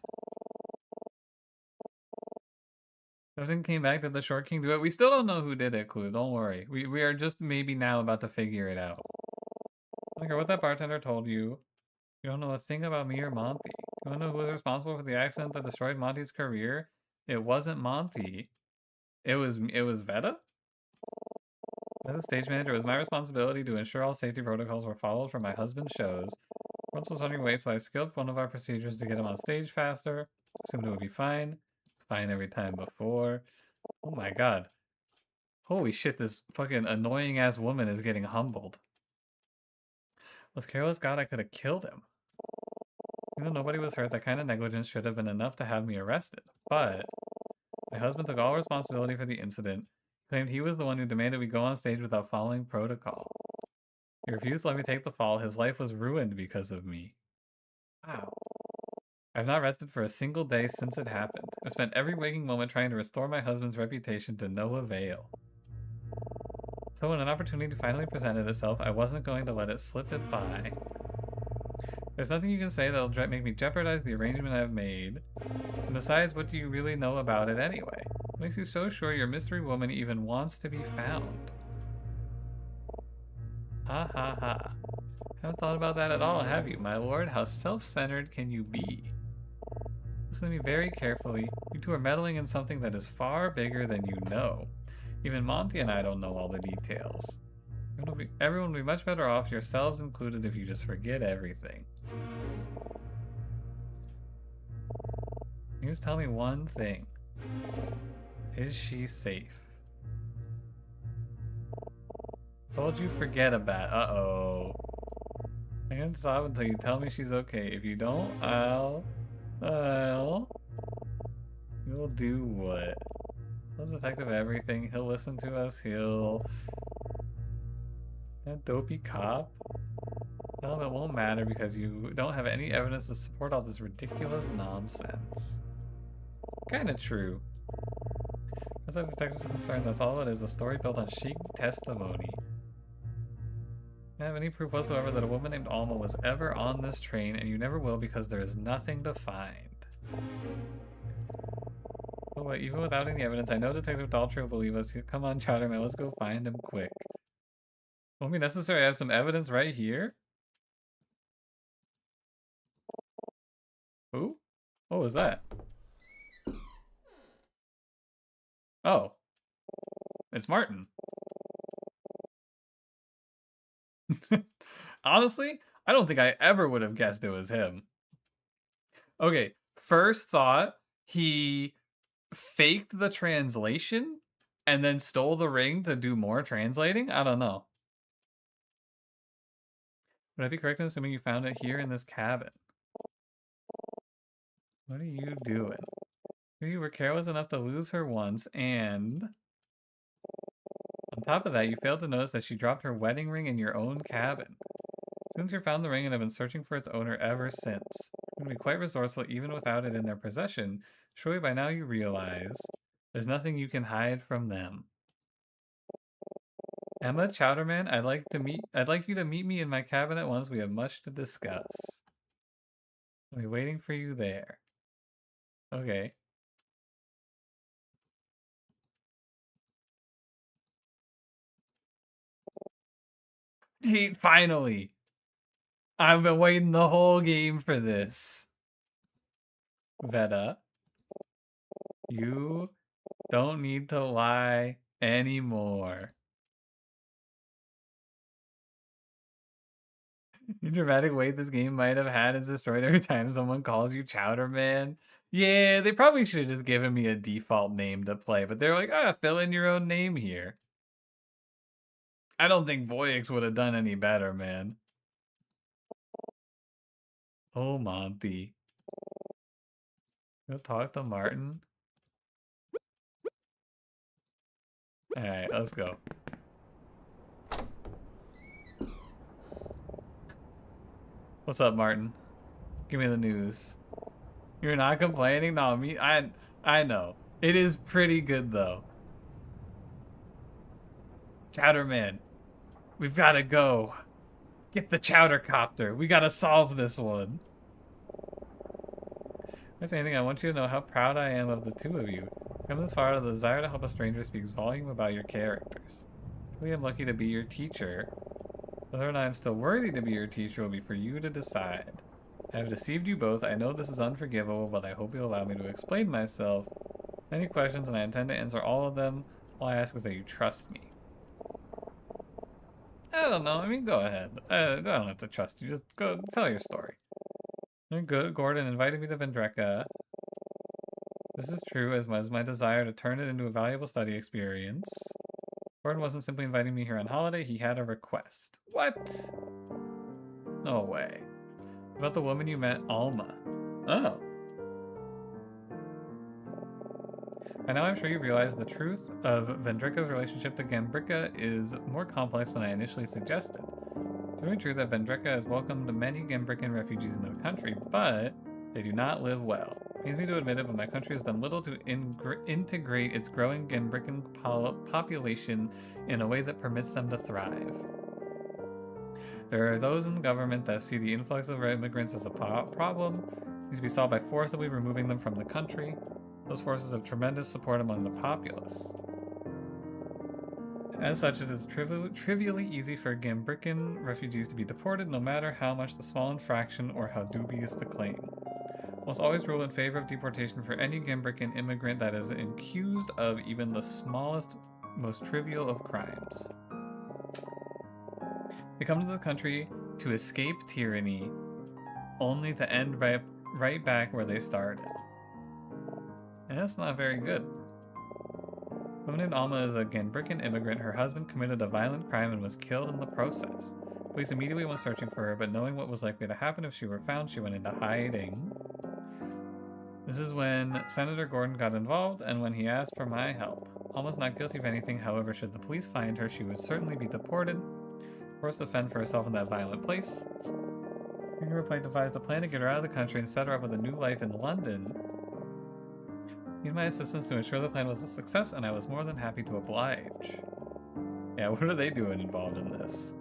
Everything came back. Did the Short King do it? We still don't know who did it, Clue. Don't worry. We are just maybe now about to figure it out. I don't care what that bartender told you. You don't know a thing about me or Monty. You don't know who was responsible for the accident that destroyed Monty's career? It wasn't Monty. It was Veta? As a stage manager, it was my responsibility to ensure all safety protocols were followed for my husband's shows. Once was running away, so I skipped one of our procedures to get him on stage faster. Assumed it would be fine. It's fine every time before. Oh my god. Holy shit, this fucking annoying ass woman is getting humbled. Was careless God, I could have killed him. Even though nobody was hurt, that kind of negligence should have been enough to have me arrested. But my husband took all responsibility for the incident. Claimed he was the one who demanded we go on stage without following protocol. He refused to let me take the fall. His life was ruined because of me. Wow. I've not rested for a single day since it happened. I've spent every waking moment trying to restore my husband's reputation to no avail. So when an opportunity finally presented itself, I wasn't going to let it slip it by. There's nothing you can say that'll make me jeopardize the arrangement I've made. And besides, what do you really know about it anyway? What makes you so sure your mystery woman even wants to be found? Ha ha ha. Haven't thought about that at all, have you, my lord? How self-centered can you be? Listen to me very carefully. You two are meddling in something that is far bigger than you know. Even Monty and I don't know all the details. Everyone will be much better off, yourselves included, if you just forget everything. You just tell me one thing. Is she safe? Told you forget about. Uh-oh. I can't stop until you tell me she's okay. If you don't, you'll do what? He'll detective everything. He'll listen to us. That dopey cop? Tell him it won't matter because you don't have any evidence to support all this ridiculous nonsense. Kinda true. As far as detectives are concerned, that's all it is, a story built on shaky testimony. I don't have any proof whatsoever that a woman named Alma was ever on this train, and you never will because there is nothing to find. But even without any evidence, I know Detective Daltrey will believe us. Come on, Chowderman, let's go find him quick. Won't be necessary, I have some evidence right here. Who? What was that? Oh. It's Martin. Honestly, I don't think I ever would have guessed it was him. Okay, first thought, he faked the translation and then stole the ring to do more translating? I don't know. Would I be correct in assuming you found it here in this cabin? What are you doing? You were careless enough to lose her once, and on top of that, you failed to notice that she dropped her wedding ring in your own cabin. Since you found the ring and have been searching for its owner ever since. You're going to be quite resourceful even without it in their possession. Surely by now you realize there's nothing you can hide from them. Emma Chowderman, I'd like you to meet me in my cabin at once. We have much to discuss. I'll be waiting for you there. Okay. Finally! I've been waiting the whole game for this. Veta, you don't need to lie anymore. The dramatic weight this game might have had is destroyed every time someone calls you Chowder Man. Yeah, they probably should have just given me a default name to play, but they're like, fill in your own name here. I don't think Voyix would have done any better, man. Oh, Monty. Go talk to Martin. Alright, let's go. What's up, Martin? Give me the news. You're not complaining? No, I know. It is pretty good, though. Chowder Man, we've got to go. Get the chowder copter. We got to solve this one. If there's anything, I want you to know how proud I am of the two of you. Come this far, the desire to help a stranger speaks volume about your characters. Truly, I'm lucky to be your teacher. Whether or not I'm still worthy to be your teacher will be for you to decide. I have deceived you both. I know this is unforgivable, but I hope you'll allow me to explain myself. Many questions, and I intend to answer all of them. All I ask is that you trust me. I don't know. I mean, go ahead. I don't have to trust you. Just go tell your story. Good. Gordon invited me to Vendreka. This is true, as was my desire to turn it into a valuable study experience. Gordon wasn't simply inviting me here on holiday. He had a request. What? No way. About the woman you met, Alma. Oh. By now I'm sure you realize the truth of Vendrika's relationship to Gambrika is more complex than I initially suggested. It's really true that Vendrika has welcomed many Gambrikan refugees into the country, but they do not live well. It pains me to admit it, but my country has done little to integrate its growing Gambrikan population in a way that permits them to thrive. There are those in the government that see the influx of immigrants as a problem. It needs to be solved by forcibly removing them from the country. Those forces have tremendous support among the populace. As such, it is trivially easy for Gambrikan refugees to be deported, no matter how much the small infraction or how dubious the claim. Almost always rule in favor of deportation for any Gambrikan immigrant that is accused of even the smallest, most trivial of crimes. They come to the country to escape tyranny, only to end right back where they started. And that's not very good. A woman named Alma is a Gambrikan immigrant. Her husband committed a violent crime and was killed in the process. Police immediately went searching for her, but knowing what was likely to happen if she were found, she went into hiding. This is when Senator Gordon got involved and when he asked for my help. Alma's not guilty of anything, however, should the police find her, she would certainly be deported, forced to fend for herself in that violent place. Your devised a plan to get her out of the country and set her up with a new life in London. Need my assistance to ensure the plan was a success, and I was more than happy to oblige. Yeah, what are they doing involved in this?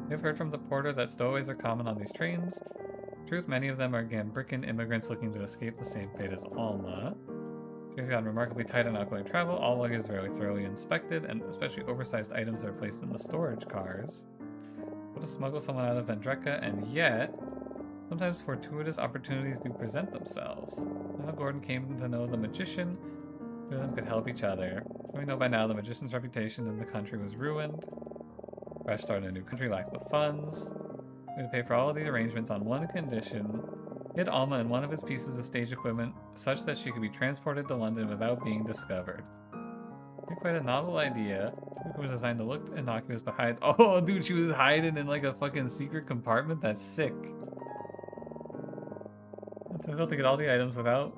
We've heard from the porter that stowaways are common on these trains. In truth, many of them are Gambrikan immigrants looking to escape the same fate as Alma. She's gotten remarkably tight on outgoing travel. All luggage is very thoroughly inspected, and especially oversized items are placed in the storage cars. Able to smuggle someone out of Vendreka, and yet sometimes fortuitous opportunities do present themselves. Now Gordon came to know the magician. Two of them could help each other. We know by now the magician's reputation in the country was ruined. Fresh start in a new country lacked the funds. We had to pay for all of the arrangements on one condition. Hid Alma in one of his pieces of stage equipment such that she could be transported to London without being discovered. Quite a novel idea. It was designed to look innocuous but hides. Oh, dude, she was hiding in like a fucking secret compartment? That's sick. It's difficult to get all the items without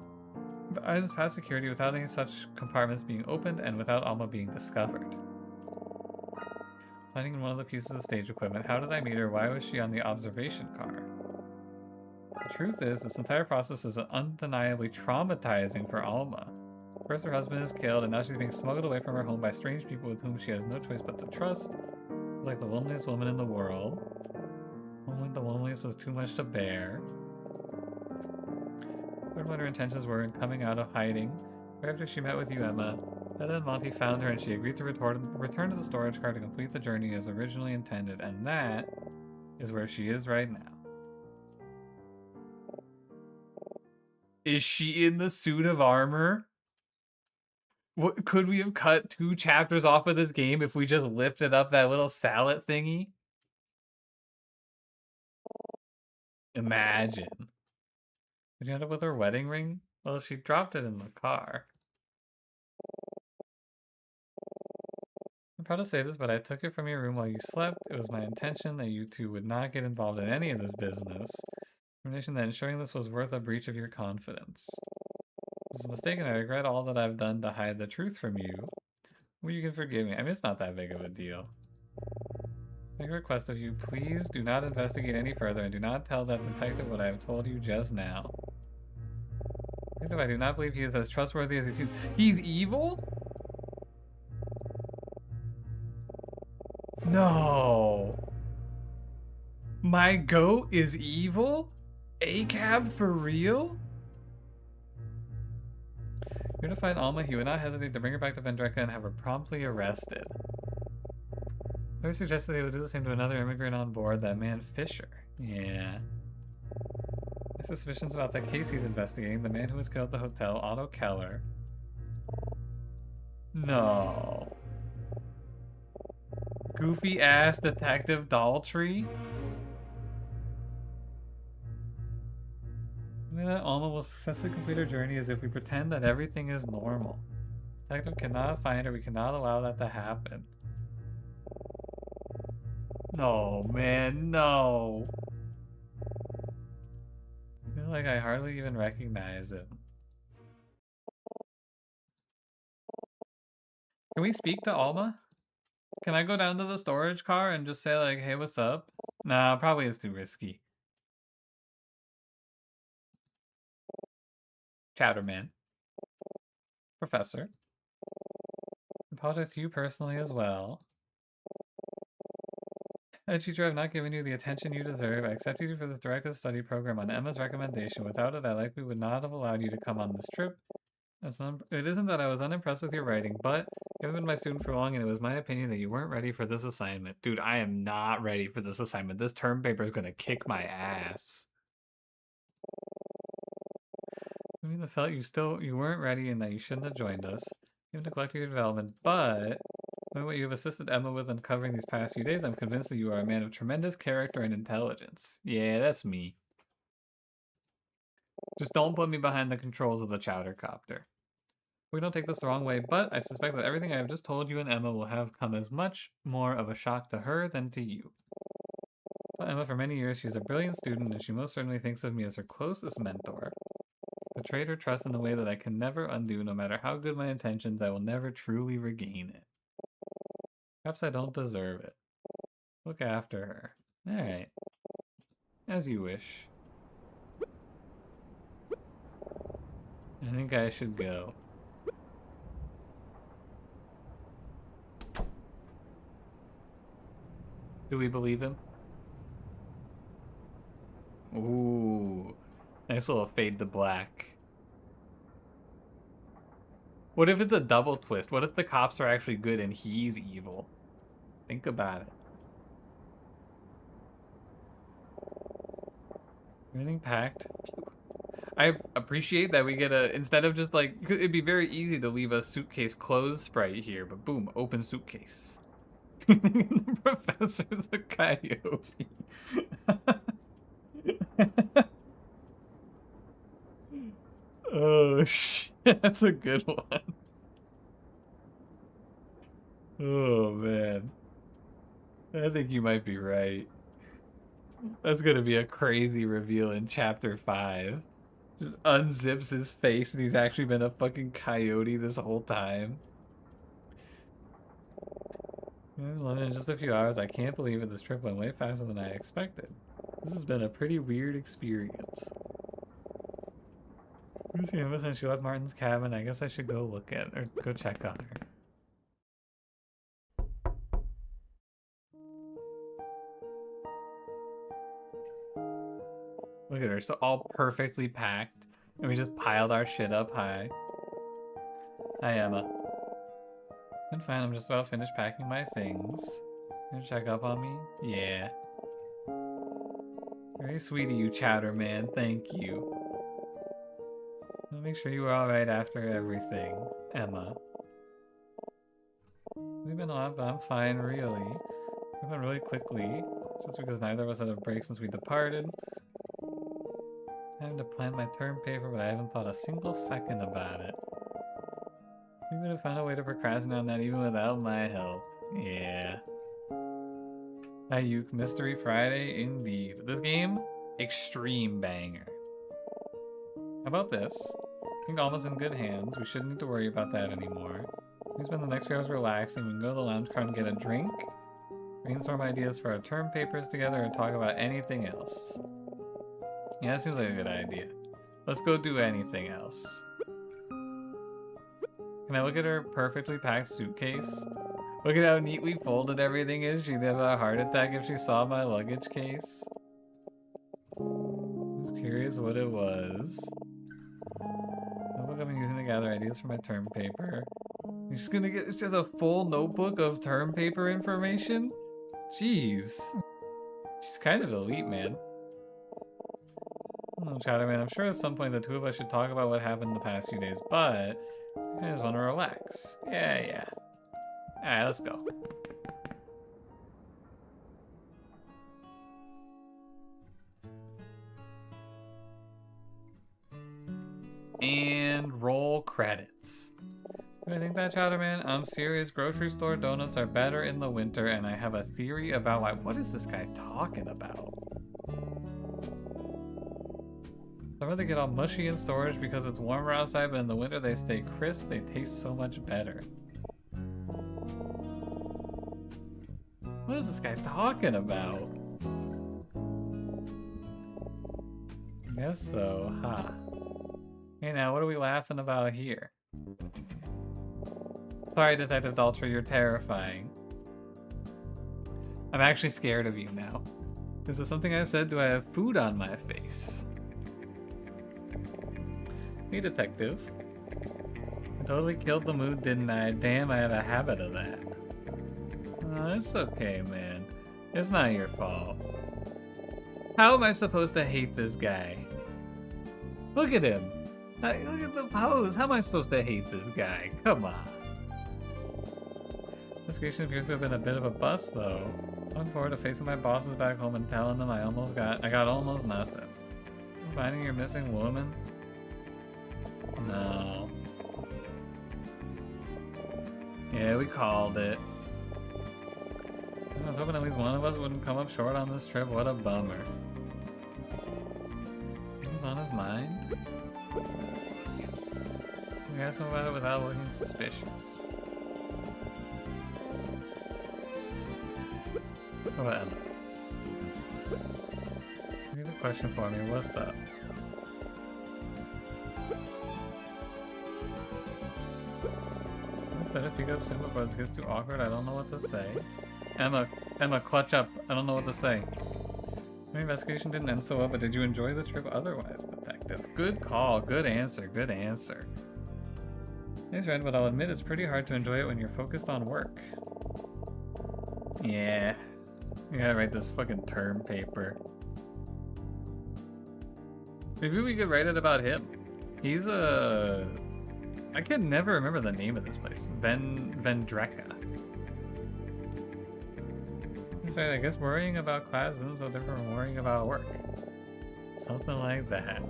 items past security without any such compartments being opened and without Alma being discovered. Finding in one of the pieces of stage equipment. How did I meet her? Why was she on the observation car? The truth is, this entire process is undeniably traumatizing for Alma. First, her husband is killed, and now she's being smuggled away from her home by strange people with whom she has no choice but to trust. She's like the loneliest woman in the world. Only the loneliest was too much to bear. Learned what her intentions were in coming out of hiding. Right after she met with you, Emma, Etta and Monty found her and she agreed to return to the storage car to complete the journey as originally intended, and that is where she is right now. Is she in the suit of armor? What, could we have cut 2 chapters off of this game if we just lifted up that little salad thingy? Imagine. Did you end up with her wedding ring? Well, she dropped it in the car. I'm proud to say this, but I took it from your room while you slept. It was my intention that you two would not get involved in any of this business. Determination that ensuring this was worth a breach of your confidence. This is a mistake, and I regret all that I've done to hide the truth from you. Well, you can forgive me. I mean, it's not that big of a deal. Big request of you, please do not investigate any further and do not tell that detective what I have told you just now. Detective, I do not believe he is as trustworthy as he seems. He's evil? No. My goat is evil? A-cab for real? You're to find Alma, he would not hesitate to bring her back to Vendreka and have her promptly arrested. They suggested they would do the same to another immigrant on board, that man Fisher. Yeah. My suspicions about that case he's investigating, the man who was killed at the hotel, Otto Keller. No. Goofy ass Detective Daltrey? The way that Alma will successfully complete her journey is if we pretend that everything is normal. Detective cannot find her, we cannot allow that to happen. No, man, no. I feel like I hardly even recognize him. Can we speak to Alma? Can I go down to the storage car and just say like, hey, what's up? Nah, probably is too risky. Chowderman. Professor. I apologize to you personally as well. Teacher, I've not given you the attention you deserve. I accepted you for this directed study program on Emma's recommendation. Without it, I likely would not have allowed you to come on this trip. It isn't that I was unimpressed with your writing, but you haven't been my student for long, and it was my opinion that you weren't ready for this assignment. Dude, I am not ready for this assignment. This term paper is going to kick my ass. I mean, the felt you weren't ready and that you shouldn't have joined us. You have neglected your development, but what you have assisted Emma with uncovering these past few days, I'm convinced that you are a man of tremendous character and intelligence. Yeah, that's me. Just don't put me behind the controls of the chowder copter. We don't take this the wrong way, but I suspect that everything I have just told you and Emma will have come as much more of a shock to her than to you. Well, Emma, for many years, she's a brilliant student, and she most certainly thinks of me as her closest mentor. Betrayed her trust in a way that I can never undo. No matter how good my intentions, I will never truly regain it. Perhaps I don't deserve it. Look after her. Alright. As you wish. I think I should go. Do we believe him? Ooh. Nice little fade to black. What if it's a double twist? What if the cops are actually good and he's evil? Think about it. Everything packed. I appreciate that we get a, instead of just like, it'd be very easy to leave a suitcase closed sprite here, but boom, open suitcase. The professor's a coyote. Oh shit, that's a good one. Oh man. I think you might be right. That's gonna be a crazy reveal in chapter 5. Just unzips his face and he's actually been a fucking coyote this whole time. In London in just a few hours. I can't believe it. This trip went way faster than I expected. This has been a pretty weird experience. Lucy Emma said she left Martin's cabin. I guess I should go look at or go check on her. Look at her, so all perfectly packed, and we just piled our shit up high. Hi, Emma. I'm fine, I'm just about finished packing my things. You gonna check up on me? Yeah. Very sweet of you, Chowder Man, thank you. I'll make sure you were alright after everything, Emma. We've been a lot, but I'm fine, really. We went really quickly, since because neither of us had a break since we departed. Having to plan my term paper, but I haven't thought a single second about it. We would have found a way to procrastinate on that even without my help. Yeah. Ayuk, Mystery Friday, indeed. This game, extreme banger. How about this? I think almost in good hands. We shouldn't need to worry about that anymore. We spend the next few hours relaxing. We can go to the lounge car and get a drink, brainstorm ideas for our term papers together, and talk about anything else. Yeah, that seems like a good idea. Let's go do anything else. Can I look at her perfectly packed suitcase? Look at how neatly folded everything is. She'd have a heart attack if she saw my luggage case. I was curious what it was. Notebook I've been using to gather ideas for my term paper. She's gonna get, it's just a full notebook of term paper information? Jeez. She's kind of elite, man. No, Chatterman, I'm sure at some point the two of us should talk about what happened the past few days, but I just want to relax. Yeah. Alright, let's go. And roll credits. Do I think that, Chowderman? I'm serious. Grocery store donuts are better in the winter, and I have a theory about why. What is this guy talking about? I'd rather get all mushy in storage because it's warmer outside, but in the winter they stay crisp. They taste so much better. What is this guy talking about? I guess so, huh? Hey now, what are we laughing about here? Sorry, Detective Daltrey, you're terrifying. I'm actually scared of you now. Is this something I said? Do I have food on my face? Hey, Detective. I totally killed the mood, didn't I? Damn, I have a habit of that. Oh, it's okay, man. It's not your fault. How am I supposed to hate this guy? Look at him. Look at the pose. How am I supposed to hate this guy? Come on. This investigation appears to have been a bit of a bust, though. Looking forward to facing my bosses back home and telling them I got almost nothing. Finding your missing woman? No. Yeah, we called it. I was hoping at least one of us wouldn't come up short on this trip. What a bummer. What's on his mind? We asked him about it without looking suspicious. What about Emma? You have a question for me. What's up? Better pick up soon before this gets too awkward. I don't know what to say. Emma, clutch up. I don't know what to say. My investigation didn't end so well, but did you enjoy the trip otherwise, Detective? Good call. Good answer. Good answer. Thanks, Red, but I'll admit it's pretty hard to enjoy it when you're focused on work. Yeah. You gotta write this fucking term paper. Maybe we could write it about him. He's a... I can never remember the name of this place. Vendreka. That's right, I guess worrying about class isn't so different from worrying about work. Something like that.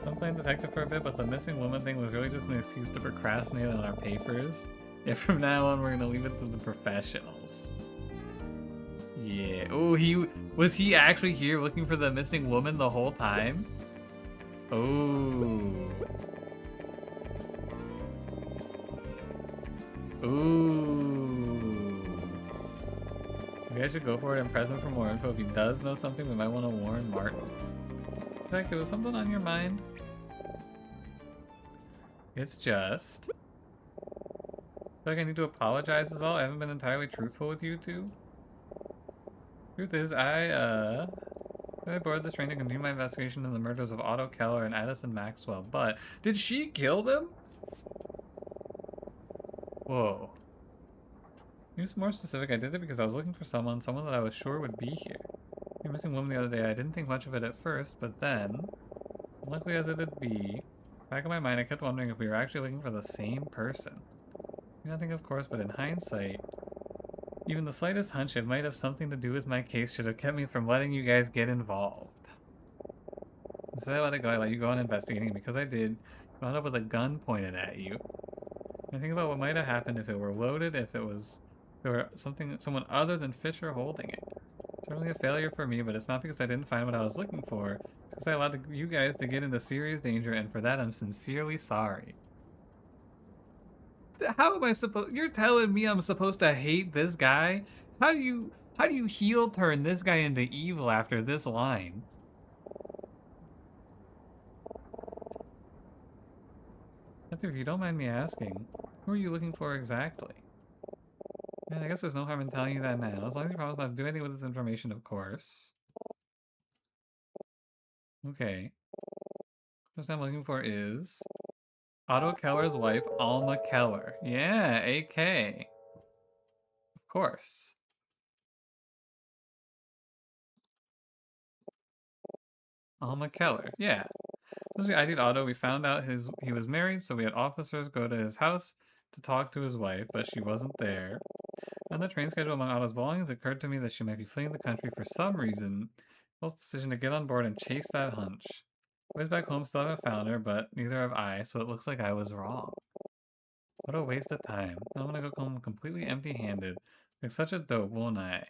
I'm playing detective for a bit, but the missing woman thing was really just an excuse to procrastinate on our papers. Yeah, from now on we're gonna leave it to the professionals. Yeah. Oh, was he actually here looking for the missing woman the whole time? Ooh. Ooh. Maybe I should go for it and press him for more info. If he does know something, we might want to warn Martin. Detective, was something on your mind? It's just... I feel like I need to apologize is all. I haven't been entirely truthful with you two. Truth is, I boarded this train to continue my investigation into the murders of Otto Keller and Addison Maxwell, but... Did she kill them? Whoa. To be more specific, I did it because I was looking for someone that I was sure would be here. Your missing woman the other day, I didn't think much of it at first, but then, luckily as it'd be, back in my mind I kept wondering if we were actually looking for the same person. Nothing of course, but in hindsight, even the slightest hunch it might have something to do with my case should have kept me from letting you guys get involved. Instead I let it go, I let you go on investigating, and because I did, you wound up with a gun pointed at you. I think about what might have happened if it were loaded, if there were someone other than Fisher holding it. Certainly a failure for me, but it's not because I didn't find what I was looking for. It's because I allowed you guys to get into serious danger, and for that I'm sincerely sorry. How am I supposed? You're telling me I'm supposed to hate this guy? How do you heel turn this guy into evil after this line? If you don't mind me asking, who are you looking for exactly? Man, I guess there's no harm in telling you that now, as long as you promise not to do anything with this information, of course. Okay. First I'm looking for is Otto Keller's wife, Alma Keller. Yeah, AK. Of course. Alma Keller. Yeah. So we ID'd Otto. We found out he was married, so we had officers go to his house to talk to his wife, but she wasn't there. On the train schedule among Otto's belongings, it occurred to me that she might be fleeing the country for some reason. Bill's decision to get on board and chase that hunch. Boys back home still haven't found her, but neither have I, so it looks like I was wrong. What a waste of time. I'm gonna go home completely empty-handed. Like such a dope, won't I?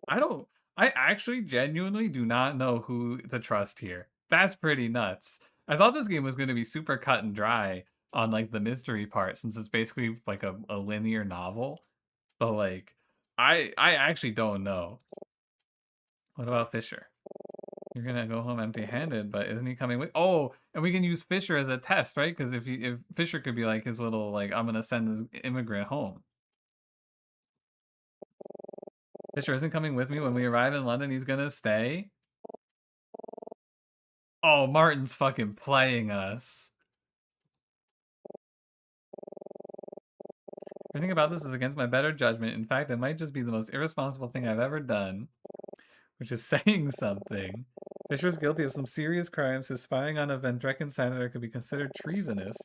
I actually genuinely do not know who to trust here. That's pretty nuts. I thought this game was gonna be super cut and dry on like the mystery part, since it's basically like a linear novel. But like, I actually don't know. What about Fisher? You're gonna go home empty-handed, but isn't he coming with? Oh, and we can use Fisher as a test, right? Because if Fisher could be like his little like, I'm gonna send this immigrant home. Fisher isn't coming with me when we arrive in London. He's gonna stay. Oh, Martin's fucking playing us. Everything about this is against my better judgment. In fact, it might just be the most irresponsible thing I've ever done, which is saying something. Fisher's guilty of some serious crimes. His spying on a Vendrekan senator could be considered treasonous.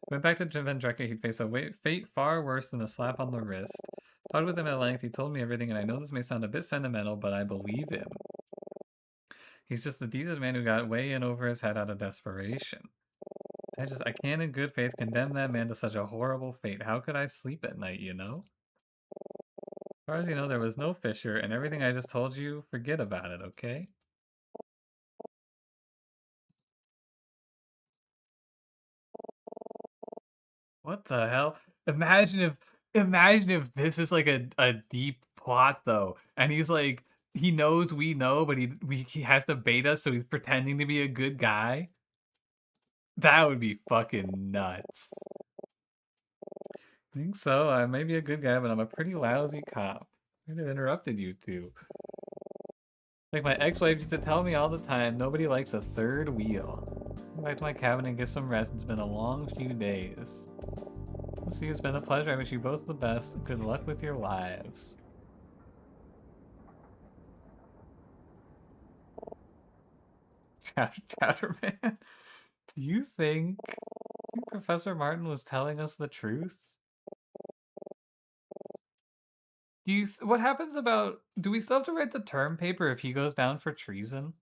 Went back to Vendreka, he'd face a fate far worse than a slap on the wrist. Talked with him at length, he told me everything, and I know this may sound a bit sentimental, but I believe him. He's just a decent man who got way in over his head out of desperation. I can't in good faith condemn that man to such a horrible fate. How could I sleep at night, you know? As far as you know, there was no Fisher, and everything I just told you, forget about it, okay? What the hell? Imagine if this is like a deep plot though, and he's like he knows we know, but he has to bait us, so he's pretending to be a good guy. That would be fucking nuts. I think so. I may be a good guy, but I'm a pretty lousy cop. I have interrupted you two. Like my ex-wife used to tell me all the time, nobody likes a third wheel. Go back to my cabin and get some rest. It's been a long few days. We'll see, it's been a pleasure. I wish you both the best. Good luck with your lives. Chatterman, do you think Professor Martin was telling us the truth? What happens about, do we still have to write the term paper if he goes down for treason?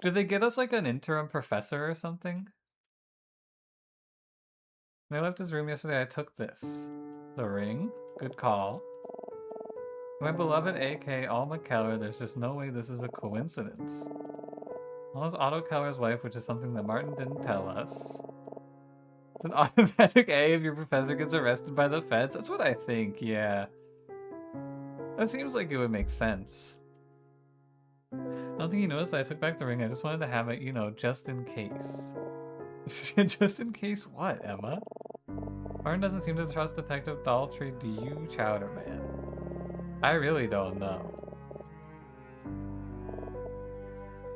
Do they get us like an interim professor or something? When I left his room yesterday, I took this. The ring? Good call. My beloved AK Alma Keller, there's just no way this is a coincidence. Alma's Otto Keller's wife, which is something that Martin didn't tell us. It's an automatic A if your professor gets arrested by the feds. That's what I think, yeah. That seems like it would make sense. I don't think you noticed that I took back the ring. I just wanted to have it, you know, just in case. Just in case what, Emma? Martin doesn't seem to trust Detective Daltrey, do you, Chowder Man? I really don't know.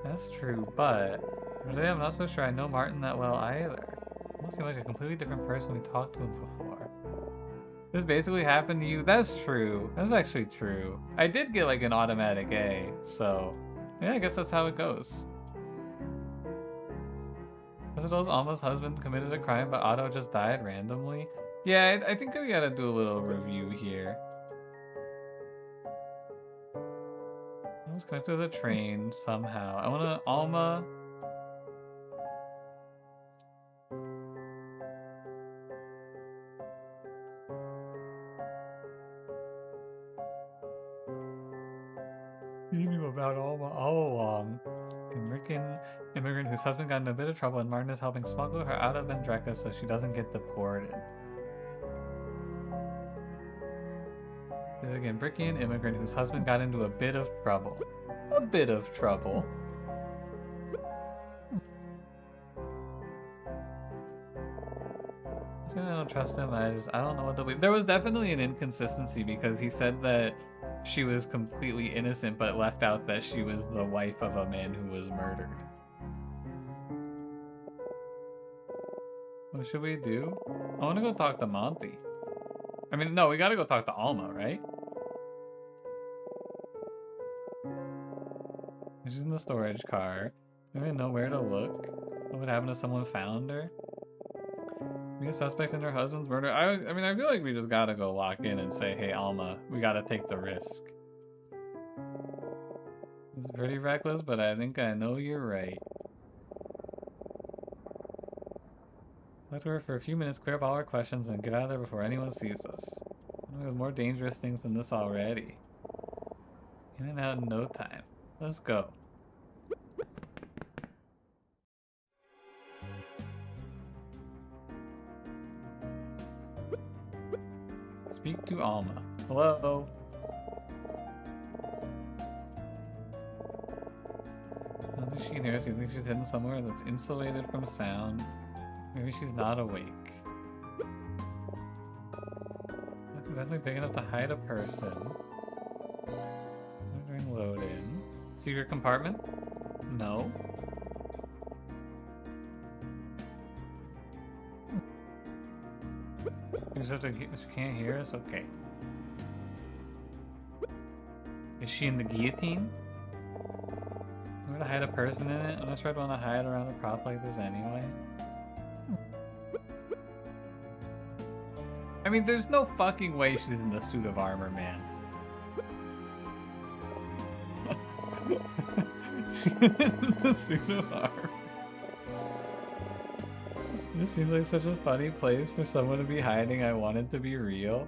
That's true, but really I'm not so sure I know Martin that well either. He must seem like a completely different person when we talked to him before. This basically happened to you? That's true. That's actually true. I did get like an automatic A, so yeah, I guess that's how it goes. Suppose Alma's husband committed a crime, but Otto just died randomly? Yeah, I think we gotta do a little review here. I was connected to the train somehow. I wanna Alma. You knew about Alma all along. American immigrant whose husband got in a bit of trouble, and Martin is helping smuggle her out of Vendreka so she doesn't get deported. Again, Brickian immigrant whose husband got into a bit of trouble. A bit of trouble. I don't trust him. I don't know what to believe. There was definitely an inconsistency because he said that she was completely innocent, but left out that she was the wife of a man who was murdered. What should we do? I want to go talk to Monty. I mean, no, we gotta go talk to Alma, right? She's in the storage car. Do we know where to look? What would happen if someone found her? Be a suspect in her husband's murder? I mean, I feel like we just gotta go walk in and say, hey, Alma, we gotta take the risk. It's pretty reckless, but I think I know you're right. Let her for a few minutes, clear up all our questions, and get out of there before anyone sees us. We have more dangerous things than this already. In and out in no time. Let's go. Speak to Alma. Hello? I don't think she can hear us. You think she's hidden somewhere that's insulated from sound? Maybe she's not awake. That's exactly big enough to hide a person. Monitoring load in. Secret compartment? No. You just have to. She can't hear us? Okay. Is she in the guillotine? I'm gonna hide a person in it. I'm not sure I'd want to hide around a prop like this anyway. I mean, there's no fucking way she's in the suit of armor, man. She's in the suit of armor. This seems like such a funny place for someone to be hiding. I want it to be real.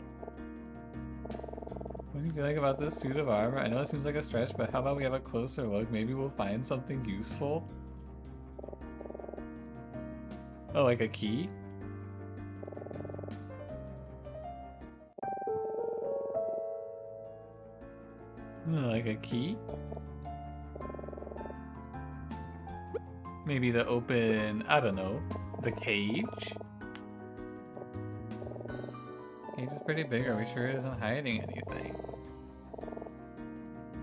What do you feel like about this suit of armor? I know it seems like a stretch, but how about we have a closer look? Maybe we'll find something useful. Oh, like a key? Like a key? Maybe to open, I don't know, the cage? Cage is pretty big. Are we sure it isn't hiding anything?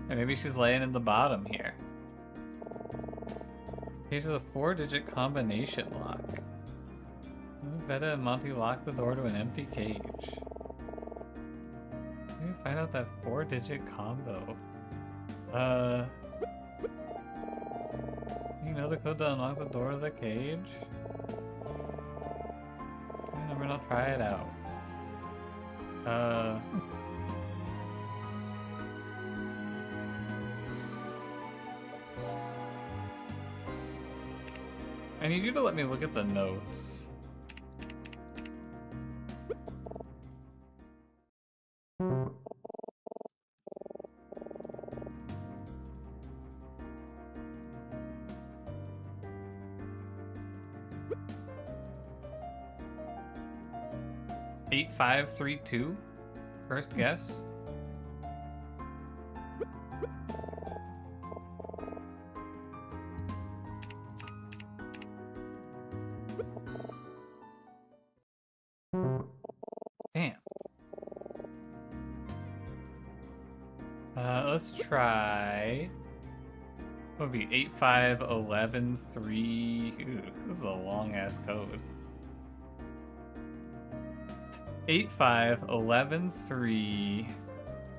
And maybe she's laying in the bottom here. Cage is a 4-digit combination lock. Veta and Monty lock the door to an empty cage. Maybe find out that 4-digit combo. You know the code to unlock the door of the cage? I'm gonna try it out. I need you to let me look at the notes. 8532. First guess. Damn. Let's try. What would be 85113? Ooh, this is a long ass code. 85113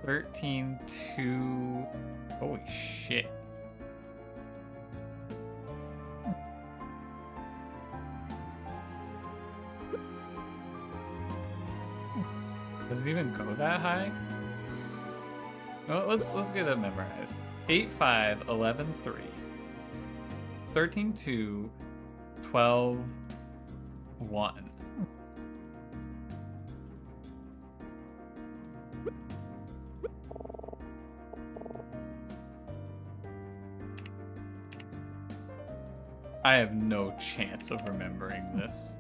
132. Holy shit. Does it even go that high? Well, let's get it memorized. 85113 132 121. I have no chance of remembering this.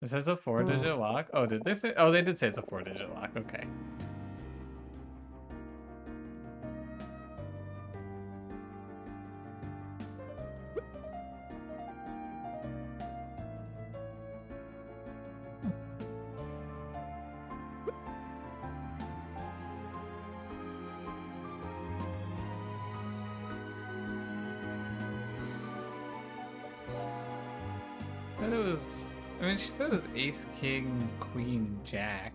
This has a 4-digit lock? Oh, did they say? Oh, they did say it's a 4-digit lock. Okay. Said it was. I mean, she said it was Ace, King, Queen, Jack.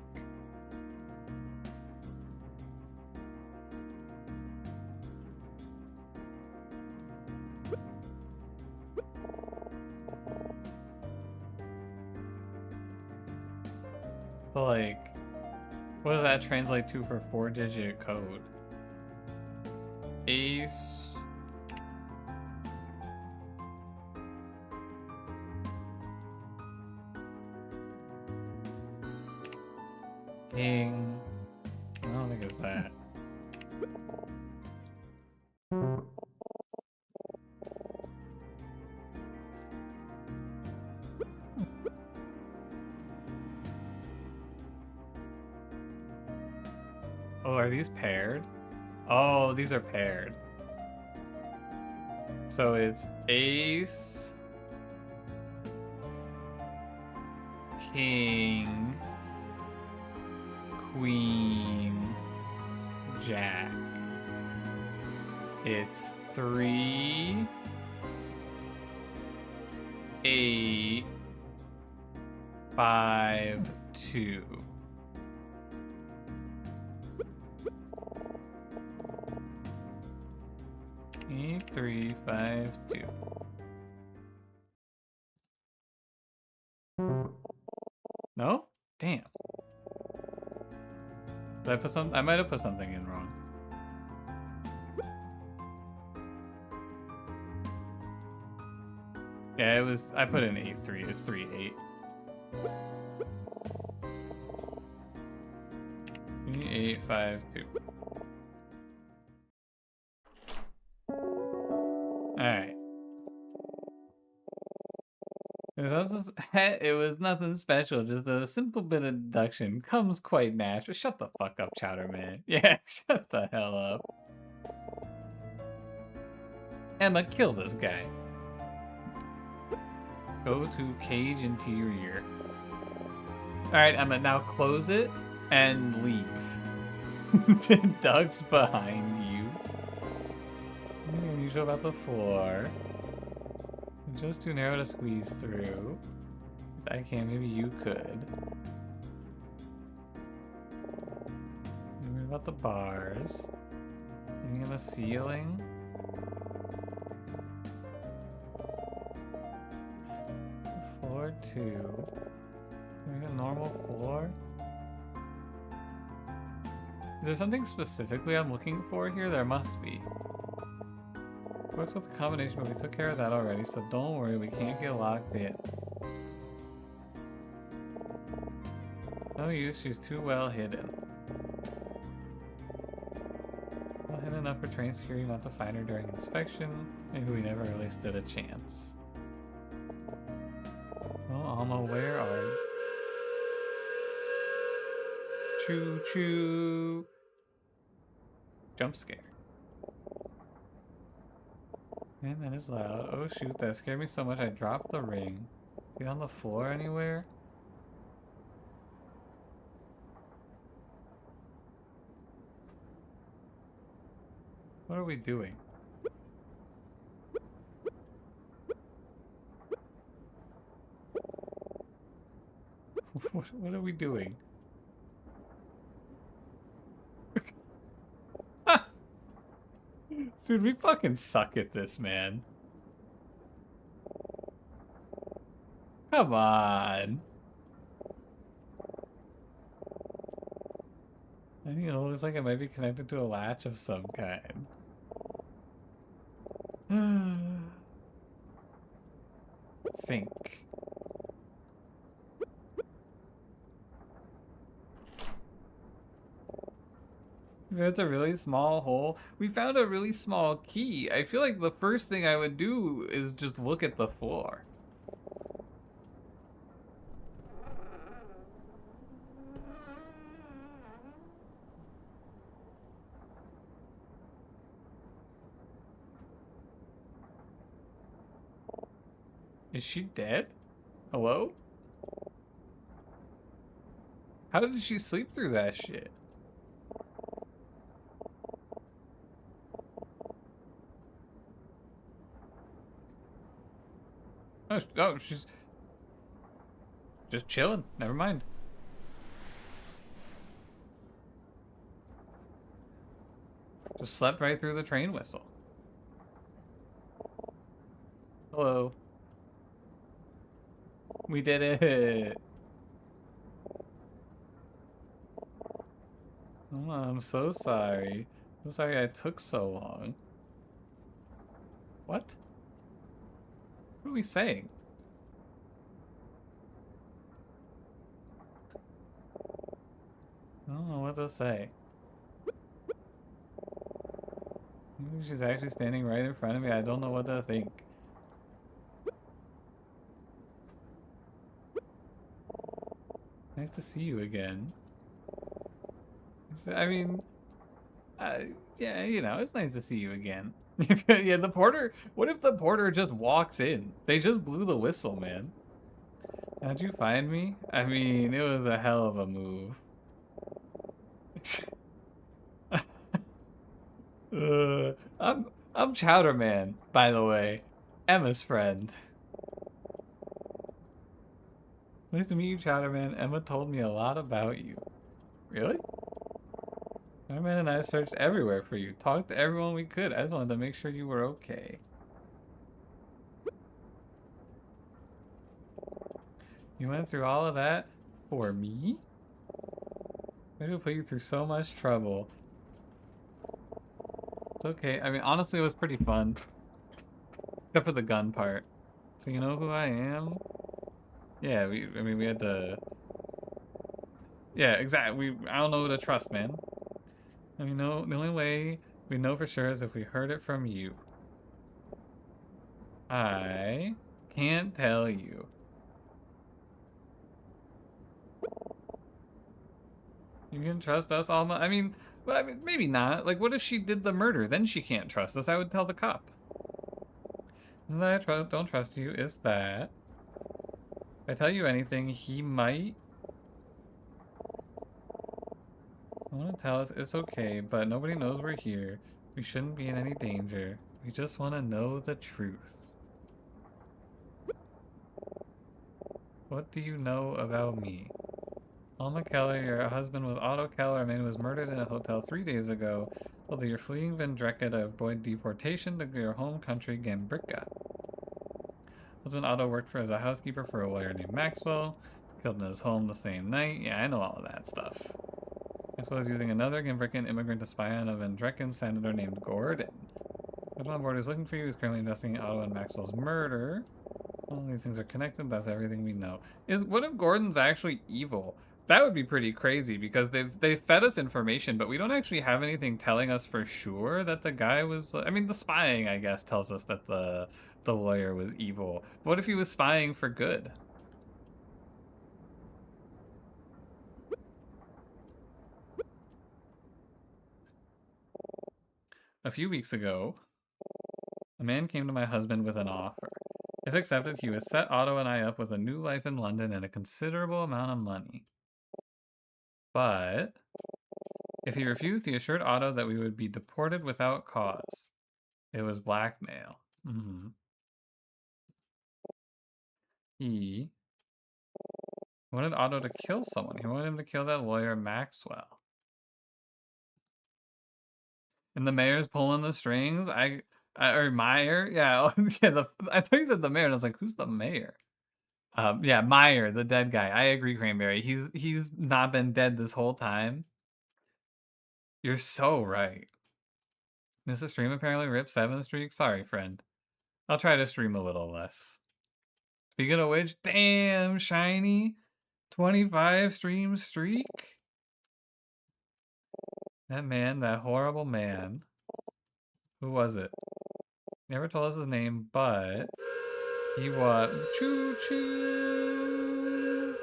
But like, what does that translate to for 4-digit code? Ace. King. I don't think it's that. Oh, are these paired? Oh, these are paired. So it's Ace, King, Queen, Jack. It's 3, 8, 5, 2. 8, 3, 5, 2. No? Damn. Did I put some? I might have put something in wrong. Yeah, it was. I put in 8-3. It's 3-8. 8, 5, 2. Alright. It was nothing special, just a simple bit of deduction. Comes quite natural. Shut the fuck up, Chowder Man. Yeah, shut the hell up. Emma, kill this guy. Go to cage interior. Alright, Emma, now close it and leave. Doug's behind you. Unusual about the floor. Just too narrow to squeeze through. I can't, maybe you could. Maybe about the bars. Anything on the ceiling? Floor 2. Maybe a normal floor? Is there something specifically I'm looking for here? There must be. Works with the combination, but we took care of that already, so don't worry, we can't get locked in. No use, she's too well hidden. Well hidden enough for train security not to find her during inspection. Maybe we never really stood a chance. Oh, Alma, where are you? Choo choo! Jump scare. Man, that is loud. Oh shoot, that scared me so much I dropped the ring. Is it on the floor anywhere? What are we doing? What are we doing? Dude, we fucking suck at this, man. Come on. I think it looks like it might be connected to a latch of some kind. Think. It's a really small hole. We found a really small key. I feel like the first thing I would do is just look at the floor. Is she dead? Hello? How did she sleep through that shit? Oh, she's just chilling. Never mind. Just slept right through the train whistle. Hello. We did it. Oh, I'm so sorry. I'm sorry I took so long. What? What are we saying? I don't know what to say. Maybe she's actually standing right in front of me. I don't know what to think. Nice to see you again. I mean, yeah, you know, it's nice to see you again. Yeah, the porter. What if the porter just walks in? They just blew the whistle, man. How'd you find me? I mean, it was a hell of a move. I'm Chowder Man, by the way. Emma's friend. Nice to meet you, Chowder Man. Emma told me a lot about you. Really? Chowderman and I searched everywhere for you. Talked to everyone we could. I just wanted to make sure you were okay. You went through all of that for me? I would put you through so much trouble. It's okay. I mean, honestly, it was pretty fun. Except for the gun part. So you know who I am? Yeah, I mean, we had to... Yeah, exactly. I don't know who to trust, man. And we know, the only way we know for sure is if we heard it from you. I can't tell you. You can trust us, Alma? I mean, well, I mean, maybe not. Like, what if she did the murder? Then she can't trust us. I would tell the cop. Isn't that I don't trust you? Is that if I tell you anything, he might want to tell us it's okay, but nobody knows we're here. We shouldn't be in any danger. We just want to know the truth. What do you know about me? Alma Keller, your husband was Otto Keller, a man who was murdered in a hotel 3 days ago. Although you're fleeing Vendreka to avoid deportation to your home country, Gambrica. Husband Otto worked as a housekeeper for a lawyer named Maxwell. Killed in his home the same night. Yeah, I know all of that stuff. Maxwell was using another Gambrican immigrant to spy on a Vendrekan senator named Gordon. The on board is looking for you. He's currently investigating Otto and Maxwell's murder. All these things are connected. That's everything we know. What if Gordon's actually evil? That would be pretty crazy because they've fed us information, but we don't actually have anything telling us for sure that the guy was. I mean, the spying, I guess, tells us that the lawyer was evil. What if he was spying for good? A few weeks ago, a man came to my husband with an offer. If accepted, he would set Otto and I up with a new life in London and a considerable amount of money. But if he refused, he assured Otto that we would be deported without cause. It was blackmail. He wanted Otto to kill someone. He wanted him to kill that lawyer, Maxwell. And the mayor's pulling the strings. Or Meyer, yeah, yeah. I thought you said the mayor, and I was like, who's the mayor? Yeah, Meyer, the dead guy. I agree, Cranberry. He's not been dead this whole time. You're so right. Missed a stream apparently. Rip 7 streak. Sorry, friend. I'll try to stream a little less. Speaking of which, damn, Shiny. 25 stream streak? That man, that horrible man. Who was it? Never told us his name, but he was. Choo choo!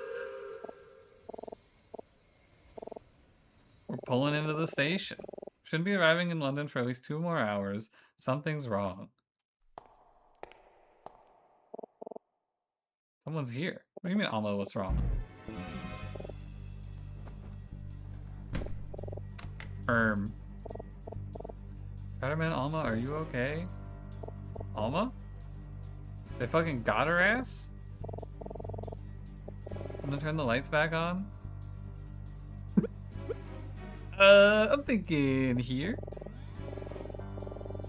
We're pulling into the station. Should be arriving in London for at least 2 more hours. Something's wrong. Someone's here. What do you mean, Alma, what's wrong? Spider-Man, Alma, are you okay? Alma? They fucking got her ass? I'm gonna turn the lights back on. I'm thinking here.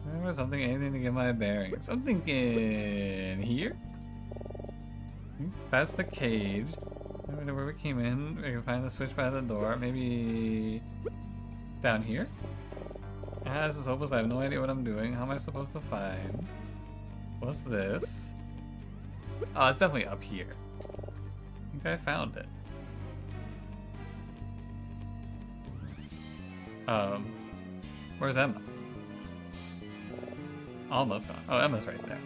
Remember something, anything to get my bearings. I'm thinking here. That's the cage. Remember where we came in. We can find the switch by the door. Maybe down here? Ah, this is hopeless. I have no idea what I'm doing. How am I supposed to find? What's this? Oh, it's definitely up here. I think I found it. Where's Emma? Almost gone. Oh, Emma's right there.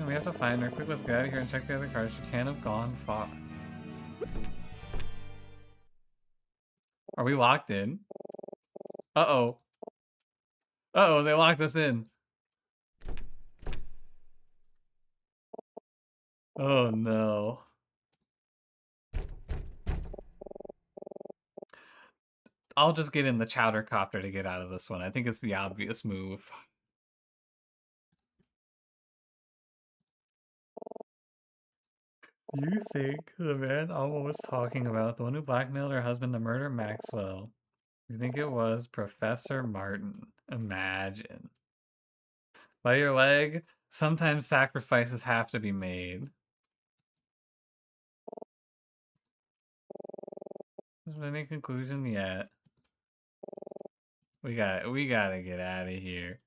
We have to find her. Quick, let's get out of here and check the other cars. She can't have gone far. Are we locked in? Uh-oh. Uh-oh, they locked us in. Oh, no. I'll just get in the chowder copter to get out of this one. I think it's the obvious move. You think the man Alma was talking about, the one who blackmailed her husband to murder Maxwell, you think it was Professor Martin? Imagine. By your leg, sometimes sacrifices have to be made. Is there any conclusion yet? We gotta get out of here.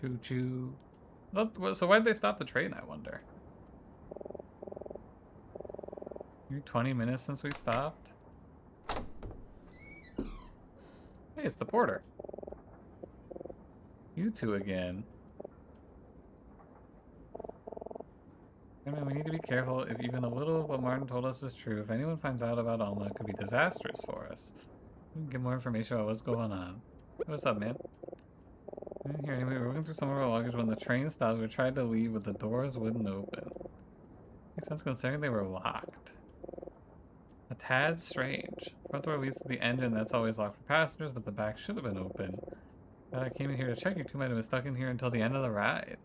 Choo choo. So why'd they stop the train, I wonder? 20 minutes since we stopped? Hey, it's the porter. You two again. I mean, we need to be careful if even a little of what Martin told us is true. If anyone finds out about Alma, it could be disastrous for us. We can get more information about what's going on. What's up, man? I didn't hear anyway. We were looking through some of our luggage when the train stopped. We tried to leave, but the doors wouldn't open. Makes sense considering they were locked. A tad strange. Front door leads to the engine. That's always locked for passengers, but the back should have been open. But I came in here to check. You two might have been stuck in here until the end of the ride.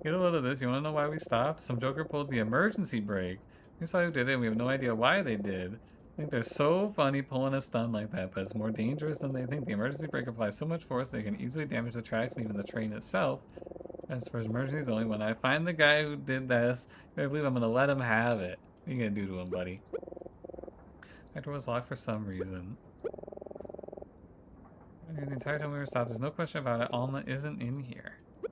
Get a load of this. You want to know why we stopped? Some joker pulled the emergency brake. We saw who did it, and we have no idea why they did. I think they're so funny pulling a stunt like that, but it's more dangerous than they think. The emergency brake applies so much force they can easily damage the tracks and even the train itself. As for emergencies only, when I find the guy who did this, I believe I'm gonna let him have it. What are you gonna do to him, buddy? That door was locked for some reason. The entire time we were stopped, there's no question about it. Alma isn't in here. What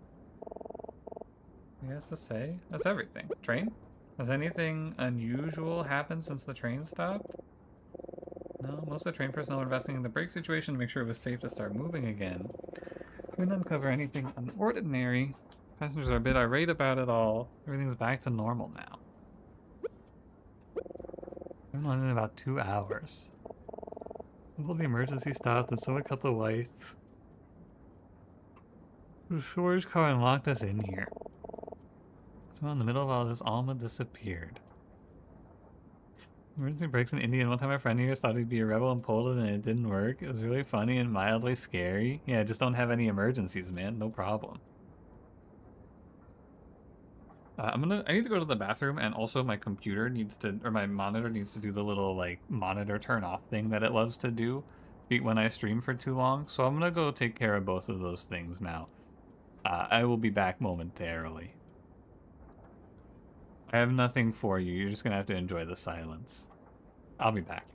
he has to say? That's everything. Train? Has anything unusual happened since the train stopped? No, most of the train personnel were investing in the brake situation to make sure it was safe to start moving again. We didn't uncover anything unordinary. Passengers are a bit irate about it all. Everything's back to normal now. I've been on in about 2 hours. Well, the emergency stopped and someone cut the lights. The storage car and locked us in here. So in the middle of all this, Alma disappeared. Emergency brakes in India, and one time my friend here thought he'd be a rebel and pulled it and it didn't work. It was really funny and mildly scary. Yeah, just don't have any emergencies, man. No problem. I need to go to the bathroom, and also my computer needs to, or my monitor needs to do the little, like, monitor turn off thing that it loves to do when I stream for too long. So I'm gonna go take care of both of those things now. I will be back momentarily. I have nothing for you. You're just gonna have to enjoy the silence. I'll be back.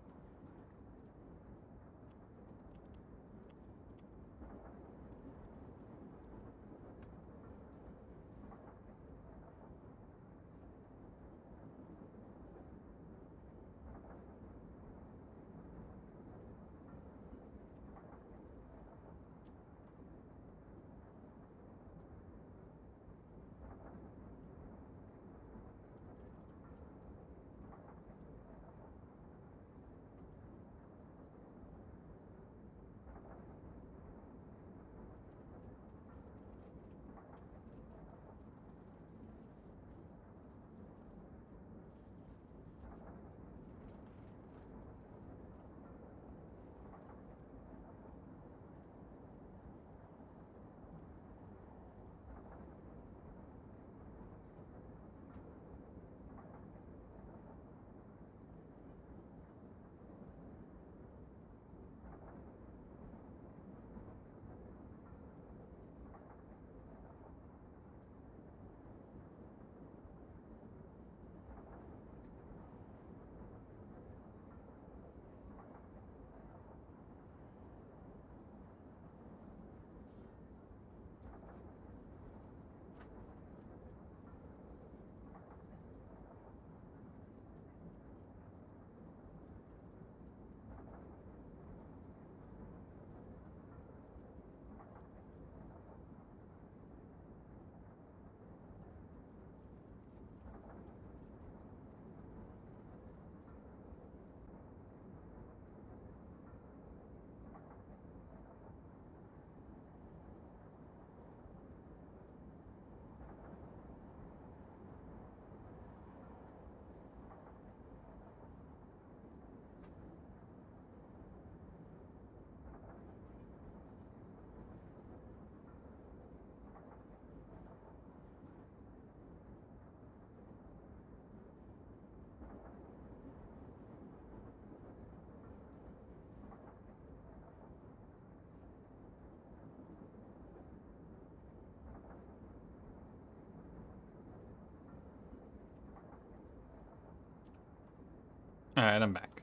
Alright, I'm back.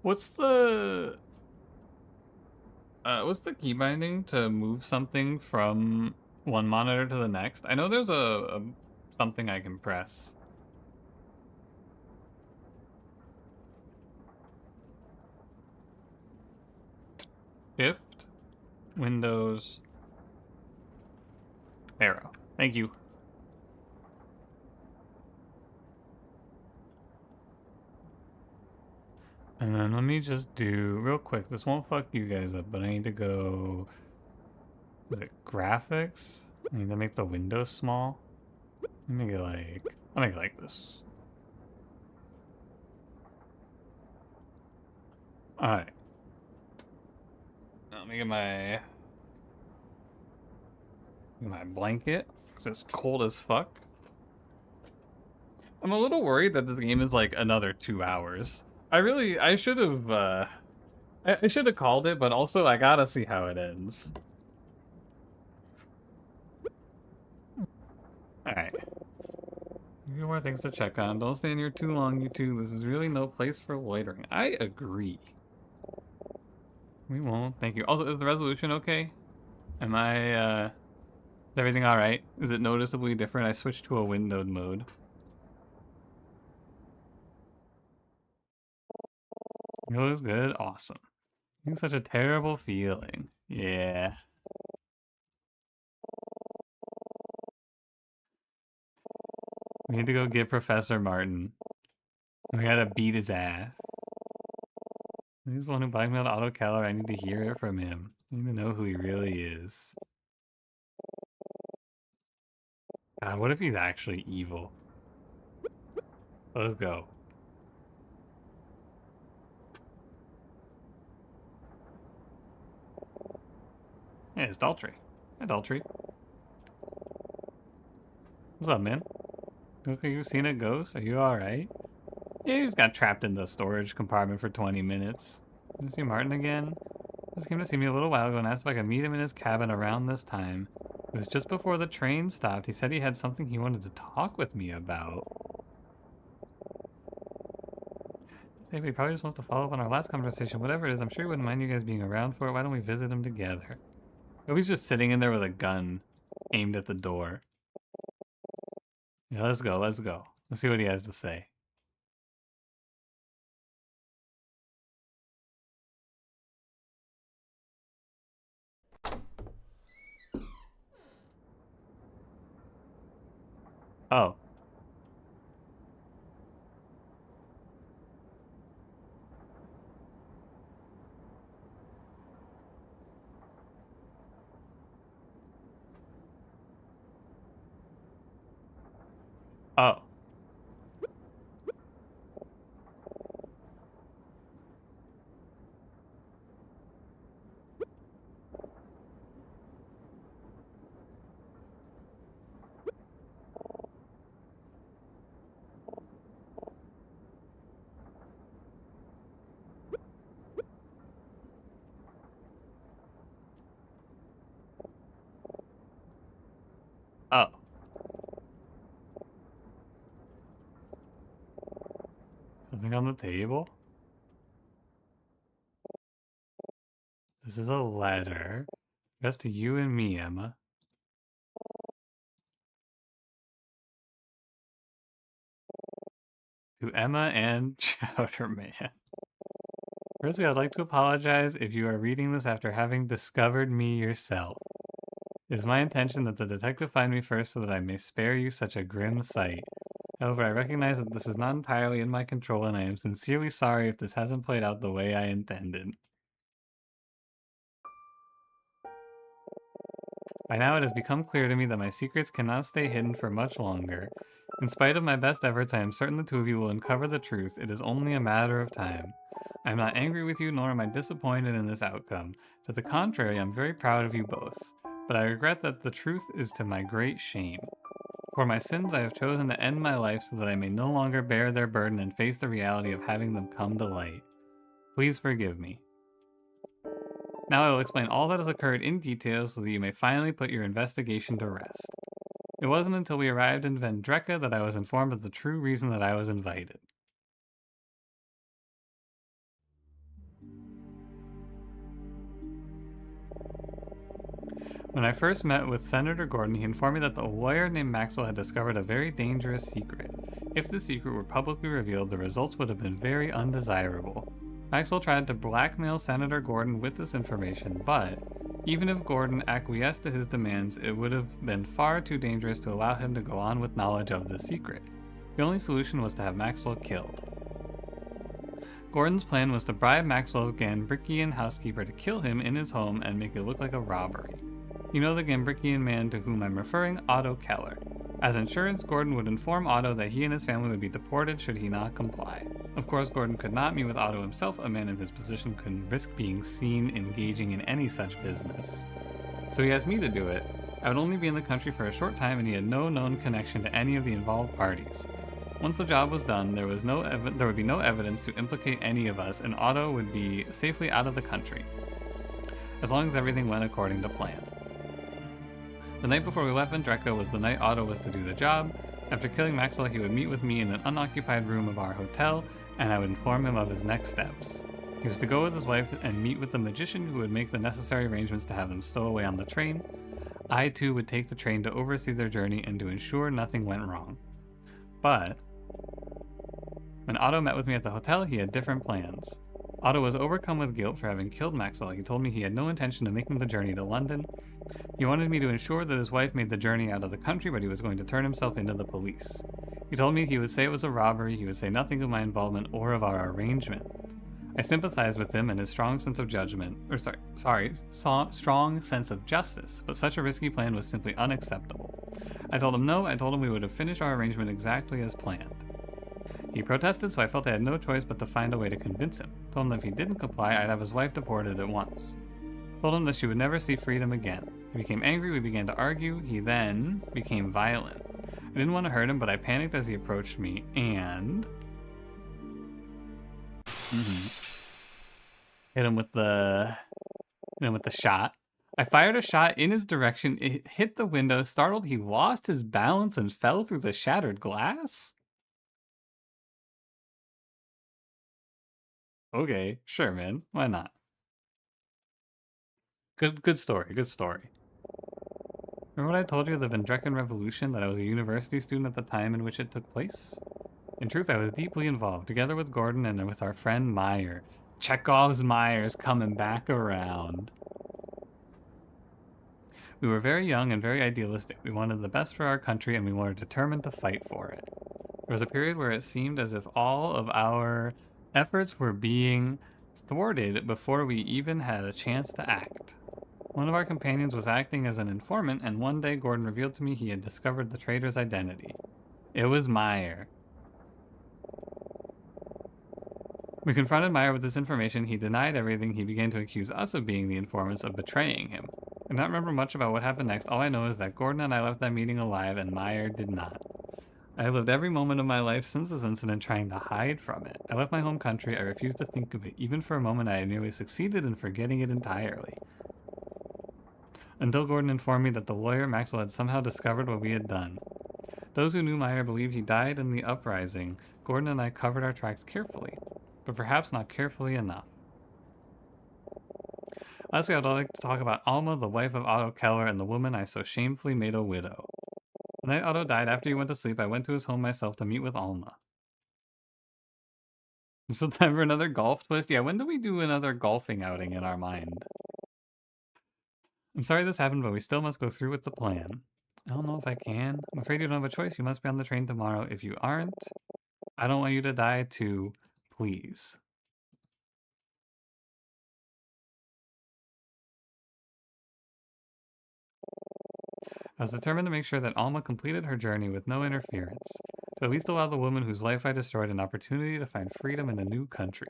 What's the key binding to move something from one monitor to the next? I know there's a something I can press. Shift, Windows, arrow. Thank you. And then let me just do, real quick, this won't fuck you guys up, but I need to go, is it graphics? I need to make the window small. Let me make it like, I'll make it like this. Alright. Let me get my blanket, because it's cold as fuck. I'm a little worried that this game is like another 2 hours. I should have, I should have called it, but also I gotta see how it ends. Alright. A few more things to check on. Don't stand here too long, you two. This is really no place for loitering. I agree. We won't. Thank you. Also, is the resolution okay? Am I, is everything alright? Is it noticeably different? I switched to a windowed mode. It looks good? Awesome. It's such a terrible feeling. Yeah. We need to go get Professor Martin. We gotta beat his ass. He's the one who blackmailed Otto Keller. I need to hear it from him. I need to know who he really is. God, what if he's actually evil? Let's go. Yeah, it's Daltrey. Hi, Daltrey. What's up, man? Look like you've seen a ghost? Are you alright? Yeah, he just got trapped in the storage compartment for 20 minutes. You see Martin again? He just came to see me a little while ago and asked if I could meet him in his cabin around this time. It was just before the train stopped. He said he had something he wanted to talk with me about. He probably just wants to follow up on our last conversation. Whatever it is, I'm sure he wouldn't mind you guys being around for it. Why don't we visit him together? Oh, he's just sitting in there with a gun aimed at the door. Yeah, let's go, let's go. Let's see what he has to say. Oh. Oh. Oh. Something on the table? This is a letter. Just to you and me, Emma. To Emma and Chowderman. Firstly, I'd like to apologize if you are reading this after having discovered me yourself. It is my intention that the detective find me first so that I may spare you such a grim sight. However, I recognize that this is not entirely in my control and I am sincerely sorry if this hasn't played out the way I intended. By now it has become clear to me that my secrets cannot stay hidden for much longer. In spite of my best efforts, I am certain the two of you will uncover the truth. It is only a matter of time. I am not angry with you, nor am I disappointed in this outcome. To the contrary, I am very proud of you both. But I regret that the truth is to my great shame. For my sins, I have chosen to end my life so that I may no longer bear their burden and face the reality of having them come to light. Please forgive me. Now I will explain all that has occurred in detail so that you may finally put your investigation to rest. It wasn't until we arrived in Vendreka that I was informed of the true reason that I was invited. When I first met with Senator Gordon, he informed me that the lawyer named Maxwell had discovered a very dangerous secret. If the secret were publicly revealed, the results would have been very undesirable. Maxwell tried to blackmail Senator Gordon with this information, but even if Gordon acquiesced to his demands, it would have been far too dangerous to allow him to go on with knowledge of the secret. The only solution was to have Maxwell killed. Gordon's plan was to bribe Maxwell's Gambrickian housekeeper to kill him in his home and make it look like a robbery. You know the Gambrickian man to whom I'm referring, Otto Keller. As insurance, Gordon would inform Otto that he and his family would be deported should he not comply. Of course, Gordon could not meet with Otto himself. A man in his position couldn't risk being seen engaging in any such business. So he asked me to do it. I would only be in the country for a short time and he had no known connection to any of the involved parties. Once the job was done, there would be no evidence to implicate any of us and Otto would be safely out of the country, as long as everything went according to plan. The night before we left Vendreka was the night Otto was to do the job. After killing Maxwell, he would meet with me in an unoccupied room of our hotel, and I would inform him of his next steps. He was to go with his wife and meet with the magician who would make the necessary arrangements to have them stow away on the train. I too would take the train to oversee their journey and to ensure nothing went wrong. But when Otto met with me at the hotel, he had different plans. Otto was overcome with guilt for having killed Maxwell. He told me he had no intention of making the journey to London. He wanted me to ensure that his wife made the journey out of the country, but he was going to turn himself into the police. He told me he would say it was a robbery, he would say nothing of my involvement or of our arrangement. I sympathized with him and his strong sense of strong sense of justice, but such a risky plan was simply unacceptable. I told him no. I told him we would have finished our arrangement exactly as planned. He protested, so I felt I had no choice but to find a way to convince him. Told him that if he didn't comply, I'd have his wife deported at once. Told him that she would never see freedom again. He became angry, we began to argue, he then became violent. I didn't want to hurt him, but I panicked as he approached me, and hit him with the shot. I fired a shot in his direction. It hit the window. Startled, he lost his balance and fell through the shattered glass. Okay, sure, man. Why not? Good story. Good story. Remember what I told you of the Vendrekan Revolution, that I was a university student at the time in which it took place? In truth, I was deeply involved, together with Gordon and with our friend Meyer. Chekhov's Meyer's coming back around. We were very young and very idealistic. We wanted the best for our country, and we were determined to fight for it. There was a period where it seemed as if all of our efforts were being thwarted before we even had a chance to act. One of our companions was acting as an informant, and one day Gordon revealed to me he had discovered the traitor's identity. It was Meyer. We confronted Meyer with this information. He denied everything. He began to accuse us of being the informants, of betraying him. I do not remember much about what happened next. All I know is that Gordon and I left that meeting alive, and Meyer did not. I have lived every moment of my life since this incident trying to hide from it. I left my home country. I refused to think of it. Even for a moment, I had nearly succeeded in forgetting it entirely. Until Gordon informed me that the lawyer Maxwell had somehow discovered what we had done. Those who knew Meyer believed he died in the uprising. Gordon and I covered our tracks carefully, but perhaps not carefully enough. Lastly, I'd like to talk about Alma, the wife of Otto Keller, and the woman I so shamefully made a widow. The night Otto died, after he went to sleep, I went to his home myself to meet with Alma. Is it time for another golf twist? Yeah, when do we do another golfing outing in our mind? I'm sorry this happened, but we still must go through with the plan. I don't know if I can. I'm afraid you don't have a choice. You must be on the train tomorrow. If you aren't, I don't want you to die too. Please. I was determined to make sure that Alma completed her journey with no interference, to at least allow the woman whose life I destroyed an opportunity to find freedom in a new country.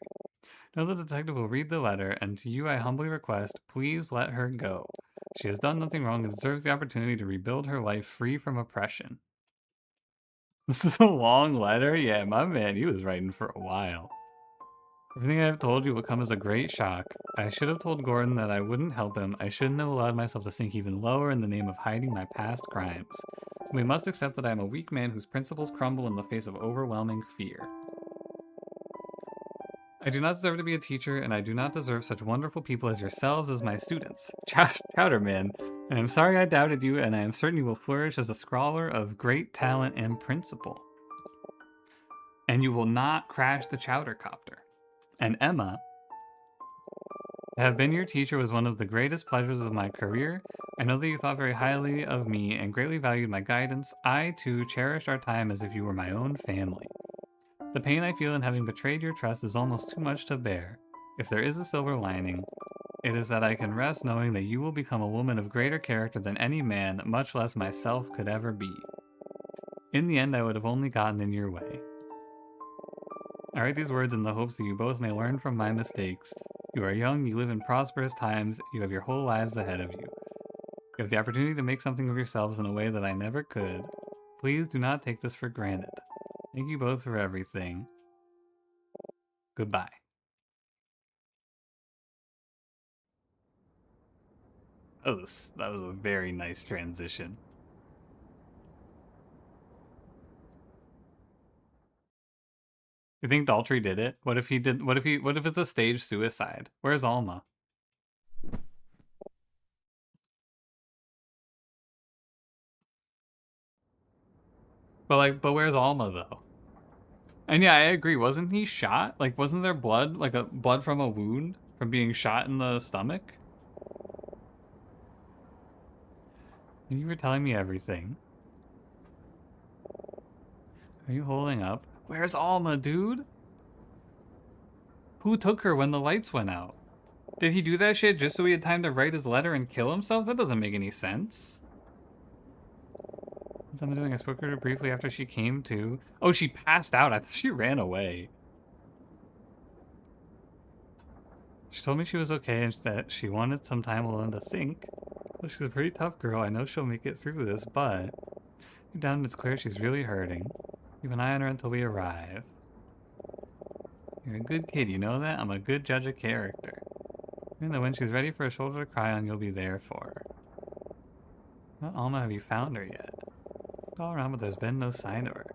Know the detective will read the letter, and to you I humbly request, please let her go. She has done nothing wrong and deserves the opportunity to rebuild her life free from oppression. This is a long letter? Yeah, my man, he was writing for a while. Everything I have told you will come as a great shock. I should have told Gordon that I wouldn't help him. I shouldn't have allowed myself to sink even lower in the name of hiding my past crimes. So we must accept that I am a weak man whose principles crumble in the face of overwhelming fear. I do not deserve to be a teacher, and I do not deserve such wonderful people as yourselves as my students. Chowderman, I am sorry I doubted you, and I am certain you will flourish as a scholar of great talent and principle. And you will not crash the chowdercopter. And Emma, to have been your teacher was one of the greatest pleasures of my career. I know that you thought very highly of me and greatly valued my guidance. I, too, cherished our time as if you were my own family. The pain I feel in having betrayed your trust is almost too much to bear. If there is a silver lining, it is that I can rest knowing that you will become a woman of greater character than any man, much less myself, could ever be. In the end, I would have only gotten in your way. I write these words in the hopes that you both may learn from my mistakes. You are young, you live in prosperous times, you have your whole lives ahead of you. You have the opportunity to make something of yourselves in a way that I never could. Please do not take this for granted. Thank you both for everything. Goodbye. That was a very nice transition. You think Daltrey did it? What if he did? What if it's a staged suicide? Where's Alma? But where's Alma though? And yeah, I agree. Wasn't he shot? Like, wasn't there blood, like a blood from a wound from being shot in the stomach? You were telling me everything. Are you holding up? Where's Alma, dude? Who took her when the lights went out? Did he do that shit just so he had time to write his letter and kill himself? That doesn't make any sense. What's Emma doing? I spoke to her briefly after she came to. Oh, she passed out. I thought she ran away. She told me she was okay and that she wanted some time alone to think. Well, she's a pretty tough girl. I know she'll make it through this, but deep down it's clear she's really hurting. Keep an eye on her until we arrive. You're a good kid, you know that? I'm a good judge of character. Even though when she's ready for a shoulder to cry on, you'll be there for her. Not Alma, have you found her yet? Looked all around, but there's been no sign of her.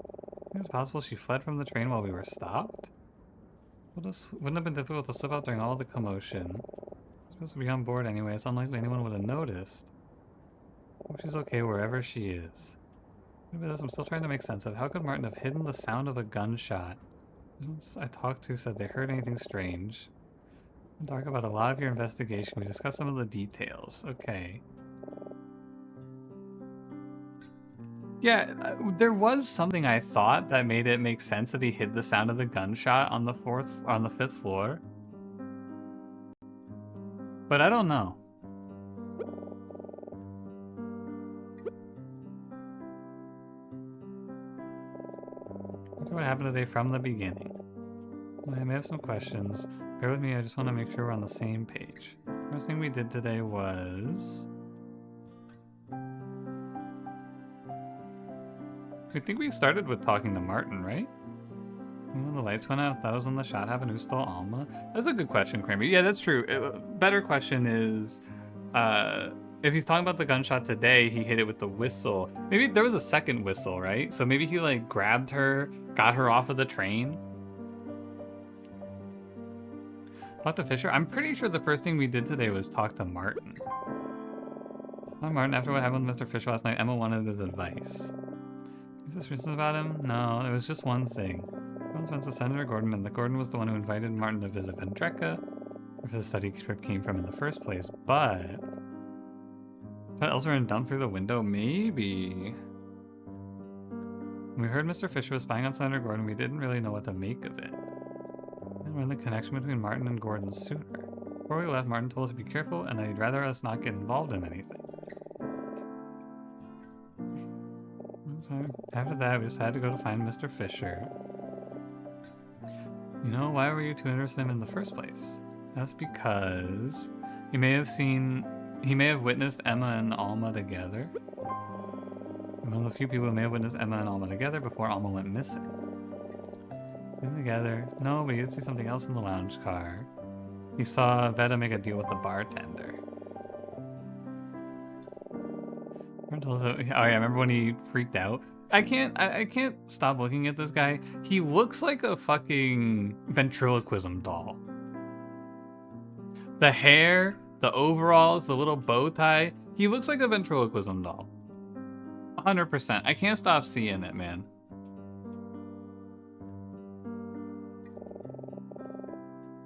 Think it's possible she fled from the train while we were stopped? Wouldn't have been difficult to slip out during all the commotion. She's supposed to be on board anyway. It's unlikely anyone would have noticed. Hope she's okay wherever she is. Maybe this I'm still trying to make sense of. How could Martin have hidden the sound of a gunshot? Persons I talked to said they heard anything strange. We'll talk about a lot of your investigation. We discussed some of the details. Okay. Yeah, there was something I thought that made it make sense that he hid the sound of the gunshot on the fifth floor. But I don't know. What happened today from the beginning? I may have some questions. Bear with me, I just want to make sure we're on the same page. First thing we did today was... I think we started with talking to Martin, right? When the lights went out, that was when the shot happened. Who stole Alma? That's a good question, Kramer. Yeah, that's true. Better question is, if he's talking about the gunshot today, he hit it with the whistle. Maybe there was a second whistle, right? So maybe he like grabbed her, got her off of the train. Talk to Fisher? I'm pretty sure the first thing we did today was talk to Martin. Hi, Martin. After what happened with Mr. Fisher last night, Emma wanted his advice. Is this reason about him? No, it was just one thing. Everyone's friends with Senator Gordon, and that Gordon was the one who invited Martin to visit Vendreka, if the study trip came from in the first place, but... Put elsewhere and dumped through the window? Maybe. When we heard Mr. Fisher was spying on Senator Gordon, we didn't really know what to make of it. And learned the connection between Martin and Gordon sooner. Before we left, Martin told us to be careful, and that he'd rather us not get involved in anything. After that, we decided to go to find Mr. Fisher. You know, why were you too interested in him in the first place? That's because he may have witnessed Emma and Alma together. One of the few people who may have witnessed Emma and Alma together before Alma went missing. Them together? No, but he did see something else in the lounge car. He saw Veta make a deal with the bartender. Oh yeah, remember when he freaked out? I can't stop looking at this guy. He looks like a fucking ventriloquism doll. The hair, the overalls, the little bow tie. He looks like a ventriloquism doll. 100%. I can't stop seeing it, man.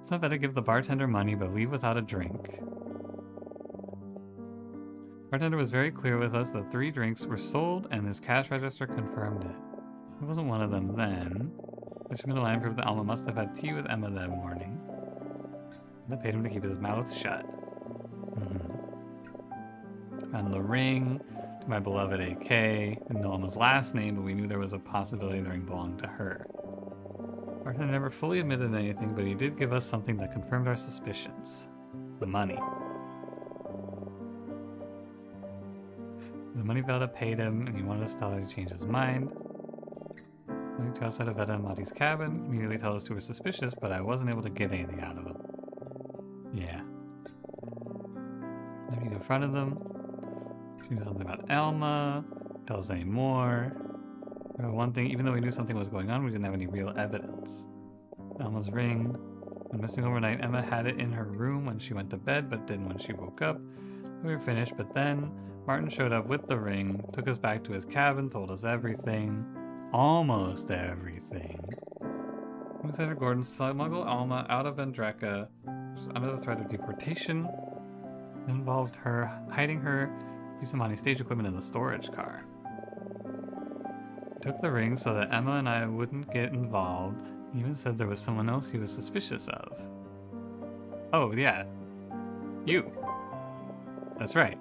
It's not better to give the bartender money, but leave without a drink. Bartender was very clear with us that 3 drinks were sold, and his cash register confirmed it. It wasn't one of them then. The Schmidt line proved that Alma must have had tea with Emma that morning. And it paid him to keep his mouth shut. Found the ring, to my beloved AK. Didn't know Alma's last name, but we knew there was a possibility the ring belonged to her. Bartender never fully admitted anything, but he did give us something that confirmed our suspicions. The money. The money Veta paid him, and he wanted us to tell her to change his mind. I went to outside of Veta and Mati's cabin, immediately told us 2 were suspicious, but I wasn't able to get anything out of them. Yeah. Maybe you can confronted them. She knew something about Alma. Tell us any more. One thing, even though we knew something was going on, we didn't have any real evidence. Alma's ring. When missing overnight, Emma had it in her room when she went to bed, but didn't when she woke up. We were finished, but then Martin showed up with the ring, took us back to his cabin, told us everything. Almost everything. Alexander Gordon smuggled Alma out of Vendreka, which was under the threat of deportation. It involved her hiding her piece of money stage equipment in the storage car. He took the ring so that Emma and I wouldn't get involved. He even said there was someone else he was suspicious of. Oh, yeah. You. That's right.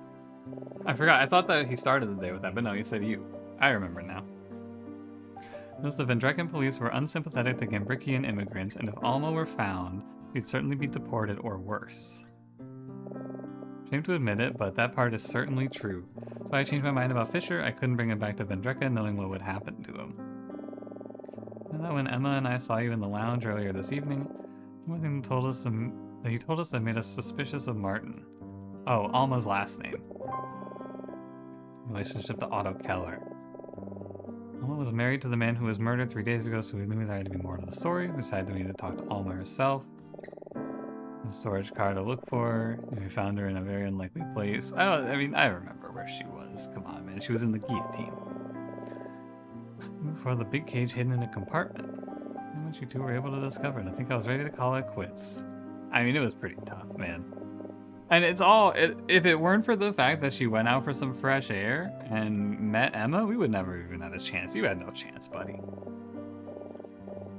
I forgot. I thought that he started the day with that, but no, he said you. I remember now. Thus, the Vendrekan police were unsympathetic to Gambrickian immigrants, and if Alma were found, she'd certainly be deported or worse. Shame to admit it, but that part is certainly true. So I changed my mind about Fisher. I couldn't bring him back to Vendreka knowing what would happen to him. And that when Emma and I saw you in the lounge earlier this evening, one thing that he told us that made us suspicious of Martin. Oh, Alma's last name. Relationship to Otto Keller. Alma was married to the man who was murdered 3 days ago, so we knew there had to be more to the story. We decided we needed to talk to Alma herself. The storage car to look for her. We found her in a very unlikely place. I remember where she was. Come on, man. She was in the guillotine. For the big cage hidden in a compartment. And when you two were able to discover it, I think I was ready to call it quits. I mean, it was pretty tough, man. And it's all, if it weren't for the fact that she went out for some fresh air and met Emma, we would never even have a chance. You had no chance, buddy.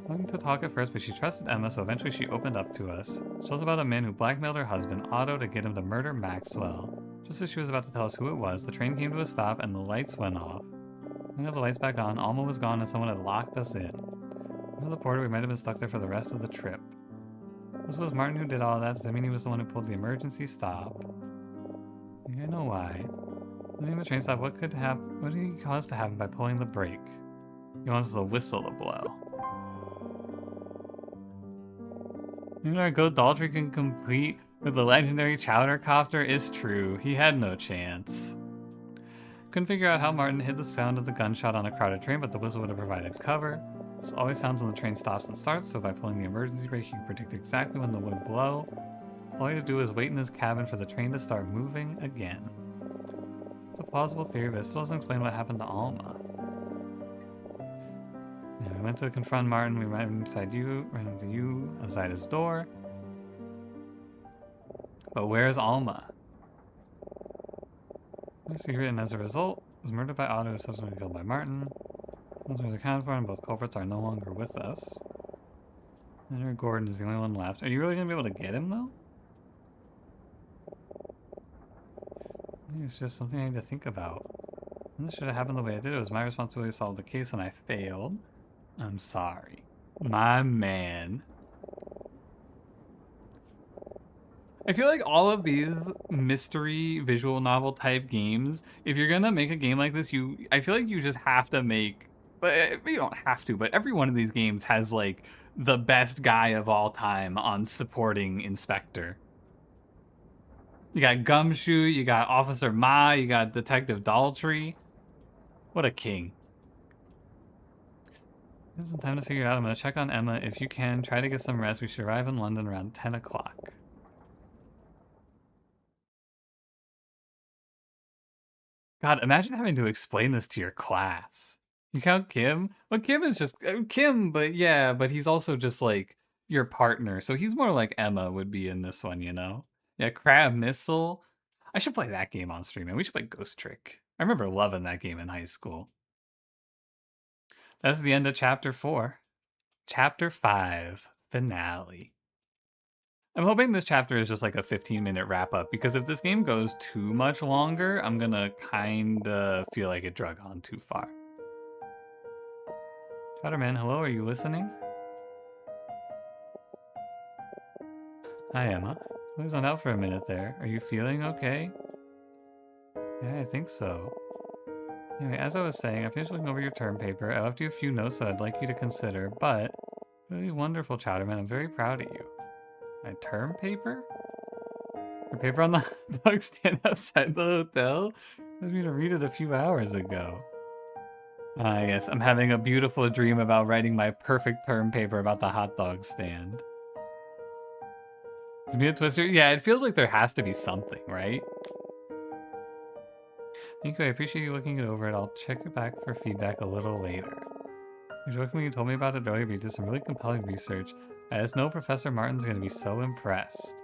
Wanting to talk at first, but she trusted Emma, so eventually she opened up to us. She told us about a man who blackmailed her husband, Otto, to get him to murder Maxwell. Just as she was about to tell us who it was, the train came to a stop and the lights went off. When we got the lights back on, Alma was gone and someone had locked us in. With the porter, we might have been stuck there for the rest of the trip. This was Martin who did all that. Does that mean he was the one who pulled the emergency stop? I know why. Leaving the train stop, what did he cause to happen by pulling the brake? He wants the whistle to blow. Even our goat Daltrey can compete with the legendary Chowder Copter is true. He had no chance. Couldn't figure out how Martin hid the sound of the gunshot on a crowded train, but the whistle would have provided cover. This always sounds when the train stops and starts, so by pulling the emergency brake, he could predict exactly when the would blow. All he had to do was wait in his cabin for the train to start moving again. It's a plausible theory, but it still doesn't explain what happened to Alma. Yeah, we went to confront Martin, we ran into you outside his door. But where's Alma? No secret, and as a result, was murdered by Otto, subsequently killed by Martin. Once was accounted for, and both culprits are no longer with us. Henry Gordon is the only one left. Are you really going to be able to get him, though? I think it's just something I need to think about. And this should have happened the way I did. It was my responsibility to solve the case, and I failed. I'm sorry. My man. I feel like all of these mystery visual novel type games, if you're gonna make a game like this, I feel like you just have to make, but you don't have to, but every one of these games has like the best guy of all time on supporting Inspector. You got Gumshoe, you got Officer Ma, you got Detective Daltrey. What a king. There's some time to figure it out. I'm gonna check on Emma. If you can, try to get some rest. We should arrive in London around 10 o'clock. God, imagine having to explain this to your class. You count Kim? Well, Kim is just Kim, but yeah, but he's also just like your partner. So he's more like Emma would be in this one, you know? Yeah, Crab Missile. I should play that game on stream, man. We should play Ghost Trick. I remember loving that game in high school. That's the end of Chapter 4. Chapter 5, Finale. I'm hoping this chapter is just like a 15-minute wrap-up, because if this game goes too much longer, I'm gonna kinda feel like it drug on too far. Chowderman, hello, are you listening? Hi, Emma. I was on out for a minute there. Are you feeling okay? Yeah, I think so. Anyway, as I was saying, I finished looking over your term paper. I left you a few notes that I'd like you to consider, but really wonderful, Chowderman. I'm very proud of you. My term paper? The paper on the hot dog stand outside the hotel? I me to read it a few hours ago. Ah, yes, I'm having a beautiful dream about writing my perfect term paper about the hot dog stand. Is me a twister? Yeah, it feels like there has to be something, right? Thank you, I appreciate you looking it over, and I'll check it back for feedback a little later. You're joking when you told me about it earlier, but you did some really compelling research. I just know Professor Martin's going to be so impressed.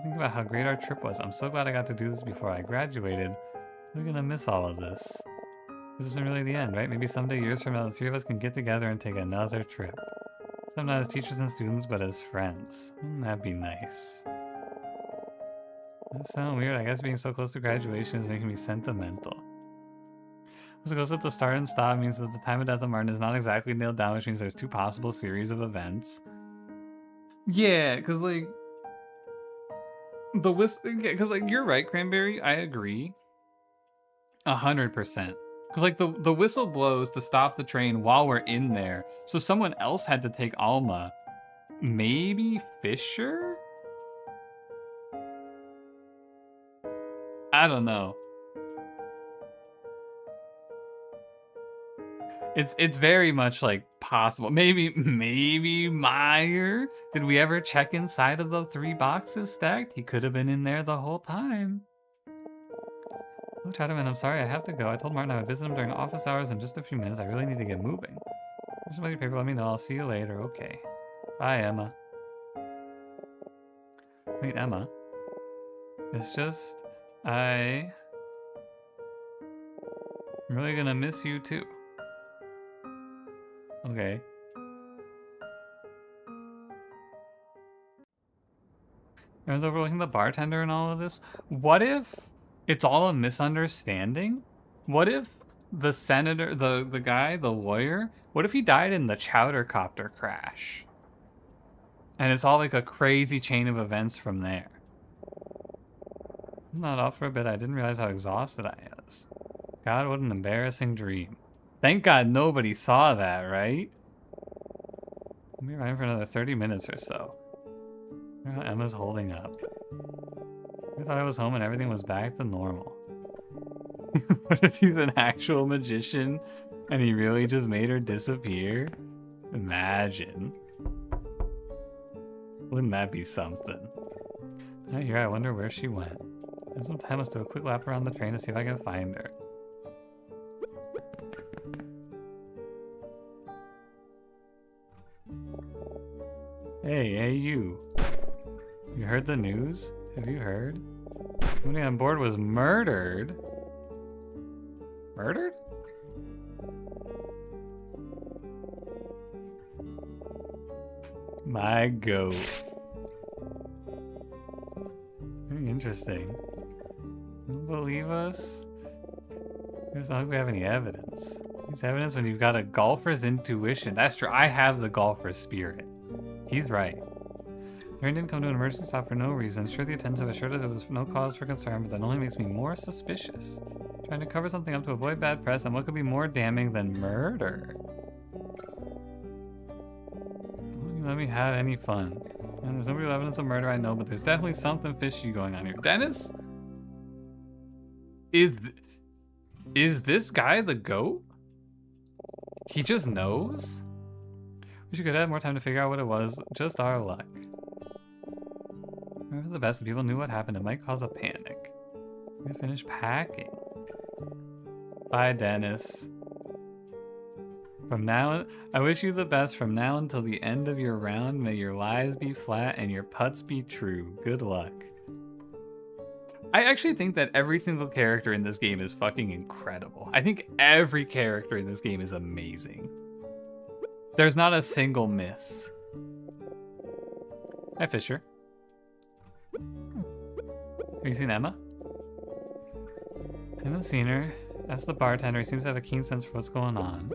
Think about how great our trip was. I'm so glad I got to do this before I graduated. We're going to miss all of this. This isn't really the end, right? Maybe someday, years from now, the three of us can get together and take another trip. So not as teachers and students, but as friends. Wouldn't that be nice? That sounds weird. I guess being so close to graduation is making me sentimental. So it goes with the start and stop means that the time of death of Martin is not exactly nailed down, which means there's two possible series of events. Yeah, because like the whistle. Yeah, because like you're right, Cranberry. I agree. 100%. Because like the whistle blows to stop the train while we're in there, so someone else had to take Alma. Maybe Fisher? I don't know. It's very much like possible. Maybe Meyer? Did we ever check inside of the 3 boxes stacked? He could have been in there the whole time. Oh, Chatterman, I'm sorry, I have to go. I told Martin I would visit him during office hours in just a few minutes. I really need to get moving. Just about your paper, let me know. I'll see you later. Okay. Bye, Emma. Wait, Emma. It's just, I'm really gonna miss you too. Okay. Everyone's overlooking the bartender and all of this. What if it's all a misunderstanding? What if the senator, the guy, the lawyer, what if he died in the chowder copter crash? And it's all like a crazy chain of events from there. I'm not off for a bit. I didn't realize how exhausted I was. God, what an embarrassing dream. Thank God nobody saw that, right? I'll be around for another 30 minutes or so. I wonder how Emma's holding up. I thought I was home and everything was back to normal. What if he's an actual magician and he really just made her disappear? Imagine. Wouldn't that be something? Not here, I wonder where she went. I have some time, let's do a quick lap around the train to see if I can find her. Hey you. You heard the news? Have you heard? Somebody on board was murdered. Murdered? My goat. Very interesting. You don't believe us? There's not like we have any evidence. It's evidence when you've got a golfer's intuition. That's true. I have the golfer's spirit. He's right. Train didn't come to an emergency stop for no reason. Sure, the attendants have assured us there was no cause for concern, but that only makes me more suspicious. Trying to cover something up to avoid bad press, and what could be more damning than murder? Don't let me have any fun. And there's no real evidence of murder, I know, but there's definitely something fishy going on here. Dennis? Is this guy the goat? He just knows? Wish you could have more time to figure out what it was. Just our luck. For the best, if people knew what happened, it might cause a panic. We finish packing. Bye, Dennis. From now, I wish you the best from now until the end of your round. May your lies be flat and your putts be true. Good luck. I actually think that every single character in this game is fucking incredible. I think every character in this game is amazing. There's not a single miss. Hi, Fisher. Have you seen Emma? I haven't seen her. That's the bartender. He seems to have a keen sense for what's going on.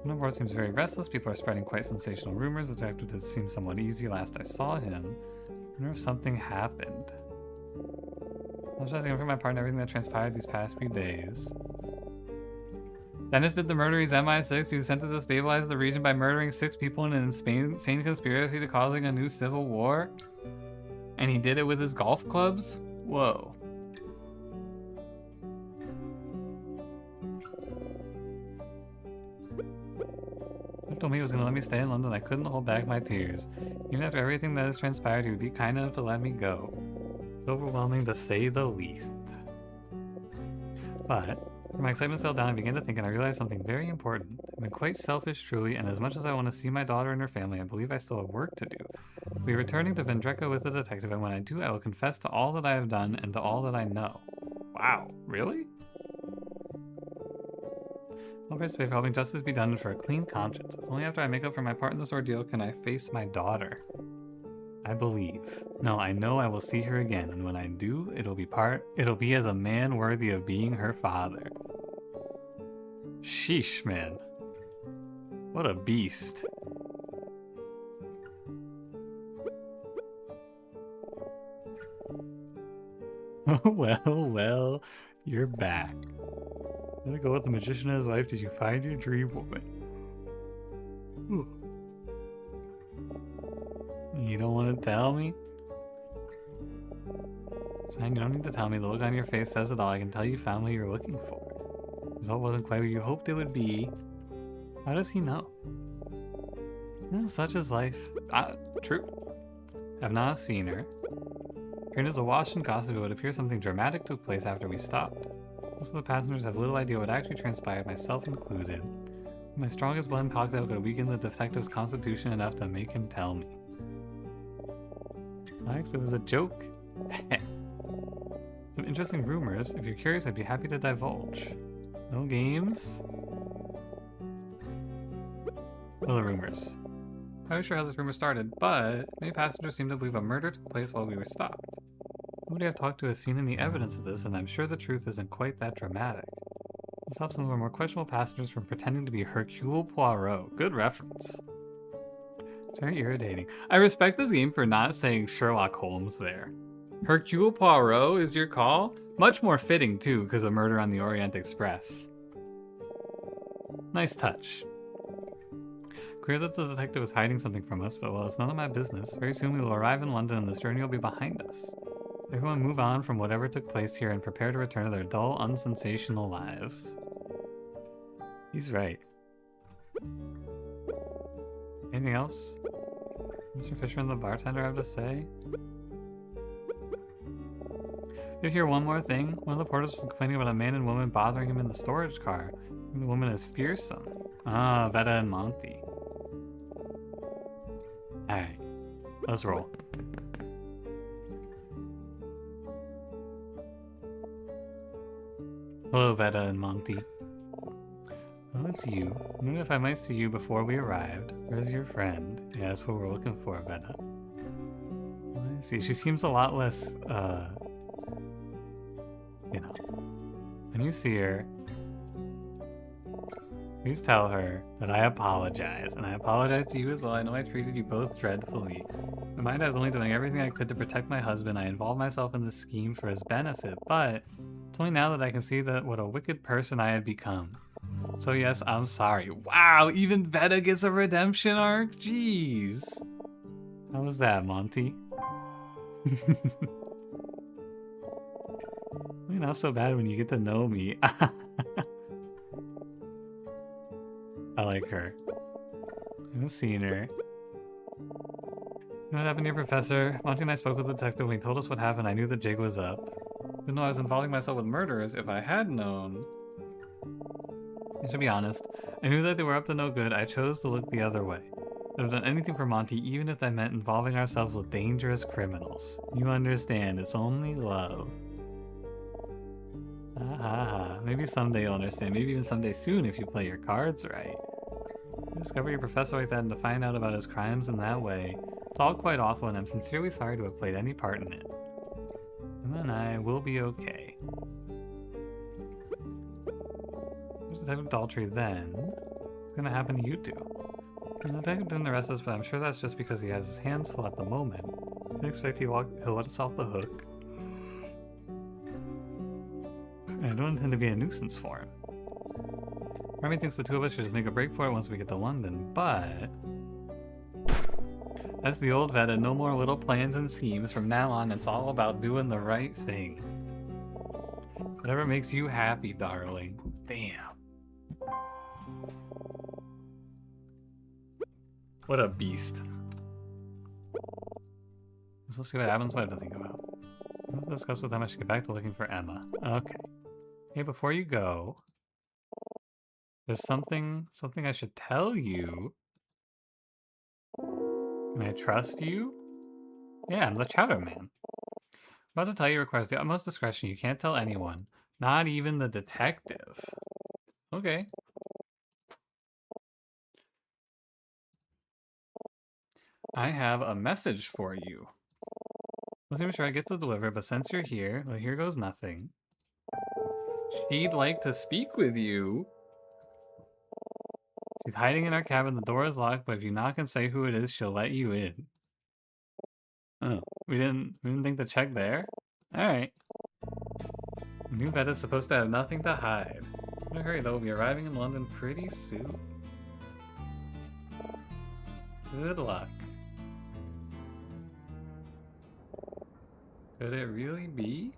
The board seems very restless. People are spreading quite sensational rumors. The detective did seem somewhat easy last I saw him. I wonder if something happened. I was trying to think of my part and everything that transpired these past few days. Dennis did the murder. He's MI6. He was sent to destabilize the region by murdering 6 people in an insane conspiracy to causing a new civil war. And he did it with his golf clubs? Whoa. He told me he was gonna let me stay in London. I couldn't hold back my tears. Even after everything that has transpired, he would be kind enough to let me go. It's overwhelming to say the least. But my excitement settled down, I began to think, and I realized something very important. I've been quite selfish, truly, and as much as I want to see my daughter and her family, I believe I still have work to do. I'll be returning to Vendreka with the detective, and when I do, I will confess to all that I have done and to all that I know. Wow, really? I'll participate for helping justice be done and for a clean conscience. It's only after I make up for my part in this ordeal can I face my daughter. I believe. No, I know I will see her again, and when I do, it'll be as a man worthy of being her father. Sheesh, man. What a beast. Well, you're back. Gonna go with the magician and his wife. Did you find your dream woman? Ooh. You don't want to tell me? It's fine, you don't need to tell me. The look on your face says it all. I can tell you found what you're looking for. The result wasn't quite what you hoped it would be. How does he know? No, such is life. True. I've not seen her. Her news awash in gossip, it would appear something dramatic took place after we stopped. Most of the passengers have little idea what actually transpired, myself included. My strongest blend cocktail could weaken the detective's constitution enough to make him tell me. Alex, it was a joke. Some interesting rumors. If you're curious, I'd be happy to divulge. No games? What are the rumors? I'm not sure how this rumor started, but many passengers seem to believe a murder took place while we were stopped. Nobody I've talked to has seen any evidence of this, and I'm sure the truth isn't quite that dramatic. This helps some of our more questionable passengers from pretending to be Hercule Poirot. Good reference. It's very irritating. I respect this game for not saying Sherlock Holmes there. Hercule Poirot is your call? Much more fitting, too, because of Murder on the Orient Express. Nice touch. Clear that the detective is hiding something from us, but well, it's none of my business. Very soon we will arrive in London and this journey will be behind us. Everyone move on from whatever took place here and prepare to return to their dull, unsensational lives. He's right. Anything else Mr. Fisher and the bartender have to say? Did hear one more thing? One of the porters was complaining about a man and woman bothering him in the storage car. The woman is fearsome. Ah, Veta and Monty. Alright, let's roll. Hello, Veta and Monty. Well, it's you. I wonder if I might see you before we arrived. Where's your friend? Yeah, that's what we're looking for, Veta. Well, I see. She seems a lot less, you know. When you see her, please tell her that I apologize. And I apologize to you as well. I know I treated you both dreadfully. In my mind, I was only doing everything I could to protect my husband. I involved myself in this scheme for his benefit, but it's only now that I can see that what a wicked person I had become. So yes, I'm sorry. Wow, even Veta gets a redemption arc? Jeez. How was that, Monty? Not so bad when you get to know me. I like her. I haven't seen her. You know what happened here, Professor? Monty and I spoke with the detective. When he told us what happened, I knew the jig was up. Didn't know I was involving myself with murderers. If I had known... And to be honest, I knew that they were up to no good. I chose to look the other way. I'd have done anything for Monty, even if that meant involving ourselves with dangerous criminals. You understand, it's only love. Maybe someday you'll understand. Maybe even someday soon if you play your cards right. You discover your professor like that and to find out about his crimes in that way. It's all quite awful and I'm sincerely sorry to have played any part in it. Emma and I will be okay. There's Detective Daltrey then. What's gonna happen to you two? The detective didn't arrest us, but I'm sure that's just because he has his hands full at the moment. I expect he'll let us off the hook. I don't intend to be a nuisance for him. Remy thinks the two of us should just make a break for it once we get to London, but... That's the old vet, and no more little plans and schemes. From now on, it's all about doing the right thing. Whatever makes you happy, darling. Damn. What a beast. We'll see what happens. What I have to think about. We'll discuss with them. I should get back to looking for Emma. Okay. Hey, before you go, there's something I should tell you. Can I trust you? Yeah, I'm the Chowder Man. I'm about to tell you requires the utmost discretion. You can't tell anyone. Not even the detective. Okay. I have a message for you. Wasn't even sure I get to deliver, but since you're here, well, here goes nothing. She'd like to speak with you. She's hiding in our cabin. The door is locked, but if you knock and say who it is, she'll let you in. Oh, we didn't think to check there? Alright. The new vet is supposed to have nothing to hide. In a hurry, though, we'll be arriving in London pretty soon. Good luck. Could it really be?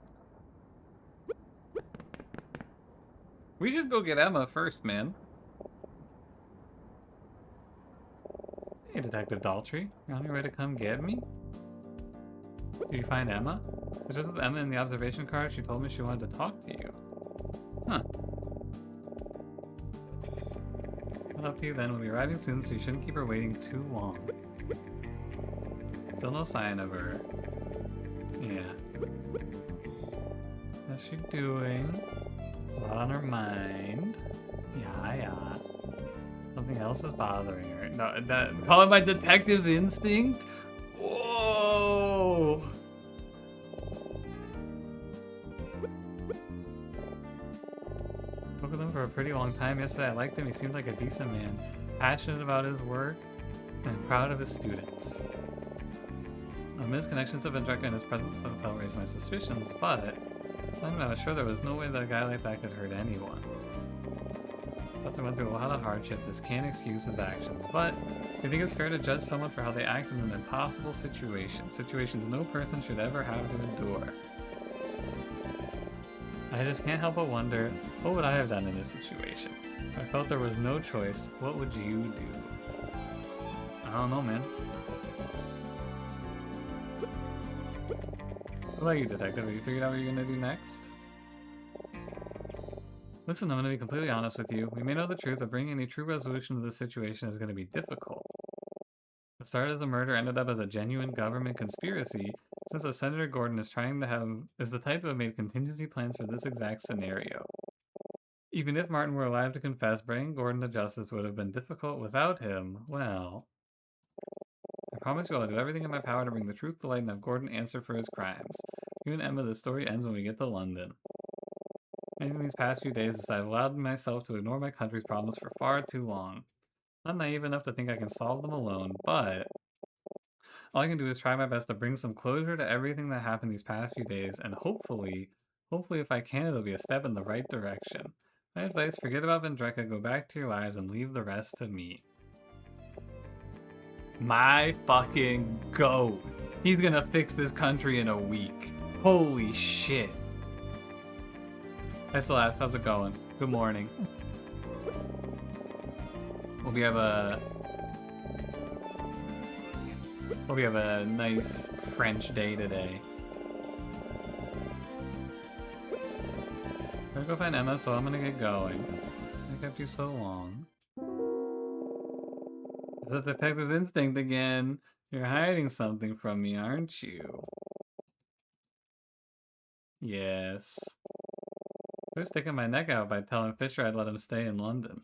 We should go get Emma first, man. Hey, Detective Daltrey. You're on your way to come get me? Did you find Emma? I was just with Emma in the observation car. She told me she wanted to talk to you. Huh. Well, up to you then. We'll be arriving soon, so you shouldn't keep her waiting too long. Still no sign of her. Yeah. How's she doing? A lot on her mind. Yeah. Something else is bothering her. No, call it my detective's instinct? Whoa! Spoke with him for a pretty long time yesterday. I liked him. He seemed like a decent man. Passionate about his work and proud of his students. His connections to Vendreka and his presence at the hotel raised my suspicions, but I was sure there was no way that a guy like that could hurt anyone. Professor went through a lot of hardship. This can't excuse his actions, but do you think it's fair to judge someone for how they act in an impossible situation? Situations no person should ever have to endure. I just can't help but wonder, what would I have done in this situation? If I felt there was no choice, what would you do? I don't know, man. What about you, Detective? Have you figured out what you're gonna do next? Listen, I'm gonna be completely honest with you. We may know the truth, but bringing any true resolution to this situation is gonna be difficult. What started as a murder ended up as a genuine government conspiracy, since Senator Gordon is the type to have made contingency plans for this exact scenario. Even if Martin were alive to confess, bringing Gordon to justice would have been difficult without him. Well, I promise you I'll do everything in my power to bring the truth to light and have Gordon answer for his crimes. You and Emma, the story ends when we get to London. In these past few days is I've allowed myself to ignore my country's problems for far too long. Not naive enough to think I can solve them alone, but all I can do is try my best to bring some closure to everything that happened these past few days, and hopefully if I can, it'll be a step in the right direction. My advice, forget about Vendreka, go back to your lives, and leave the rest to me. My fucking goat. He's gonna fix this country in a week. Holy shit. Hi Celeste, how's it going? Good morning. Hope you have a nice French day today. I'm gonna go find Emma, so I'm gonna get going. I kept you so long. It's a detective's instinct again. You're hiding something from me, aren't you? Yes. I was sticking my neck out by telling Fisher I'd let him stay in London.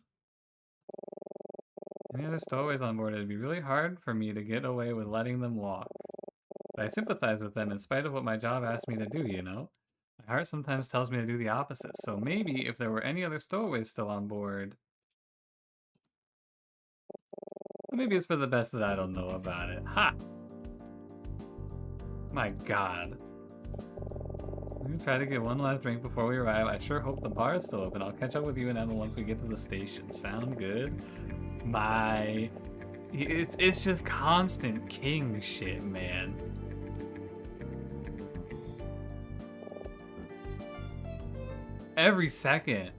Any other stowaways on board, it'd be really hard for me to get away with letting them walk. But I sympathize with them in spite of what my job asked me to do, you know? My heart sometimes tells me to do the opposite, so maybe if there were any other stowaways still on board... Maybe it's for the best that I don't know about it. Ha! My god. I'm gonna try to get one last drink before we arrive. I sure hope the bar is still open. I'll catch up with you and Emma once we get to the station. Sound good? My It's just constant king shit, man. Every second.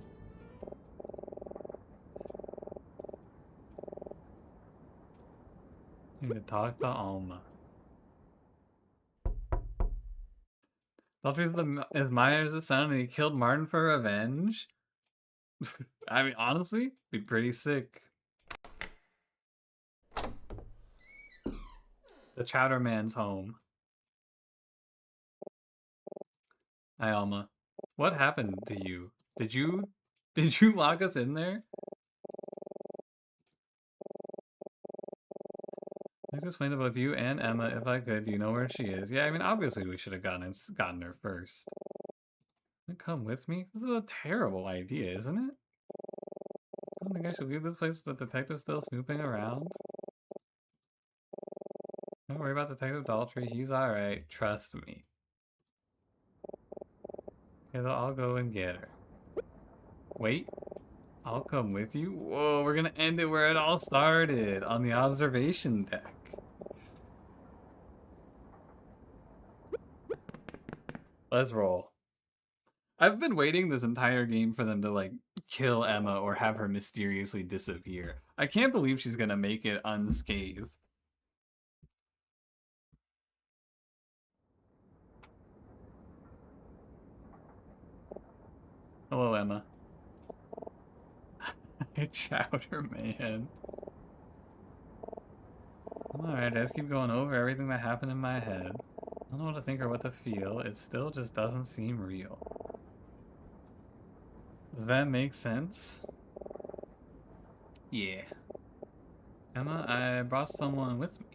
I need to talk to Alma. Daltrey's is Myers' son and he killed Martin for revenge? I mean, honestly, be pretty sick. The Chowder Man's home. Hi, Alma. What happened to you? Did you lock us in there? I'd like to explain to both you and Emma if I could. Do you know where she is? Yeah, I mean, obviously we should have gotten her first. Come with me? This is a terrible idea, isn't it? I don't think I should leave this place with the detective still snooping around. Don't worry about Detective Daltrey. He's alright. Trust me. Okay, I'll go and get her. Wait. I'll come with you? Whoa, we're gonna end it where it all started, on the observation deck. Let's roll. I've been waiting this entire game for them to, like, kill Emma or have her mysteriously disappear. I can't believe she's gonna make it unscathed. Hello, Emma. Chowder Man. Alright, I just keep going over everything that happened in my head. I don't know what to think or what to feel. It still just doesn't seem real. Does that make sense? Yeah. Emma, I brought someone with me.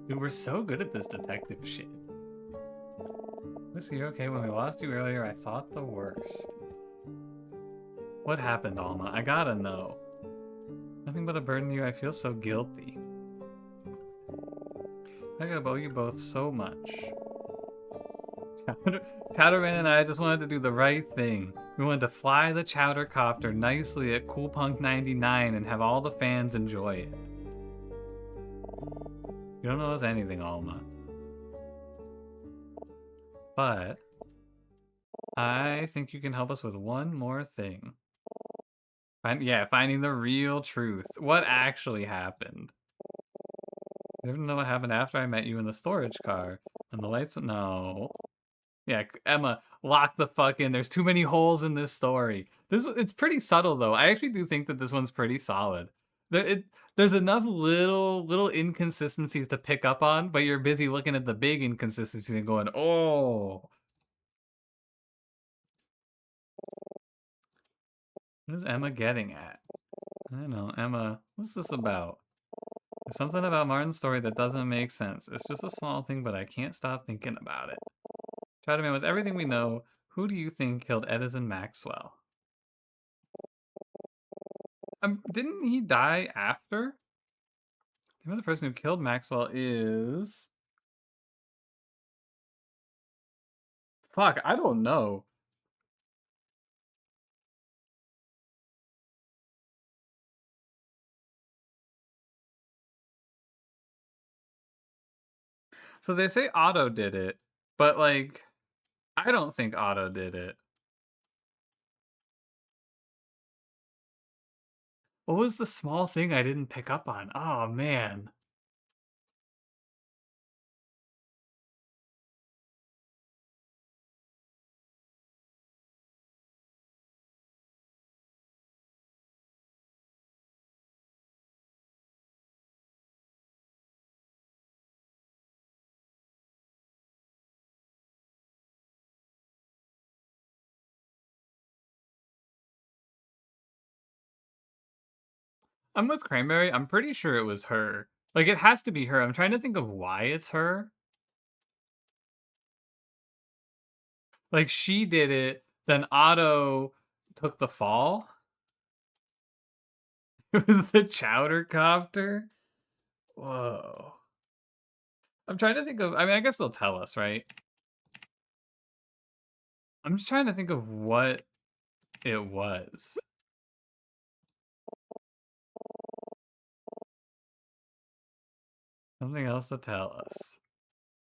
Dude, we're so good at this detective shit. Listen, you're okay. When we lost you earlier, I thought the worst. What happened, Alma? I gotta know. Nothing but a burden to you. I feel so guilty. I owe you both so much. Chowderman and I just wanted to do the right thing. We wanted to fly the Chowder Copter nicely at Cool Punk 99 and have all the fans enjoy it. You don't owe us anything, Alma. But I think you can help us with one more thing. Finding the real truth. What actually happened? You ever know what happened after I met you in the storage car? And the lights... No. Yeah, Emma, lock the fuck in. There's too many holes in this story. It's pretty subtle, though. I actually do think that this one's pretty solid. There's enough little inconsistencies to pick up on, but you're busy looking at the big inconsistencies and going, oh. What is Emma getting at? I don't know, Emma, what's this about? There's something about Martin's story that doesn't make sense. It's just a small thing, but I can't stop thinking about it. Chowderman, with everything we know, who do you think killed Edison Maxwell? Didn't he die after? The other person who killed Maxwell is... Fuck, I don't know. So they say Otto did it, but, like, I don't think Otto did it. What was the small thing I didn't pick up on? Oh, man. I'm with Cranberry. I'm pretty sure it was her. Like, it has to be her. I'm trying to think of why it's her. Like, she did it, then Otto took the fall. It was the Chowder Copter. Whoa. I'm trying to think of... I mean, I guess they'll tell us, right? I'm just trying to think of what it was. Something else to tell us.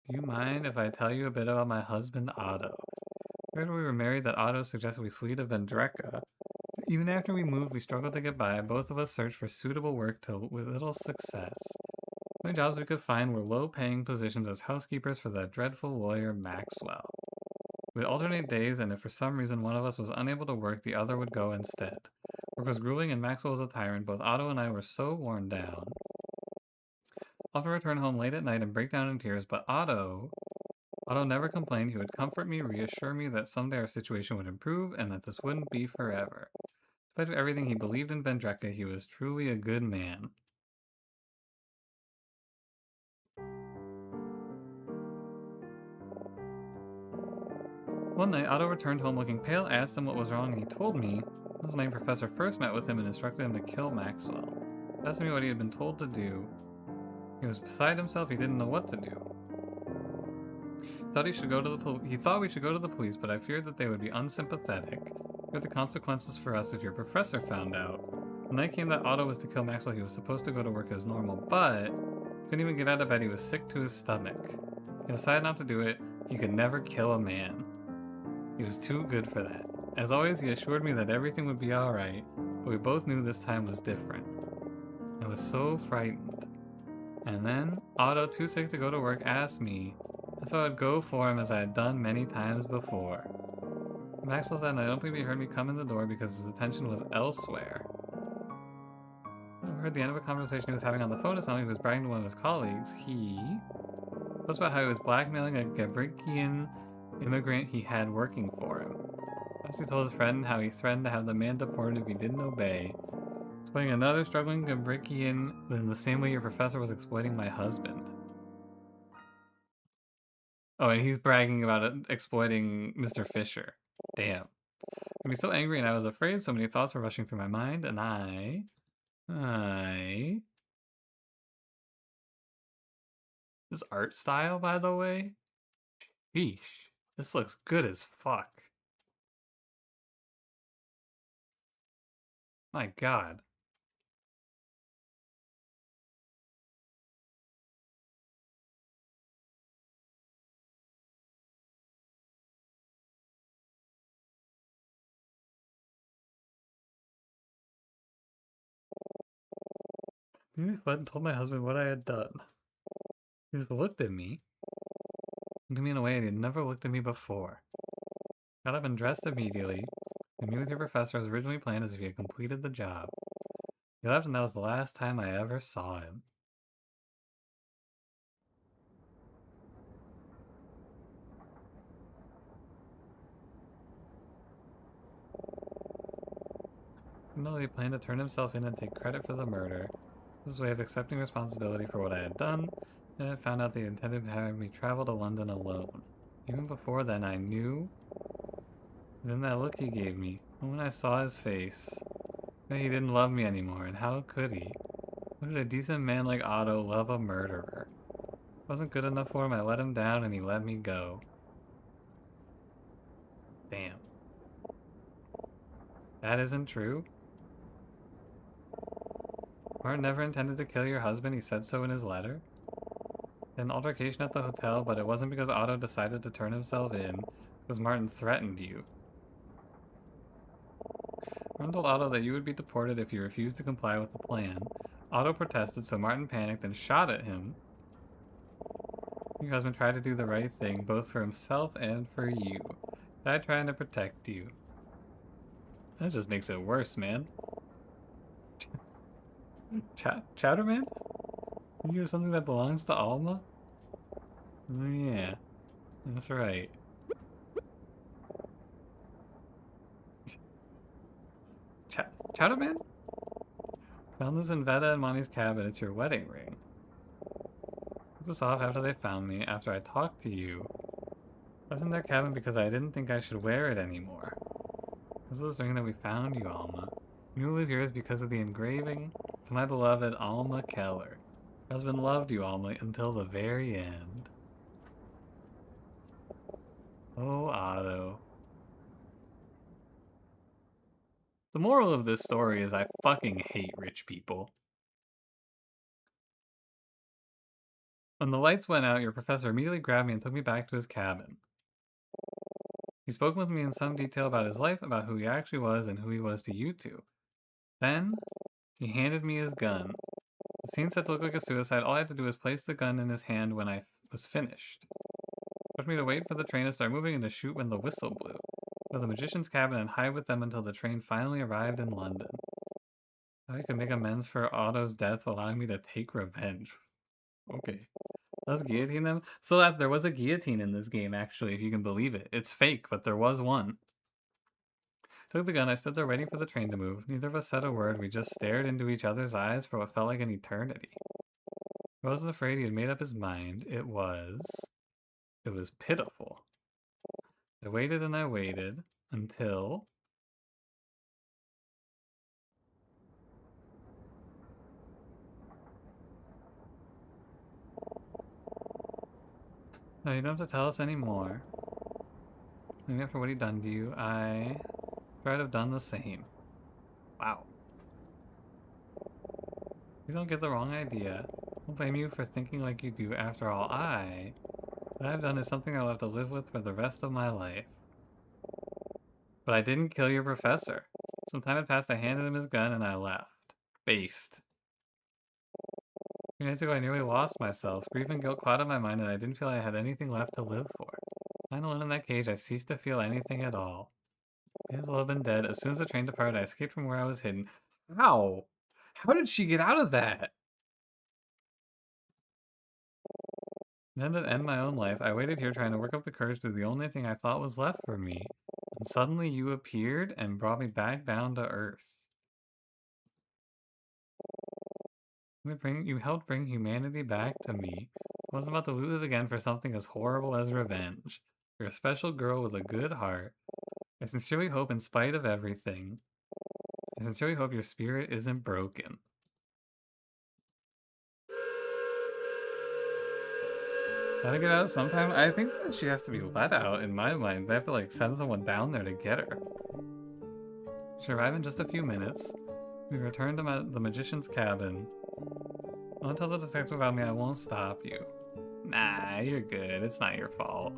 Do you mind if I tell you a bit about my husband, Otto? After we were married, that Otto suggested we flee to Vendreka. Even after we moved, we struggled to get by. Both of us searched for suitable work with little success. The only jobs we could find were low-paying positions as housekeepers for that dreadful lawyer Maxwell. We'd alternate days, and if for some reason one of us was unable to work, the other would go instead. Work was grueling, and Maxwell was a tyrant. Both Otto and I were so worn down. I'd often return home late at night and break down in tears, but Otto never complained. He would comfort me, reassure me that someday our situation would improve, and that this wouldn't be forever. Despite everything, he believed in Vendreka. He was truly a good man. One night, Otto returned home looking pale. I asked him what was wrong, and he told me his name professor first met with him and instructed him to kill Maxwell. He asked me what he had been told to do. He was beside himself. He didn't know what to do. He thought we should go to the police, but I feared that they would be unsympathetic. Feared the consequences for us if your professor found out. The night came that Otto was to kill Maxwell. He was supposed to go to work as normal, but couldn't even get out of bed. He was sick to his stomach. He decided not to do it. He could never kill a man. He was too good for that. As always, he assured me that everything would be alright, but we both knew this time was different. I was so frightened. And then, Otto, too sick to go to work, asked me, so I would go for him as I had done many times before. Maxwell said, and I don't believe he heard me come in the door because his attention was elsewhere. I heard the end of a conversation he was having on the phone to someone who was bragging to one of his colleagues. He was about how he was blackmailing a Gabrikian immigrant he had working for him. He told his friend how he threatened to have the man deported if he didn't obey, exploiting another struggling Gabrikian in the same way your professor was exploiting my husband. Oh, and he's bragging about it, exploiting Mr. Fisher. Damn. I'd be so angry and I was afraid. So many thoughts were rushing through my mind, and This art style, by the way? Sheesh. This looks good as fuck. My god. He went and told my husband what I had done. He just looked at me in a way he had never looked at me before. Got up and dressed immediately, and meet with your professor as originally planned as if he had completed the job. He left, and that was the last time I ever saw him. No, he planned to turn himself in and take credit for the murder. This way of accepting responsibility for what I had done, and I found out they intended to have me travel to London alone. Even before then, I knew. Then that look he gave me, and when I saw his face, that he didn't love me anymore, and how could he? Why did a decent man like Otto love a murderer? It wasn't good enough for him, I let him down, and he let me go. Damn. That isn't true? Martin never intended to kill your husband, he said so in his letter. An altercation at the hotel, but it wasn't because Otto decided to turn himself in, because Martin threatened you. Martin told Otto that you would be deported if you refused to comply with the plan. Otto protested, so Martin panicked and shot at him. Your husband tried to do the right thing, both for himself and for you. Died trying to protect you. That just makes it worse, man. Chowderman? You have something that belongs to Alma? Oh yeah, that's right. Chowderman? Found this in Veta and Monty's cabin. It's your wedding ring. Took this off after they found me, after I talked to you. Left in their cabin because I didn't think I should wear it anymore. This is the ring that we found you, Alma. You knew it was yours because of the engraving. To my beloved Alma Keller. Your husband loved you, Alma, until the very end. Oh, Otto. moral of this story is I fucking hate rich people. When the lights went out, your professor immediately grabbed me and took me back to his cabin. He spoke with me in some detail about his life, about who he actually was, and who he was to you two. Then, he handed me his gun. The scene set to look like a suicide. All I had to do was place the gun in his hand when I was finished. He told me to wait for the train to start moving and to shoot when the whistle blew. Go to the magician's cabin and hide with them until the train finally arrived in London. How he could make amends for Otto's death while allowing me to take revenge. Okay. Let's guillotine them. So that there was a guillotine in this game, actually, if you can believe it. It's fake, but there was one. Took the gun, I stood there waiting for the train to move. Neither of us said a word, we just stared into each other's eyes for what felt like an eternity. I wasn't afraid, he had made up his mind. It was pitiful. I waited and I waited until... No, you don't have to tell us anymore. Maybe after what he'd done to you, I might have done the same. Wow. You don't get the wrong idea. I don't blame you for thinking like you do. After all, what I've done is something I'll have to live with for the rest of my life. But I didn't kill your professor. Some time had passed, I handed him his gun and I left. Based. A few nights ago, I nearly lost myself. Grief and guilt clouded my mind and I didn't feel I had anything left to live for. Lying alone in that cage, I ceased to feel anything at all. May as well have been dead. As soon as the train departed, I escaped from where I was hidden. How? How did she get out of that? Then to end my own life, I waited here trying to work up the courage to do the only thing I thought was left for me. And suddenly you appeared and brought me back down to earth. You helped bring humanity back to me. I wasn't about to lose it again for something as horrible as revenge. You're a special girl with a good heart. I sincerely hope, in spite of everything, I sincerely hope your spirit isn't broken. Gotta get out sometime? I think that she has to be let out, in my mind. They have to, like, send someone down there to get her. She'll arrive in just a few minutes. We return to the magician's cabin. Don't tell the detective about me, I won't stop you. Nah, you're good. It's not your fault.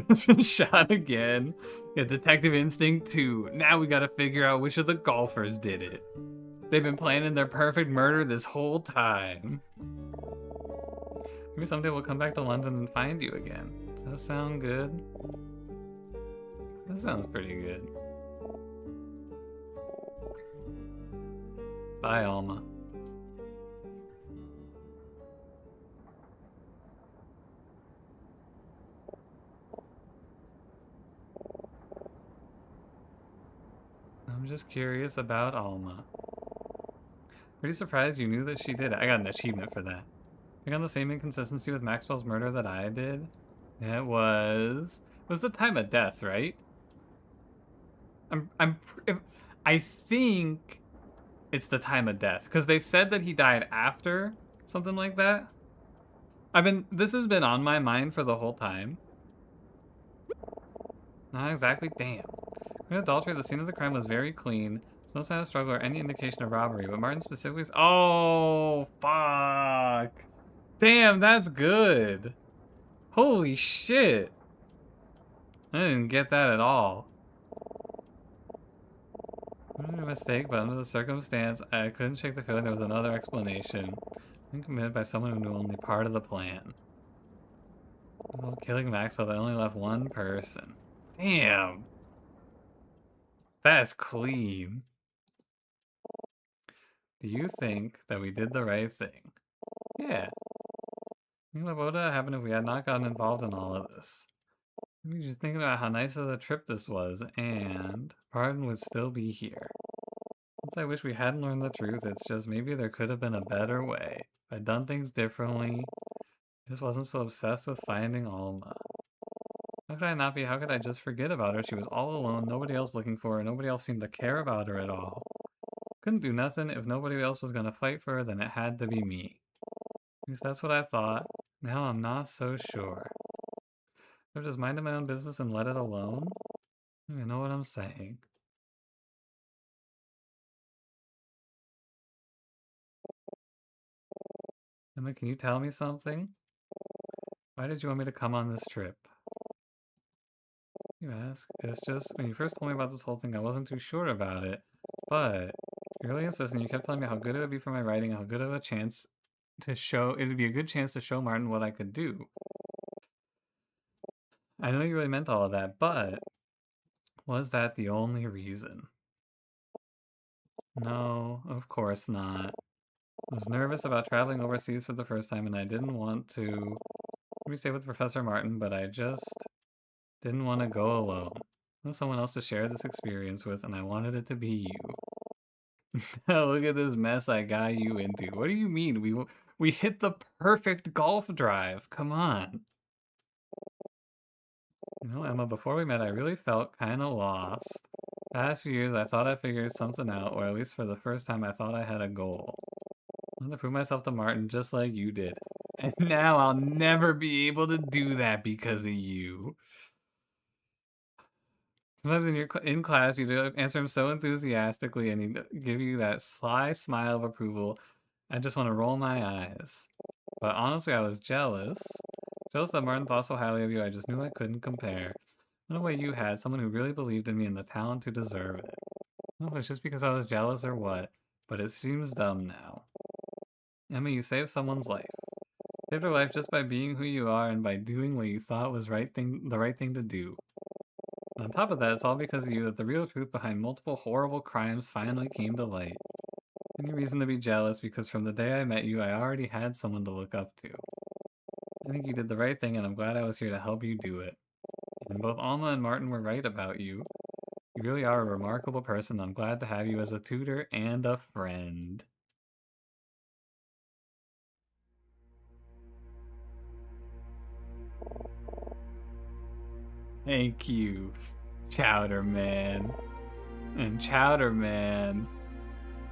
It's been shot again. Yeah, Detective Instinct 2. Now we gotta figure out which of the golfers did it. They've been planning their perfect murder this whole time. Maybe someday we'll come back to London and find you again. Does that sound good? That sounds pretty good. Bye, Alma. I'm just curious about Alma. Pretty surprised you knew that she did it. I got an achievement for that. I got the same inconsistency with Maxwell's murder that I did. It was the time of death, right? I think it's the time of death because they said that he died after something like that. This has been on my mind for the whole time. Not exactly. Damn. In adultery, the scene of the crime was very clean. There's no sign of struggle or any indication of robbery, but Martin specifically... Oh, fuck. Damn, that's good. Holy shit. I didn't get that at all. I made a mistake, but under the circumstance, I couldn't shake the feeling there was another explanation. Been committed by someone who knew only part of the plan. Well, killing Maxwell, that only left one person. Damn. That's clean. Do you think that we did the right thing? Yeah. What would have happened if we had not gotten involved in all of this? Maybe just thinking about how nice of a trip this was, and Pardon would still be here. Since I wish we hadn't learned the truth, it's just maybe there could have been a better way. If I'd done things differently, I just wasn't so obsessed with finding Alma. How could I not be? How could I just forget about her? She was all alone, nobody else looking for her, nobody else seemed to care about her at all. Couldn't do nothing. If nobody else was gonna fight for her, then it had to be me. At least that's what I thought. Now I'm not so sure. I've just minded my own business and let it alone? I don't even know what I'm saying. Emma, can you tell me something? Why did you want me to come on this trip? You ask. It's just, when you first told me about this whole thing, I wasn't too sure about it. But you really insisted, and you kept telling me how good it would be for my writing, how good of a chance to show, it would be a good chance to show Martin what I could do. I know you really meant all of that, but was that the only reason? No, of course not. I was nervous about traveling overseas for the first time, and I didn't want to maybe stay with Professor Martin, but I just didn't want to go alone. I wanted someone else to share this experience with, and I wanted it to be you. Look at this mess I got you into. What do you mean? We hit the perfect golf drive. Come on. You know, Emma, before we met, I really felt kind of lost. Past few years, I thought I figured something out, or at least for the first time, I thought I had a goal. I wanted to prove myself to Martin just like you did. And now I'll never be able to do that because of you. Sometimes in class, you answer him so enthusiastically, and he'd give you that sly smile of approval. I just want to roll my eyes. But honestly, I was jealous. Jealous that Martin thought so highly of you, I just knew I couldn't compare. In a way you had, someone who really believed in me and the talent to deserve it. I don't know if it's just because I was jealous or what, but it seems dumb now. Emma, you saved someone's life. Saved her life just by being who you are and by doing what you thought was the right thing to do. And on top of that, it's all because of you that the real truth behind multiple horrible crimes finally came to light. Any reason to be jealous, because from the day I met you, I already had someone to look up to. I think you did the right thing, and I'm glad I was here to help you do it. And both Alma and Martin were right about you. You really are a remarkable person. I'm glad to have you as a tutor and a friend. Thank you, Chowder Man. And Chowder Man.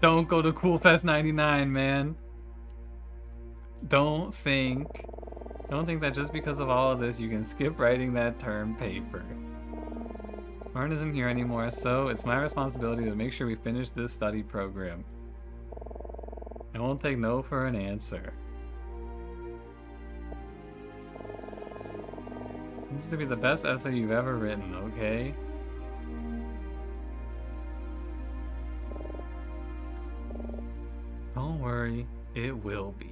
Don't go to Cool Fest 99, man. Don't think that just because of all of this, you can skip writing that term paper. Martin isn't here anymore, so it's my responsibility to make sure we finish this study program. I won't take no for an answer. This is to be the best essay you've ever written, okay? Don't worry, it will be.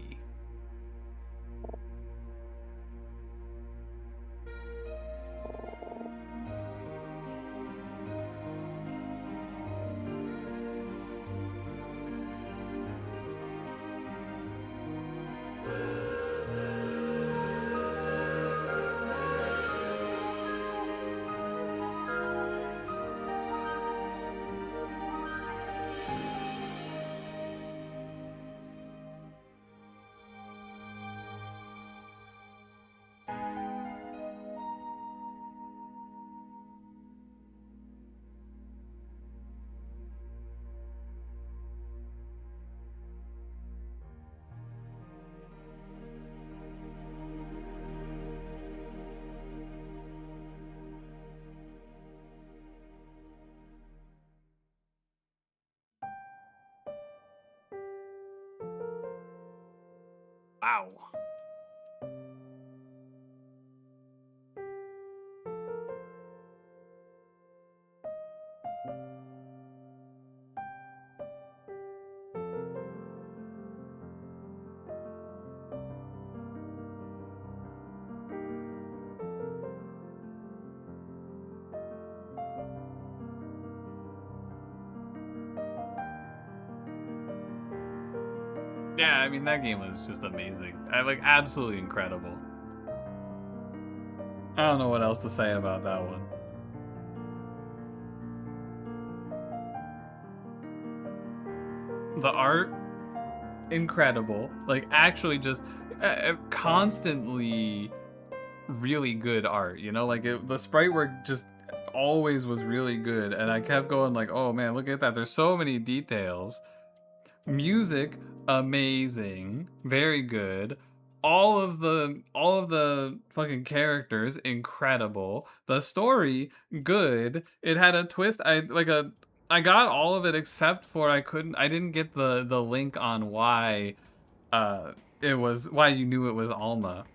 Wow. Yeah, I mean, that game was just amazing. Like, absolutely incredible. I don't know what else to say about that one. The art, incredible. Like, actually just constantly really good art, you know? Like, the sprite work just always was really good, and I kept going like, oh man, look at that. There's so many details. Music, amazing, very good. All of the fucking characters, incredible. The story, good. It had a twist. I got all of it except for I didn't get the link on why it was, why you knew it was Alma.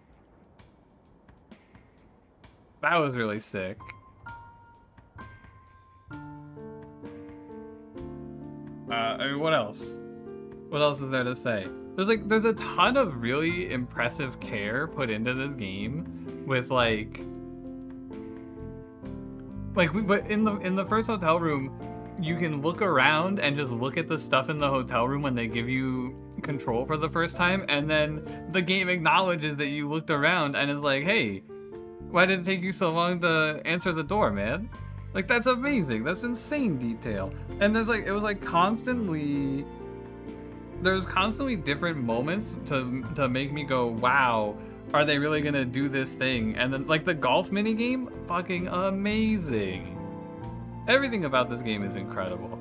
That was really sick. I mean, what else? What else is there to say? There's a ton of really impressive care put into this game with but in the first hotel room, you can look around and just look at the stuff in the hotel room when they give you control for the first time, and then the game acknowledges that you looked around and is like, hey, why did it take you so long to answer the door, man? Like, that's amazing. That's insane detail. And there's constantly different moments to make me go, wow, are they really gonna do this thing? And then like the golf mini game, fucking amazing. Everything about this game is incredible.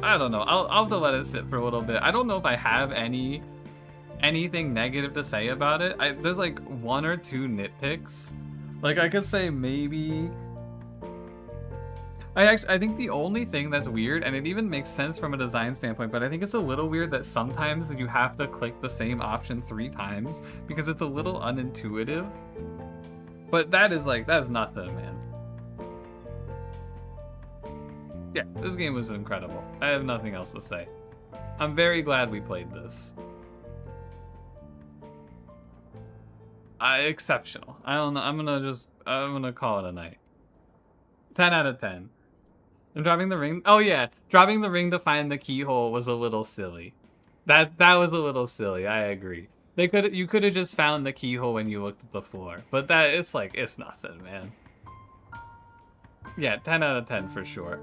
I don't know. I'll have to let it sit for a little bit. I don't know if I have anything negative to say about it. There's like one or two nitpicks. Like I could say maybe. I think the only thing that's weird, and it even makes sense from a design standpoint, but I think it's a little weird that sometimes you have to click the same option 3 times because it's a little unintuitive. But that's nothing, man. Yeah, this game was incredible. I have nothing else to say. I'm very glad we played this. Exceptional. I don't know. I'm gonna call it a night. 10 out of 10. And dropping the ring. Oh yeah, dropping the ring to find the keyhole was a little silly. That was a little silly. I agree. You could have just found the keyhole when you looked at the floor. But it's nothing, man. Yeah, 10 out of 10 for sure.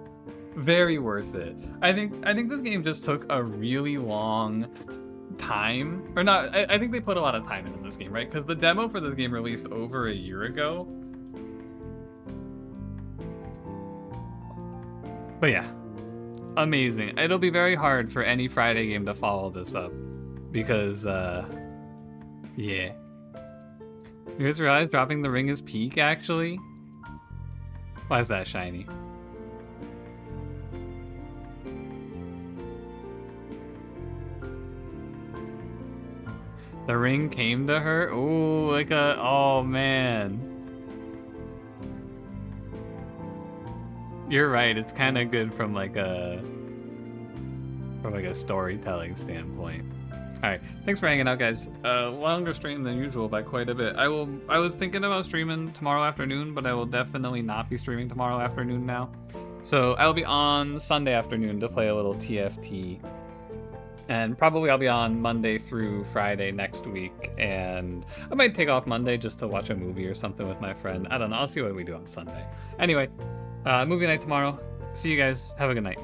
Very worth it. I think this game just took a really long time, or not. I think they put a lot of time into this game, right? Because the demo for this game released over a year ago. But yeah, amazing. It'll be very hard for any Friday game to follow this up because, yeah. You guys realize dropping the ring is peak, actually? Why is that shiny? The ring came to her? Ooh, oh man. You're right, it's kind of good from like a storytelling standpoint. Alright, thanks for hanging out, guys. Longer stream than usual by quite a bit. I was thinking about streaming tomorrow afternoon, but I will definitely not be streaming tomorrow afternoon now. So I'll be on Sunday afternoon to play a little TFT. And probably I'll be on Monday through Friday next week. And I might take off Monday just to watch a movie or something with my friend. I don't know, I'll see what we do on Sunday. Anyway, movie night tomorrow. See you guys. Have a good night.